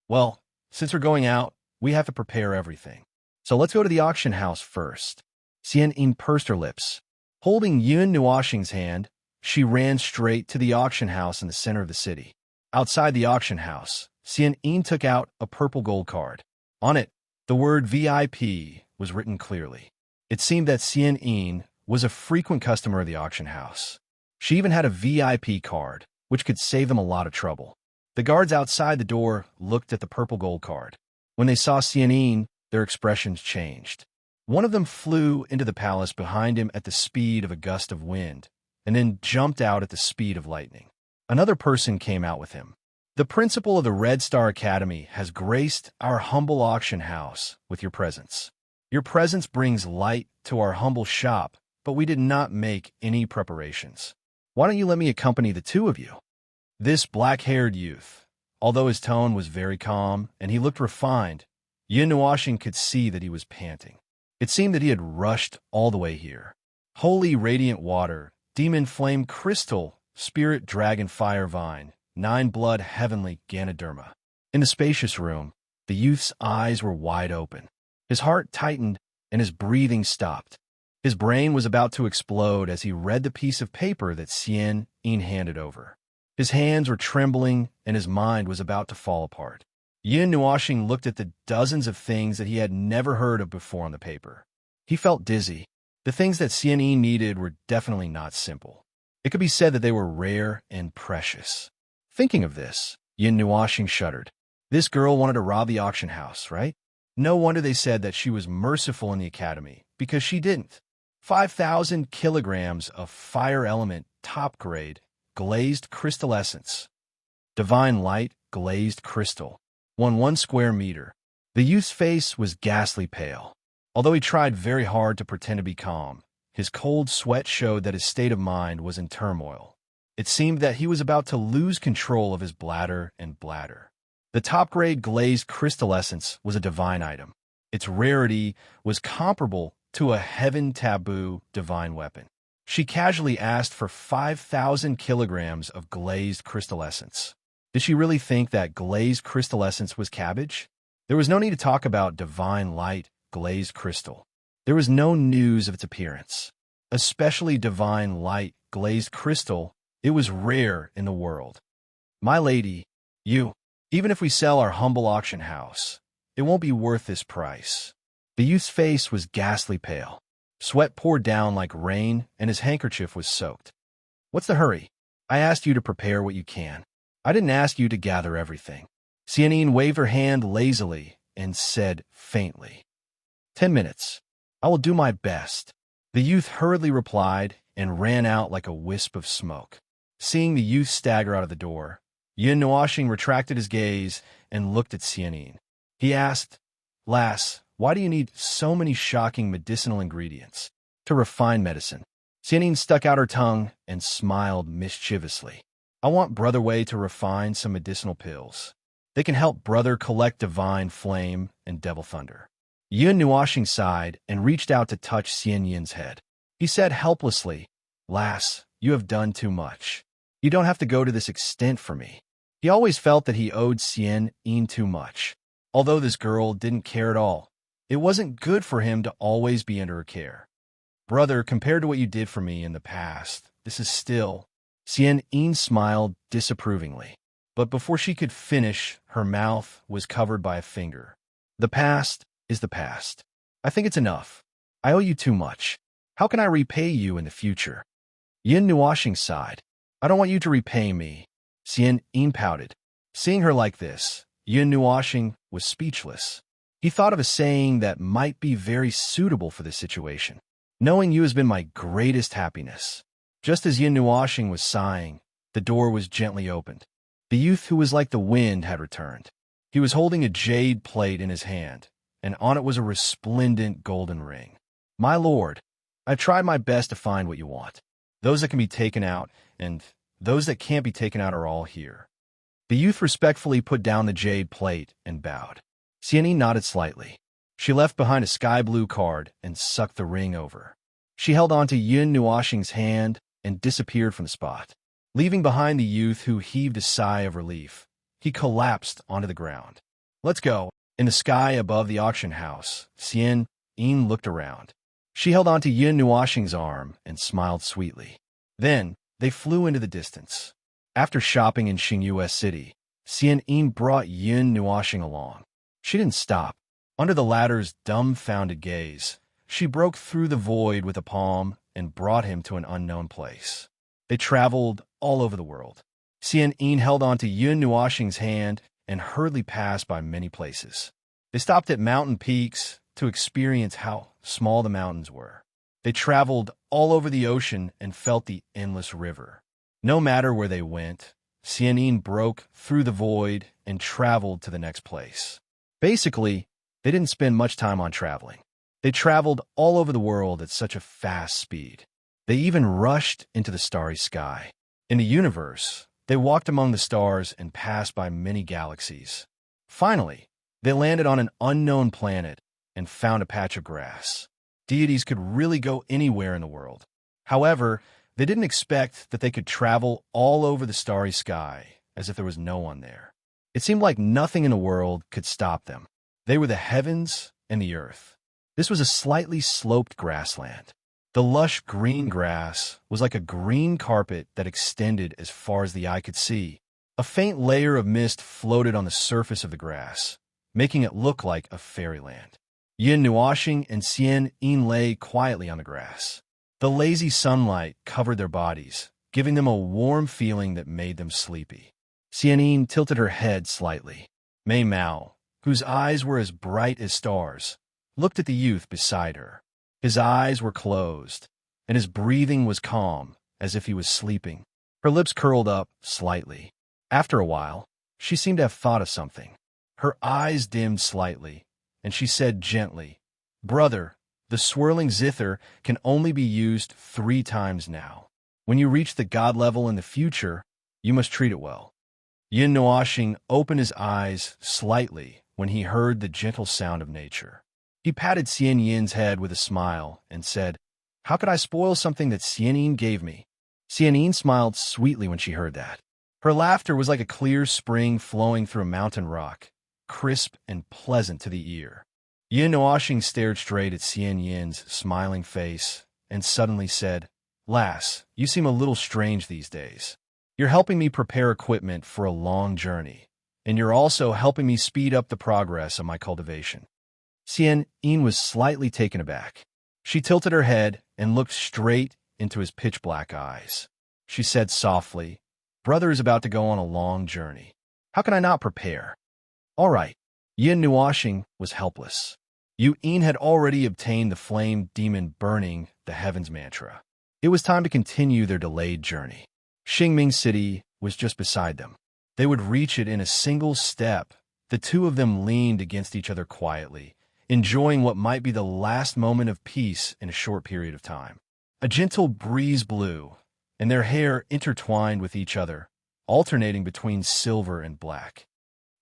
Well, since we're going out, we have to prepare everything. So let's go to the auction house first. Xian Yin pursed her lips. Holding Yin Nuoxing's hand, she ran straight to the auction house in the center of the city. Outside the auction house, Xian Yin took out a purple gold card. On it, the word VIP was written clearly. It seemed that Xian Yin was a frequent customer of the auction house. She even had a VIP card, which could save them a lot of trouble. The guards outside the door looked at the purple gold card. When they saw Xian Yin, their expressions changed. One of them flew into the palace behind him at the speed of a gust of wind, and then jumped out at the speed of lightning. Another person came out with him. The principal of the Red Star Academy has graced our humble auction house with your presence. Your presence brings light to our humble shop, but we did not make any preparations. Why don't you let me accompany the two of you? This black-haired youth, although his tone was very calm and he looked refined, Yin Nuoxing could see that he was panting. It seemed that he had rushed all the way here. Holy radiant water, demon flame crystal, spirit dragon fire vine, 9-blood heavenly Ganoderma. In the spacious room, the youth's eyes were wide open. His heart tightened and his breathing stopped. His brain was about to explode as he read the piece of paper that Xian Yin handed over. His hands were trembling and his mind was about to fall apart. Yin Nuoxing looked at the dozens of things that he had never heard of before on the paper. He felt dizzy. The things that Xian Yin needed were definitely not simple. It could be said that they were rare and precious. Thinking of this, Yin Nuoxing shuddered. This girl wanted to rob the auction house, right? No wonder they said that she was merciful in the academy, because she didn't. 5,000 kilograms of fire element top grade glazed crystal essence. Divine light glazed crystal. 1 square meter. The youth's face was ghastly pale. Although he tried very hard to pretend to be calm, his cold sweat showed that his state of mind was in turmoil. It seemed that he was about to lose control of his bladder and bladder. The top-grade glazed crystal essence was a divine item. Its rarity was comparable to a heaven taboo divine weapon. She casually asked for 5,000 kilograms of glazed crystal essence. Did she really think that glazed crystal essence was cabbage? There was no need to talk about divine light glazed crystal. There was no news of its appearance. Especially divine light glazed crystal, it was rare in the world. My lady, even if we sell our humble auction house, it won't be worth this price. The youth's face was ghastly pale. Sweat poured down like rain, and his handkerchief was soaked. What's the hurry? I asked you to prepare what you can. I didn't ask you to gather everything. Serene waved her hand lazily and said faintly, 10 minutes. I will do my best. The youth hurriedly replied and ran out like a wisp of smoke. Seeing the youth stagger out of the door, Yun Nuoxing retracted his gaze and looked at Xianyin. He asked, Lass, why do you need so many shocking medicinal ingredients to refine medicine? Xianyin stuck out her tongue and smiled mischievously. I want Brother Wei to refine some medicinal pills. They can help Brother collect divine flame and devil thunder. Yun Nuoxing sighed and reached out to touch Xianyin's head. He said helplessly, Lass, you have done too much. You don't have to go to this extent for me. He always felt that he owed Xianyin too much. Although this girl didn't care at all, it wasn't good for him to always be under her care. Brother, compared to what you did for me in the past, this is still... Xianyin smiled disapprovingly. But before she could finish, her mouth was covered by a finger. The past is the past. I think it's enough. I owe you too much. How can I repay you in the future? Yun Nuoxing sighed. I don't want you to repay me. Xianyin pouted. Seeing her like this, Yun Nuoxing was speechless. He thought of a saying that might be very suitable for this situation. Knowing you has been my greatest happiness. Just as Yun Nuoxing was sighing, the door was gently opened. The youth who was like the wind had returned. He was holding a jade plate in his hand, and on it was a resplendent golden ring. My lord, I've tried my best to find what you want. Those that can be taken out, and those that can't be taken out are all here. The youth respectfully put down the jade plate and bowed. Xianyin nodded slightly. She left behind a sky-blue card and sucked the ring over. She held onto Yun Nuoxing's hand and disappeared from the spot. Leaving behind the youth who heaved a sigh of relief, he collapsed onto the ground. Let's go. In the sky above the auction house, Xianyin looked around. She held onto Yun Nuoxing's arm and smiled sweetly. Then, they flew into the distance. After shopping in Xingyue City, Xianyin brought Yun Nuoxing along. She didn't stop. Under the latter's dumbfounded gaze, she broke through the void with a palm and brought him to an unknown place. They traveled all over the world. Xianyin held onto Yun Nuoxing's hand and hurriedly passed by many places. They stopped at mountain peaks to experience how small the mountains were. They traveled all over the ocean and felt the endless river. No matter where they went, Xianyin broke through the void and traveled to the next place. Basically, they didn't spend much time on traveling. They traveled all over the world at such a fast speed. They even rushed into the starry sky. In the universe, they walked among the stars and passed by many galaxies. Finally, they landed on an unknown planet and found a patch of grass. Deities could really go anywhere in the world. However, they didn't expect that they could travel all over the starry sky as if there was no one there. It seemed like nothing in the world could stop them. They were the heavens and the earth. This was a slightly sloped grassland. The lush green grass was like a green carpet that extended as far as the eye could see. A faint layer of mist floated on the surface of the grass, making it look like a fairyland. Yun Nuoxing and Xianyin lay quietly on the grass. The lazy sunlight covered their bodies, giving them a warm feeling that made them sleepy. Xianyin tilted her head slightly. Mei Mao, whose eyes were as bright as stars, looked at the youth beside her. His eyes were closed, and his breathing was calm, as if he was sleeping. Her lips curled up slightly. After a while, she seemed to have thought of something. Her eyes dimmed slightly, and she said gently, "Brother, the swirling zither can only be used 3 times now. When you reach the god level in the future, you must treat it well." Yin Nuoxing opened his eyes slightly when he heard the gentle sound of nature. He patted Xian Yin's head with a smile and said, "How could I spoil something that Xian Yin gave me?" Xian Yin smiled sweetly when she heard that. Her laughter was like a clear spring flowing through a mountain rock, crisp and pleasant to the ear. Yin Nuoxing stared straight at Xian Yin's smiling face and suddenly said, "Lass, you seem a little strange these days. You're helping me prepare equipment for a long journey, and you're also helping me speed up the progress of my cultivation." Xian Yin was slightly taken aback. She tilted her head and looked straight into his pitch-black eyes. She said softly, "Brother is about to go on a long journey. How can I not prepare?" "All right." Yin Nuoxing was helpless. Yu Yin had already obtained the flame demon burning the heavens mantra. It was time to continue their delayed journey. Xingming City was just beside them. They would reach it in a single step. The two of them leaned against each other quietly, enjoying what might be the last moment of peace in a short period of time. A gentle breeze blew, and their hair intertwined with each other, alternating between silver and black.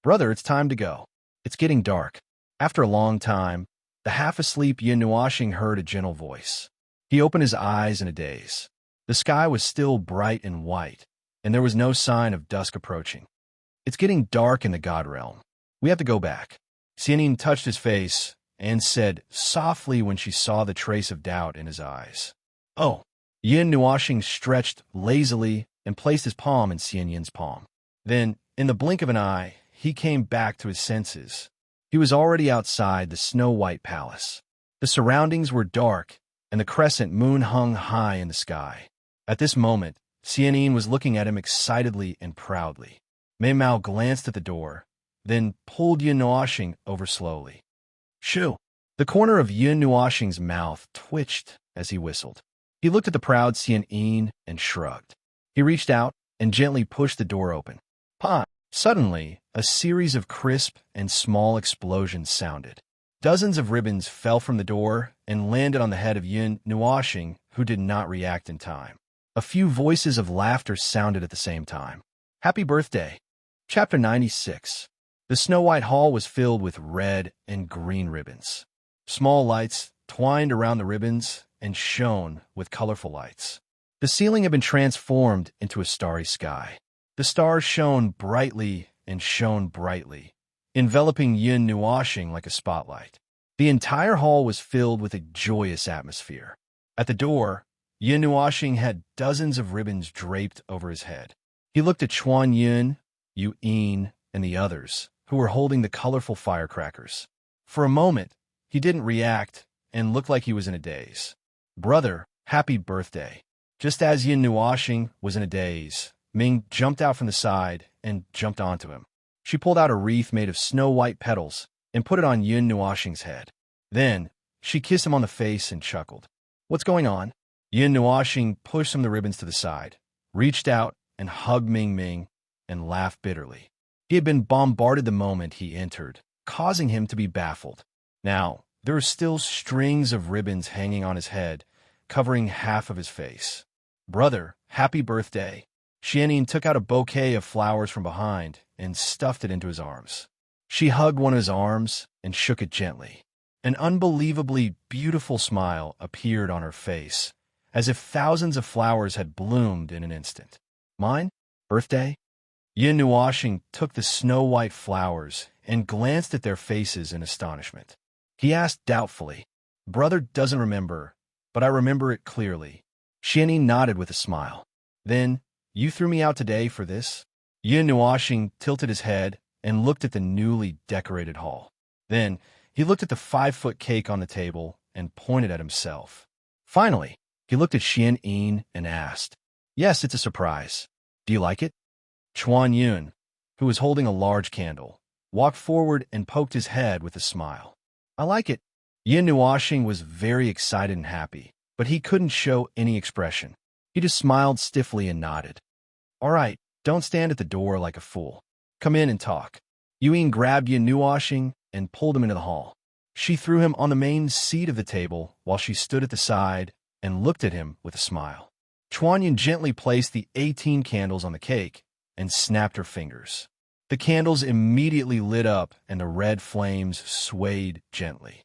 "Brother, it's time to go. It's getting dark." After a long time, the half-asleep Yin Nuoxing heard a gentle voice. He opened his eyes in a daze. The sky was still bright and white, and there was no sign of dusk approaching. "It's getting dark in the God realm. We have to go back." Xian Yin touched his face and said softly when she saw the trace of doubt in his eyes, "Oh." Yin Nuoxing stretched lazily and placed his palm in Xian Yin's palm. Then, in the blink of an eye, he came back to his senses. He was already outside the snow-white palace. The surroundings were dark, and the crescent moon hung high in the sky. At this moment, Xian Yin was looking at him excitedly and proudly. Mei Mao glanced at the door, then pulled Yin Nuoxing over slowly. "Shoo!" The corner of Yin Nuoxing's mouth twitched as he whistled. He looked at the proud Xian Yin and shrugged. He reached out and gently pushed the door open. "Pa!" Suddenly, a series of crisp and small explosions sounded. Dozens of ribbons fell from the door and landed on the head of Yin Nuoxing, who did not react in time. A few voices of laughter sounded at the same time. "Happy birthday!" Chapter 96. The snow-white hall was filled with red and green ribbons. Small lights twined around the ribbons and shone with colorful lights. The ceiling had been transformed into a starry sky. The stars shone brightly and shone brightly, enveloping Yin Nuoxing like a spotlight. The entire hall was filled with a joyous atmosphere. At the door, Yin Nuoxing had dozens of ribbons draped over his head. He looked at Chuan Yun, Yu Yin, and the others, who were holding the colorful firecrackers. For a moment, he didn't react and looked like he was in a daze. "Brother, happy birthday." Just as Yin Nuoxing was in a daze, Ming jumped out from the side and jumped onto him. She pulled out a wreath made of snow-white petals and put it on Yin Nuoxing's head. Then, she kissed him on the face and chuckled. "What's going on?" Yin Nuoxing pushed some of the ribbons to the side, reached out and hugged Ming Ming, and laughed bitterly. He had been bombarded the moment he entered, causing him to be baffled. Now, there were still strings of ribbons hanging on his head, covering half of his face. "Brother, happy birthday." Xian Yin took out a bouquet of flowers from behind and stuffed it into his arms. She hugged one of his arms and shook it gently. An unbelievably beautiful smile appeared on her face, as if thousands of flowers had bloomed in an instant. "Mine? Birthday?" Yin Nuoxing took the snow-white flowers and glanced at their faces in astonishment. He asked doubtfully, "Brother doesn't remember, but I remember it clearly." Xian Yin nodded with a smile. "Then, you threw me out today for this?" Yin Nuoxing tilted his head and looked at the newly decorated hall. Then, he looked at the 5-foot cake on the table and pointed at himself. Finally, he looked at Xian Yin and asked, "Yes, it's a surprise. Do you like it?" Chuan Yun, who was holding a large candle, walked forward and poked his head with a smile. "I like it." Yin Nuashing was very excited and happy, but he couldn't show any expression. He just smiled stiffly and nodded. All right, don't stand at the door like a fool. Come in and talk. Yuin grabbed Yin Nuashing and pulled him into the hall. She threw him on the main seat of the table while she stood at the side and looked at him with a smile. Chuanyan gently placed the 18 candles on the cake and snapped her fingers. The candles immediately lit up and the red flames swayed gently.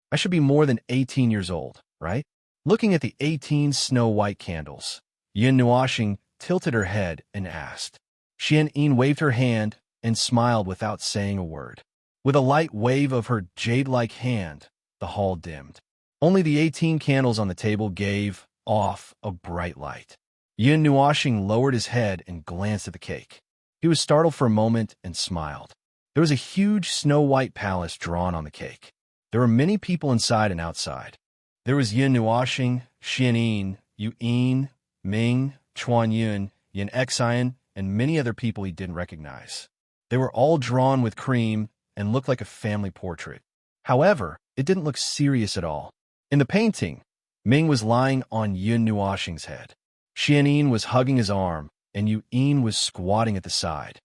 I should be more than 18 years old, right? Looking at the 18 snow-white candles, Yin Nuashing tilted her head and asked. Xian waved her hand and smiled without saying a word. With a light wave of her jade-like hand, the hall dimmed. Only the 18 candles on the table gave off a bright light. Yin Nuashing lowered his head and glanced at the cake. He was startled for a moment and smiled. There was a huge snow-white palace drawn on the cake. There were many people inside and outside. There was Yin Nuashing, Xian, Yuin, Ming, Chuanyun, Yin Xian, and many other people he didn't recognize. They were all drawn with cream and looked like a family portrait. However, it didn't look serious at all. In the painting, Ming was lying on Yin Nuashing's head. Xian was hugging his arm, and Yuin was squatting at the side.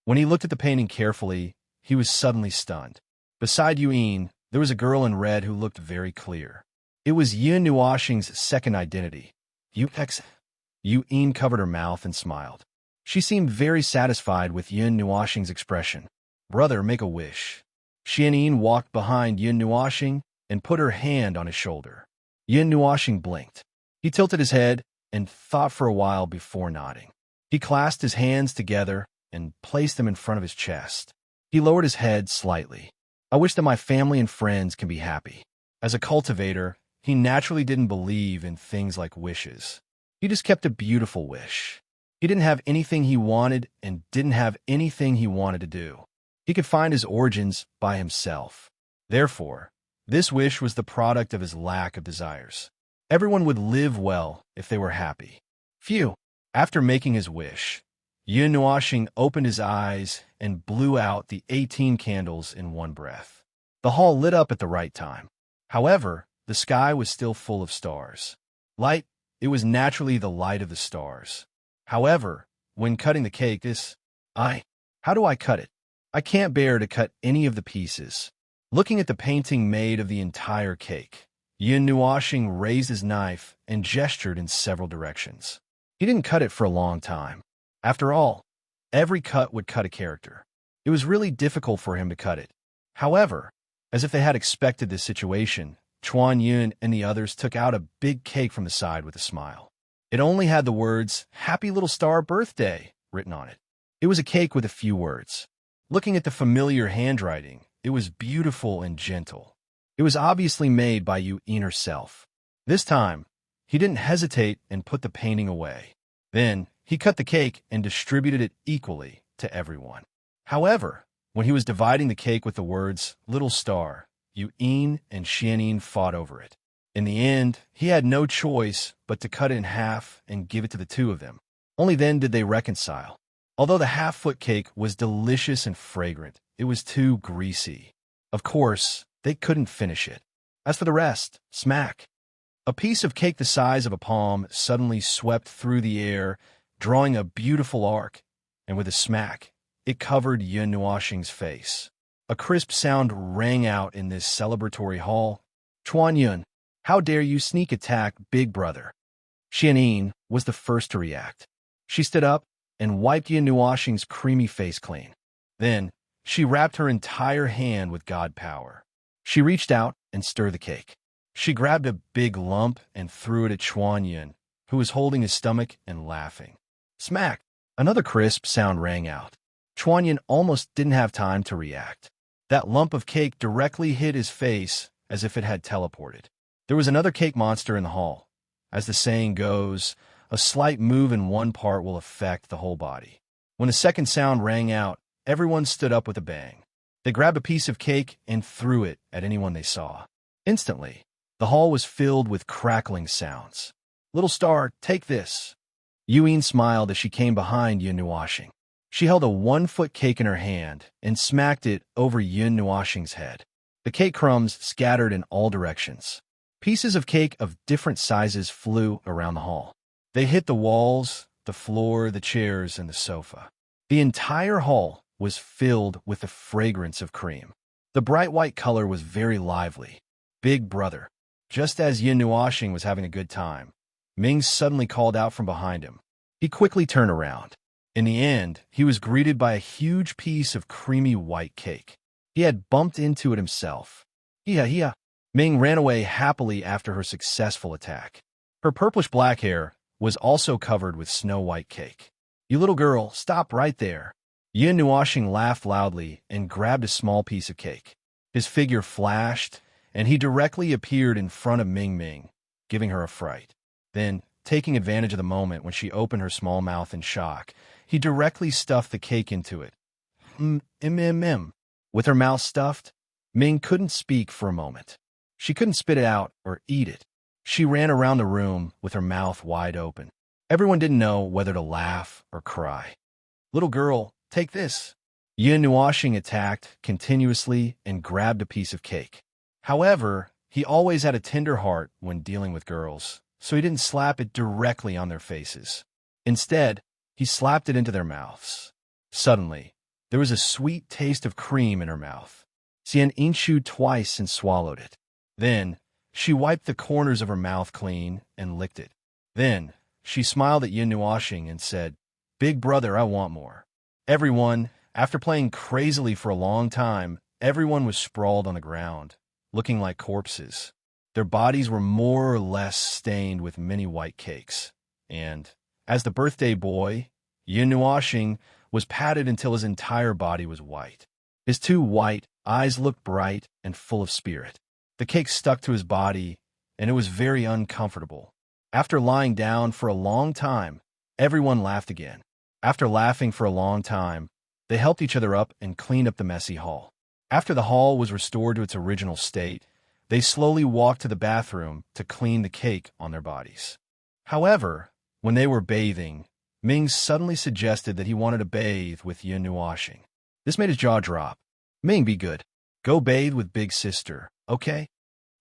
When he looked at the painting carefully, he was suddenly stunned. Beside Yuin, there was a girl in red who looked very clear. It was Yin Nuashing's second identity. Yuin covered her mouth and smiled. She seemed very satisfied with Yin Nuashing's expression. Brother, make a wish. Xian walked behind Yin Nuashing and put her hand on his shoulder. Yin Nuashing blinked. He tilted his head and thought for a while before nodding. He clasped his hands together and placed them in front of his chest. He lowered his head slightly. I wish that my family and friends can be happy. As a cultivator, he naturally didn't believe in things like wishes. He just kept a beautiful wish. He didn't have anything he wanted and didn't have anything he wanted to do. He could find his origins by himself. Therefore, this wish was the product of his lack of desires. Everyone would live well if they were happy. Phew! After making his wish, Yin Nuashing opened his eyes and blew out the 18 candles in one breath. The hall lit up at the right time. However, the sky was still full of stars. Light, it was naturally the light of the stars. However, when cutting the cake, how do I cut it? I can't bear to cut any of the pieces. Looking at the painting made of the entire cake, Yin Nuashing raised his knife and gestured in several directions. He didn't cut it for a long time. After all, every cut would cut a character. It was really difficult for him to cut it. However, as if they had expected this situation, Chuanyun and the others took out a big cake from the side with a smile. It only had the words, "Happy Little Star Birthday," written on it. It was a cake with a few words. Looking at the familiar handwriting, it was beautiful and gentle. It was obviously made by Yuin herself. This time, he didn't hesitate and put the painting away. Then, he cut the cake and distributed it equally to everyone. However, when he was dividing the cake with the words, "Little Star," Yuin and Xian fought over it. In the end, he had no choice but to cut it in half and give it to the two of them. Only then did they reconcile. Although the half-foot cake was delicious and fragrant, it was too greasy. Of course, they couldn't finish it. As for the rest, smack! A piece of cake the size of a palm suddenly swept through the air, drawing a beautiful arc, and with a smack, it covered Yin Nuashing's face. A crisp sound rang out in this celebratory hall. Chuanyun, how dare you sneak attack Big Brother? Xian was the first to react. She stood up and wiped Yin Nuashing's creamy face clean. Then, she wrapped her entire hand with god power. She reached out and stirred the cake. She grabbed a big lump and threw it at Chuanyun, who was holding his stomach and laughing. Smack! Another crisp sound rang out. Chuanyun almost didn't have time to react. That lump of cake directly hit his face as if it had teleported. There was another cake monster in the hall. As the saying goes, a slight move in one part will affect the whole body. When the second sound rang out, everyone stood up with a bang. They grabbed a piece of cake and threw it at anyone they saw. Instantly, the hall was filled with crackling sounds. Little Star, take this. Yuin smiled as she came behind Yin Nuashing. She held a 1-foot cake in her hand and smacked it over Yin Nuashing's head. The cake crumbs scattered in all directions. Pieces of cake of different sizes flew around the hall. They hit the walls, the floor, the chairs, and the sofa. The entire hall was filled with the fragrance of cream. The bright white color was very lively. Big brother. Just as Yin Nuoxing was having a good time, Ming suddenly called out from behind him. He quickly turned around. In the end, he was greeted by a huge piece of creamy white cake. He had bumped into it himself. Hia. Ming ran away happily after her successful attack. Her purplish-black hair was also covered with snow-white cake. You little girl, stop right there. Yin Nuoxing laughed loudly and grabbed a small piece of cake. His figure flashed, and he directly appeared in front of Ming, giving her a fright. Then, taking advantage of the moment when she opened her small mouth in shock, he directly stuffed the cake into it. With her mouth stuffed, Ming couldn't speak for a moment. She couldn't spit it out or eat it. She ran around the room with her mouth wide open. Everyone didn't know whether to laugh or cry. Little girl, take this. Yin Nuoxing attacked continuously and grabbed a piece of cake. However, he always had a tender heart when dealing with girls, so he didn't slap it directly on their faces. Instead, he slapped it into their mouths. Suddenly, there was a sweet taste of cream in her mouth. Xian chewed twice and swallowed it. Then, she wiped the corners of her mouth clean and licked it. Then, she smiled at Yin Nuoxing and said, Big brother, I want more. Everyone, after playing crazily for a long time, everyone was sprawled on the ground, looking like corpses. Their bodies were more or less stained with many white cakes. And, as the birthday boy, Yin Nuoxing was patted until his entire body was white. His two white eyes looked bright and full of spirit. The cake stuck to his body, and it was very uncomfortable. After lying down for a long time, everyone laughed again. After laughing for a long time, they helped each other up and cleaned up the messy hall. After the hall was restored to its original state, they slowly walked to the bathroom to clean the cake on their bodies. However, when they were bathing, Ming suddenly suggested that he wanted to bathe with Yin Nuoxing. This made his jaw drop. Ming, be good. Go bathe with big sister, okay?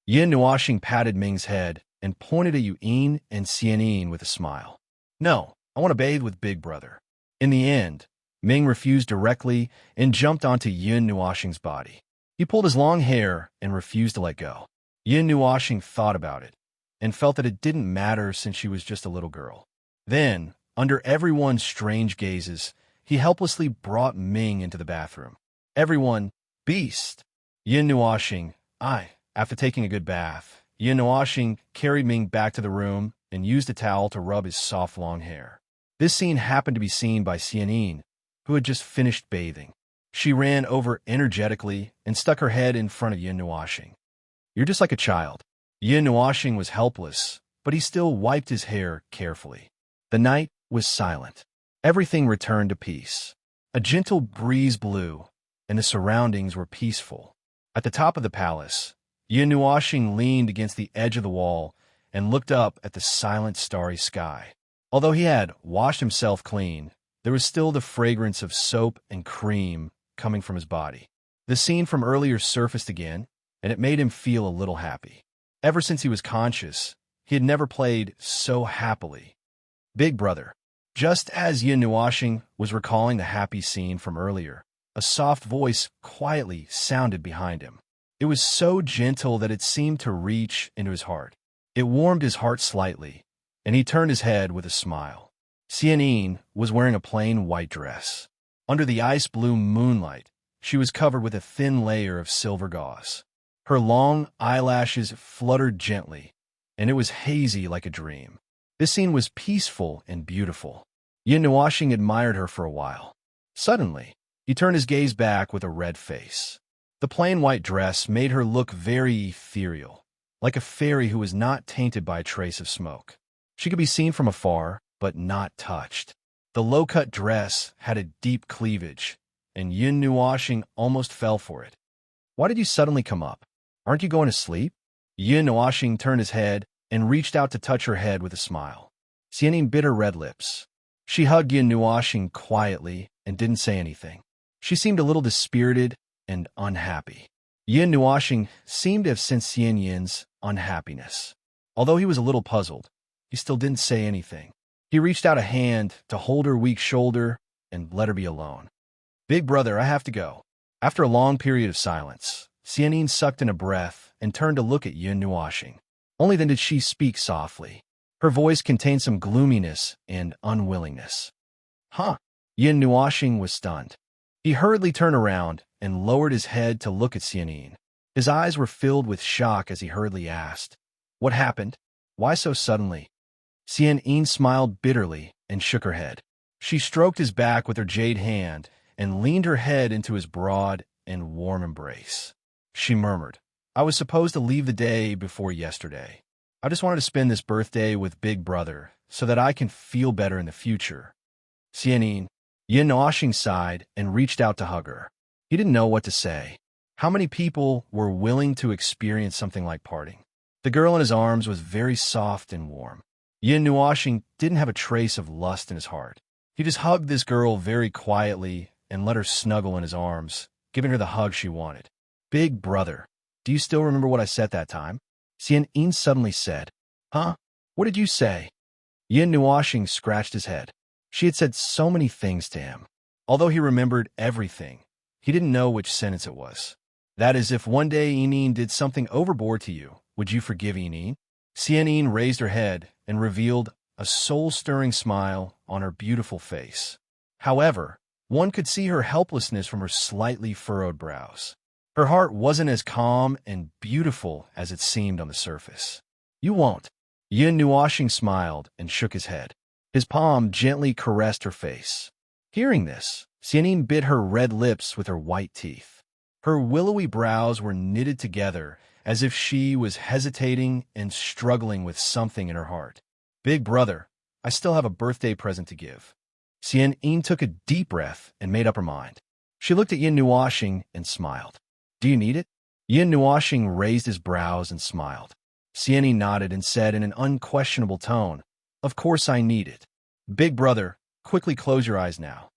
Yin Nuoxing patted Ming's head and pointed at Yin and Xianin with a smile. No, I want to bathe with big brother. In the end, Ming refused directly and jumped onto Yin Nuoxing's body. He pulled his long hair and refused to let go. Yin Nuoxing thought about it and felt that it didn't matter since she was just a little girl. Then, under everyone's strange gazes, he helplessly brought Ming into the bathroom. Everyone, beast! Yin Nuoxing, after taking a good bath, Yin Nuoxing carried Ming back to the room and used a towel to rub his soft long hair. This scene happened to be seen by Xianin, who had just finished bathing. She ran over energetically and stuck her head in front of Yin Nuoxing. You're just like a child. Yin Nuoxing was helpless, but he still wiped his hair carefully. The night was silent. Everything returned to peace. A gentle breeze blew, and the surroundings were peaceful. At the top of the palace, Yin Nuoxing leaned against the edge of the wall and looked up at the silent starry sky. Although he had washed himself clean, there was still the fragrance of soap and cream coming from his body. The scene from earlier surfaced again, and it made him feel a little happy. Ever since he was conscious, he had never played so happily. Big brother. Just as Yin Nuoxing was recalling the happy scene from earlier, a soft voice quietly sounded behind him. It was so gentle that it seemed to reach into his heart. It warmed his heart slightly, and he turned his head with a smile. Xianin was wearing a plain white dress. Under the ice-blue moonlight, she was covered with a thin layer of silver gauze. Her long eyelashes fluttered gently, and it was hazy like a dream. This scene was peaceful and beautiful. Yin Nuoxing admired her for a while. Suddenly, he turned his gaze back with a red face. The plain white dress made her look very ethereal, like a fairy who was not tainted by a trace of smoke. She could be seen from afar, but not touched. The low-cut dress had a deep cleavage, and Yin Nuoxing almost fell for it. Why did you suddenly come up? Aren't you going to sleep? Yin Nuoxing turned his head and reached out to touch her head with a smile. Xianin bit her red lips. She hugged Yin Nuoxing quietly and didn't say anything. She seemed a little dispirited and unhappy. Yin Nuoxing seemed to have sensed Xian Yin's unhappiness. Although he was a little puzzled, he still didn't say anything. He reached out a hand to hold her weak shoulder and let her be alone. Big brother, I have to go. After a long period of silence, Xian Yin sucked in a breath and turned to look at Yin Nuoxing. Only then did she speak softly. Her voice contained some gloominess and unwillingness. Huh? Yin Nuoxing was stunned. He hurriedly turned around and lowered his head to look at Xian Yin. His eyes were filled with shock as he hurriedly asked, "What happened? Why so suddenly?" Xian Yin smiled bitterly and shook her head. She stroked his back with her jade hand and leaned her head into his broad and warm embrace. She murmured, "I was supposed to leave the day before yesterday. I just wanted to spend this birthday with Big Brother so that I can feel better in the future." Yin Nuoxing sighed and reached out to hug her. He didn't know what to say. How many people were willing to experience something like parting? The girl in his arms was very soft and warm. Yin Nuoxing didn't have a trace of lust in his heart. He just hugged this girl very quietly and let her snuggle in his arms, giving her the hug she wanted. "Big brother, do you still remember what I said that time?" Xian Yin suddenly said. "Huh? What did you say?" Yin Nuoxing scratched his head. She had said so many things to him. Although he remembered everything, he didn't know which sentence it was. "That is, if one day Yin did something overboard to you, would you forgive Yin?" Xian Yin raised her head and revealed a soul-stirring smile on her beautiful face. However, one could see her helplessness from her slightly furrowed brows. Her heart wasn't as calm and beautiful as it seemed on the surface. "You won't." Yin Nuoxing smiled and shook his head. His palm gently caressed her face. Hearing this, Xian Yin bit her red lips with her white teeth. Her willowy brows were knitted together as if she was hesitating and struggling with something in her heart. "Big brother, I still have a birthday present to give." Xian Yin took a deep breath and made up her mind. She looked at Yin Nuoxing and smiled. "Do you need it?" Yin Nuoxing raised his brows and smiled. Xian Yin nodded and said in an unquestionable tone, "Of course I need it. Big brother, quickly close your eyes now."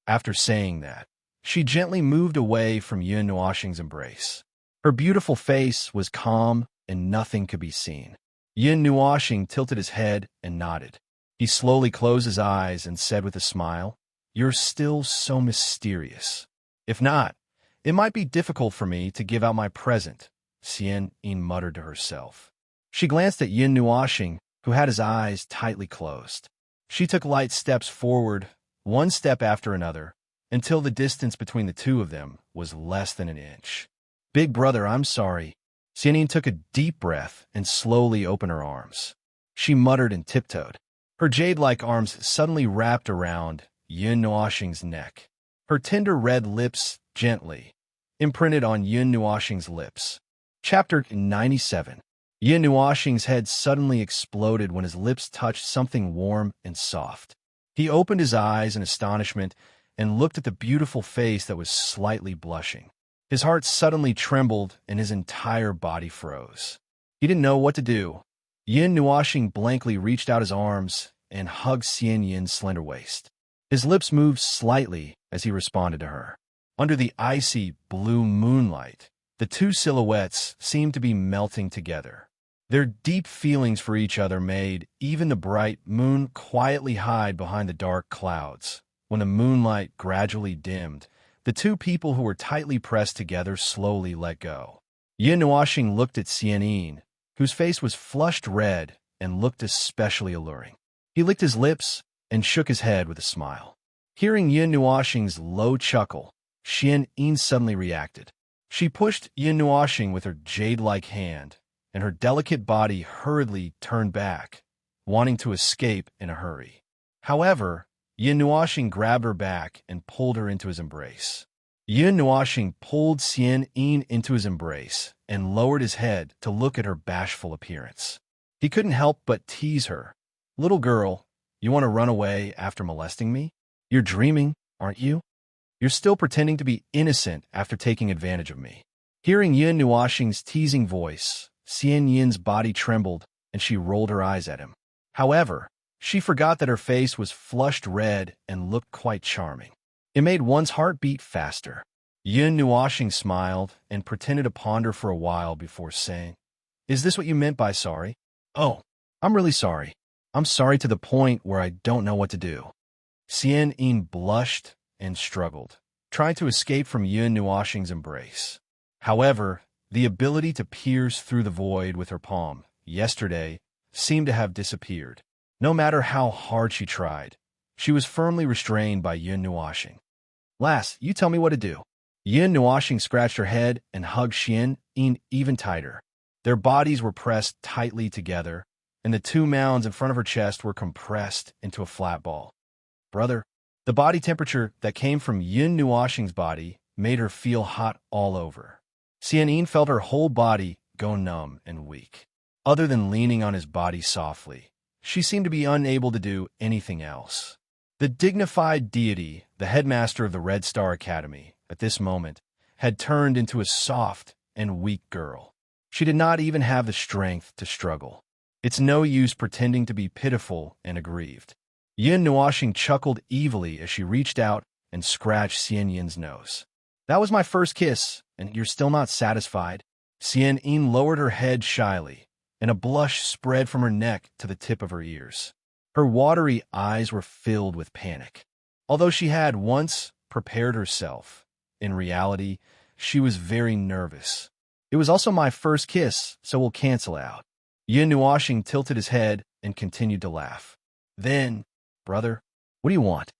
After saying that, she gently moved away from Yin Nuoxing's embrace. Her beautiful face was calm and nothing could be seen. Yin Nuoxing tilted his head and nodded. He slowly closed his eyes and said with a smile, "You're still so mysterious. If not, it might be difficult for me to give out my present," Xian Yin muttered to herself. She glanced at Yin Nuoxing, who had his eyes tightly closed. She took light steps forward, one step after another, until the distance between the two of them was less than an inch. "Big brother, I'm sorry." Xian Yin took a deep breath and slowly opened her arms. She muttered and tiptoed. Her jade-like arms suddenly wrapped around Yin Nuoxing's neck. Her tender red lips gently imprinted on Yin Nuoxing's lips. Chapter 97. Yin Nuoxing's head suddenly exploded when his lips touched something warm and soft. He opened his eyes in astonishment and looked at the beautiful face that was slightly blushing. His heart suddenly trembled and his entire body froze. He didn't know what to do. Yin Nuoxing blankly reached out his arms and hugged Xian Yin's slender waist. His lips moved slightly as he responded to her. Under the icy blue moonlight, the two silhouettes seemed to be melting together. Their deep feelings for each other made even the bright moon quietly hide behind the dark clouds. When the moonlight gradually dimmed, the two people who were tightly pressed together slowly let go. Yin Nuoxing looked at Xian Yin, whose face was flushed red and looked especially alluring. He licked his lips and shook his head with a smile. Hearing Yin Nuoxing's low chuckle, Xian Yin suddenly reacted. She pushed Yin Nuoxing with her jade-like hand, and her delicate body hurriedly turned back, wanting to escape in a hurry. However, Yin Nuoxing grabbed her back and pulled her into his embrace. Yin Nuoxing pulled Xian Yin into his embrace and lowered his head to look at her bashful appearance. He couldn't help but tease her. "Little girl, you want to run away after molesting me? You're dreaming, aren't you? You're still pretending to be innocent after taking advantage of me." Hearing Yin Nuoxing's teasing voice, Xian Yin's body trembled and she rolled her eyes at him. However, she forgot that her face was flushed red and looked quite charming. It made one's heart beat faster. Yun Nuashing smiled and pretended to ponder for a while before saying, "Is this what you meant by sorry?" "Oh, I'm really sorry. I'm sorry to the point where I don't know what to do." Xian Yin blushed and struggled, trying to escape from Yun Nuashing's embrace. However, the ability to pierce through the void with her palm, yesterday, seemed to have disappeared. No matter how hard she tried, she was firmly restrained by Yun Nuashing. "Lass, you tell me what to do." Yun Nuashing scratched her head and hugged Xian Yin even tighter. Their bodies were pressed tightly together, and the two mounds in front of her chest were compressed into a flat ball. "Brother," the body temperature that came from Yun Nuashing's body made her feel hot all over. Xian Yin felt her whole body go numb and weak. Other than leaning on his body softly, she seemed to be unable to do anything else. The dignified deity, the headmaster of the Red Star Academy, at this moment, had turned into a soft and weak girl. She did not even have the strength to struggle. It's no use pretending to be pitiful and aggrieved. Yun Nuashing chuckled evilly as she reached out and scratched Xian Yin's nose. "That was my first kiss, and you're still not satisfied?" Xian Yin lowered her head shyly, and a blush spread from her neck to the tip of her ears. Her watery eyes were filled with panic. Although she had once prepared herself, in reality, she was very nervous. "It was also my first kiss, so we'll cancel out." Yun Nuashing tilted his head and continued to laugh. "Then, brother, what do you want?"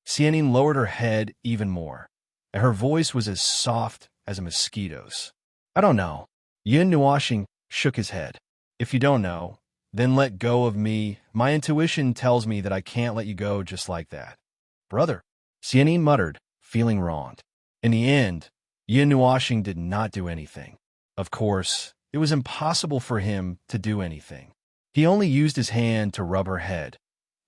Xian Yin lowered her head even more, and her voice was as soft as a mosquito's. "I don't know." Yun Nuashing shook his head. "If you don't know, then let go of me. My intuition tells me that I can't let you go just like that." "Brother," Xian Yin muttered, feeling wronged. In the end, Yun Nuashing did not do anything. Of course, it was impossible for him to do anything. He only used his hand to rub her head,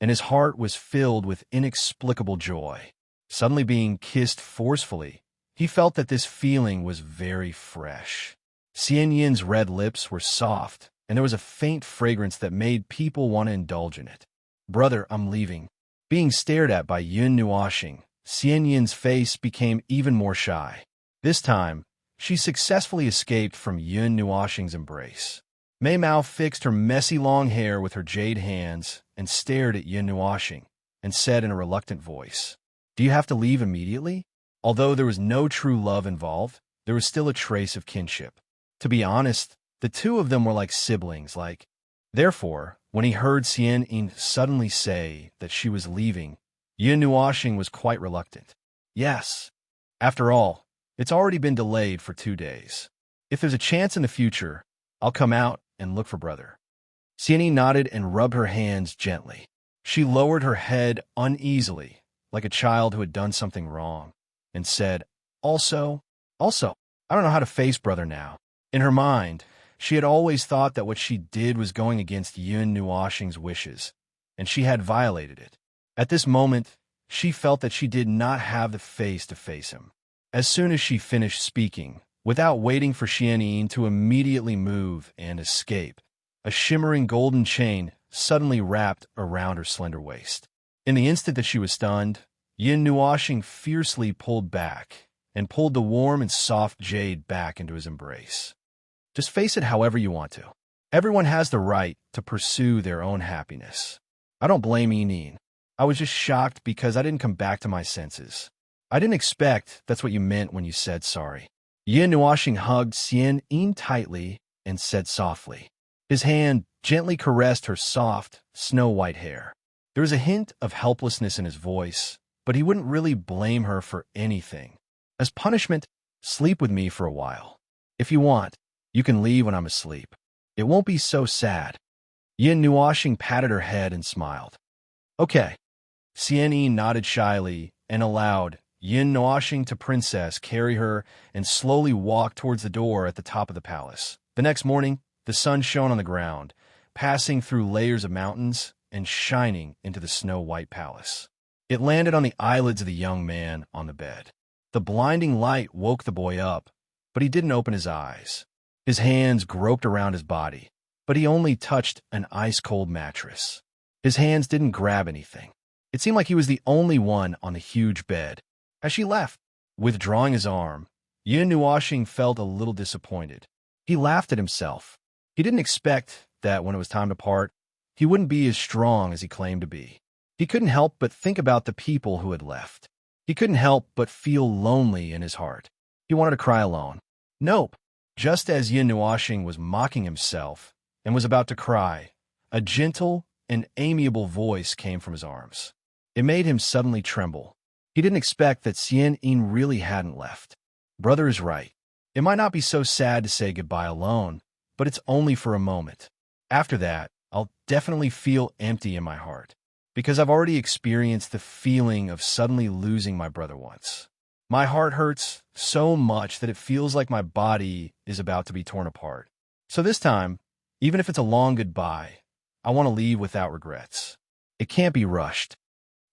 and his heart was filled with inexplicable joy. Suddenly being kissed forcefully, he felt that this feeling was very fresh. Xian Yin's red lips were soft, and there was a faint fragrance that made people want to indulge in it. "Brother, I'm leaving." Being stared at by Yun Nuashing, Xian Yin's face became even more shy. This time, she successfully escaped from Yun Nuashing's embrace. Mei Mao fixed her messy long hair with her jade hands and stared at Yun Nuashing and said in a reluctant voice, "Do you have to leave immediately?" Although there was no true love involved, there was still a trace of kinship. To be honest, the two of them were like siblings, Therefore, when he heard Xian Yin suddenly say that she was leaving, Yun Nuashing was quite reluctant. "Yes. After all, it's already been delayed for 2 days. If there's a chance in the future, I'll come out and look for brother." Xian Yin nodded and rubbed her hands gently. She lowered her head uneasily, like a child who had done something wrong, and said, Also, I don't know how to face brother now." In her mind, she had always thought that what she did was going against Yun Nuashing's wishes, and she had violated it. At this moment, she felt that she did not have the face to face him. As soon as she finished speaking, without waiting for Xian Yin to immediately move and escape, a shimmering golden chain suddenly wrapped around her slender waist. In the instant that she was stunned, Yun Nuashing fiercely pulled back and pulled the warm and soft jade back into his embrace. "Just face it however you want to. Everyone has the right to pursue their own happiness. I don't blame Yin. I was just shocked because I didn't come back to my senses. I didn't expect that's what you meant when you said sorry." Yun Nuashing hugged Xian Yin tightly and said softly. His hand gently caressed her soft, snow-white hair. There was a hint of helplessness in his voice, but he wouldn't really blame her for anything. "As punishment, sleep with me for a while. If you want, you can leave when I'm asleep. It won't be so sad." Yun Nuashing patted her head and smiled. "Okay." Xian Yin nodded shyly and allowed Yun Nuashing to princess carry her and slowly walk towards the door at the top of the palace. The next morning, the sun shone on the ground, passing through layers of mountains and shining into the snow-white palace. It landed on the eyelids of the young man on the bed. The blinding light woke the boy up, but he didn't open his eyes. His hands groped around his body, but he only touched an ice-cold mattress. His hands didn't grab anything. It seemed like he was the only one on the huge bed. As she left, Withdrawing his arm, Yin Nuashing felt a little disappointed. He laughed at himself. He didn't expect that when it was time to part, he wouldn't be as strong as he claimed to be. He couldn't help but think about the people who had left. He couldn't help but feel lonely in his heart. He wanted to cry alone. Nope. Just as Yin Nuashing was mocking himself and was about to cry, a gentle and amiable voice came from his arms. It made him suddenly tremble. He didn't expect that Xian Yin really hadn't left. Brother is right. It might not be so sad to say goodbye alone, but it's only for a moment. After that, I'll definitely feel empty in my heart, because I've already experienced the feeling of suddenly losing my brother once. My heart hurts so much that it feels like my body is about to be torn apart. So this time, even if it's a long goodbye, I want to leave without regrets. It can't be rushed.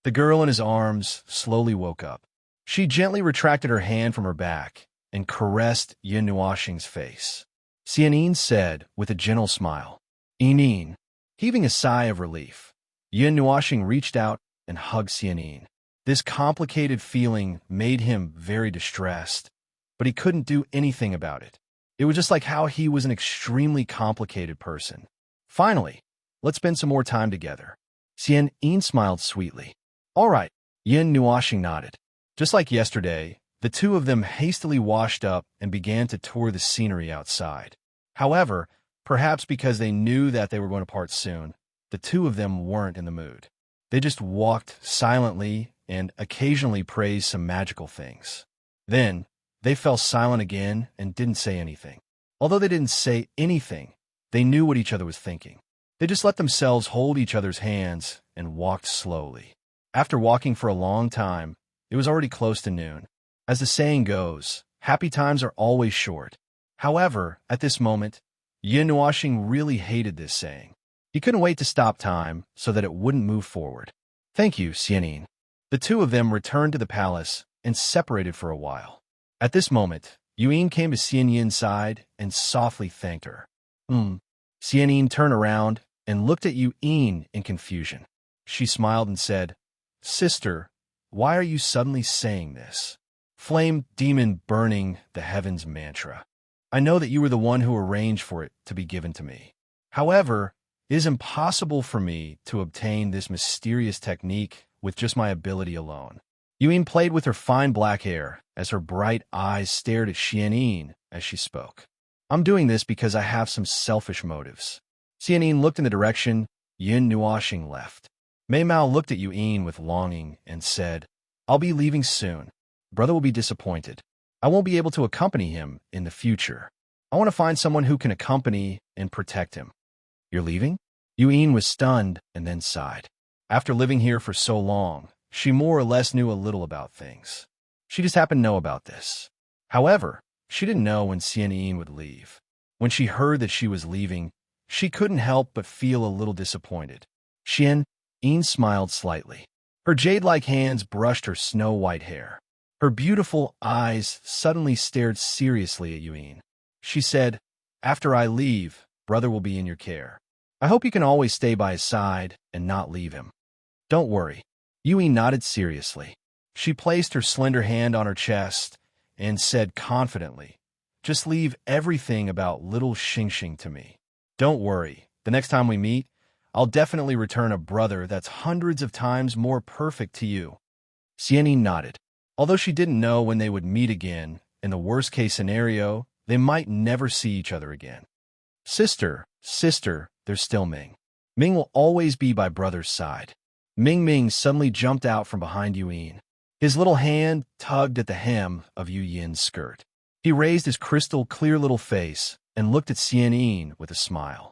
The girl in his arms slowly woke up. She gently retracted her hand from her back and caressed Yin Nuashing's face. Xianin said with a gentle smile, "Inin." Heaving a sigh of relief, Yin Nuashing reached out and hugged Xianin. This complicated feeling made him very distressed, but he couldn't do anything about it. It was just like how he was an extremely complicated person. Finally, let's spend some more time together. Xianin smiled sweetly. All right, Yin Nuashing nodded. Just like yesterday, the two of them hastily washed up and began to tour the scenery outside. However, perhaps because they knew that they were going to part soon, the two of them weren't in the mood. They just walked silently and occasionally praised some magical things. Then, they fell silent again and didn't say anything. Although they didn't say anything, they knew what each other was thinking. They just let themselves hold each other's hands and walked slowly. After walking for a long time, it was already close to noon. As the saying goes, happy times are always short. However, at this moment, Yin Nuashing really hated this saying. He couldn't wait to stop time so that it wouldn't move forward. Thank you, Xianin. The two of them returned to the palace and separated for a while. At this moment, Yuin came to Xianyin's side and softly thanked her. Xianyin turned around and looked at Yuin in confusion. She smiled and said, "Sister, why are you suddenly saying this? Flame demon burning the heavens mantra. I know that you were the one who arranged for it to be given to me. However, it is impossible for me to obtain this mysterious technique with just my ability alone." Yuin played with her fine black hair as her bright eyes stared at Xianin as she spoke. "I'm doing this because I have some selfish motives." Xianin looked in the direction Yin Nuashing left. Mei Mao looked at Yuin with longing and said, "I'll be leaving soon. Brother will be disappointed. I won't be able to accompany him in the future. I want to find someone who can accompany and protect him." "You're leaving?" Yuin was stunned and then sighed. After living here for so long, she more or less knew a little about things. She just happened to know about this. However, she didn't know when Xianin would leave. When she heard that she was leaving, she couldn't help but feel a little disappointed. Xianin smiled slightly. Her jade-like hands brushed her snow-white hair. Her beautiful eyes suddenly stared seriously at Yuin. She said, "After I leave, brother will be in your care. I hope you can always stay by his side and not leave him." "Don't worry." Yuin nodded seriously. She placed her slender hand on her chest and said confidently, "Just leave everything about little Xingxing to me. Don't worry, the next time we meet, I'll definitely return a brother that's hundreds of times more perfect to you." Xianin nodded. Although she didn't know when they would meet again, in the worst-case scenario, they might never see each other again. Sister, there's still Ming. Ming will always be by brother's side." Ming suddenly jumped out from behind Yuin. His little hand tugged at the hem of Yu Yin's skirt. He raised his crystal-clear little face and looked at Xianin with a smile.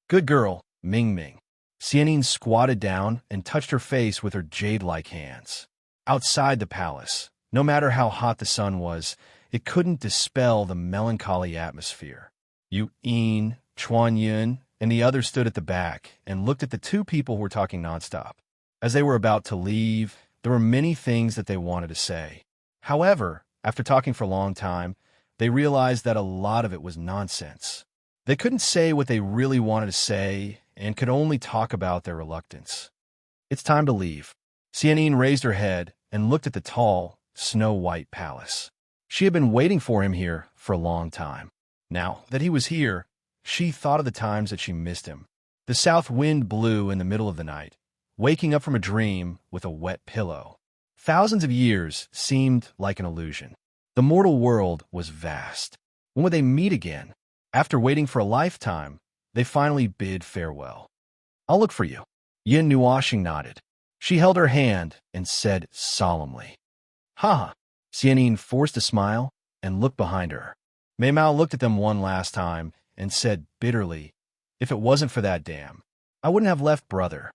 "Good girl, Ming." Xianin squatted down and touched her face with her jade-like hands. Outside the palace, no matter how hot the sun was, it couldn't dispel the melancholy atmosphere. Yuin, Chuanyun, and the others stood at the back and looked at the two people who were talking nonstop. As they were about to leave, there were many things that they wanted to say. However, after talking for a long time, they realized that a lot of it was nonsense. They couldn't say what they really wanted to say and could only talk about their reluctance. "It's time to leave." Xianin raised her head and looked at the tall, snow-white palace. She had been waiting for him here for a long time. Now that he was here, she thought of the times that she missed him. The south wind blew in the middle of the night, waking up from a dream with a wet pillow. Thousands of years seemed like an illusion. The mortal world was vast. When would they meet again? After waiting for a lifetime, they finally bid farewell. "I'll look for you." Yin Nuoxing nodded. She held her hand and said solemnly, "Ha!" Xianyin forced a smile and looked behind her. Mei Mao looked at them one last time and said bitterly, "If it wasn't for that dam, I wouldn't have left brother."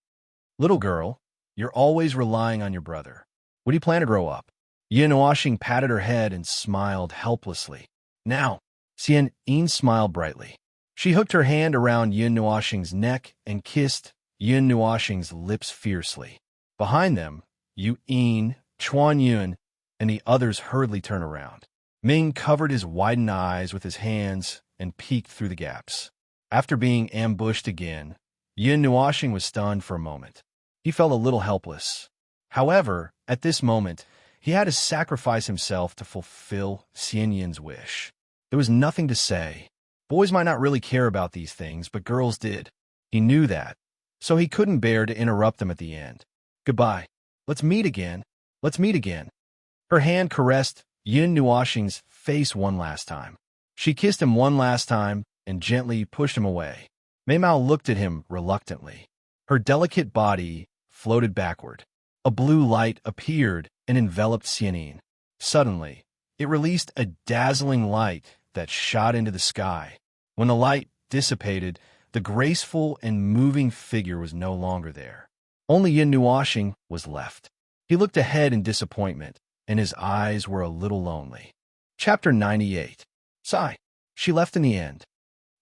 "Little girl, you're always relying on your brother. When do you plan to grow up?" Yin Nuoxing patted her head and smiled helplessly. "Now." Xian Yin smiled brightly. She hooked her hand around Yin Nuoxing's neck and kissed Yin Nuoxing's lips fiercely. Behind them, Yu Yin, Chuan Yun, and the others hurriedly turned around. Ming covered his widened eyes with his hands and peeked through the gaps. After being ambushed again, Yin Nuoxing was stunned for a moment. He felt a little helpless. However, at this moment, he had to sacrifice himself to fulfill Xianyin's wish. There was nothing to say. Boys might not really care about these things, but girls did. He knew that, so he couldn't bear to interrupt them at the end. "Goodbye. Let's meet again. Let's meet again." Her hand caressed Yin Nuoxing's face one last time. She kissed him one last time and gently pushed him away. Mei Mao looked at him reluctantly. Her delicate body floated backward. A blue light appeared and enveloped Xianyin. Suddenly, it released a dazzling light that shot into the sky. When the light dissipated, the graceful and moving figure was no longer there. Only Yin Nuoxing was left. He looked ahead in disappointment, and his eyes were a little lonely. Chapter 98. Sigh. She left in the end.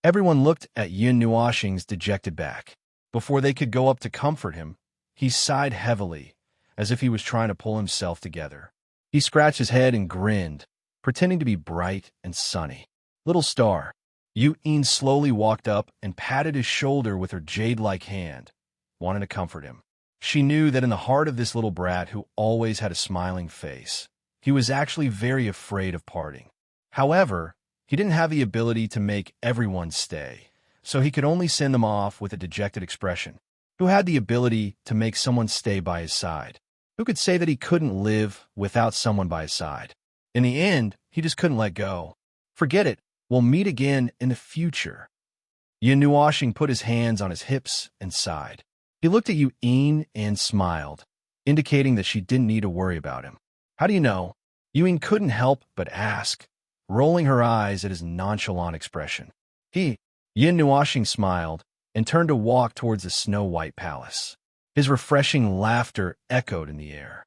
Everyone looked at Yin Nuoxing's dejected back. Before they could go up to comfort him, he sighed heavily, as if he was trying to pull himself together. He scratched his head and grinned, pretending to be bright and sunny. "Little star." Yu Yin slowly walked up and patted his shoulder with her jade-like hand, wanting to comfort him. She knew that in the heart of this little brat who always had a smiling face, he was actually very afraid of parting. However, he didn't have the ability to make everyone stay, so he could only send them off with a dejected expression. Who had the ability to make someone stay by his side? Who could say that he couldn't live without someone by his side? In the end, he just couldn't let go. "Forget it. We'll meet again in the future." Yin Nuoxing put his hands on his hips and sighed. He looked at Yu Yin and smiled, indicating that she didn't need to worry about him. "How do you know?" Yu Yin couldn't help but ask, rolling her eyes at his nonchalant expression. Yin Nuoxing smiled and turned to walk towards the snow-white palace. His refreshing laughter echoed in the air.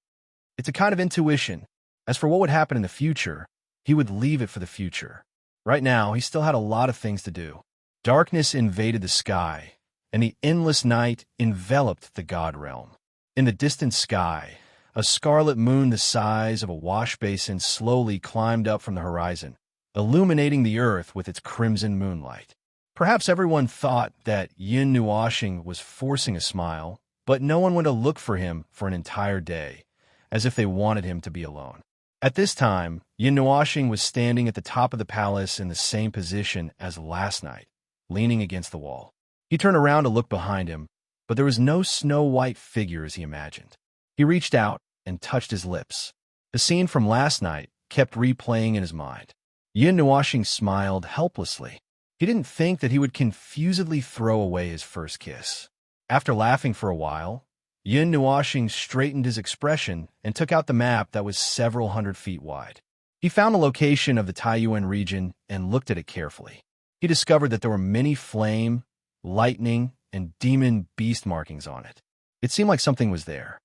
It's a kind of intuition. As for what would happen in the future, he would leave it for the future. Right now, he still had a lot of things to do. Darkness invaded the sky, and the endless night enveloped the god realm. In the distant sky, a scarlet moon the size of a wash basin slowly climbed up from the horizon, illuminating the earth with its crimson moonlight. Perhaps everyone thought that Yin Nuoxing was forcing a smile, but no one went to look for him for an entire day, as if they wanted him to be alone. At this time, Yin Nuoxing was standing at the top of the palace in the same position as last night, leaning against the wall. He turned around to look behind him, but there was no snow-white figure as he imagined. He reached out and touched his lips. The scene from last night kept replaying in his mind. Yin Nuoxing smiled helplessly. He didn't think that he would confusedly throw away his first kiss. After laughing for a while, Yin Nuoxing straightened his expression and took out the map that was several hundred feet wide. He found the location of the Taiyuan region and looked at it carefully. He discovered that there were many flame, lightning, and demon beast markings on it. It seemed like something was there.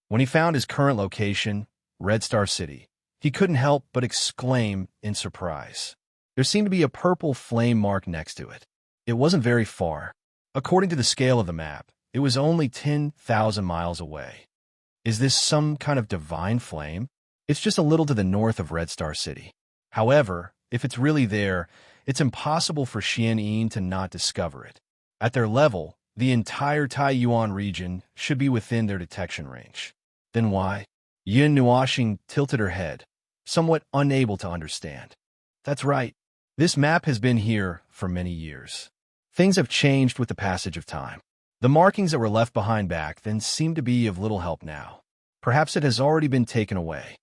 When he found his current location, Red Star City, he couldn't help but exclaim in surprise. There seemed to be a purple flame mark next to it. It wasn't very far. According to the scale of the map, it was only 10,000 miles away. Is this some kind of divine flame? It's just a little to the north of Red Star City. However, if it's really there, it's impossible for Xianyin to not discover it. At their level, the entire Taiyuan region should be within their detection range. Then why? Yin Nuashing tilted her head, somewhat unable to understand. That's right. This map has been here for many years. Things have changed with the passage of time. The markings that were left behind back then seem to be of little help now. Perhaps it has already been taken away.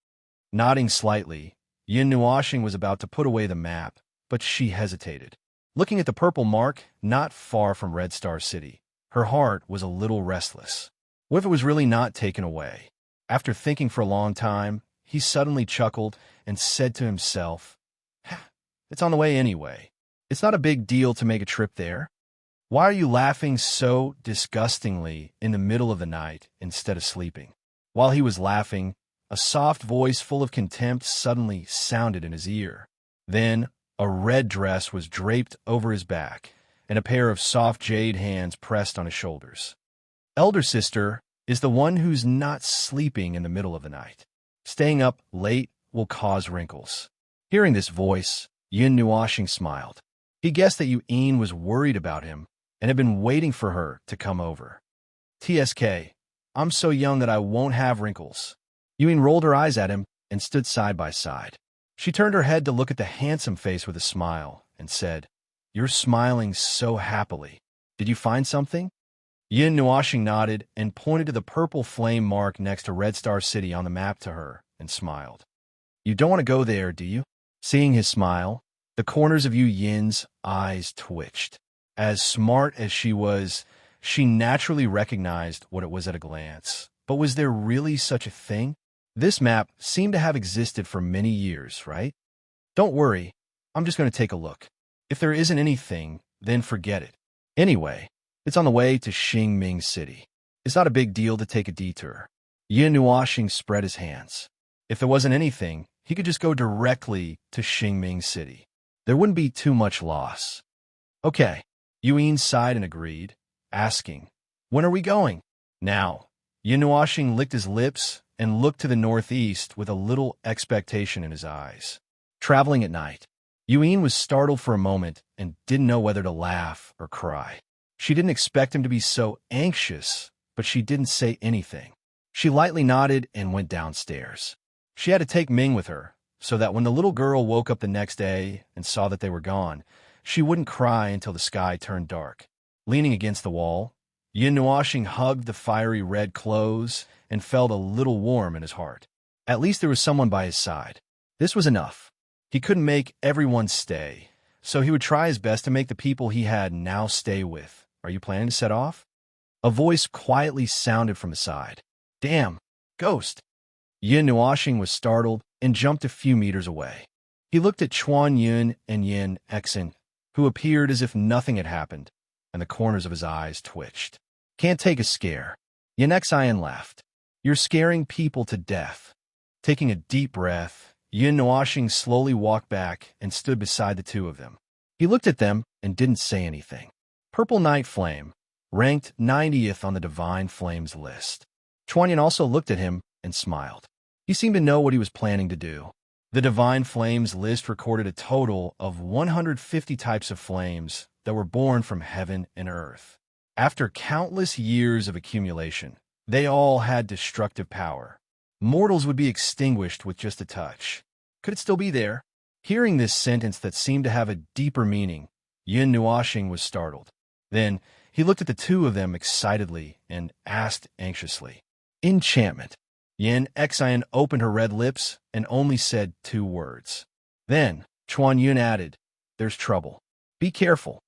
Nodding slightly, Yin Nuashing was about to put away the map, but she hesitated. Looking at the purple mark not far from Red Star City, her heart was a little restless. What if it was really not taken away? After thinking for a long time, he suddenly chuckled and said to himself, "It's on the way anyway. It's not a big deal to make a trip there. Why are you laughing so disgustingly in the middle of the night instead of sleeping?" While he was laughing, a soft voice full of contempt suddenly sounded in his ear. Then, a red dress was draped over his back, and a pair of soft jade hands pressed on his shoulders. "Elder sister is the one who's not sleeping in the middle of the night. Staying up late will cause wrinkles." Hearing this voice, Yin Nuashing smiled. He guessed that Yu'in was worried about him and had been waiting for her to come over. "TSK, I'm so young that I won't have wrinkles." Yu'in rolled her eyes at him and stood side by side. She turned her head to look at the handsome face with a smile and said, "You're smiling so happily. Did you find something?" Yin Nuashing nodded and pointed to the purple flame mark next to Red Star City on the map to her and smiled. "You don't want to go there, do you?" Seeing his smile, the corners of Yin's eyes twitched. As smart as she was, she naturally recognized what it was at a glance. But was there really such a thing? This map seemed to have existed for many years, right? "Don't worry, I'm just going to take a look. If there isn't anything, then forget it. Anyway, it's on the way to Xingming City. It's not a big deal to take a detour." Yin Nuashing spread his hands. If there wasn't anything, he could just go directly to Xingming City. There wouldn't be too much loss. "Okay," Yu'in sighed and agreed, asking, "When are we going?" "Now." Yin Nuashing licked his lips and looked to the northeast with a little expectation in his eyes. "Traveling at night." Yu'in was startled for a moment and didn't know whether to laugh or cry. She didn't expect him to be so anxious, but she didn't say anything. She lightly nodded and went downstairs. She had to take Ming with her, so that when the little girl woke up the next day and saw that they were gone, she wouldn't cry until the sky turned dark. Leaning against the wall, Yin Nuashing hugged the fiery red clothes and felt a little warm in his heart. At least there was someone by his side. This was enough. He couldn't make everyone stay, so he would try his best to make the people he had now stay with. "Are you planning to set off?" A voice quietly sounded from his side. "Damn, ghost!" Yin Nuashing was startled and jumped a few meters away. He looked at Chuan Yun and Yin Exin, who appeared as if nothing had happened, and the corners of his eyes twitched. "Can't take a scare." Yin Exin laughed. "You're scaring people to death." Taking a deep breath, Yin Nuashing slowly walked back and stood beside the two of them. He looked at them and didn't say anything. Purple Night Flame, ranked 90th on the Divine Flames list. Chuan Yin also looked at him and smiled. He seemed to know what he was planning to do. The Divine Flames list recorded a total of 150 types of flames that were born from heaven and earth. After countless years of accumulation, they all had destructive power. Mortals would be extinguished with just a touch. Could it still be there? Hearing this sentence that seemed to have a deeper meaning, Yin Nuashing was startled. Then he looked at the two of them excitedly and asked anxiously, "Enchantment." Yin Exin opened her red lips and only said 2 words. Then Chuan Yun added, "There's trouble. Be careful."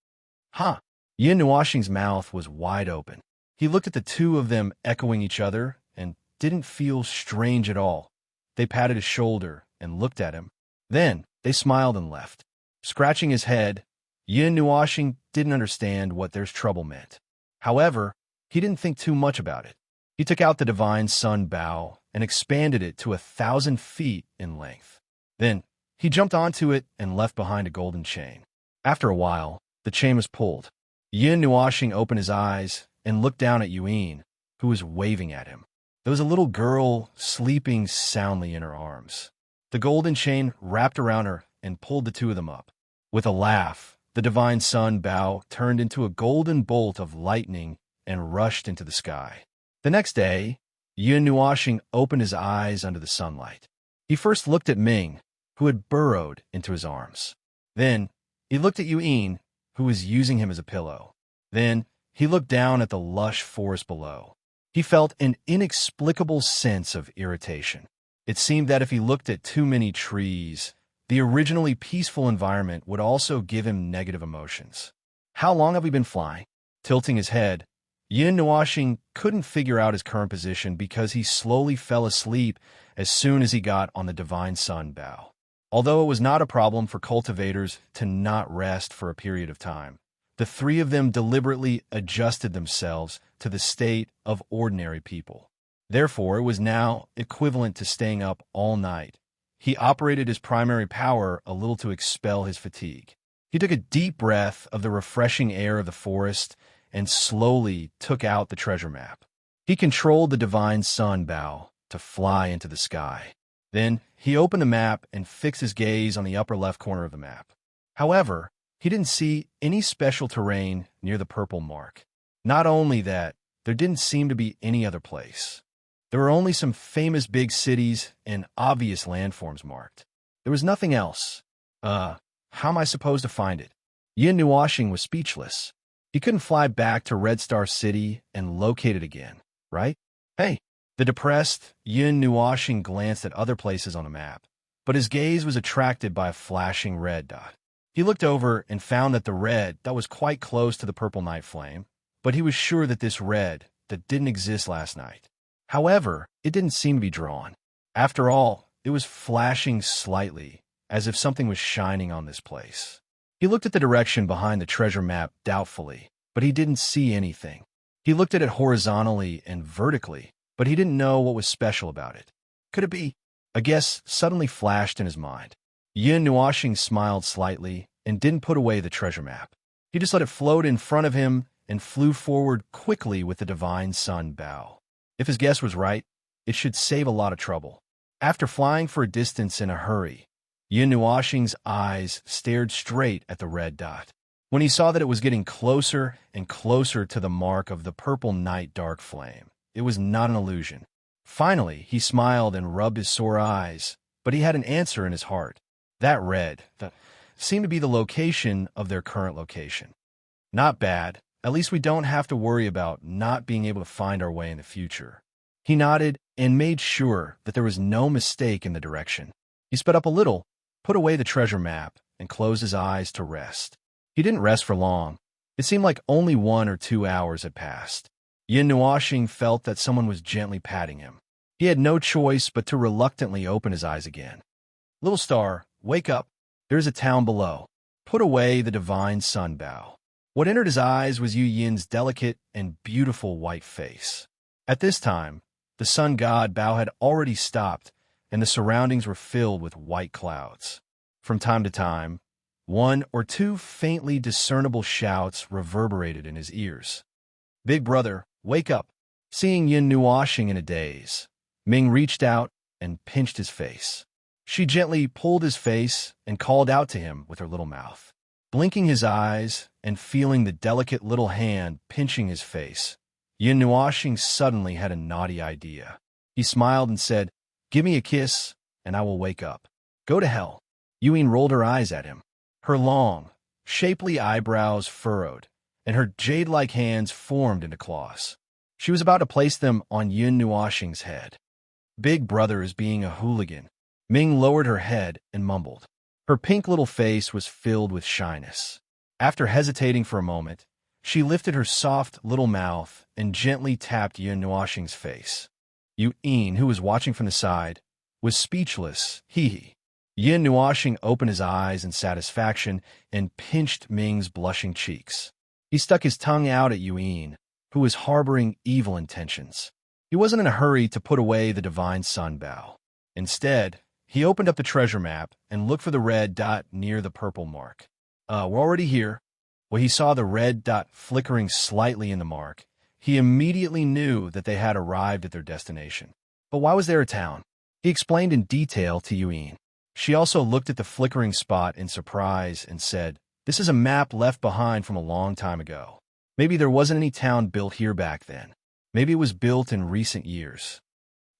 "Huh?" Yin Nuashing's mouth was wide open. He looked at the two of them echoing each other and didn't feel strange at all. They patted his shoulder and looked at him. Then they smiled and left. Scratching his head, Yin Nuashing didn't understand what "there's trouble" meant. However, he didn't think too much about it. He took out the Divine Sun bow and expanded it to 1,000 feet in length. Then he jumped onto it and left behind a golden chain. After a while, the chain was pulled. Yin Nuashing opened his eyes and looked down at Yu'in, who was waving at him. There was a little girl sleeping soundly in her arms. The golden chain wrapped around her and pulled the two of them up. With a laugh, the Divine Sun bow turned into a golden bolt of lightning and rushed into the sky. The next day, Yun Nuoxing opened his eyes under the sunlight. He first looked at Ming, who had burrowed into his arms. Then, he looked at Yuan, who was using him as a pillow. Then, he looked down at the lush forest below. He felt an inexplicable sense of irritation. It seemed that if he looked at too many trees, the originally peaceful environment would also give him negative emotions. How long have we been flying? Tilting his head, Yun Nuoxing couldn't figure out his current position because he slowly fell asleep as soon as he got on the Divine Sun bow. Although it was not a problem for cultivators to not rest for a period of time, the three of them deliberately adjusted themselves to the state of ordinary people. Therefore, it was now equivalent to staying up all night. He operated his primary power a little to expel his fatigue. He took a deep breath of the refreshing air of the forest and slowly took out the treasure map. He controlled the Divine Sun bow to fly into the sky. Then, he opened the map and fixed his gaze on the upper left corner of the map. However, he didn't see any special terrain near the purple mark. Not only that, there didn't seem to be any other place. There were only some famous big cities and obvious landforms marked. There was nothing else. How am I supposed to find it? Yun Nuoxing was speechless. He couldn't fly back to Red Star City and locate it again, right? Hey! The depressed Yun Nuoxing glanced at other places on the map, but his gaze was attracted by a flashing red dot. He looked over and found that the red that was quite close to the purple night flame, but he was sure that this red that didn't exist last night. However, it didn't seem to be drawn. After all, it was flashing slightly, as if something was shining on this place. He looked at the direction behind the treasure map doubtfully, but he didn't see anything. He looked at it horizontally and vertically, but he didn't know what was special about it. Could it be? A guess suddenly flashed in his mind. Yun Nuoxing smiled slightly and didn't put away the treasure map. He just let it float in front of him and flew forward quickly with the Divine Sun bow. If his guess was right, it should save a lot of trouble. After flying for a distance in a hurry, Yun Nuoxing's eyes stared straight at the red dot. When he saw that it was getting closer and closer to the mark of the purple night dark flame, it was not an illusion. Finally, he smiled and rubbed his sore eyes, but he had an answer in his heart. That red that seemed to be the location of their current location. Not bad. At least we don't have to worry about not being able to find our way in the future. He nodded and made sure that there was no mistake in the direction. He sped up a little, put away the treasure map, and closed his eyes to rest. He didn't rest for long. It seemed like only 1 or 2 hours had passed. Yun Nuoxing felt that someone was gently patting him. He had no choice but to reluctantly open his eyes again. Little star, wake up. There is a town below. Put away the Divine Sun bow. What entered his eyes was Yu Yin's delicate and beautiful white face. At this time, the sun god Bao had already stopped, and the surroundings were filled with white clouds. From time to time, 1 or 2 faintly discernible shouts reverberated in his ears. Big brother, wake up. Seeing Yun Nuoxing in a daze, Ming reached out and pinched his face. She gently pulled his face and called out to him with her little mouth. Blinking his eyes and feeling the delicate little hand pinching his face, Yun Nuoxing suddenly had a naughty idea. He smiled and said, "Give me a kiss, and I will wake up." "Go to hell." Yuan rolled her eyes at him. Her long, shapely eyebrows furrowed, and her jade-like hands formed into claws. She was about to place them on Yun Nuoxing's head. Big brother is being a hooligan. Ming lowered her head and mumbled. Her pink little face was filled with shyness. After hesitating for a moment, she lifted her soft little mouth and gently tapped Yun Nuoxing's face. Yuan, who was watching from the side, was speechless. Hee. Yun Nuoxing opened his eyes in satisfaction and pinched Ming's blushing cheeks. He stuck his tongue out at Yuan, who was harboring evil intentions. He wasn't in a hurry to put away the Divine Sun bow. Instead, he opened up the treasure map and looked for the red dot near the purple mark. We're already here. When he saw the red dot flickering slightly in the mark, he immediately knew that they had arrived at their destination. But why was there a town? He explained in detail to Yuan. She also looked at the flickering spot in surprise and said, "This is a map left behind from a long time ago. Maybe there wasn't any town built here back then. Maybe it was built in recent years."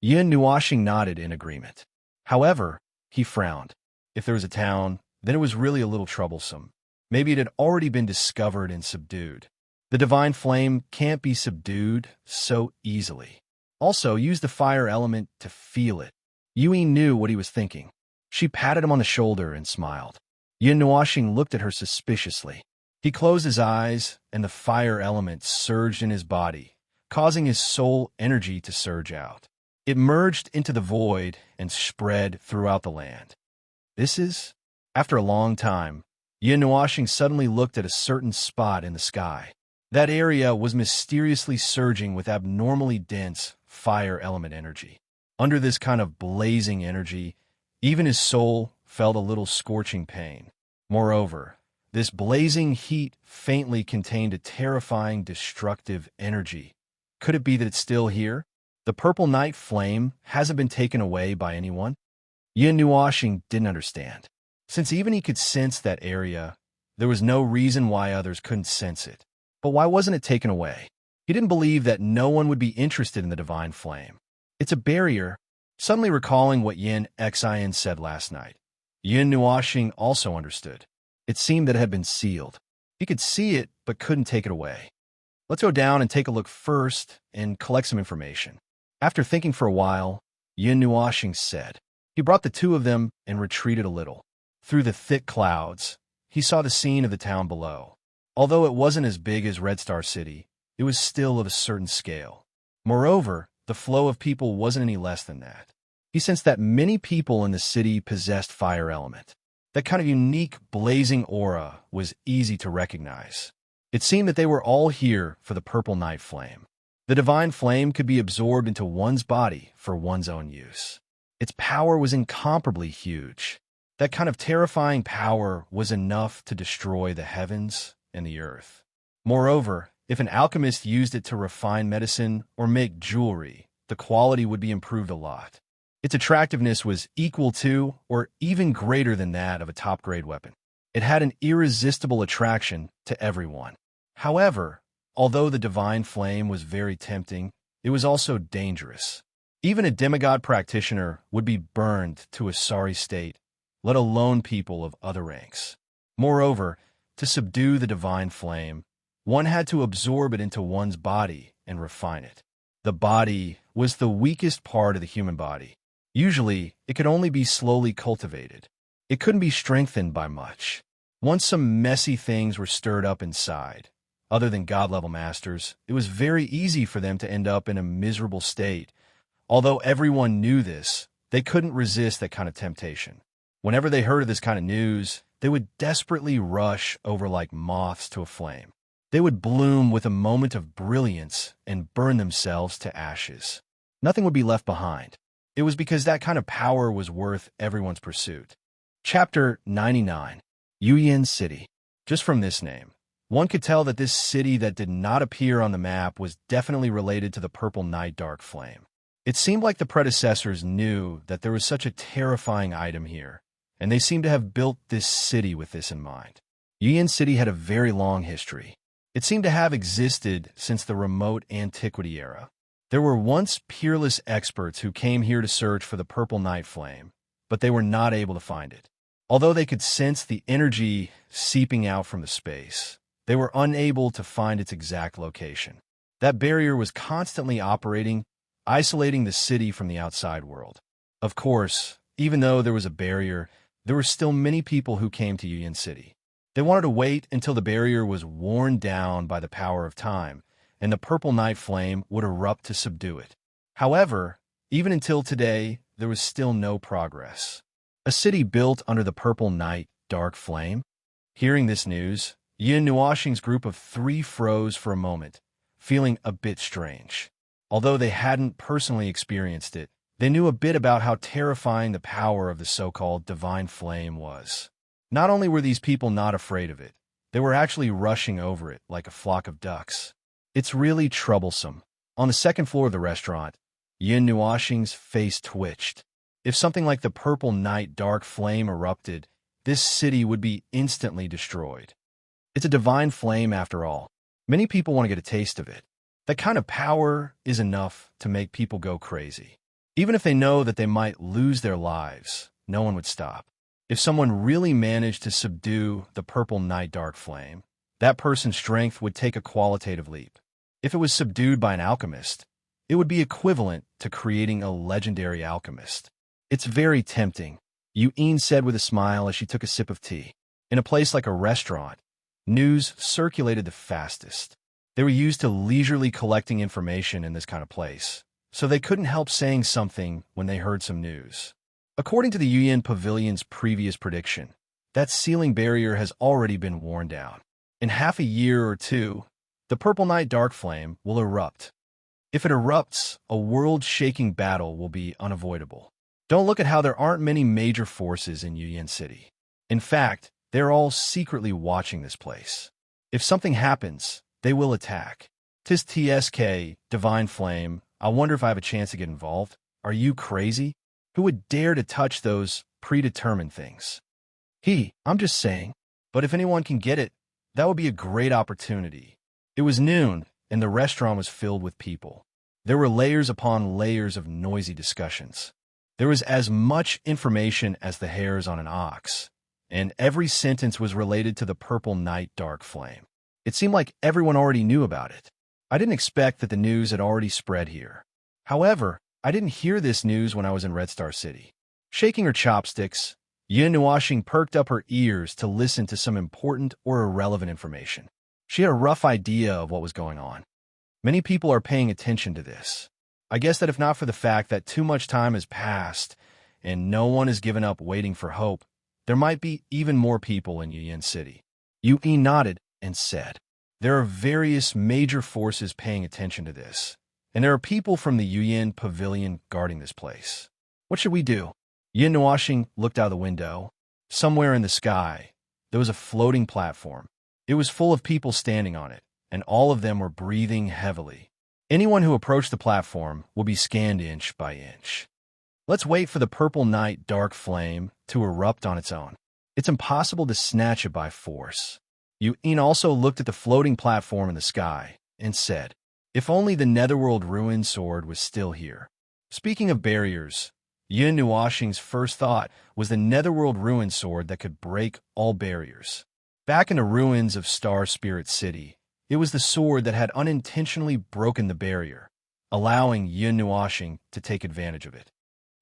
Yin Nuashing nodded in agreement. However, he frowned. If there was a town, then it was really a little troublesome. Maybe it had already been discovered and subdued. The divine flame can't be subdued so easily. Also, use the fire element to feel it. Yui knew what he was thinking. She patted him on the shoulder and smiled. Yin Nuashing looked at her suspiciously. He closed his eyes, and the fire element surged in his body, causing his soul energy to surge out. It merged into the void and spread throughout the land. This is... After a long time, Yin Nuashing suddenly looked at a certain spot in the sky. That area was mysteriously surging with abnormally dense fire element energy. Under this kind of blazing energy, even his soul felt a little scorching pain. Moreover, this blazing heat faintly contained a terrifying, destructive energy. Could it be that it's still here? The purple night flame hasn't been taken away by anyone? Yin Nuashing didn't understand. Since even he could sense that area, there was no reason why others couldn't sense it. But why wasn't it taken away? He didn't believe that no one would be interested in the divine flame. It's a barrier. Suddenly recalling what Yin Xin said last night, Yin Nuashing also understood. It seemed that it had been sealed. He could see it, but couldn't take it away. Let's go down and take a look first and collect some information. After thinking for a while, Yin Nuashing said. He brought the two of them and retreated a little. Through the thick clouds, he saw the scene of the town below. Although it wasn't as big as Red Star City, it was still of a certain scale. Moreover, the flow of people wasn't any less than that. He sensed that many people in the city possessed fire element. That kind of unique, blazing aura was easy to recognize. It seemed that they were all here for the purple night flame. The divine flame could be absorbed into one's body for one's own use. Its power was incomparably huge. That kind of terrifying power was enough to destroy the heavens and the earth. Moreover, if an alchemist used it to refine medicine or make jewelry, the quality would be improved a lot. Its attractiveness was equal to or even greater than that of a top-grade weapon. It had an irresistible attraction to everyone. However, although the divine flame was very tempting, it was also dangerous. Even a demigod practitioner would be burned to a sorry state, let alone people of other ranks. Moreover, to subdue the divine flame, one had to absorb it into one's body and refine it. The body was the weakest part of the human body. Usually, it could only be slowly cultivated. It couldn't be strengthened by much. Once some messy things were stirred up inside, other than God-level masters, it was very easy for them to end up in a miserable state. Although everyone knew this, they couldn't resist that kind of temptation. Whenever they heard of this kind of news, they would desperately rush over like moths to a flame. They would bloom with a moment of brilliance and burn themselves to ashes. Nothing would be left behind. It was because that kind of power was worth everyone's pursuit. Chapter 99. Yuyin City. Just from this name, one could tell that this city that did not appear on the map was definitely related to the Purple Night Dark Flame. It seemed like the predecessors knew that there was such a terrifying item here, and they seemed to have built this city with this in mind. Yuyin City had a very long history. It seemed to have existed since the remote antiquity era. There were once peerless experts who came here to search for the Purple Night Flame, but they were not able to find it. Although they could sense the energy seeping out from the space, they were unable to find its exact location. That barrier was constantly operating, isolating the city from the outside world. Of course, even though there was a barrier, there were still many people who came to Yuyin City. They wanted to wait until the barrier was worn down by the power of time, and the Purple Night Flame would erupt to subdue it. However, even until today, there was still no progress. A city built under the Purple Night Dark Flame? Hearing this news, Yin Nuashing's group of three froze for a moment, feeling a bit strange. Although they hadn't personally experienced it, they knew a bit about how terrifying the power of the so-called divine flame was. Not only were these people not afraid of it, they were actually rushing over it like a flock of ducks. It's really troublesome. On the second floor of the restaurant, Yin Nuashing's face twitched. If something like the Purple Night Dark Flame erupted, this city would be instantly destroyed. It's a divine flame after all. Many people want to get a taste of it. That kind of power is enough to make people go crazy. Even if they know that they might lose their lives, no one would stop. If someone really managed to subdue the purple night dark flame, that person's strength would take a qualitative leap. If it was subdued by an alchemist, it would be equivalent to creating a legendary alchemist. It's very tempting, Yu'in said with a smile as she took a sip of tea. In a place like a restaurant, news circulated the fastest. They were used to leisurely collecting information in this kind of place, so they couldn't help saying something when they heard some news. According to the Yuyan Pavilion's previous prediction, that ceiling barrier has already been worn down. In half a year or two, the Purple Night Dark Flame will erupt. If it erupts, a world-shaking battle will be unavoidable. Don't look at how there aren't many major forces in Yuyan City. In fact, they're all secretly watching this place. If something happens, they will attack. "'Tis TSK, Divine Flame. I wonder if I have a chance to get involved. Are you crazy? Who would dare to touch those predetermined things?" I'm just saying. But if anyone can get it, that would be a great opportunity. It was noon, and the restaurant was filled with people. There were layers upon layers of noisy discussions. There was as much information as the hairs on an ox, and every sentence was related to the Purple Night Dark Flame. It seemed like everyone already knew about it. I didn't expect that the news had already spread here. However, I didn't hear this news when I was in Red Star City. Shaking her chopsticks, Yin Nuashing perked up her ears to listen to some important or irrelevant information. She had a rough idea of what was going on. Many people are paying attention to this. I guess that if not for the fact that too much time has passed and no one has given up waiting for hope, there might be even more people in Yuyan City. Yu'in nodded and said, "There are various major forces paying attention to this, and there are people from the Yuyan Pavilion guarding this place. What should we do?" Yin Nuashing looked out the window. Somewhere in the sky, there was a floating platform. It was full of people standing on it, and all of them were breathing heavily. Anyone who approached the platform would be scanned inch by inch. Let's wait for the Purple Night Dark Flame to erupt on its own. It's impossible to snatch it by force. Yu'in also looked at the floating platform in the sky and said, "If only the Netherworld Ruin Sword was still here." Speaking of barriers, Yin Nuashing's first thought was the Netherworld Ruin Sword that could break all barriers. Back in the ruins of Star Spirit City, it was the sword that had unintentionally broken the barrier, allowing Yin Nuashing to take advantage of it.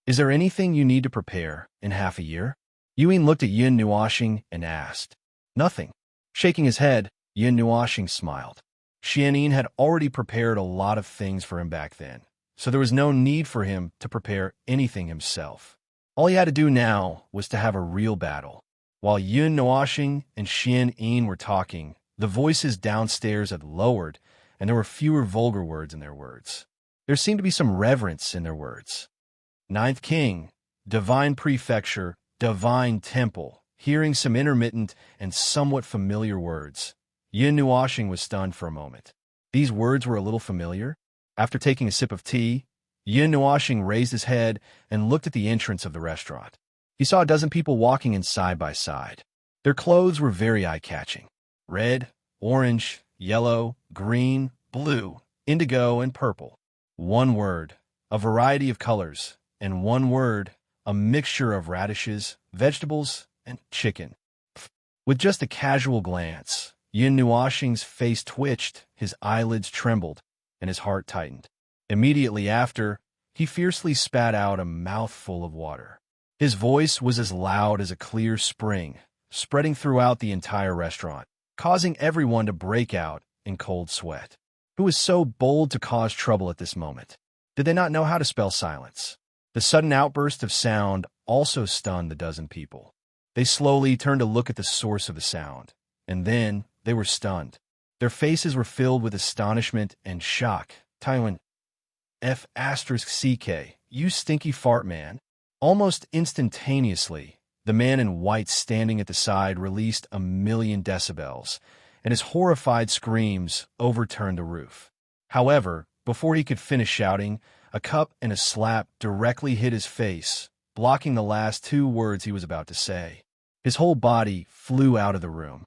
"Is there anything you need to prepare in half a year?" Yu'in looked at Yin Nuashing and asked. "Nothing." Shaking his head, Yin Nuashing smiled. Xianyin had already prepared a lot of things for him back then, so there was no need for him to prepare anything himself. All he had to do now was to have a real battle. While Yin Nuashing and Xianyin were talking, the voices downstairs had lowered, and there were fewer vulgar words in their words. There seemed to be some reverence in their words. "Ninth King, Divine Prefecture, Divine Temple," hearing some intermittent and somewhat familiar words. Yin Nuashing was stunned for a moment. These words were a little familiar. After taking a sip of tea, Yin Nuashing raised his head and looked at the entrance of the restaurant. He saw a dozen people walking in side by side. Their clothes were very eye-catching. Red, orange, yellow, green, blue, indigo, and purple. One word, a variety of colors, and one word, a mixture of radishes, vegetables, and chicken. With just a casual glance, Yin Nuashing's face twitched, his eyelids trembled, and his heart tightened. Immediately after, he fiercely spat out a mouthful of water. His voice was as loud as a clear spring, spreading throughout the entire restaurant, causing everyone to break out in cold sweat. Who was so bold to cause trouble at this moment? Did they not know how to spell silence? The sudden outburst of sound also stunned the dozen people. They slowly turned to look at the source of the sound, and then they were stunned. Their faces were filled with astonishment and shock. "Taiwan F***CK, you stinky fart man." Almost instantaneously, the man in white standing at the side released 1,000,000 decibels, and his horrified screams overturned the roof. However, before he could finish shouting, a cup and a slap directly hit his face, blocking the last two words he was about to say. His whole body flew out of the room.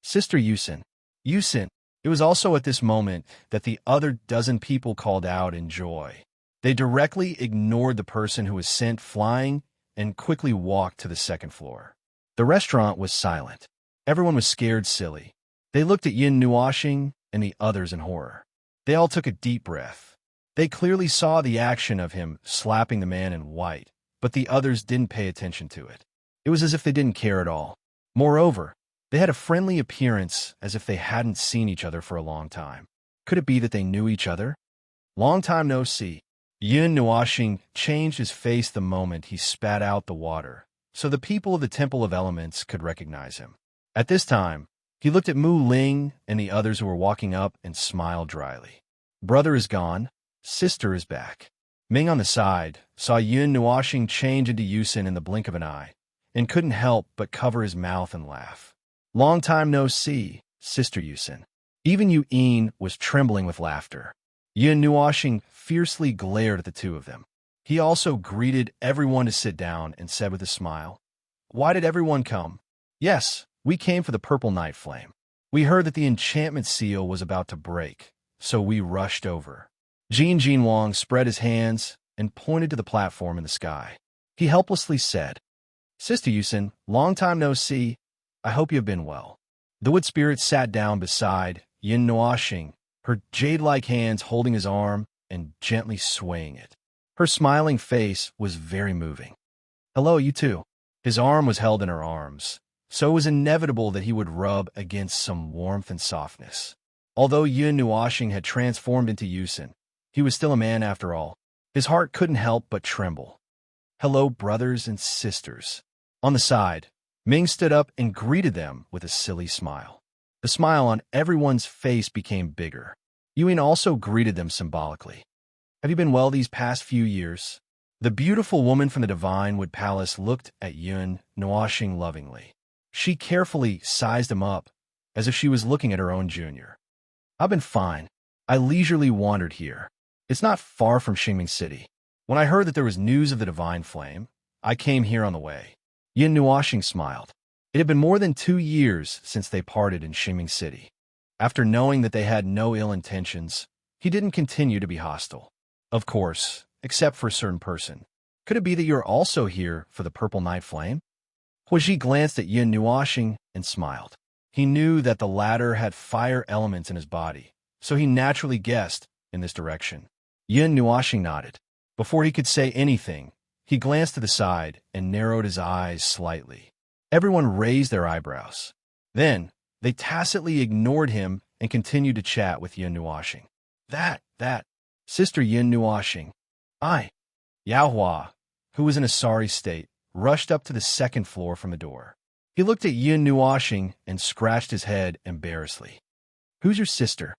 "Sister Yusin." Yusin. It was also at this moment that the other dozen people called out in joy. They directly ignored the person who was sent flying and quickly walked to the second floor. The restaurant was silent. Everyone was scared silly. They looked at Yin Nuoxing and the others in horror. They all took a deep breath. They clearly saw the action of him slapping the man in white, but the others didn't pay attention to it. It was as if they didn't care at all. Moreover, they had a friendly appearance as if they hadn't seen each other for a long time. Could it be that they knew each other? Long time no see. Yin Nuoxing changed his face the moment he spat out the water, so the people of the Temple of Elements could recognize him. At this time, he looked at Mu Ling and the others who were walking up and smiled dryly. Brother is gone. Sister is back. Ming on the side saw Yin Nuoxing change into Yusin in the blink of an eye, and couldn't help but cover his mouth and laugh. Long time no see, Sister Yusin. Even Yu Yin was trembling with laughter. Yin Nuoxing fiercely glared at the two of them. He also greeted everyone to sit down and said with a smile, "Why did everyone come?" "Yes, we came for the purple night flame. We heard that the enchantment seal was about to break, so we rushed over." Jin Wang spread his hands and pointed to the platform in the sky. He helplessly said, "Sister Yusin, long time no see. I hope you have been well." The wood spirit sat down beside Yin Nuoxing, her jade-like hands holding his arm and gently swaying it. Her smiling face was very moving. "Hello, you too." His arm was held in her arms, so it was inevitable that he would rub against some warmth and softness. Although Yin Nuoxing had transformed into Yusin, he was still a man after all. His heart couldn't help but tremble. "Hello, brothers and sisters." On the side, Ming stood up and greeted them with a silly smile. The smile on everyone's face became bigger. Yuan also greeted them symbolically. "Have you been well these past few years?" The beautiful woman from the Divine Wood Palace looked at Yin Nuoxing lovingly. She carefully sized him up, as if she was looking at her own junior. "I've been fine. I leisurely wandered here. It's not far from Xingming City. When I heard that there was news of the Divine Flame, I came here on the way." Yin Nuoxing smiled. It had been more than 2 years since they parted in Xingming City. After knowing that they had no ill intentions, he didn't continue to be hostile. "Of course, except for a certain person. Could it be that you're also here for the Purple Night Flame?" Huiji glanced at Yin Nuoxing and smiled. He knew that the latter had fire elements in his body, so he naturally guessed in this direction. Yin Nuoxing nodded. Before he could say anything, he glanced to the side and narrowed his eyes slightly. Everyone raised their eyebrows. Then, they tacitly ignored him and continued to chat with Yin Nuoxing. That, Sister Yin Nuoxing. Yao Hua, who was in a sorry state, rushed up to the second floor from the door. He looked at Yin Nuoxing and scratched his head embarrassedly. "Who's your sister?"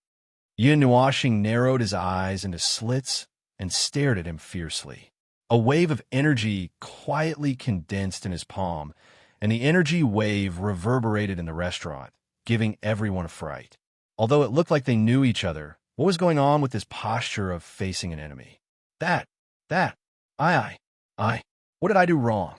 Yin Nuoxing narrowed his eyes into slits and stared at him fiercely. A wave of energy quietly condensed in his palm, and the energy wave reverberated in the restaurant, giving everyone a fright. Although it looked like they knew each other, what was going on with this posture of facing an enemy? What did I do wrong?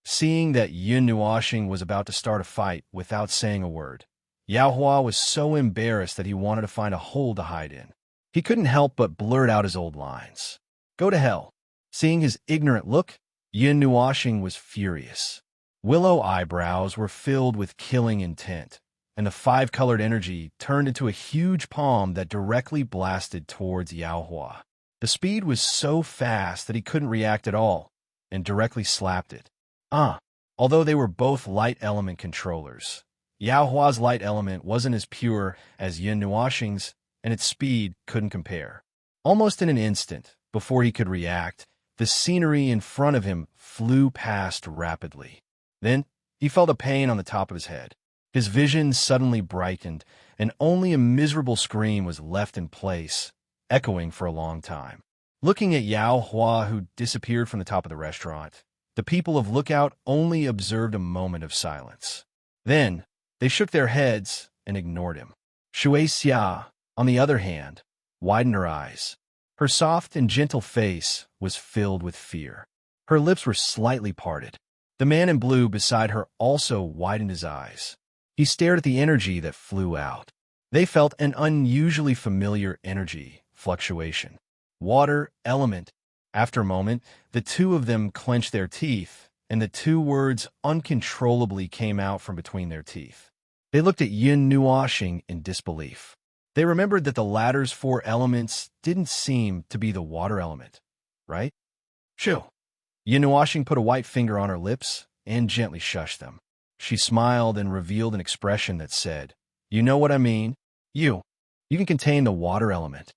Seeing that Yin Nuoxing was about to start a fight without saying a word, Yao Hua was so embarrassed that he wanted to find a hole to hide in. He couldn't help but blurt out his old lines. "Go to hell." Seeing his ignorant look, Yin Nuoxing was furious. Willow eyebrows were filled with killing intent, and the 5-colored energy turned into a huge palm that directly blasted towards Yao Hua. The speed was so fast that he couldn't react at all, and directly slapped it. Although they were both light element controllers, Yao Hua's light element wasn't as pure as Yin Nuoxing's, and its speed couldn't compare. Almost in an instant, before he could react, the scenery in front of him flew past rapidly. Then, he felt a pain on the top of his head. His vision suddenly brightened, and only a miserable scream was left in place, echoing for a long time. Looking at Yao Hua, who disappeared from the top of the restaurant, the people of Lookout only observed a moment of silence. Then, they shook their heads and ignored him. Shui Xia, on the other hand, widened her eyes. Her soft and gentle face was filled with fear. Her lips were slightly parted. The man in blue beside her also widened his eyes. He stared at the energy that flew out. They felt an unusually familiar energy fluctuation. Water element After a moment, the two of them clenched their teeth, and the two words uncontrollably came out from between their teeth. They looked at Yin Nuoxing in disbelief. They remembered that the latter's four elements didn't seem to be the water element, right? Shoo! Yin Nuoxing put a white finger on her lips and gently shushed them. She smiled and revealed an expression that said, "You know what I mean? You can contain the water element."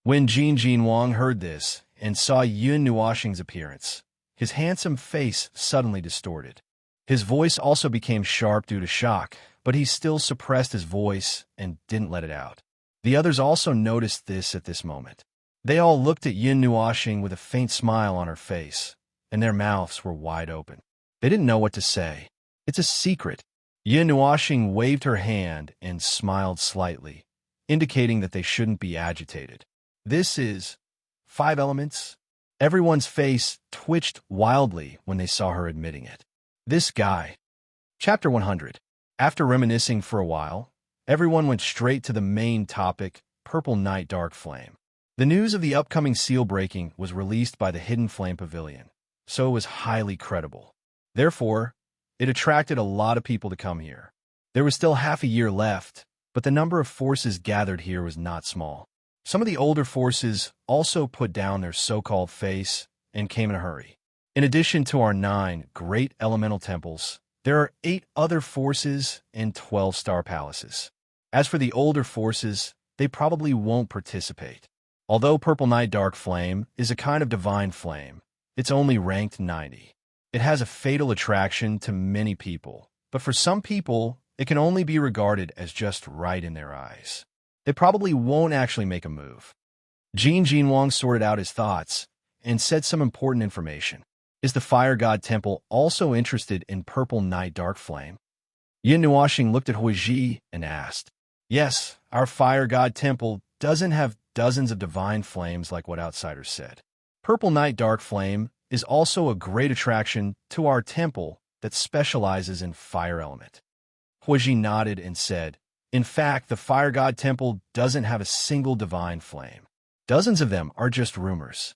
When Jin Wang heard this and saw Yin Nuoxing's appearance, his handsome face suddenly distorted. His voice also became sharp due to shock, but he still suppressed his voice and didn't let it out. The others also noticed this at this moment. They all looked at Yin Nuoxing with a faint smile on her face, and their mouths were wide open. They didn't know what to say. "It's a secret." Yin Nuoxing waved her hand and smiled slightly, indicating that they shouldn't be agitated. "This is 5 elements." Everyone's face twitched wildly when they saw her admitting it. This guy. Chapter 100. After reminiscing for a while, everyone went straight to the main topic, Purple Night Dark Flame. The news of the upcoming seal breaking was released by the Hidden Flame Pavilion, so it was highly credible. Therefore, it attracted a lot of people to come here. There was still half a year left, but the number of forces gathered here was not small. Some of the older forces also put down their so-called face and came in a hurry. In addition to our 9 great elemental temples, there are 8 other forces and 12 star palaces. As for the older forces, they probably won't participate. Although Purple Night Dark Flame is a kind of divine flame, it's only ranked 90. It has a fatal attraction to many people, but for some people, it can only be regarded as just right in their eyes. They probably won't actually make a move. Jin Wang sorted out his thoughts and said some important information. Is the Fire God Temple also interested in Purple Night Dark Flame? Yin Nuoxing looked at Huiji and asked, "Yes, our Fire God Temple doesn't have dozens of divine flames like what outsiders said. Purple Night Dark Flame is also a great attraction to our temple that specializes in fire element." Huiji nodded and said, "In fact, the Fire God Temple doesn't have a single divine flame. Dozens of them are just rumors."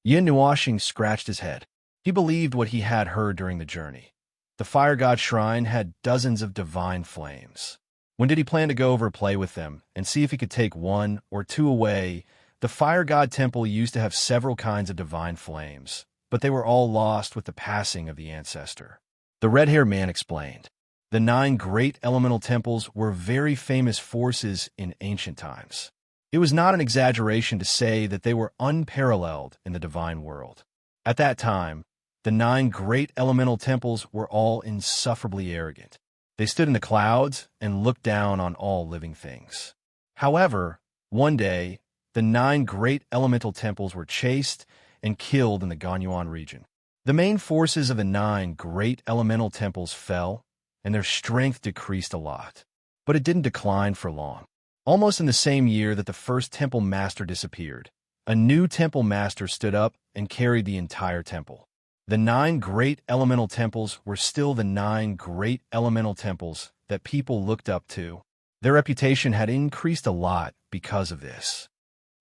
Yin Nuoxing scratched his head. He believed what he had heard during the journey. The Fire God Shrine had dozens of divine flames. When did he plan to go over play with them and see if he could take 1 or 2 away? The Fire God Temple used to have several kinds of divine flames, but they were all lost with the passing of the ancestor. The red-haired man explained. The 9 great elemental temples were very famous forces in ancient times. It was not an exaggeration to say that they were unparalleled in the divine world. At that time, the 9 great elemental temples were all insufferably arrogant. They stood in the clouds and looked down on all living things. However, one day, the 9 great elemental temples were chased and killed in the Ganyuan region. The main forces of the 9 great elemental temples fell, and their strength decreased a lot. But it didn't decline for long. Almost in the same year that the first temple master disappeared, a new temple master stood up and carried the entire temple. The 9 great elemental temples were still the 9 great elemental temples that people looked up to. Their reputation had increased a lot because of this.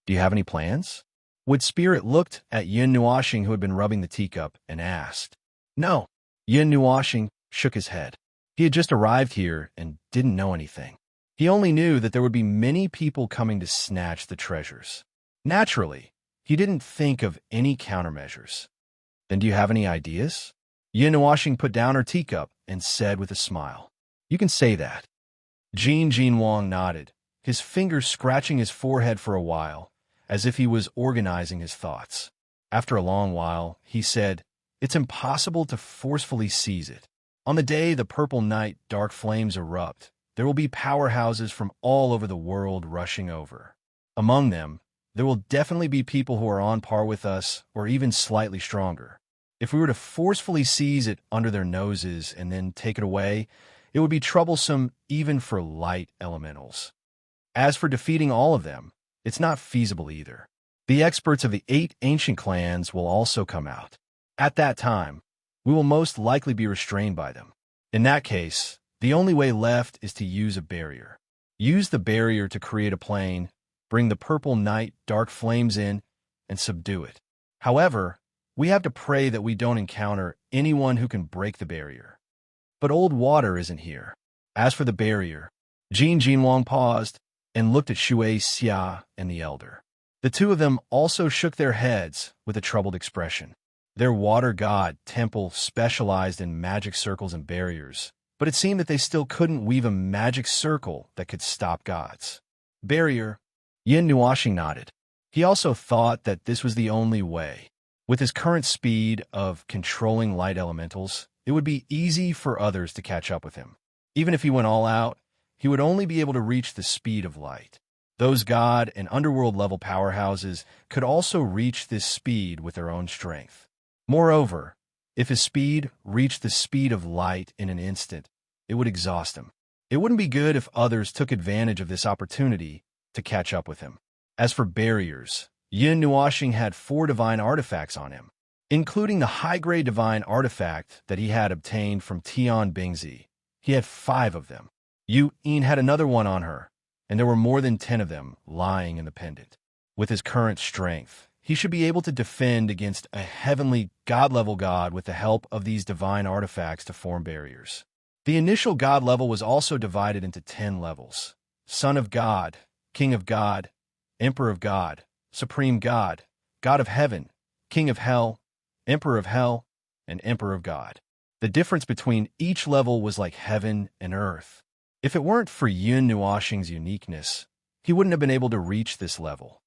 "Do you have any plans?" Wood Spirit looked at Yin Nuoxing, who had been rubbing the teacup, and asked. "No." Yin Nuoxing shook his head. He had just arrived here and didn't know anything. He only knew that there would be many people coming to snatch the treasures. Naturally, he didn't think of any countermeasures. "Then do you have any ideas?" Yin Nuoxing put down her teacup and said with a smile, "You can say that." Jin Wang nodded, his fingers scratching his forehead for a while, as if he was organizing his thoughts. After a long while, he said, "It's impossible to forcefully seize it. On the day the Purple Night Dark Flames erupt, there will be powerhouses from all over the world rushing over. Among them, there will definitely be people who are on par with us or even slightly stronger. If we were to forcefully seize it under their noses and then take it away, it would be troublesome even for light elementals. As for defeating all of them, it's not feasible either. The experts of the 8 ancient clans will also come out. At that time, we will most likely be restrained by them. In that case, the only way left is to use a barrier. Use the barrier to create a plane, bring the Purple Night Dark Flames in, and subdue it. However, we have to pray that we don't encounter anyone who can break the barrier. But old water isn't here. As for the barrier, Jin Jinwang paused and looked at Shui Xia and the elder. The two of them also shook their heads with a troubled expression. Their water god temple specialized in magic circles and barriers, but it seemed that they still couldn't weave a magic circle that could stop gods. Barrier. Yin Nuoxing nodded. He also thought that this was the only way. With his current speed of controlling light elementals, it would be easy for others to catch up with him. Even if he went all out, he would only be able to reach the speed of light. Those god and underworld level powerhouses could also reach this speed with their own strength. Moreover, if his speed reached the speed of light in an instant, it would exhaust him. It wouldn't be good if others took advantage of this opportunity to catch up with him. As for barriers, Yin Nuoxing had 4 divine artifacts on him, including the high-grade divine artifact that he had obtained from Tian Bingzi. He had 5 of them. Yu Yin had another one on her, and there were more than 10 of them lying in the pendant. With his current strength, he should be able to defend against a heavenly god-level god with the help of these divine artifacts to form barriers. The initial god level was also divided into 10 levels: Son of God, King of God, Emperor of God, Supreme God, God of Heaven, King of Hell, Emperor of Hell, and Emperor of God. The difference between each level was like heaven and earth. If it weren't for Yin Nuoxing's uniqueness, he wouldn't have been able to reach this level.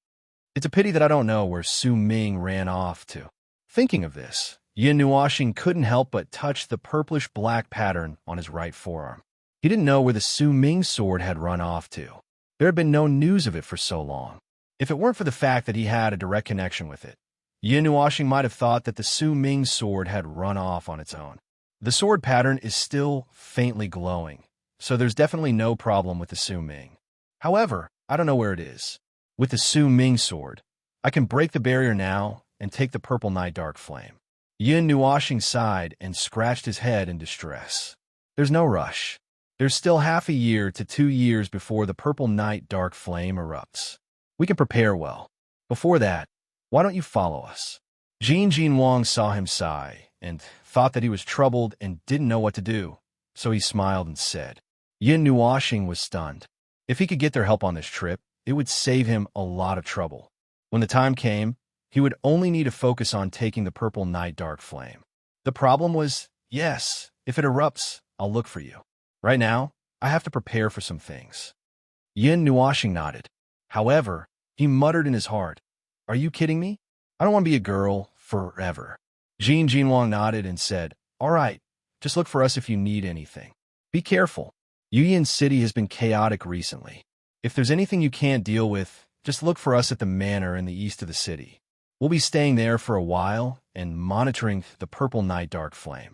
It's a pity that I don't know where Su Ming ran off to. Thinking of this, Yin Nuoxing couldn't help but touch the purplish-black pattern on his right forearm. He didn't know where the Su Ming sword had run off to. There had been no news of it for so long. If it weren't for the fact that he had a direct connection with it, Yin Nuoxing might have thought that the Su Ming sword had run off on its own. The sword pattern is still faintly glowing, so there's definitely no problem with the Su Ming. However, I don't know where it is. With the Su Ming sword, I can break the barrier now and take the purple night dark flame. Yin Nuoxing sighed and scratched his head in distress. There's no rush. There's still half a year to 2 years before the purple night dark flame erupts. We can prepare well. Before that, why don't you follow us? Jin Jinwang saw him sigh and thought that he was troubled and didn't know what to do, so he smiled and said. Yin Nuoxing was stunned. If he could get their help on this trip, it would save him a lot of trouble. When the time came, he would only need to focus on taking the purple night dark flame. The problem was, yes, if it erupts, I'll look for you. Right now, I have to prepare for some things. Yin Nuoxing nodded. However, he muttered in his heart, are you kidding me? I don't want to be a girl forever. Jin Jinwang nodded and said, all right, just look for us if you need anything. Be careful. Yuyin City has been chaotic recently. If there's anything you can't deal with, just look for us at the manor in the east of the city. We'll be staying there for a while and monitoring the purple night dark flame.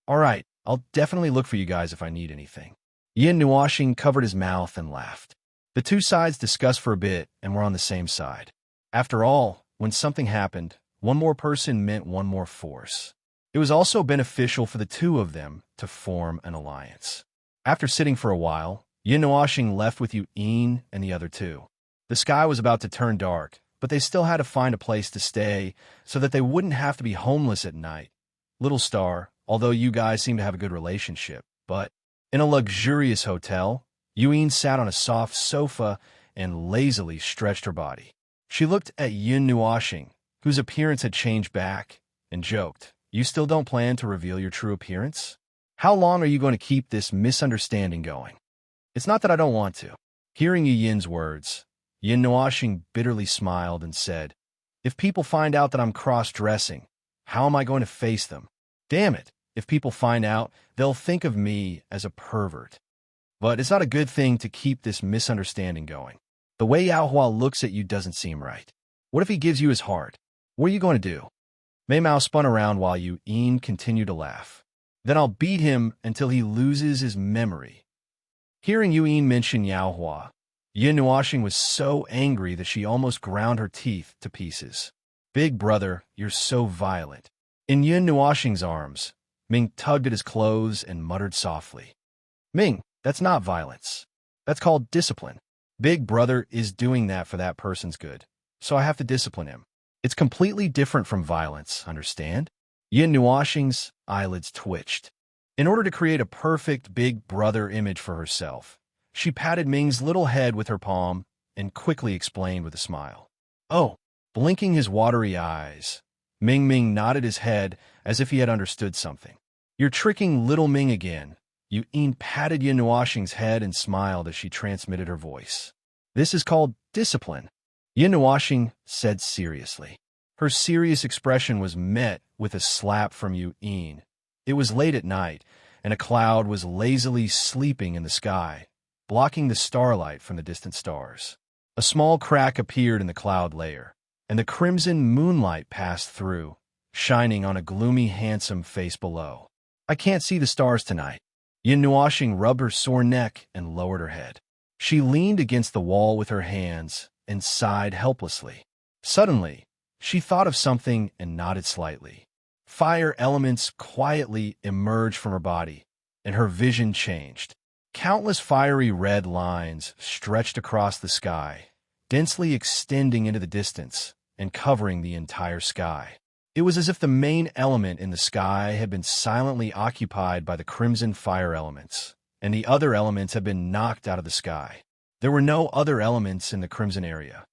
All right, I'll definitely look for you guys if I need anything. Yin Nuoxing covered his mouth and laughed. The two sides discussed for a bit and were on the same side. After all, when something happened, one more person meant one more force. It was also beneficial for the two of them to form an alliance. After sitting for a while, Yin Nuoxing left with Yu Yin and the other two. The sky was about to turn dark, but they still had to find a place to stay so that they wouldn't have to be homeless at night. Little Star, although you guys seem to have a good relationship, but in a luxurious hotel, Yu Yin sat on a soft sofa and lazily stretched her body. She looked at Yin Nuoxing, whose appearance had changed back, and joked, you still don't plan to reveal your true appearance? How long are you going to keep this misunderstanding going? It's not that I don't want to. Hearing Yu Yin's words, Yin Nuoxing bitterly smiled and said, if people find out that I'm cross-dressing, how am I going to face them? Damn it, if people find out, they'll think of me as a pervert. But it's not a good thing to keep this misunderstanding going. The way Yao Hua looks at you doesn't seem right. What if he gives you his heart? What are you going to do? Mei Mao spun around while Yu Yin continued to laugh. Then I'll beat him until he loses his memory. Hearing Yu Yin mention Yao Hua, Yin Nuoxing was so angry that she almost ground her teeth to pieces. Big brother, you're so violent. In Yin Nuoxing's arms, Ming tugged at his clothes and muttered softly. Ming, that's not violence. That's called discipline. Big brother is doing that for that person's good, so I have to discipline him. It's completely different from violence, understand? Yin Nuoxing's eyelids twitched. In order to create a perfect big brother image for herself, she patted Ming's little head with her palm and quickly explained with a smile. Oh, blinking his watery eyes, Ming nodded his head as if he had understood something. You're tricking little Ming again. Yin patted Yin Nuoxing's head and smiled as she transmitted her voice. This is called discipline, Yin Nuoxing said seriously. Her serious expression was met with a slap from Yin. It was late at night, and a cloud was lazily sleeping in the sky, blocking the starlight from the distant stars. A small crack appeared in the cloud layer, and the crimson moonlight passed through, shining on a gloomy, handsome face below. I can't see the stars tonight. Yin Nuoxing rubbed her sore neck and lowered her head. She leaned against the wall with her hands and sighed helplessly. Suddenly, she thought of something and nodded slightly. Fire elements quietly emerged from her body, and her vision changed. Countless fiery red lines stretched across the sky, densely extending into the distance and covering the entire sky. It was as if the main element in the sky had been silently occupied by the crimson fire elements, and the other elements had been knocked out of the sky. There were no other elements in the crimson area.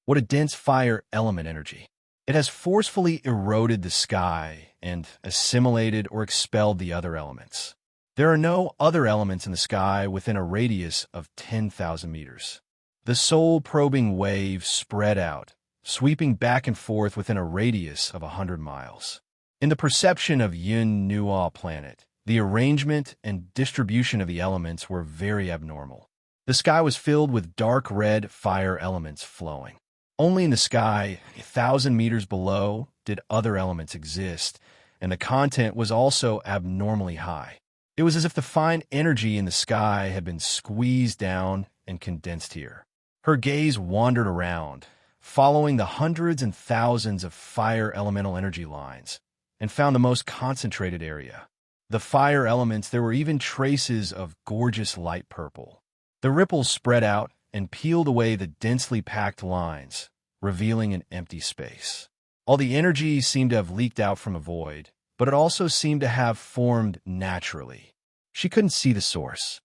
What a dense fire element energy! It has forcefully eroded the sky and assimilated or expelled the other elements. There are no other elements in the sky within a radius of 10,000 meters. The soul-probing wave spread out, sweeping back and forth within a radius of 100 miles. In the perception of Yin Nuo planet, the arrangement and distribution of the elements were very abnormal. The sky was filled with dark red fire elements flowing. Only in the sky, 1,000 meters below, did other elements exist, and the content was also abnormally high. It was as if the fine energy in the sky had been squeezed down and condensed here. Her gaze wandered around, following the hundreds and thousands of fire elemental energy lines, and found the most concentrated area. The fire elements, there were even traces of gorgeous light purple. The ripples spread out and peeled away the densely packed lines, revealing an empty space. All the energy seemed to have leaked out from a void, but it also seemed to have formed naturally. She couldn't see the source.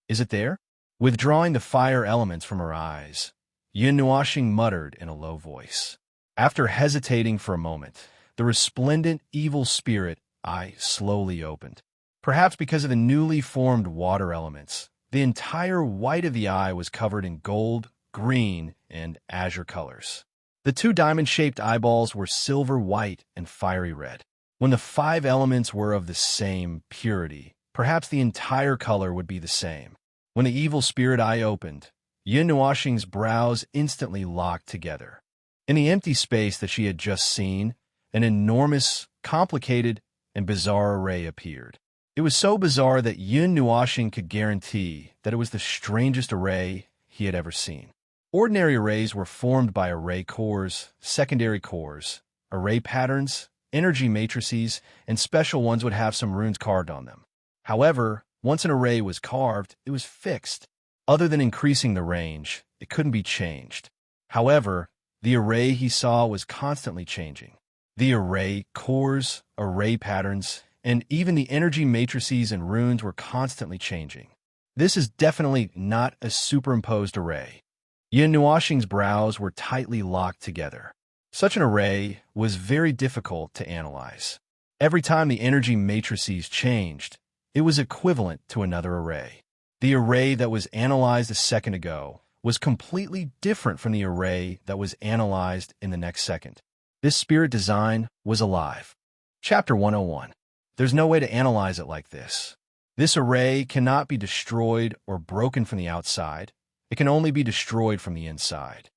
Is it there? Withdrawing the fire elements from her eyes, Yin Nuoxing muttered in a low voice. After hesitating for a moment, the resplendent evil spirit eye slowly opened. Perhaps because of the newly formed water elements, the entire white of the eye was covered in gold, green, and azure colors. The two diamond-shaped eyeballs were silver white and fiery red. When the 5 elements were of the same purity, perhaps the entire color would be the same. When the evil spirit eye opened, Yin Nuoxing's brows instantly locked together. In the empty space that she had just seen, an enormous, complicated, and bizarre array appeared. It was so bizarre that Yin Nuoxing could guarantee that it was the strangest array he had ever seen. Ordinary arrays were formed by array cores, secondary cores, array patterns, energy matrices, and special ones would have some runes carved on them. However, once an array was carved, it was fixed. Other than increasing the range, it couldn't be changed. However, the array he saw was constantly changing. The array cores, array patterns, and even the energy matrices and runes were constantly changing. This is definitely not a superimposed array. Yin Nuoxing's brows were tightly locked together. Such an array was very difficult to analyze. Every time the energy matrices changed, it was equivalent to another array. The array that was analyzed a second ago was completely different from the array that was analyzed in the next second. This spirit design was alive. Chapter 101. There's no way to analyze it like this. This array cannot be destroyed or broken from the outside. It can only be destroyed from the inside.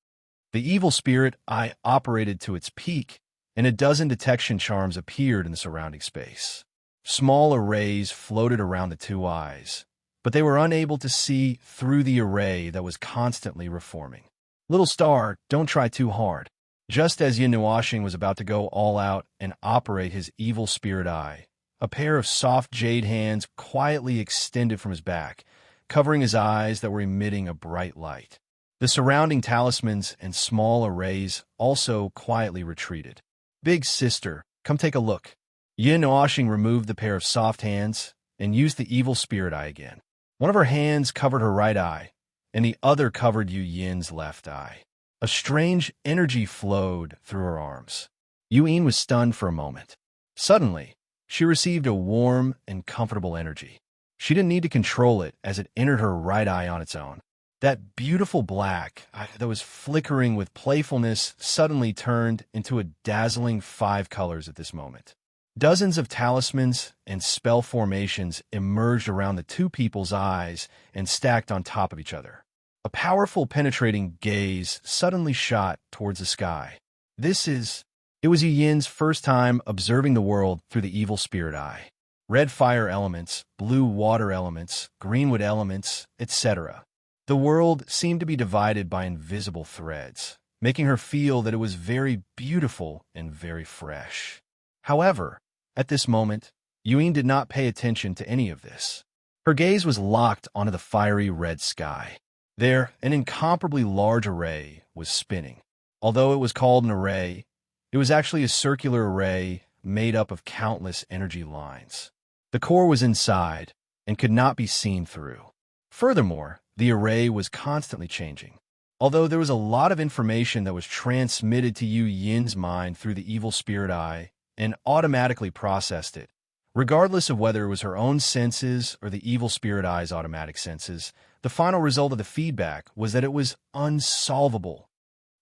The evil spirit eye operated to its peak, and a dozen detection charms appeared in the surrounding space. Small arrays floated around the two eyes, but they were unable to see through the array that was constantly reforming. Little star, don't try too hard. Just as Yin Nuoxing was about to go all out and operate his evil spirit eye, a pair of soft jade hands quietly extended from his back, covering his eyes that were emitting a bright light. The surrounding talismans and small arrays also quietly retreated. Big sister, come take a look. Yin Nuoxing removed the pair of soft hands and used the evil spirit eye again. One of her hands covered her right eye, and the other covered Yu Yin's left eye. A strange energy flowed through her arms. Yu Yin was stunned for a moment. Suddenly, she received a warm and comfortable energy. She didn't need to control it as it entered her right eye on its own. That beautiful black that was flickering with playfulness suddenly turned into a dazzling 5 colors at this moment. Dozens of talismans and spell formations emerged around the two people's eyes and stacked on top of each other. A powerful, penetrating gaze suddenly shot towards the sky. It was Yu Yin's first time observing the world through the evil spirit eye. Red fire elements, blue water elements, green wood elements, etc. The world seemed to be divided by invisible threads, making her feel that it was very beautiful and very fresh. However, at this moment, Yu Yin did not pay attention to any of this. Her gaze was locked onto the fiery red sky. There, an incomparably large array was spinning. Although it was called an array, it was actually a circular array made up of countless energy lines. The core was inside and could not be seen through. Furthermore, the array was constantly changing. Although there was a lot of information that was transmitted to Yu Yin's mind through the evil spirit eye and automatically processed it, regardless of whether it was her own senses or the evil spirit eye's automatic senses, the final result of the feedback was that it was unsolvable.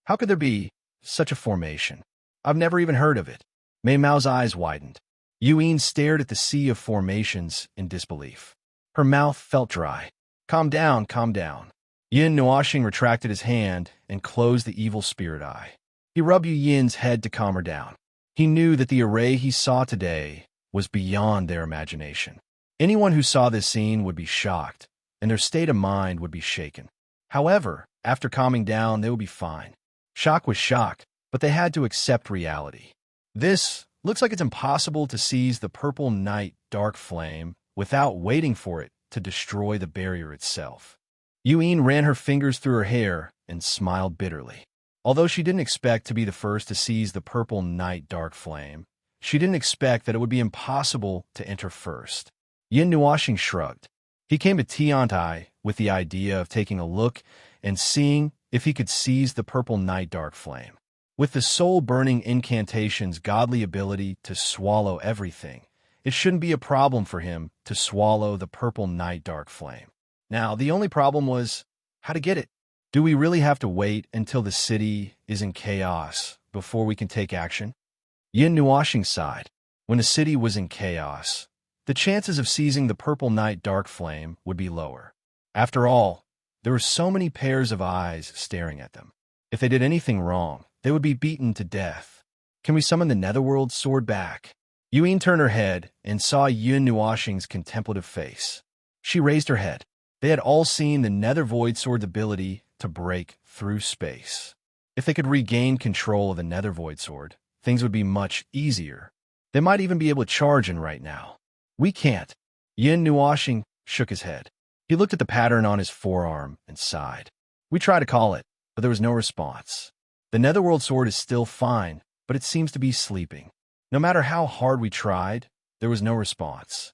How could there be such a formation? I've never even heard of it. Mei Mao's eyes widened. Yu Yin stared at the sea of formations in disbelief. Her mouth felt dry. Calm down, calm down. Yin Nuoxing retracted his hand and closed the evil spirit eye. He rubbed Yu Yin's head to calm her down. He knew that the array he saw today was beyond their imagination. Anyone who saw this scene would be shocked, and their state of mind would be shaken. However, after calming down, they would be fine. Shock was shock, but they had to accept reality. This looks like it's impossible to seize the purple night dark flame without waiting for it to destroy the barrier itself. Yu Yin ran her fingers through her hair and smiled bitterly. Although she didn't expect to be the first to seize the purple night dark flame, she didn't expect that it would be impossible to enter first. Yin Nuoxing shrugged. He came to Tiantai with the idea of taking a look and seeing if he could seize the purple night dark flame. With the soul-burning incantation's godly ability to swallow everything, it shouldn't be a problem for him to swallow the purple night dark flame. Now, the only problem was how to get it. Do we really have to wait until the city is in chaos before we can take action? Yin Nuoxing sighed. When the city was in chaos, the chances of seizing the purple night dark flame would be lower. After all, there were so many pairs of eyes staring at them. If they did anything wrong, they would be beaten to death. Can we summon the Netherworld sword back? Yu Yin turned her head and saw Yin Nuoxing's contemplative face. She raised her head. They had all seen the Nether Void Sword's ability to break through space. If they could regain control of the Nether Void Sword, things would be much easier. They might even be able to charge in right now. We can't. Yin Nuoxing shook his head. He looked at the pattern on his forearm and sighed. We tried to call it, but there was no response. The Netherworld Sword is still fine, but it seems to be sleeping. No matter how hard we tried, there was no response.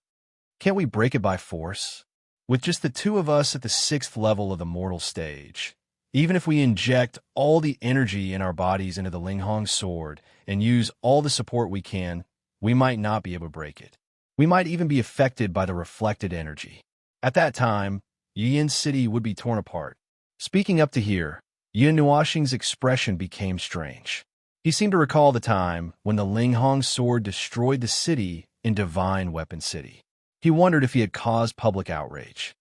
Can't we break it by force? With just the two of us at the 6th level of the mortal stage, even if we inject all the energy in our bodies into the Linghong sword and use all the support we can, we might not be able to break it. We might even be affected by the reflected energy. At that time, Yin's city would be torn apart. Speaking up to here, Yin Nuoxing's expression became strange. He seemed to recall the time when the Linghong sword destroyed the city in Divine Weapon City. He wondered if he had caused public outrage.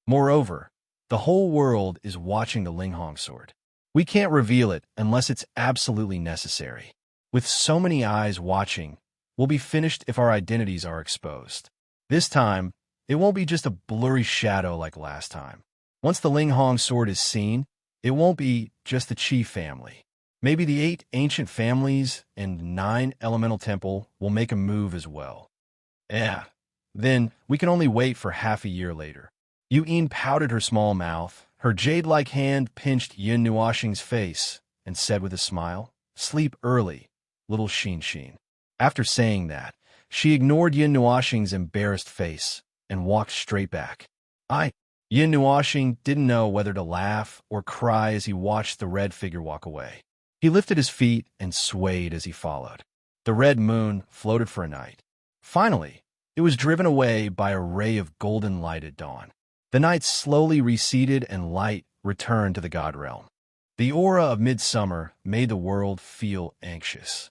Moreover, the whole world is watching the Linghong sword. We can't reveal it unless it's absolutely necessary. With so many eyes watching, we'll be finished if our identities are exposed. This time, it won't be just a blurry shadow like last time. Once the Linghong sword is seen, it won't be just the Qi family. Maybe the 8 ancient families and 9 elemental temple will make a move as well. Then we can only wait for half a year later. Yu Yin pouted her small mouth Her jade-like hand pinched Yin Nuoxing's face and said with a smile, "Sleep early, little Xin." After saying that, she ignored Yin Nuoxing's embarrassed face and walked straight back. Yin Nuoxing didn't know whether to laugh or cry as he watched the red figure walk away. He lifted his feet and swayed as he followed. The red moon floated for a night. Finally, it was driven away by a ray of golden light at dawn. The night slowly receded and light returned to the god realm. The aura of midsummer made the world feel anxious.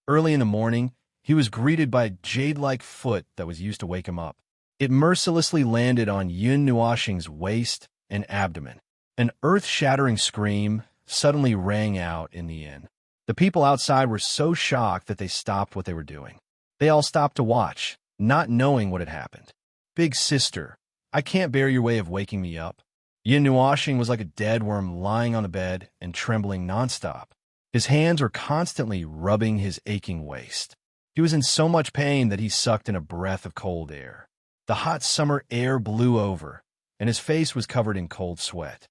Early in the morning, he was greeted by a jade-like foot that was used to wake him up. It mercilessly landed on Yin Nuoxing's waist and abdomen. An earth-shattering scream suddenly rang out in the inn. The people outside were so shocked that they stopped what they were doing. They all stopped to watch, not knowing what had happened. "Big sister, I can't bear your way of waking me up." Yin Nuoxing was like a dead worm lying on the bed and trembling nonstop. His hands were constantly rubbing his aching waist. He was in so much pain that he sucked in a breath of cold air. The hot summer air blew over, and his face was covered in cold sweat.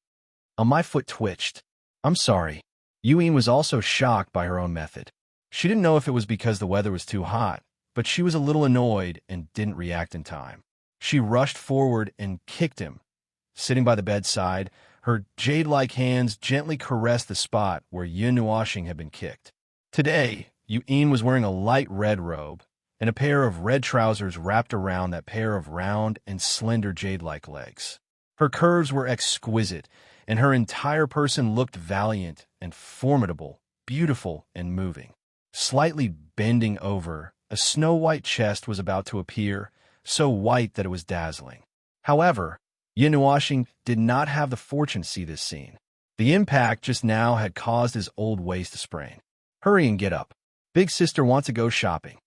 My foot twitched. "I'm sorry." Yuyin was also shocked by her own method. She didn't know if it was because the weather was too hot, but she was a little annoyed and didn't react in time. She rushed forward and kicked him. Sitting by the bedside, her jade-like hands gently caressed the spot where Yin Nuoxing had been kicked. Today, Yuyin was wearing a light red robe, and a pair of red trousers wrapped around that pair of round and slender jade-like legs. Her curves were exquisite, and her entire person looked valiant and formidable, beautiful and moving. Slightly bending over, a snow-white chest was about to appear, so white that it was dazzling. However, Yin Nuoxing did not have the fortune to see this scene. The impact just now had caused his old waist to sprain. "Hurry and get up. Big sister wants to go shopping."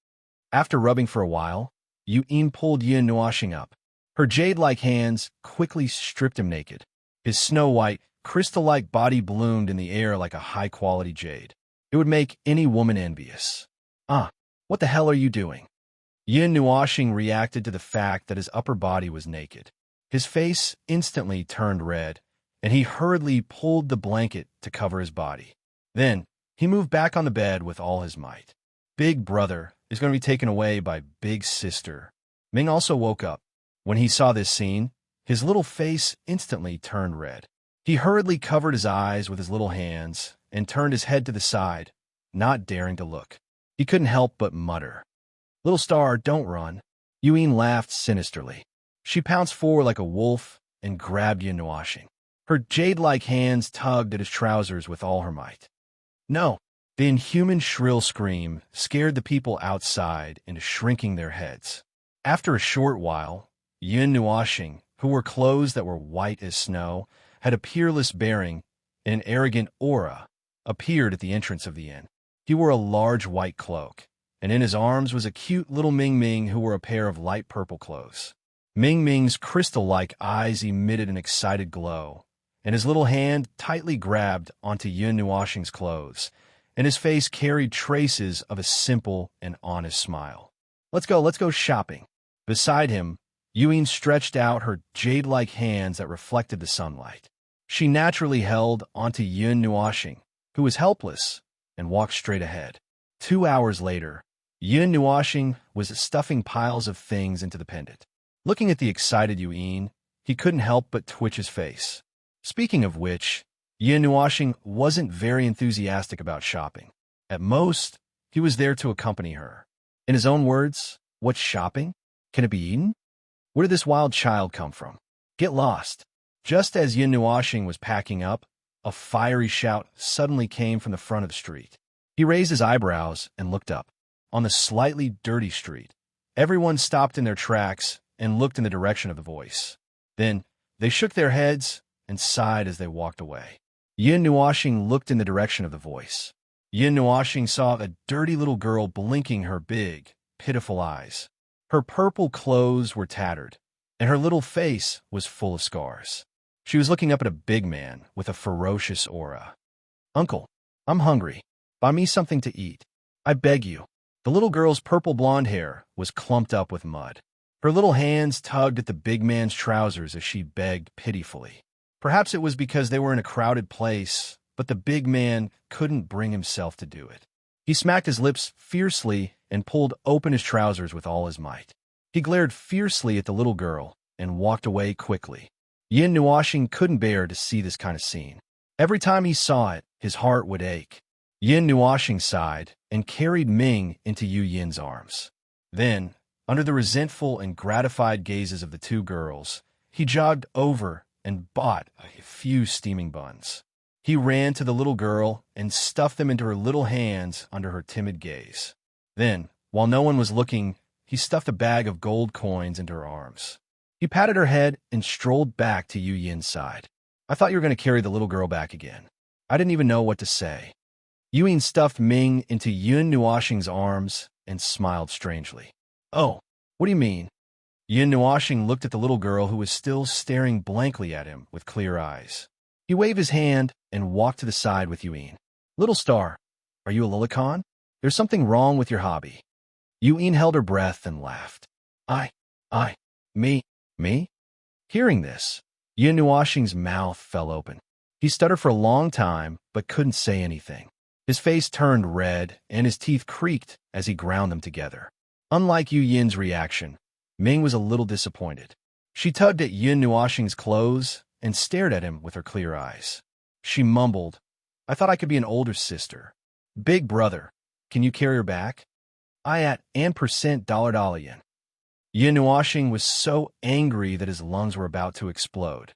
After rubbing for a while, Yuyin pulled Yin Nuoxing up. Her jade-like hands quickly stripped him naked. His snow-white, crystal-like body bloomed in the air like a high-quality jade. It would make any woman envious. What the hell are you doing?" Yin Nuoxing reacted to the fact that his upper body was naked. His face instantly turned red, and he hurriedly pulled the blanket to cover his body. Then, he moved back on the bed with all his might. Big brother is going to be taken away by big sister. Ming also woke up. When he saw this scene, his little face instantly turned red. He hurriedly covered his eyes with his little hands and turned his head to the side, not daring to look. He couldn't help but mutter, "Little star, don't run." Yuyin laughed sinisterly. She pounced forward like a wolf and grabbed Yin Nuoxing. Her jade-like hands tugged at his trousers with all her might. "No!" The inhuman shrill scream scared the people outside into shrinking their heads. After a short while, Yin Nuoxing, who wore clothes that were white as snow, had a peerless bearing and an arrogant aura, appeared at the entrance of the inn. He wore a large white cloak, and in his arms was a cute little Ming Ming who wore a pair of light purple clothes. Ming Ming's crystal-like eyes emitted an excited glow, and his little hand tightly grabbed onto Yin Nuoxing's clothes, and his face carried traces of a simple and honest smile. Let's go shopping." Beside him, Yuyin stretched out her jade-like hands that reflected the sunlight. She naturally held onto Yin Nuoxing, who was helpless, and walked straight ahead. 2 hours later, Yin Nuoxing was stuffing piles of things into the pendant. Looking at the excited Yuyin, he couldn't help but twitch his face. Speaking of which, Yin Nuoxing wasn't very enthusiastic about shopping. At most, he was there to accompany her. In his own words, "What's shopping? Can it be eaten? Where did this wild child come from? Get lost." Just as Yin Nuoxing was packing up, a fiery shout suddenly came from the front of the street. He raised his eyebrows and looked up. On the slightly dirty street, everyone stopped in their tracks and looked in the direction of the voice. Then, they shook their heads and sighed as they walked away. Yin Nuoxing looked in the direction of the voice. Yin Nuoxing saw a dirty little girl blinking her big, pitiful eyes. Her purple clothes were tattered, and her little face was full of scars. She was looking up at a big man with a ferocious aura. "Uncle, I'm hungry. Buy me something to eat. I beg you." The little girl's purple blonde hair was clumped up with mud. Her little hands tugged at the big man's trousers as she begged pitifully. Perhaps it was because they were in a crowded place, but the big man couldn't bring himself to do it. He smacked his lips fiercely and pulled open his trousers with all his might. He glared fiercely at the little girl and walked away quickly. Yin Nuoxing couldn't bear to see this kind of scene. Every time he saw it, his heart would ache. Yin Nuoxing sighed and carried Ming into Yu Yin's arms. Then, under the resentful and gratified gazes of the two girls, he jogged over and bought a few steaming buns. He ran to the little girl and stuffed them into her little hands under her timid gaze. Then, while no one was looking, he stuffed a bag of gold coins into her arms. He patted her head and strolled back to Yu Yin's side. I thought you were going to carry the little girl back again. I didn't even know what to say. Yu Yin stuffed Ming into Yin Nuoxing's arms and smiled strangely. Oh, what do you mean? Yin Nuoxing looked at the little girl who was still staring blankly at him with clear eyes. He waved his hand and walked to the side with Yu Yin. Little star, are you a lolicon? There's something wrong with your hobby. Yu Yin held her breath and laughed. Me? Hearing this, Yin Nuoxing's mouth fell open. He stuttered for a long time, but couldn't say anything. His face turned red, and his teeth creaked as he ground them together. Unlike Yu Yin's reaction, Ming was a little disappointed. She tugged at Yin Nuoxing's clothes and stared at him with her clear eyes. She mumbled, I thought I could be an older sister. Big brother, can you carry her back? I at $&$ yen. Yin Nuoxing was so angry that his lungs were about to explode.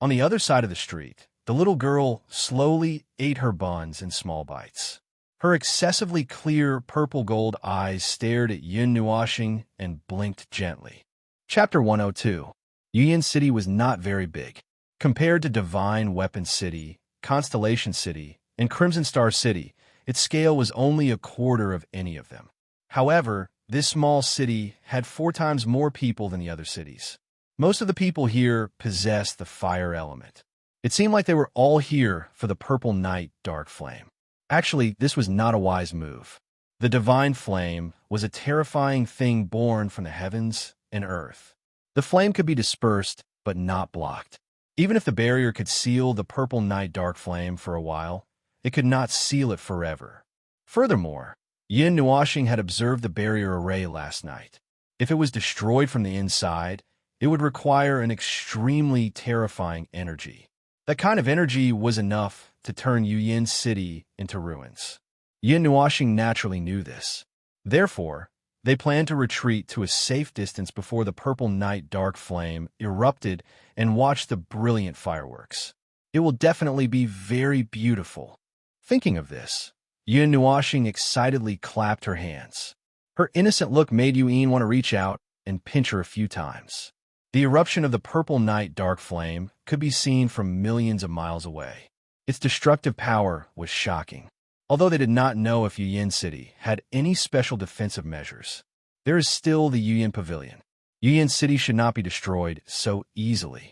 On the other side of the street, the little girl slowly ate her buns in small bites. Her excessively clear purple-gold eyes stared at Yin Nuoxing and blinked gently. Chapter 102. Yu Yin City was not very big. Compared to Divine Weapon City, Constellation City, and Crimson Star City, its scale was only a quarter of any of them. However, this small city had 4 times more people than the other cities. Most of the people here possessed the fire element. It seemed like they were all here for the Purple Night Dark Flame. Actually, this was not a wise move. The divine flame was a terrifying thing born from the heavens and earth. The flame could be dispersed, but not blocked. Even if the barrier could seal the Purple Night Dark Flame for a while, it could not seal it forever. Furthermore, Yin Nuoxing had observed the barrier array last night. If it was destroyed from the inside, it would require an extremely terrifying energy. That kind of energy was enough to turn Yu Yin City into ruins. Yin Nuoxing naturally knew this. Therefore, they planned to retreat to a safe distance before the Purple Night Dark Flame erupted and watch the brilliant fireworks. It will definitely be very beautiful. Thinking of this, Yin Nuoxing excitedly clapped her hands. Her innocent look made Yu Yin want to reach out and pinch her a few times. The eruption of the Purple Night Dark Flame could be seen from millions of miles away. Its destructive power was shocking. Although they did not know if Yu Yin City had any special defensive measures, there is still the Yu Yin Pavilion. Yu Yin City should not be destroyed so easily.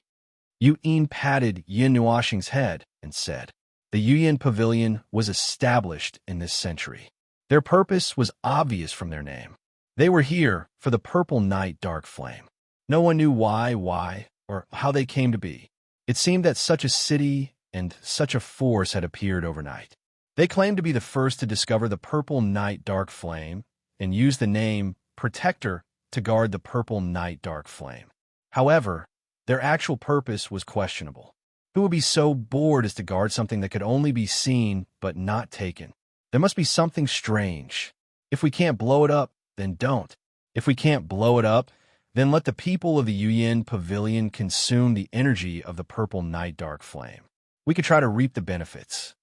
Yu Yin patted Yin Nuoxing's head and said, the Yu Yin Pavilion was established in this century. Their purpose was obvious from their name. They were here for the Purple Night Dark Flame. No one knew why, or how they came to be. It seemed that such a city and such a force had appeared overnight. They claimed to be the first to discover the Purple Night Dark Flame and used the name Protector to guard the Purple Night Dark Flame. However, their actual purpose was questionable. Who would be so bored as to guard something that could only be seen but not taken? There must be something strange. If we can't blow it up, then don't. If we can't blow it up, then let the people of the Yu Yin Pavilion consume the energy of the Purple Night Dark Flame. We could try to reap the benefits.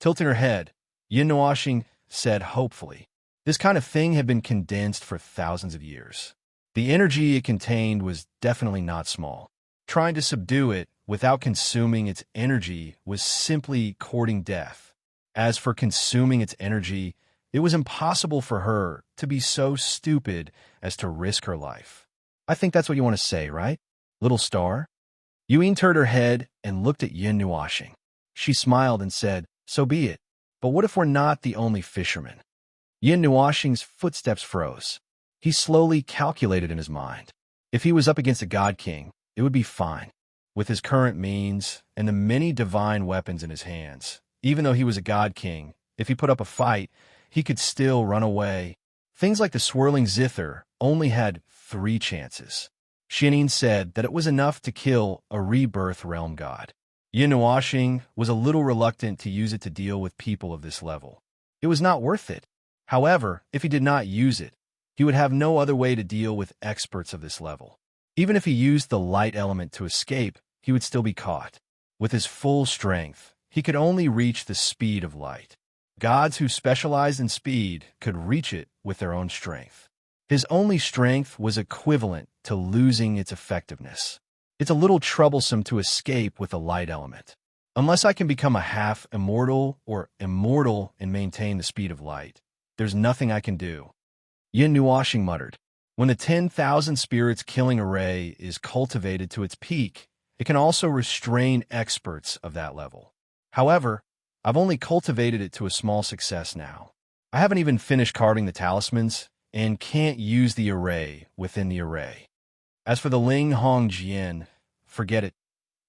Tilting her head, Yin Nuoxing said hopefully, this kind of thing had been condensed for thousands of years. The energy it contained was definitely not small. Trying to subdue it without consuming its energy was simply courting death. As for consuming its energy, it was impossible for her to be so stupid as to risk her life. I think that's what you want to say, right, little star? Yu Yin turned her head and looked at Yin Nuoxing. She smiled and said, so be it. But what if we're not the only fishermen? Yin Nuoxing's footsteps froze. He slowly calculated in his mind. If he was up against a god king, it would be fine. With his current means and the many divine weapons in his hands, even though he was a god king, if he put up a fight, he could still run away. Things like the swirling zither only had 3 chances. Xianyin said that it was enough to kill a rebirth realm god. Yin Nuoxing was a little reluctant to use it to deal with people of this level. It was not worth it. However, if he did not use it, he would have no other way to deal with experts of this level. Even if he used the light element to escape, he would still be caught. With his full strength, he could only reach the speed of light. Gods who specialized in speed could reach it with their own strength. His only strength was equivalent to losing its effectiveness. It's a little troublesome to escape with a light element. Unless I can become a half-immortal or immortal and maintain the speed of light, there's nothing I can do. Yin Nuoxing muttered. When the 10,000 spirits killing array is cultivated to its peak, it can also restrain experts of that level. However, I've only cultivated it to a small success now. I haven't even finished carving the talismans and can't use the array within the array. As for the Ling Hong Jian, forget it.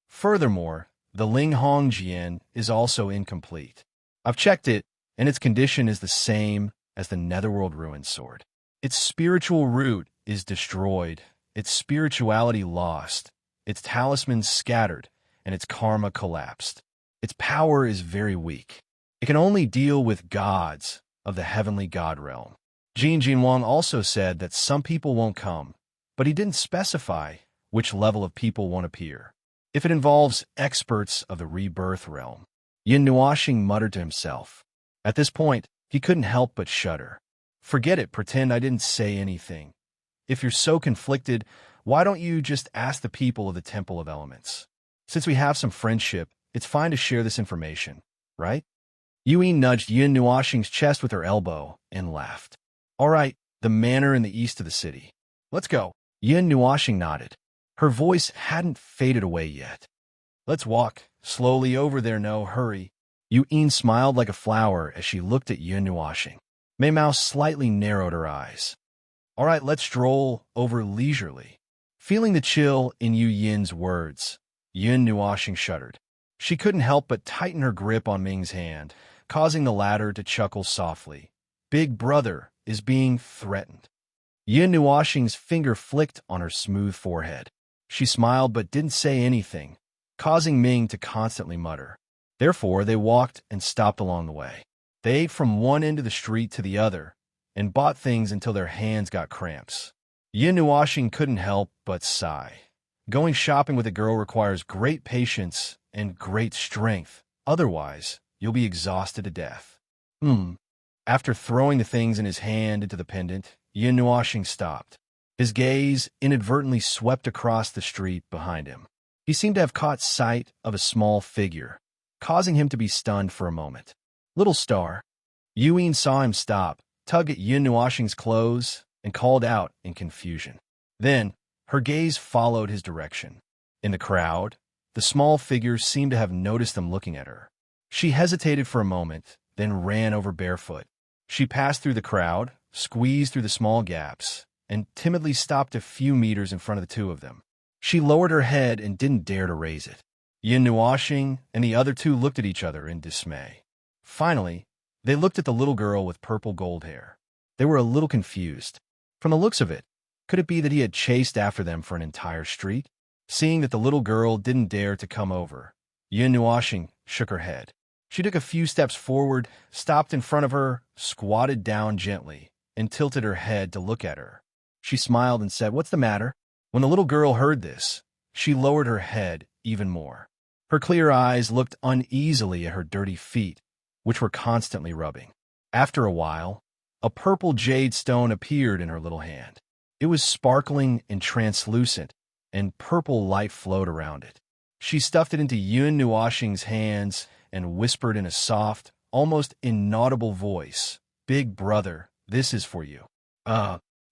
Furthermore, the Ling Hong Jian is also incomplete. I've checked it, and its condition is the same as the Netherworld Ruined Sword. Its spiritual root is destroyed, its spirituality lost, its talismans scattered, and its karma collapsed. Its power is very weak. It can only deal with gods of the heavenly god realm. Jin Jinwang also said that some people won't come, but he didn't specify which level of people won't appear. If it involves experts of the rebirth realm. Yin Nuoxing muttered to himself. At this point, he couldn't help but shudder. Forget it, pretend I didn't say anything. If you're so conflicted, why don't you just ask the people of the Temple of Elements? Since we have some friendship, it's fine to share this information, right? Yui nudged Yin Nuoxing's chest with her elbow and laughed. All right, the manor in the east of the city. Let's go. Yin Nuoxing nodded. Her voice hadn't faded away yet. Let's walk slowly over there, no hurry. Yui smiled like a flower as she looked at Yin Nuoxing. Mei Mao slightly narrowed her eyes. All right, let's stroll over leisurely. Feeling the chill in Yu Yin's words, Yin Nuoxing shuddered. She couldn't help but tighten her grip on Ming's hand, causing the latter to chuckle softly. Big brother is being threatened. Yin Nuoxing's finger flicked on her smooth forehead. She smiled but didn't say anything, causing Ming to constantly mutter. Therefore, they walked and stopped along the way. They ate from one end of the street to the other and bought things until their hands got cramps. Yin Nuoxing couldn't help but sigh. Going shopping with a girl requires great patience and great strength. Otherwise, you'll be exhausted to death. After throwing the things in his hand into the pendant, Yin Nuoxing stopped. His gaze inadvertently swept across the street behind him. He seemed to have caught sight of a small figure, causing him to be stunned for a moment. Little star. Yui saw him stop, tug at Yin Nuoxing's clothes, and called out in confusion. Then, her gaze followed his direction. In the crowd, the small figure seemed to have noticed them looking at her. She hesitated for a moment, then ran over barefoot. She passed through the crowd, squeezed through the small gaps, and timidly stopped a few meters in front of the two of them. She lowered her head and didn't dare to raise it. Yin Nuoxing and the other two looked at each other in dismay. Finally, they looked at the little girl with purple gold hair. They were a little confused. From the looks of it, could it be that he had chased after them for an entire street? Seeing that the little girl didn't dare to come over, Yin Nuoxing shook her head. She took a few steps forward, stopped in front of her, squatted down gently, and tilted her head to look at her. She smiled and said, "What's the matter?" When the little girl heard this, she lowered her head even more. Her clear eyes looked uneasily at her dirty feet, which were constantly rubbing. After a while, a purple jade stone appeared in her little hand. It was sparkling and translucent, and purple light flowed around it. She stuffed it into Yin Nuoxing's hands and whispered in a soft, almost inaudible voice, "Big brother, this is for you."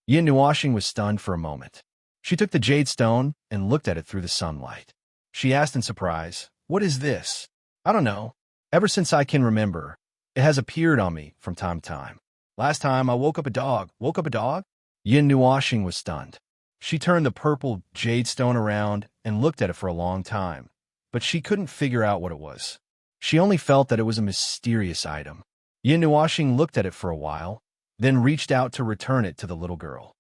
Yin Nuoxing was stunned for a moment. She took the jade stone and looked at it through the sunlight. She asked in surprise, "What is this?" "I don't know. Ever since I can remember, it has appeared on me from time to time. Last time I woke up a dog. Woke up a dog?" Yin Nuoxing was stunned. She turned the purple jade stone around and looked at it for a long time, but she couldn't figure out what it was. She only felt that it was a mysterious item. Yin Nuashing looked at it for a while, then reached out to return it to the little girl.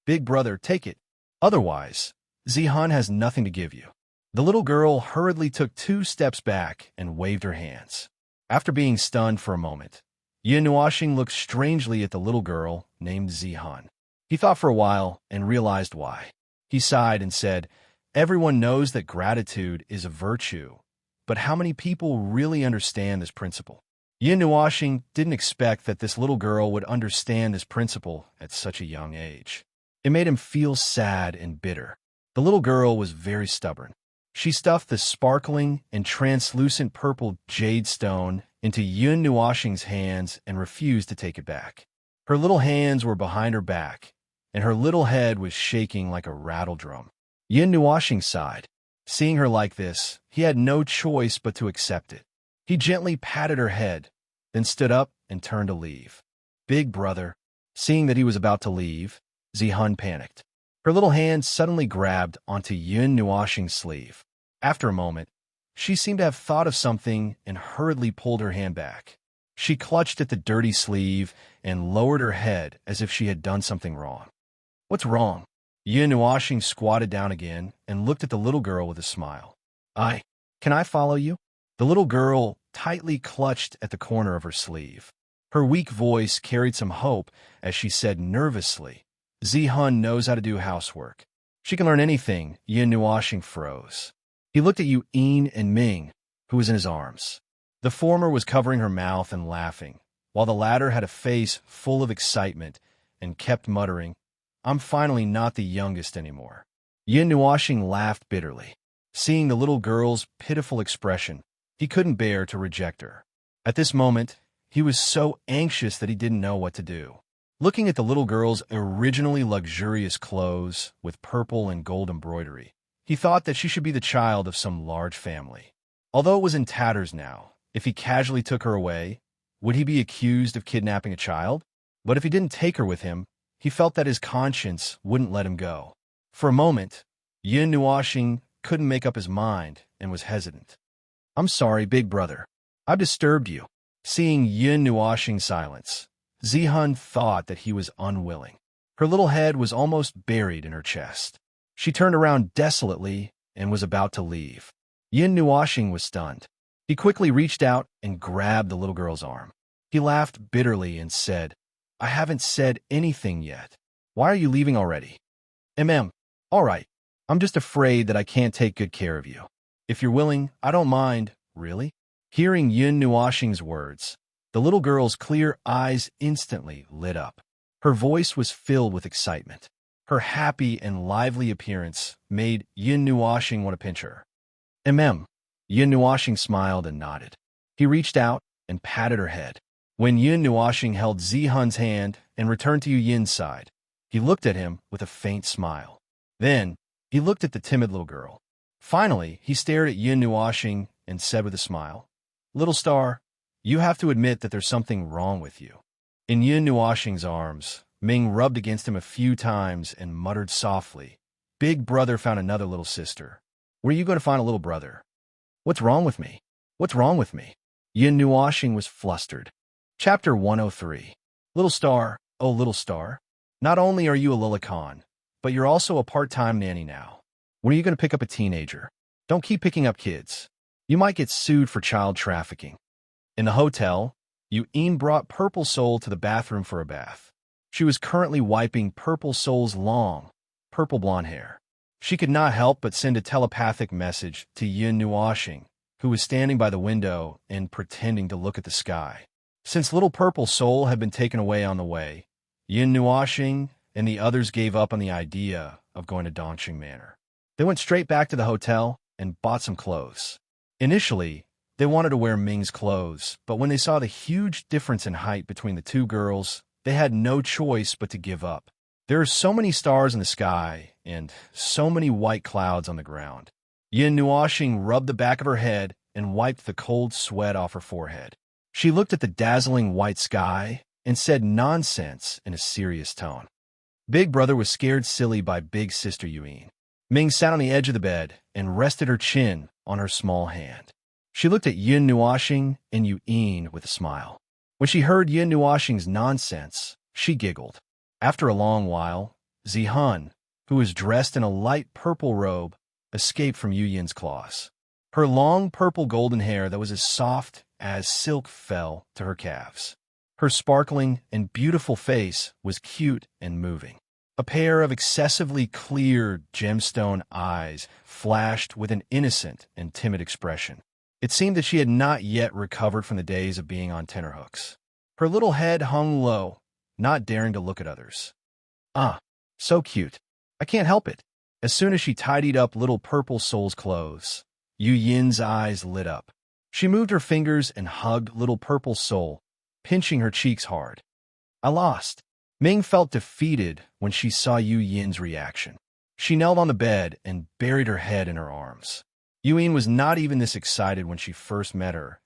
Big brother, take it. Otherwise, Zihan has nothing to give you. The little girl hurriedly took 2 steps back and waved her hands. After being stunned for a moment, Yin Nuashing looked strangely at the little girl named Zihan. He thought for a while and realized why. He sighed and said, "Everyone knows that gratitude is a virtue, but how many people really understand this principle?" Yin Nuashing didn't expect that this little girl would understand this principle at such a young age. It made him feel sad and bitter. The little girl was very stubborn. She stuffed the sparkling and translucent purple jade stone into Yin Nuashing's hands and refused to take it back. Her little hands were behind her back, and her little head was shaking like a rattle drum. Yin Nuashing sighed. Seeing her like this, he had no choice but to accept it. He gently patted her head, then stood up and turned to leave. Big brother, seeing that he was about to leave, Zihan panicked. Her little hand suddenly grabbed onto Yin Nuashing's sleeve. After a moment, she seemed to have thought of something and hurriedly pulled her hand back. She clutched at the dirty sleeve and lowered her head as if she had done something wrong. "What's wrong?" Yin Nuashing squatted down again and looked at the little girl with a smile. Can I follow you?" The little girl tightly clutched at the corner of her sleeve. Her weak voice carried some hope as she said nervously, "Zihan knows how to do housework. She can learn anything." Yin Nuashing froze. He looked at Yin and Ming, who was in his arms. The former was covering her mouth and laughing, while the latter had a face full of excitement and kept muttering, "I'm finally not the youngest anymore." Yin Nuashing laughed bitterly. Seeing the little girl's pitiful expression, he couldn't bear to reject her. At this moment, he was so anxious that he didn't know what to do. Looking at the little girl's originally luxurious clothes with purple and gold embroidery, he thought that she should be the child of some large family. Although it was in tatters now, if he casually took her away, would he be accused of kidnapping a child? But if he didn't take her with him, he felt that his conscience wouldn't let him go. For a moment, Yin Nuashing couldn't make up his mind and was hesitant. "I'm sorry, big brother. I've disturbed you." Seeing Yin Nuashing's silence, Zihan thought that he was unwilling. Her little head was almost buried in her chest. She turned around desolately and was about to leave. Yin Nuashing was stunned. He quickly reached out and grabbed the little girl's arm. He laughed bitterly and said, "I haven't said anything yet. Why are you leaving already?" All right. I'm just afraid that I can't take good care of you. If you're willing, I don't mind." "Really?" Hearing Yin Nuashing's words, the little girl's clear eyes instantly lit up. Her voice was filled with excitement. Her happy and lively appearance made Yin Nuashing want to pinch her. Yin Nuashing smiled and nodded. He reached out and patted her head. When Yin Nuashing held Zihan's hand and returned to Yin's side, he looked at him with a faint smile. Then, he looked at the timid little girl. Finally, he stared at Yin Nuashing and said with a smile, "Little star, you have to admit that there's something wrong with you." In Yin Nuashing's arms, Ming rubbed against him a few times and muttered softly, "Big brother found another little sister. Where are you going to find a little brother?" "What's wrong with me? What's wrong with me?" Yin Nuashing was flustered. Chapter 103. Little star, oh little star, not only are you a Lilicon, but you're also a part-time nanny now. When are you going to pick up a teenager? Don't keep picking up kids. You might get sued for child trafficking. In the hotel, Yin brought Purple Soul to the bathroom for a bath. She was currently wiping Purple Soul's long, purple blonde hair. She could not help but send a telepathic message to Yin Nuashing, who was standing by the window and pretending to look at the sky. Since little Purple Soul had been taken away on the way, Yin Nuashing and the others gave up on the idea of going to Dongqing Manor. They went straight back to the hotel and bought some clothes. Initially, they wanted to wear Ming's clothes, but when they saw the huge difference in height between the two girls, they had no choice but to give up. There are so many stars in the sky and so many white clouds on the ground. Yin Nuashing rubbed the back of her head and wiped the cold sweat off her forehead. She looked at the dazzling white sky and said nonsense in a serious tone. Big Brother was scared silly by Big Sister Yuen. Ming sat on the edge of the bed and rested her chin on her small hand. She looked at Yin Nuoxing and Yuen with a smile. When she heard Yin Nuoxing's nonsense, she giggled. After a long while, Zihan, who was dressed in a light purple robe, escaped from Yun's claws. Her long purple golden hair that was as soft as silk fell to her calves. Her sparkling and beautiful face was cute and moving. A pair of excessively clear gemstone eyes flashed with an innocent and timid expression. It seemed that she had not yet recovered from the days of being on tenterhooks. Her little head hung low, not daring to look at others. Ah, so cute. I can't help it. As soon as she tidied up little purple soul's clothes, Yu Yin's eyes lit up. She moved her fingers and hugged little purple soul, pinching her cheeks hard. I lost. Ming felt defeated when she saw Yu Yin's reaction. She knelt on the bed and buried her head in her arms. Yuen was not even this excited when she first met her,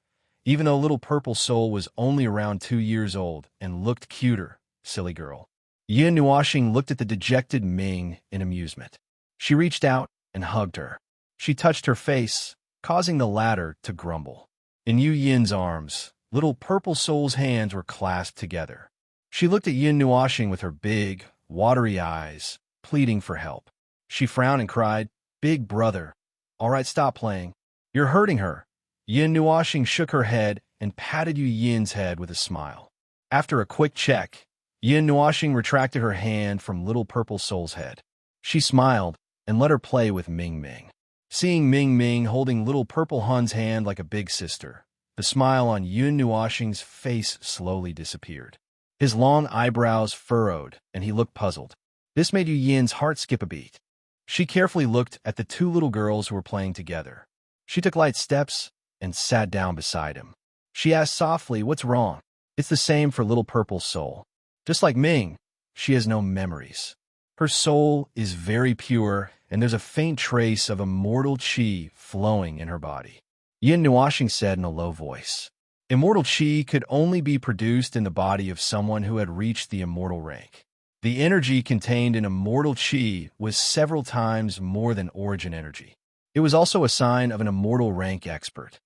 even though little purple soul was only around 2 years old and looked cuter, silly girl. Yin Nuoxing looked at the dejected Ming in amusement. She reached out and hugged her. She touched her face, causing the latter to grumble. In Yu Yin's arms, little purple soul's hands were clasped together. She looked at Yin Nuoxing with her big, watery eyes, pleading for help. She frowned and cried, "Big brother, all right, stop playing. You're hurting her." Yin Nuoxing shook her head and patted Yu Yin's head with a smile. After a quick check, Yin Nuoxing retracted her hand from little purple soul's head. She smiled and let her play with Ming Ming. Seeing Ming Ming holding little purple Hun's hand like a big sister, the smile on Yin Nuoxing's face slowly disappeared. His long eyebrows furrowed, and he looked puzzled. This made Yu Yin's heart skip a beat. She carefully looked at the 2 little girls who were playing together. She took light steps and sat down beside him. She asked softly, "What's wrong?" It's the same for little purple soul. Just like Ming, she has no memories. Her soul is very pure, and there's a faint trace of immortal qi flowing in her body. Yin Nuoxing said in a low voice. Immortal qi could only be produced in the body of someone who had reached the immortal rank. The energy contained in immortal qi was several times more than origin energy. It was also a sign of an immortal rank expert.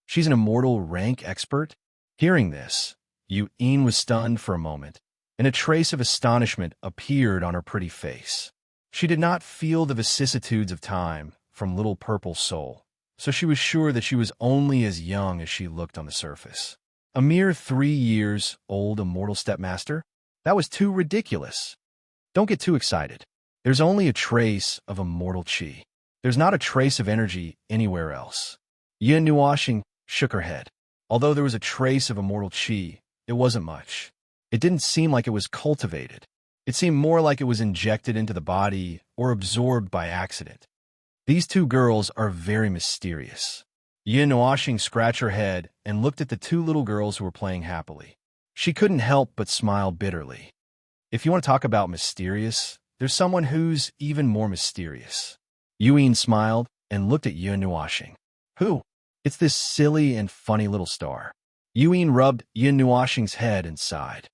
She's an immortal rank expert? Hearing this, Yuen was stunned for a moment, and a trace of astonishment appeared on her pretty face. She did not feel the vicissitudes of time from little purple soul, so she was sure that she was only as young as she looked on the surface. A mere 3 years old immortal stepmaster? That was too ridiculous. Don't get too excited. There's only a trace of immortal qi. There's not a trace of energy anywhere else. Yin Nuoxing shook her head. Although there was a trace of immortal qi, it wasn't much. It didn't seem like it was cultivated. It seemed more like it was injected into the body or absorbed by accident. These 2 girls are very mysterious. Yin Nuoxing scratched her head and looked at the 2 little girls who were playing happily. She couldn't help but smile bitterly. If you want to talk about mysterious, there's someone who's even more mysterious. Yuen smiled and looked at Yin Nuoxing. Who? It's this silly and funny little star. Yuen rubbed Yin Nuoxing's head and sighed.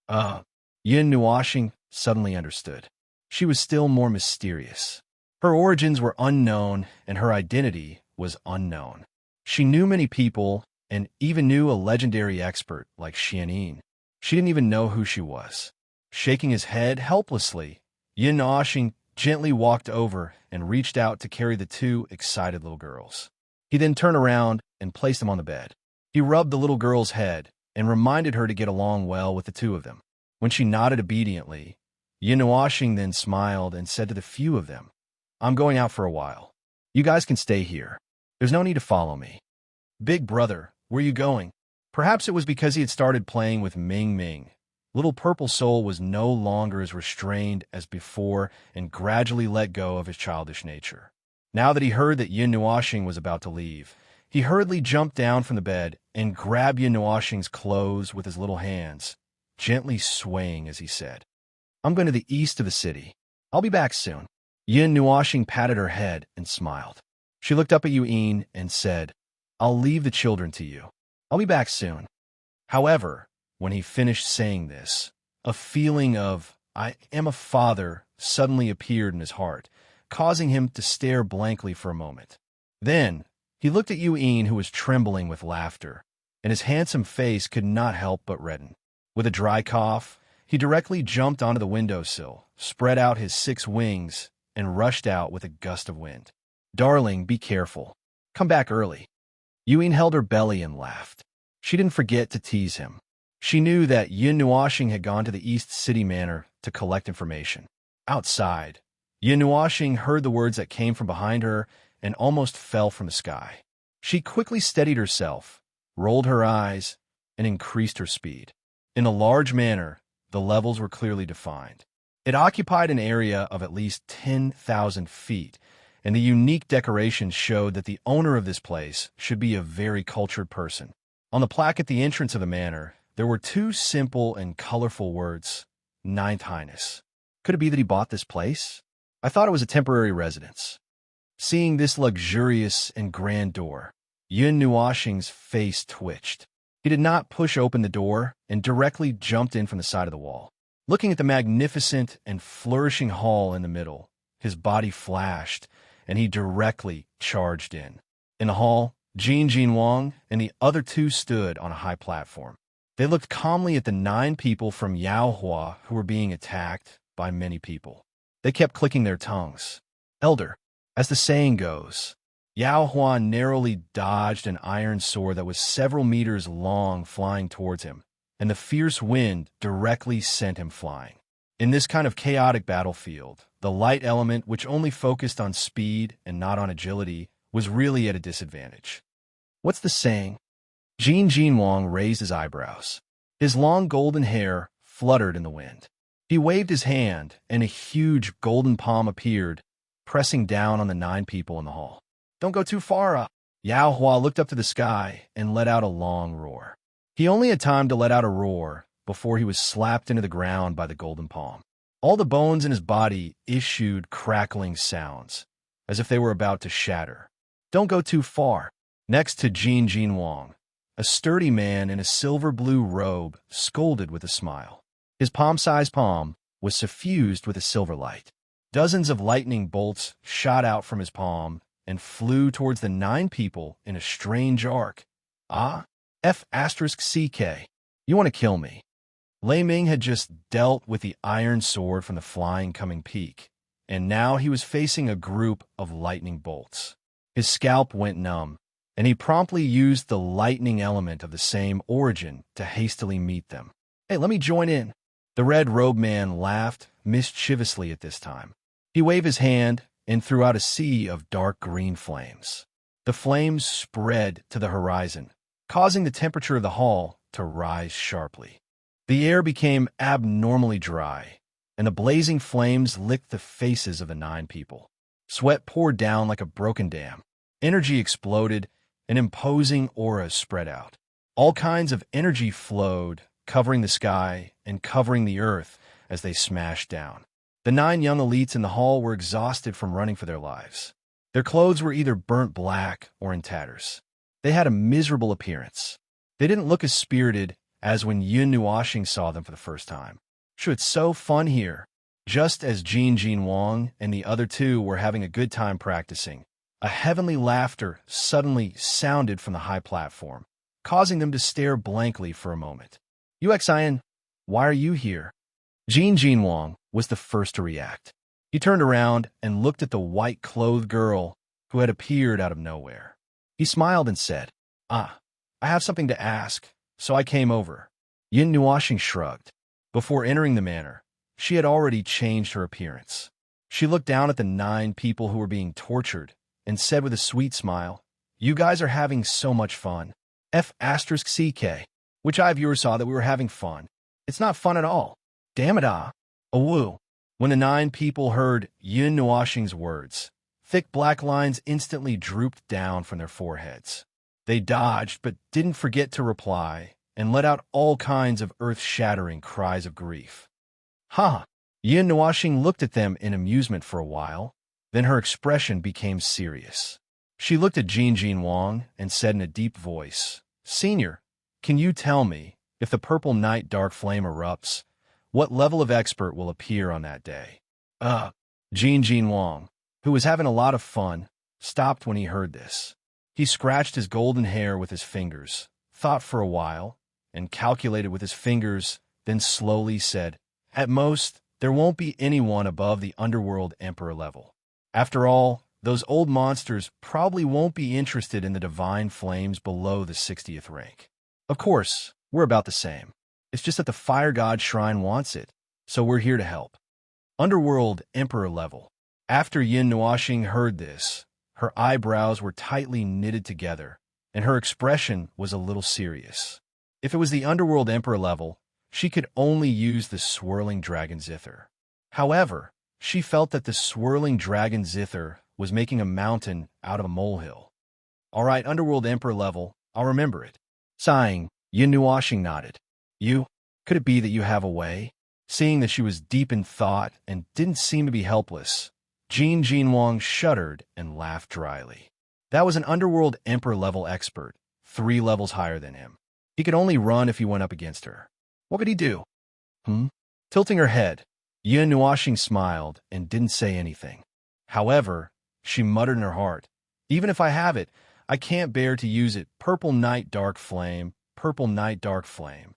Yin Nuoxing suddenly understood. She was still more mysterious. Her origins were unknown, and her identity was unknown. She knew many people, and even knew a legendary expert like Xianin. She didn't even know who she was. Shaking his head helplessly, Yin Nuoxing gently walked over and reached out to carry the 2 excited little girls. He then turned around and placed them on the bed. He rubbed the little girl's head and reminded her to get along well with the 2 of them. When she nodded obediently, Yin Nuoxing then smiled and said to the few of them, "I'm going out for a while. You guys can stay here. There's no need to follow me." Big brother, where are you going? Perhaps it was because he had started playing with Ming Ming. Little purple soul was no longer as restrained as before and gradually let go of his childish nature. Now that he heard that Yin Nuoxing was about to leave, he hurriedly jumped down from the bed and grabbed Yin Nuoxing's clothes with his little hands, gently swaying as he said, "I'm going to the east of the city. I'll be back soon." Yin Nuoxing patted her head and smiled. She looked up at Yuen and said, "I'll leave the children to you. I'll be back soon." However, when he finished saying this, a feeling of "I am a father," suddenly appeared in his heart, causing him to stare blankly for a moment. Then, he looked at Yuan, who was trembling with laughter, and his handsome face could not help but redden. With a dry cough, he directly jumped onto the windowsill, spread out his 6 wings, and rushed out with a gust of wind. "Darling, be careful. Come back early." Yuan held her belly and laughed. She didn't forget to tease him. She knew that Yin Nuoxing had gone to the East City Manor to collect information. Outside, Yin Nuoxing heard the words that came from behind her and almost fell from the sky. She quickly steadied herself, rolled her eyes, and increased her speed. In a large manor, the levels were clearly defined. It occupied an area of at least 10,000 feet, and the unique decorations showed that the owner of this place should be a very cultured person. On the plaque at the entrance of the manor, there were 2 simple and colorful words, "Ninth Highness." Could it be that he bought this place? I thought it was a temporary residence. Seeing this luxurious and grand door, Yin Nuoxing's face twitched. He did not push open the door and directly jumped in from the side of the wall. Looking at the magnificent and flourishing hall in the middle, his body flashed, and he directly charged in. In the hall, Jin Jinwang and the other 2 stood on a high platform. They looked calmly at the 9 people from Yaohua who were being attacked by many people. They kept clicking their tongues. "Elder," as the saying goes, Yaohua narrowly dodged an iron sword that was several meters long flying towards him, and the fierce wind directly sent him flying. In this kind of chaotic battlefield, the light element, which only focused on speed and not on agility, was really at a disadvantage. "What's the saying?" Jin Jinwang raised his eyebrows. His long golden hair fluttered in the wind. He waved his hand, and a huge golden palm appeared, pressing down on the 9 people in the hall. "Don't go too far up." Yaohua looked up to the sky and let out a long roar. He only had time to let out a roar before he was slapped into the ground by the golden palm. All the bones in his body issued crackling sounds, as if they were about to shatter. "Don't go too far." Next to Jin Jinwang, a sturdy man in a silver-blue robe scolded with a smile. His palm-sized palm was suffused with a silver light. Dozens of lightning bolts shot out from his palm and flew towards the 9 people in a strange arc. "Ah, F***CK. You want to kill me." Lei Ming had just dealt with the iron sword from the flying coming peak, and now he was facing a group of lightning bolts. His scalp went numb, and he promptly used the lightning element of the same origin to hastily meet them. "Hey, let me join in." The red-robed man laughed mischievously at this time. He waved his hand and threw out a sea of dark green flames. The flames spread to the horizon, causing the temperature of the hall to rise sharply. The air became abnormally dry, and the blazing flames licked the faces of the 9 people. Sweat poured down like a broken dam. Energy exploded, and imposing auras spread out. All kinds of energy flowed, covering the sky and covering the earth as they smashed down. The 9 young elites in the hall were exhausted from running for their lives. Their clothes were either burnt black or in tatters. They had a miserable appearance. They didn't look as spirited as when Yin Nuoxing saw them for the first time. "Sure, it's so fun here." Just as Jin Jinwang and the other 2 were having a good time practicing, a heavenly laughter suddenly sounded from the high platform, causing them to stare blankly for a moment. "Uxian, why are you here?" Jin Jinwang was the first to react. He turned around and looked at the white-clothed girl who had appeared out of nowhere. He smiled and said, "Ah, I have something to ask, so I came over." Yin Nuoxing shrugged. Before entering the manor, she had already changed her appearance. She looked down at the 9 people who were being tortured and said with a sweet smile, "You guys are having so much fun. F***CK. Which eye of yours saw that we were having fun? It's not fun at all. Damn it, ah. Awoo." When the 9 people heard Yin Nuoxing's words, thick black lines instantly drooped down from their foreheads. They dodged but didn't forget to reply and let out all kinds of earth-shattering cries of grief. "Ha!" Yin Nuoxing looked at them in amusement for a while, then her expression became serious. She looked at Jin Jinwang and said in a deep voice, "Senior, can you tell me, if the purple night dark flame erupts, What level of expert will appear on that day? Jin Wang, who was having a lot of fun, stopped when he heard this. He scratched his golden hair with his fingers, thought for a while, and calculated with his fingers, then slowly said, "At most, there won't be anyone above the Underworld Emperor level. After all, those old monsters probably won't be interested in the divine flames below the 60th rank. Of course, we're about the same. It's just that the Fire God Shrine wants it, so we're here to help." Underworld Emperor level. After Yin Nuoxing heard this, her eyebrows were tightly knitted together, and her expression was a little serious. If it was the Underworld Emperor level, she could only use the swirling dragon zither. However, she felt that the swirling dragon zither was making a mountain out of a molehill. "All right, Underworld Emperor level, I'll remember it." Sighing, Yin Nuoxing nodded. Could it be that you have a way?" Seeing that she was deep in thought and didn't seem to be helpless, Jin Wang shuddered and laughed dryly. That was an Underworld Emperor level expert, 3 levels higher than him. He could only run if he went up against her. What could he do? Tilting her head, Yin Nuoxing smiled and didn't say anything. However, she muttered in her heart, "Even if I have it, I can't bear to use it. Purple Night Dark Flame, Purple Night Dark Flame."